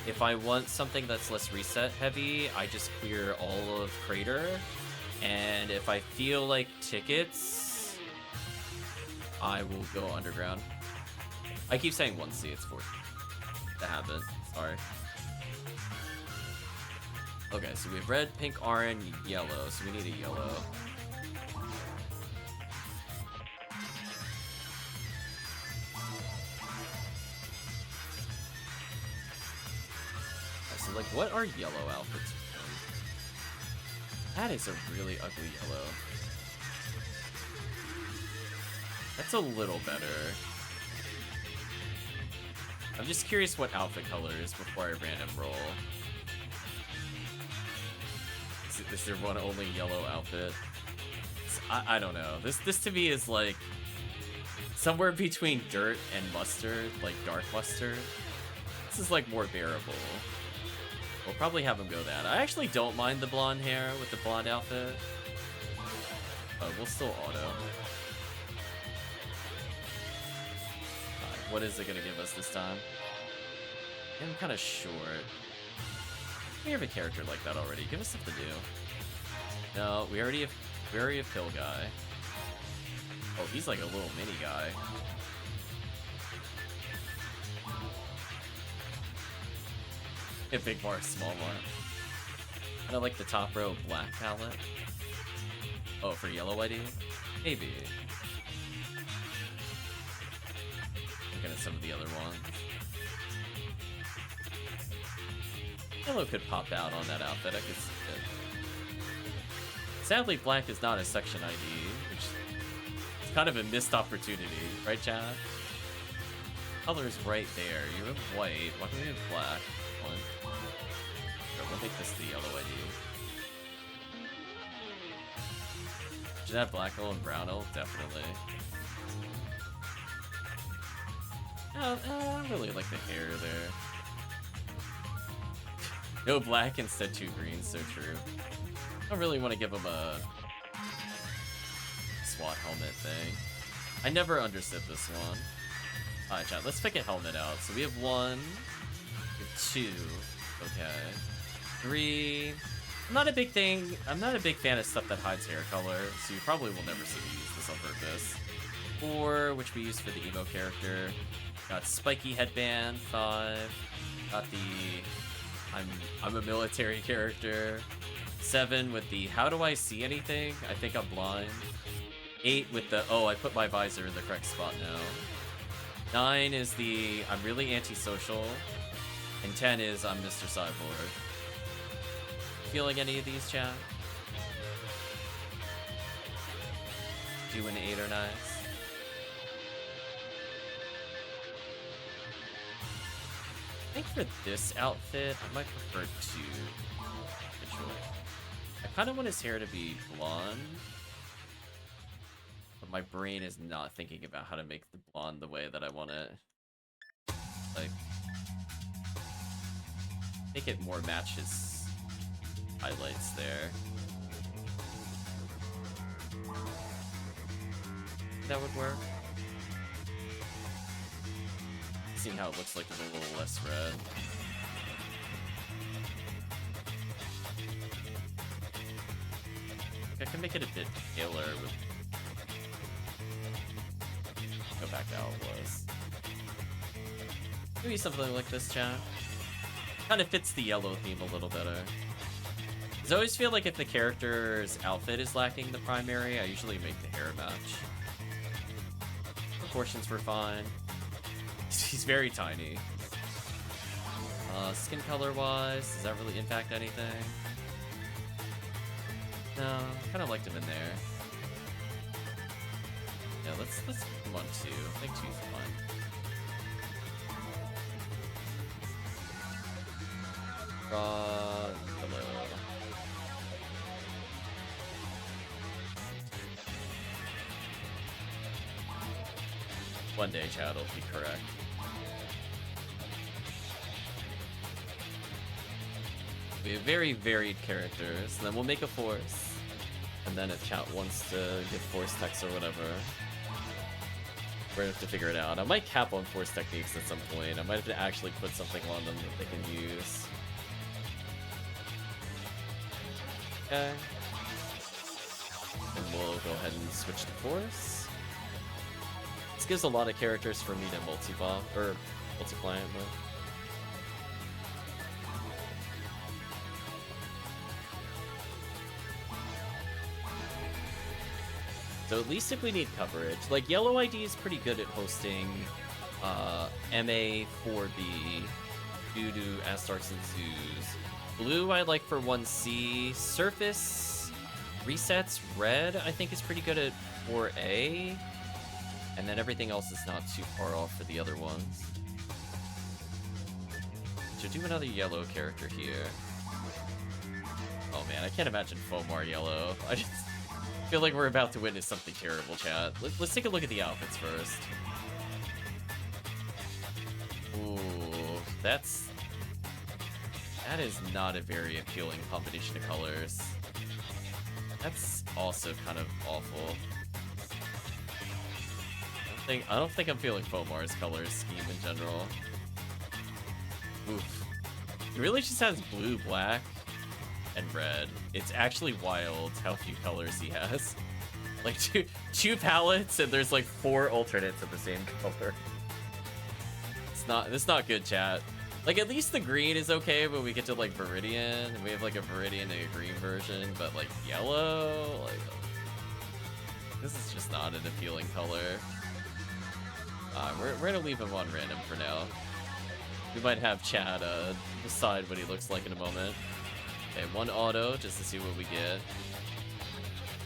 If I want something that's less reset heavy, I just clear all of Crater. And if I feel like tickets, I will go underground. I keep saying 1C, it's 4. The habit, sorry. Okay, so we have red, pink, orange, yellow, so we need a yellow. So, like, what are yellow outfits? That is a really ugly yellow. That's a little better. I'm just curious what outfit color is before I random roll. Is there one only yellow outfit? I don't know. This to me is like somewhere between dirt and mustard, like dark mustard. This is like more bearable. We'll probably have him go that. I actually don't mind the blonde hair with the blonde outfit. But we'll still auto. What is it gonna give us this time? I'm kind of short. We have a character like that already. Give us something new. No, we already have Pill Guy. Oh, he's like a little mini guy. A big bar, small bar. Kind of like the top row black palette. Oh, for yellow ID? Maybe. Looking at some of the other ones. Yellow could pop out on that outfit, I could see it. Sadly, black is not a section ID, which is kind of a missed opportunity, right, chat? Color's right there. You have white. Why don't we have black? One. Sure, we'll make this the yellow ID. Should have black hole and brown hole? Definitely. I really like the hair there. No black, instead 2 greens, so true. I don't really want to give him a SWAT helmet thing. I never understood this one. Alright, chat, let's pick a helmet out. So we have 1, we have 2, okay. 3. I'm not a big fan of stuff that hides hair color, so you probably will never see me use this on purpose. 4, which we use for the emo character. Got spiky headband. 5. Got the I'm a military character. 7 with the how do I see anything? I think I'm blind. 8 with the oh, I put my visor in the correct spot now. 9 is the I'm really antisocial. And 10 is I'm Mr. Cyborg. Feeling any of these, chat? 2 and 8 are nice. I think for this outfit, I might prefer 2. I kind of want his hair to be blonde. But my brain is not thinking about how to make the blonde the way that I want it. Like, make it more match his highlights there. That would work. See how it looks like with a little less red. I can make it a bit paler with... Go back to how it was. Maybe something like this, chat. Kind of fits the yellow theme a little better. I always feel like if the character's outfit is lacking the primary, I usually make the hair match. Proportions were fine. He's very tiny. Skin color wise, does that really impact anything? No, kind of liked him in there. Yeah, let's put him on 2. I think 2's fine. Hello. One day, chat will be correct. We have very varied characters, and then we'll make a force. And then if chat wants to give force text or whatever, we're gonna have to figure it out. I might cap on force techniques at some point. I might have to actually put something on them that they can use. Okay. And we'll go ahead and switch to force. This gives a lot of characters for me to multi-buff, or multi-client with. So at least if we need coverage, like Yellow ID is pretty good at hosting MA 4B due to Astarks and Zoos. Blue I like for 1C. Surface resets. Red I think is pretty good at 4A. And then everything else is not too far off for the other ones. So do another yellow character here. Oh man, I can't imagine Fomar yellow. I just feel like we're about to witness something terrible, chat. Let's take a look at the outfits first. Ooh, that is not a very appealing combination of colors. That's also kind of awful. I don't think I'm feeling Fomar's color scheme in general. Oof. He really just has blue, black, and red. It's actually wild how few colors he has. Like two palettes and there's like 4 alternates of the same color. It's not good, chat. Like at least the green is okay when we get to like Viridian and we have like a Viridian and a green version, but like yellow, like this is just not an appealing color. We're gonna leave him on random for now. We might have Chad decide what he looks like in a moment. Okay, 1 auto just to see what we get.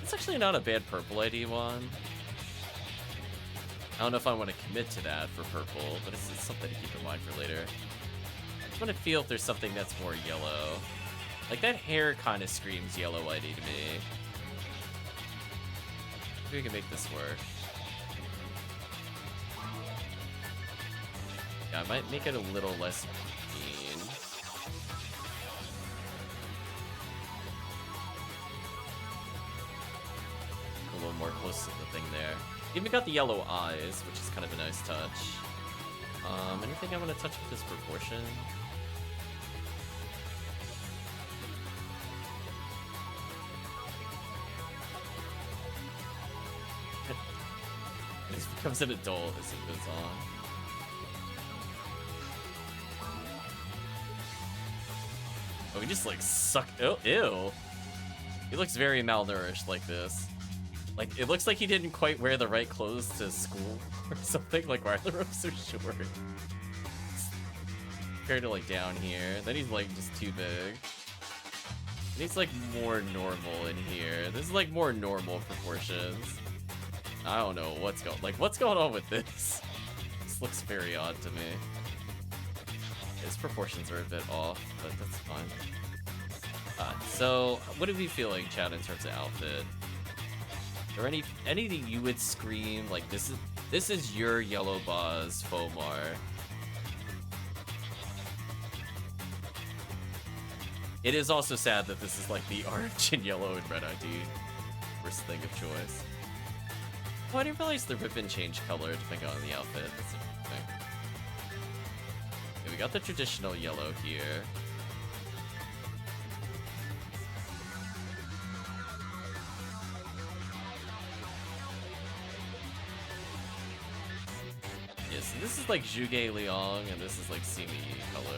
It's actually not a bad purple ID one. I don't know if I want to commit to that for purple, but it's something to keep in mind for later. I just want to feel if there's something that's more yellow. Like, that hair kind of screams yellow ID to me. Maybe we can make this work. Yeah, I might make it a little less green. A little more close to the thing there. Even got the yellow eyes, which is kind of a nice touch. Anything I want to touch with this proportion? It becomes an adult as it goes on. Oh, he just like sucked. Oh, ew. He looks very malnourished like this. Like, it looks like he didn't quite wear the right clothes to school or something. Like, why are the robes so short? Compared to like down here. Then he's like just too big. And he's like more normal in here. This is like more normal proportions. I don't know what's going on with this? This looks very odd to me. His proportions are a bit off, but that's fine. So what are we feeling, Chad, in terms of outfit? Are there anything you would scream like this is your yellow boss Fomar? It is also sad that this is like the orange and yellow and red ID first thing of choice. Oh, I didn't realize the ribbon changed color depending on the outfit. That's interesting. Okay, we got the traditional yellow here. Yeah, so this is like Zhuge Liang, and this is like Simi colors.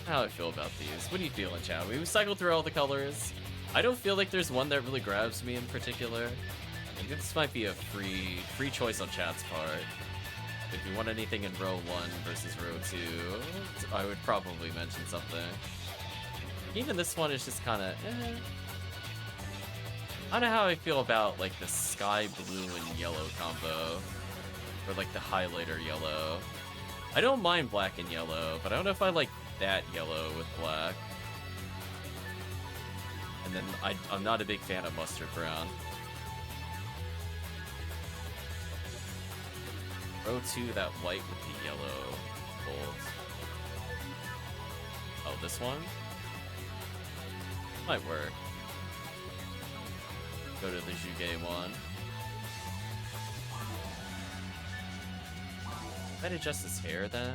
How I feel about these? What do you feel in chat? We cycled through all the colors. I don't feel like there's one that really grabs me in particular. I think this might be a free choice on chat's part. If you want anything in row 1 versus row 2, I would probably mention something. Even this one is just kind of, I don't know how I feel about like the sky blue and yellow combo, or like the highlighter yellow. I don't mind black and yellow, but I don't know if I like that yellow with black. And then I'm not a big fan of mustard brown. Row 2, that white with the yellow gold. Oh, this one? Might work. Go to the Zhuge one. Might adjust his hair then.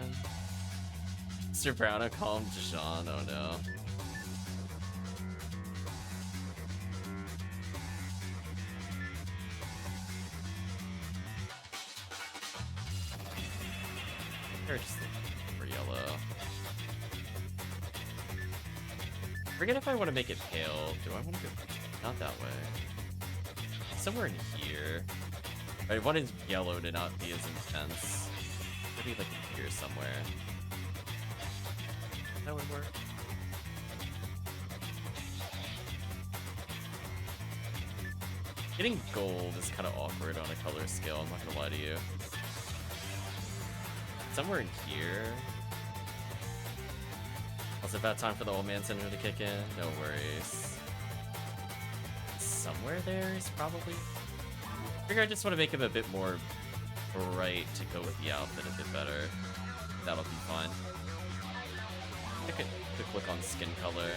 Mr. Brown, I call him Dijon. Oh no. Or just for yellow. Forget if I want to make it pale. Do I want to go not that way? Somewhere in here. I wanted yellow to not be as intense. Maybe like in here somewhere. That would work. Getting gold is kind of awkward on a color scale, I'm not gonna lie to you. Somewhere in here. Also about time for the old man syndrome to kick in. No worries. Somewhere there is probably. I figure I just want to make him a bit more bright to go with the outfit a bit better. That'll be fine. Take a quick look on skin color.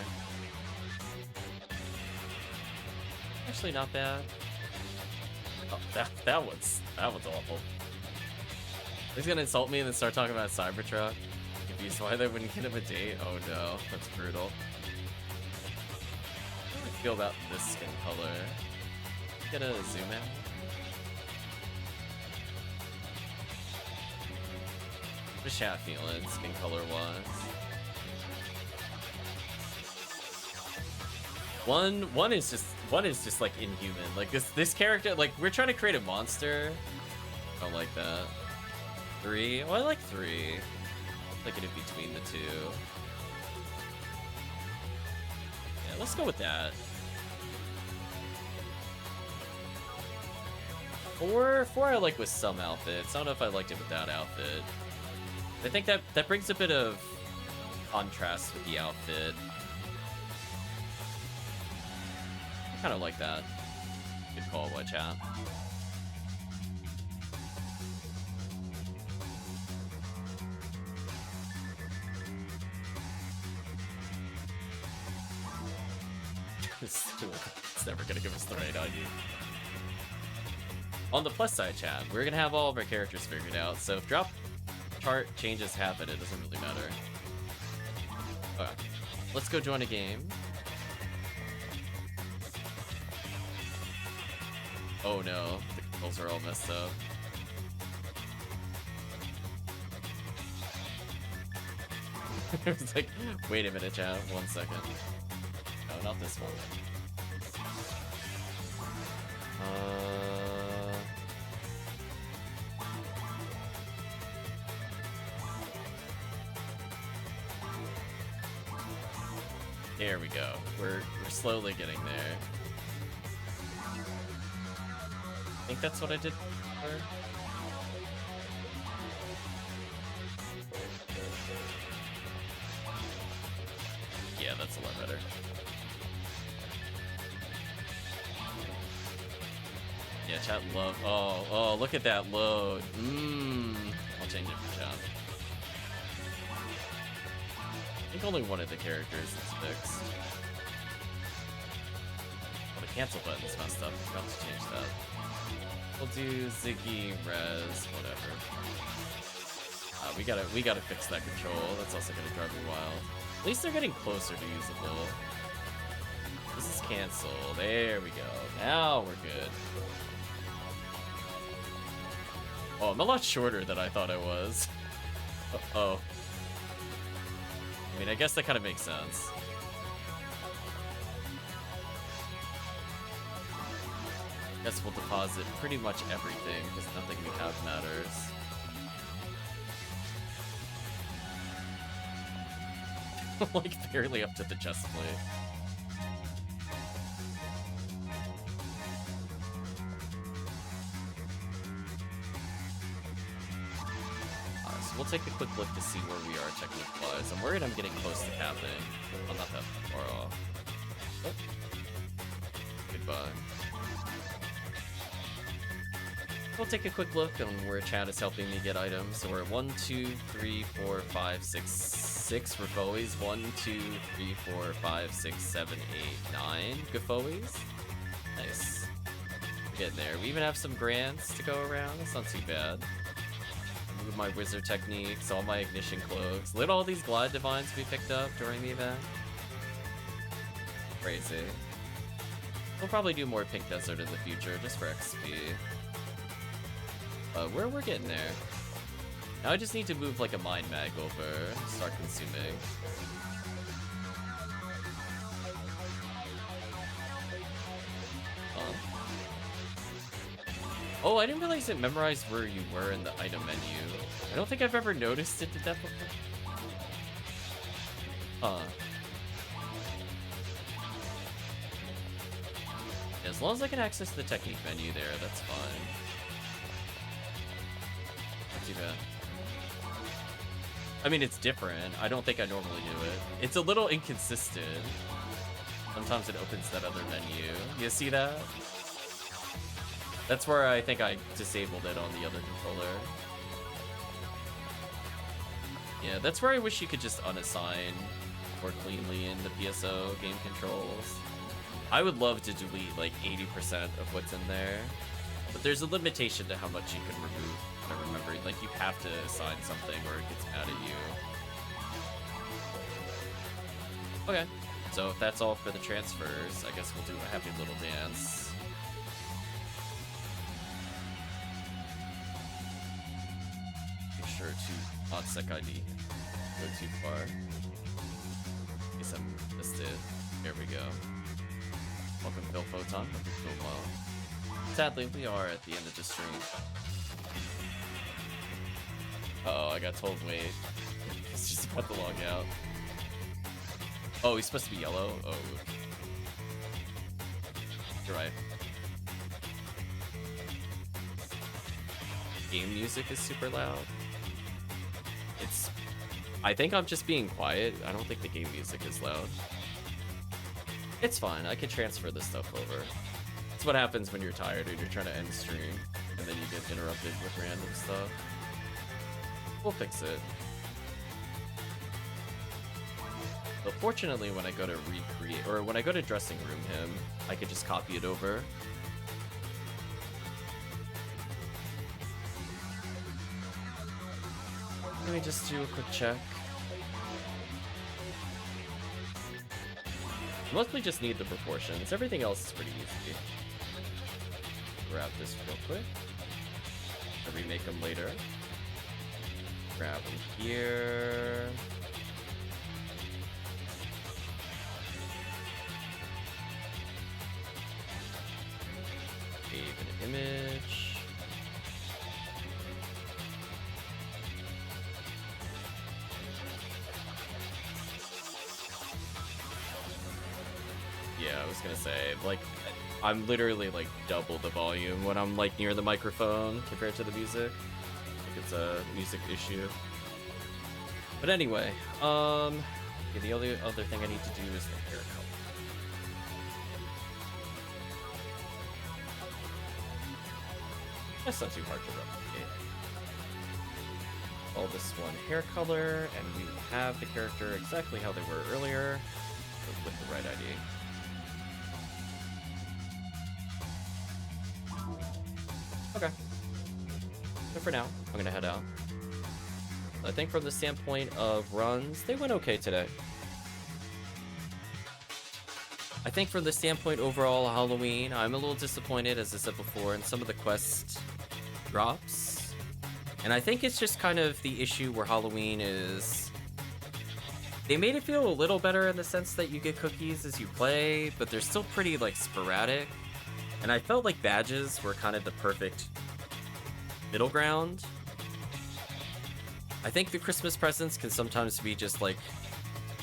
Actually, not bad. Oh, that one's awful. He's gonna insult me and then start talking about Cybertruck. Confused why they wouldn't get him a date. Oh no, that's brutal. How do I feel about this skin color? Get a zoom out. What's chat feeling skin color wise? One is just like inhuman. Like this character, like we're trying to create a monster. I don't like that. 3? Well, I like 3. I like it in between the two. Yeah, let's go with that. 4 I like with some outfits. I don't know if I liked it with that outfit. I think that brings a bit of contrast with the outfit. I kind of like that. Good call, what chat. It's never gonna give us the right ID. On the plus side, chat, we're gonna have all of our characters figured out, so if drop chart changes happen, it doesn't really matter. Okay, let's go join a game. Oh no, the controls are all messed up. It's like, wait a minute, chat, 1 second. No, not this one. There we go. We're slowly getting there. I think that's what I did for. Yeah, that's a lot better. Yeah, chat love. Oh, look at that load. I'll change it for chat. I think only one of the characters is fixed. Well, the cancel button's messed up. We'll have to change that. We'll do Ziggy, Res, whatever. We gotta fix that control. That's also gonna drive me wild. At least they're getting closer to usable. This is cancel. There we go. Now we're good. Oh, I'm a lot shorter than I thought I was. Uh-oh. I mean, I guess that kind of makes sense. Guess we'll deposit pretty much everything, because nothing we have matters. Like, barely up to the chest plate. We'll take a quick look to see where we are technique-wise. I'm worried I'm getting close to capping. I'm not that far off. Oh. Goodbye. We'll take a quick look on where chat is helping me get items. So we're at 1, 2, 3, 4, 5, 6 Refoes. 1, 2, 3, 4, 5, 6, 7, 8, 9 Gafoes. Nice. We're getting there. We even have some grants to go around. That's not too bad. With my wizard techniques, all my ignition cloaks. Look at all these glide divines we picked up during the event. Crazy. We'll probably do more Pink Desert in the future, just for XP. We're getting there. Now I just need to move like a mind mag over, start consuming. Oh, I didn't realize it memorized where you were in the item menu. I don't think I've ever noticed it did that before. Huh. Yeah, as long as I can access the technique menu there, that's fine. Not too bad. I mean, it's different. I don't think I normally do it. It's a little inconsistent. Sometimes it opens that other menu. You see that? That's where I think I disabled it on the other controller. Yeah, that's where I wish you could just unassign more cleanly in the PSO game controls. I would love to delete like 80% of what's in there, but there's a limitation to how much you can remove. I remember, like, you have to assign something or it gets mad at you. Okay, so if that's all for the transfers, I guess we'll do a happy little dance. Sure to not sec ID. Go too far. Guess I missed it. Here we go. Welcome, Phil Photon. Hope you're doing well. Sadly, we are at the end of the stream. Uh oh, I got told wait. It's just about to log out. Oh, he's supposed to be yellow? Oh. You're right. game music is super loud. I think I'm just being quiet. I don't think the game music is loud. It's fine. I can transfer this stuff over. It's what happens when you're tired and you're trying to end stream, and then you get interrupted with random stuff. We'll fix it. But fortunately, when I go to recreate, or when I go to dressing room him, I could just copy it over. Let me just do a quick check. Mostly just need the proportions. Everything else is pretty easy. Grab this real quick. I'll remake them later. Grab them here. Save an image. Yeah, I was gonna say, like, I'm literally like double the volume when I'm like near the microphone compared to the music. Like it's a music issue. But anyway, yeah, the only other thing I need to do is the hair color. That's not too hard to replicate. All this one hair color, and we have the character exactly how they were earlier, but with the right ID. Okay. So for now, I'm gonna head out. I think from the standpoint of runs, they went okay today. I think from the standpoint overall Halloween, I'm a little disappointed, as I said before, in some of the quest drops. And I think it's just kind of the issue where Halloween is... They made it feel a little better in the sense that you get cookies as you play, but they're still pretty, like, sporadic. And I felt like badges were kind of the perfect middle ground. I think the Christmas presents can sometimes be just like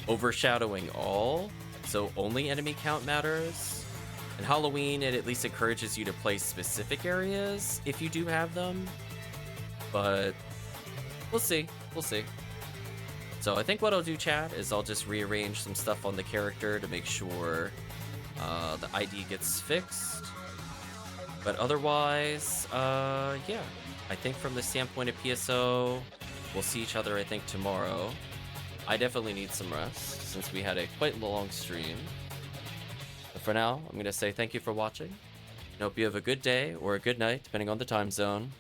overshadowing all, so only enemy count matters. And Halloween, it at least encourages you to play specific areas if you do have them. But we'll see, we'll see. So I think what I'll do, chat, is I'll just rearrange some stuff on the character to make sure the ID gets fixed. But otherwise, yeah, I think from the standpoint of PSO, we'll see each other, I think, tomorrow. I definitely need some rest, since we had a quite long stream. But for now, I'm going to say thank you for watching. I hope you have a good day, or a good night, depending on the time zone.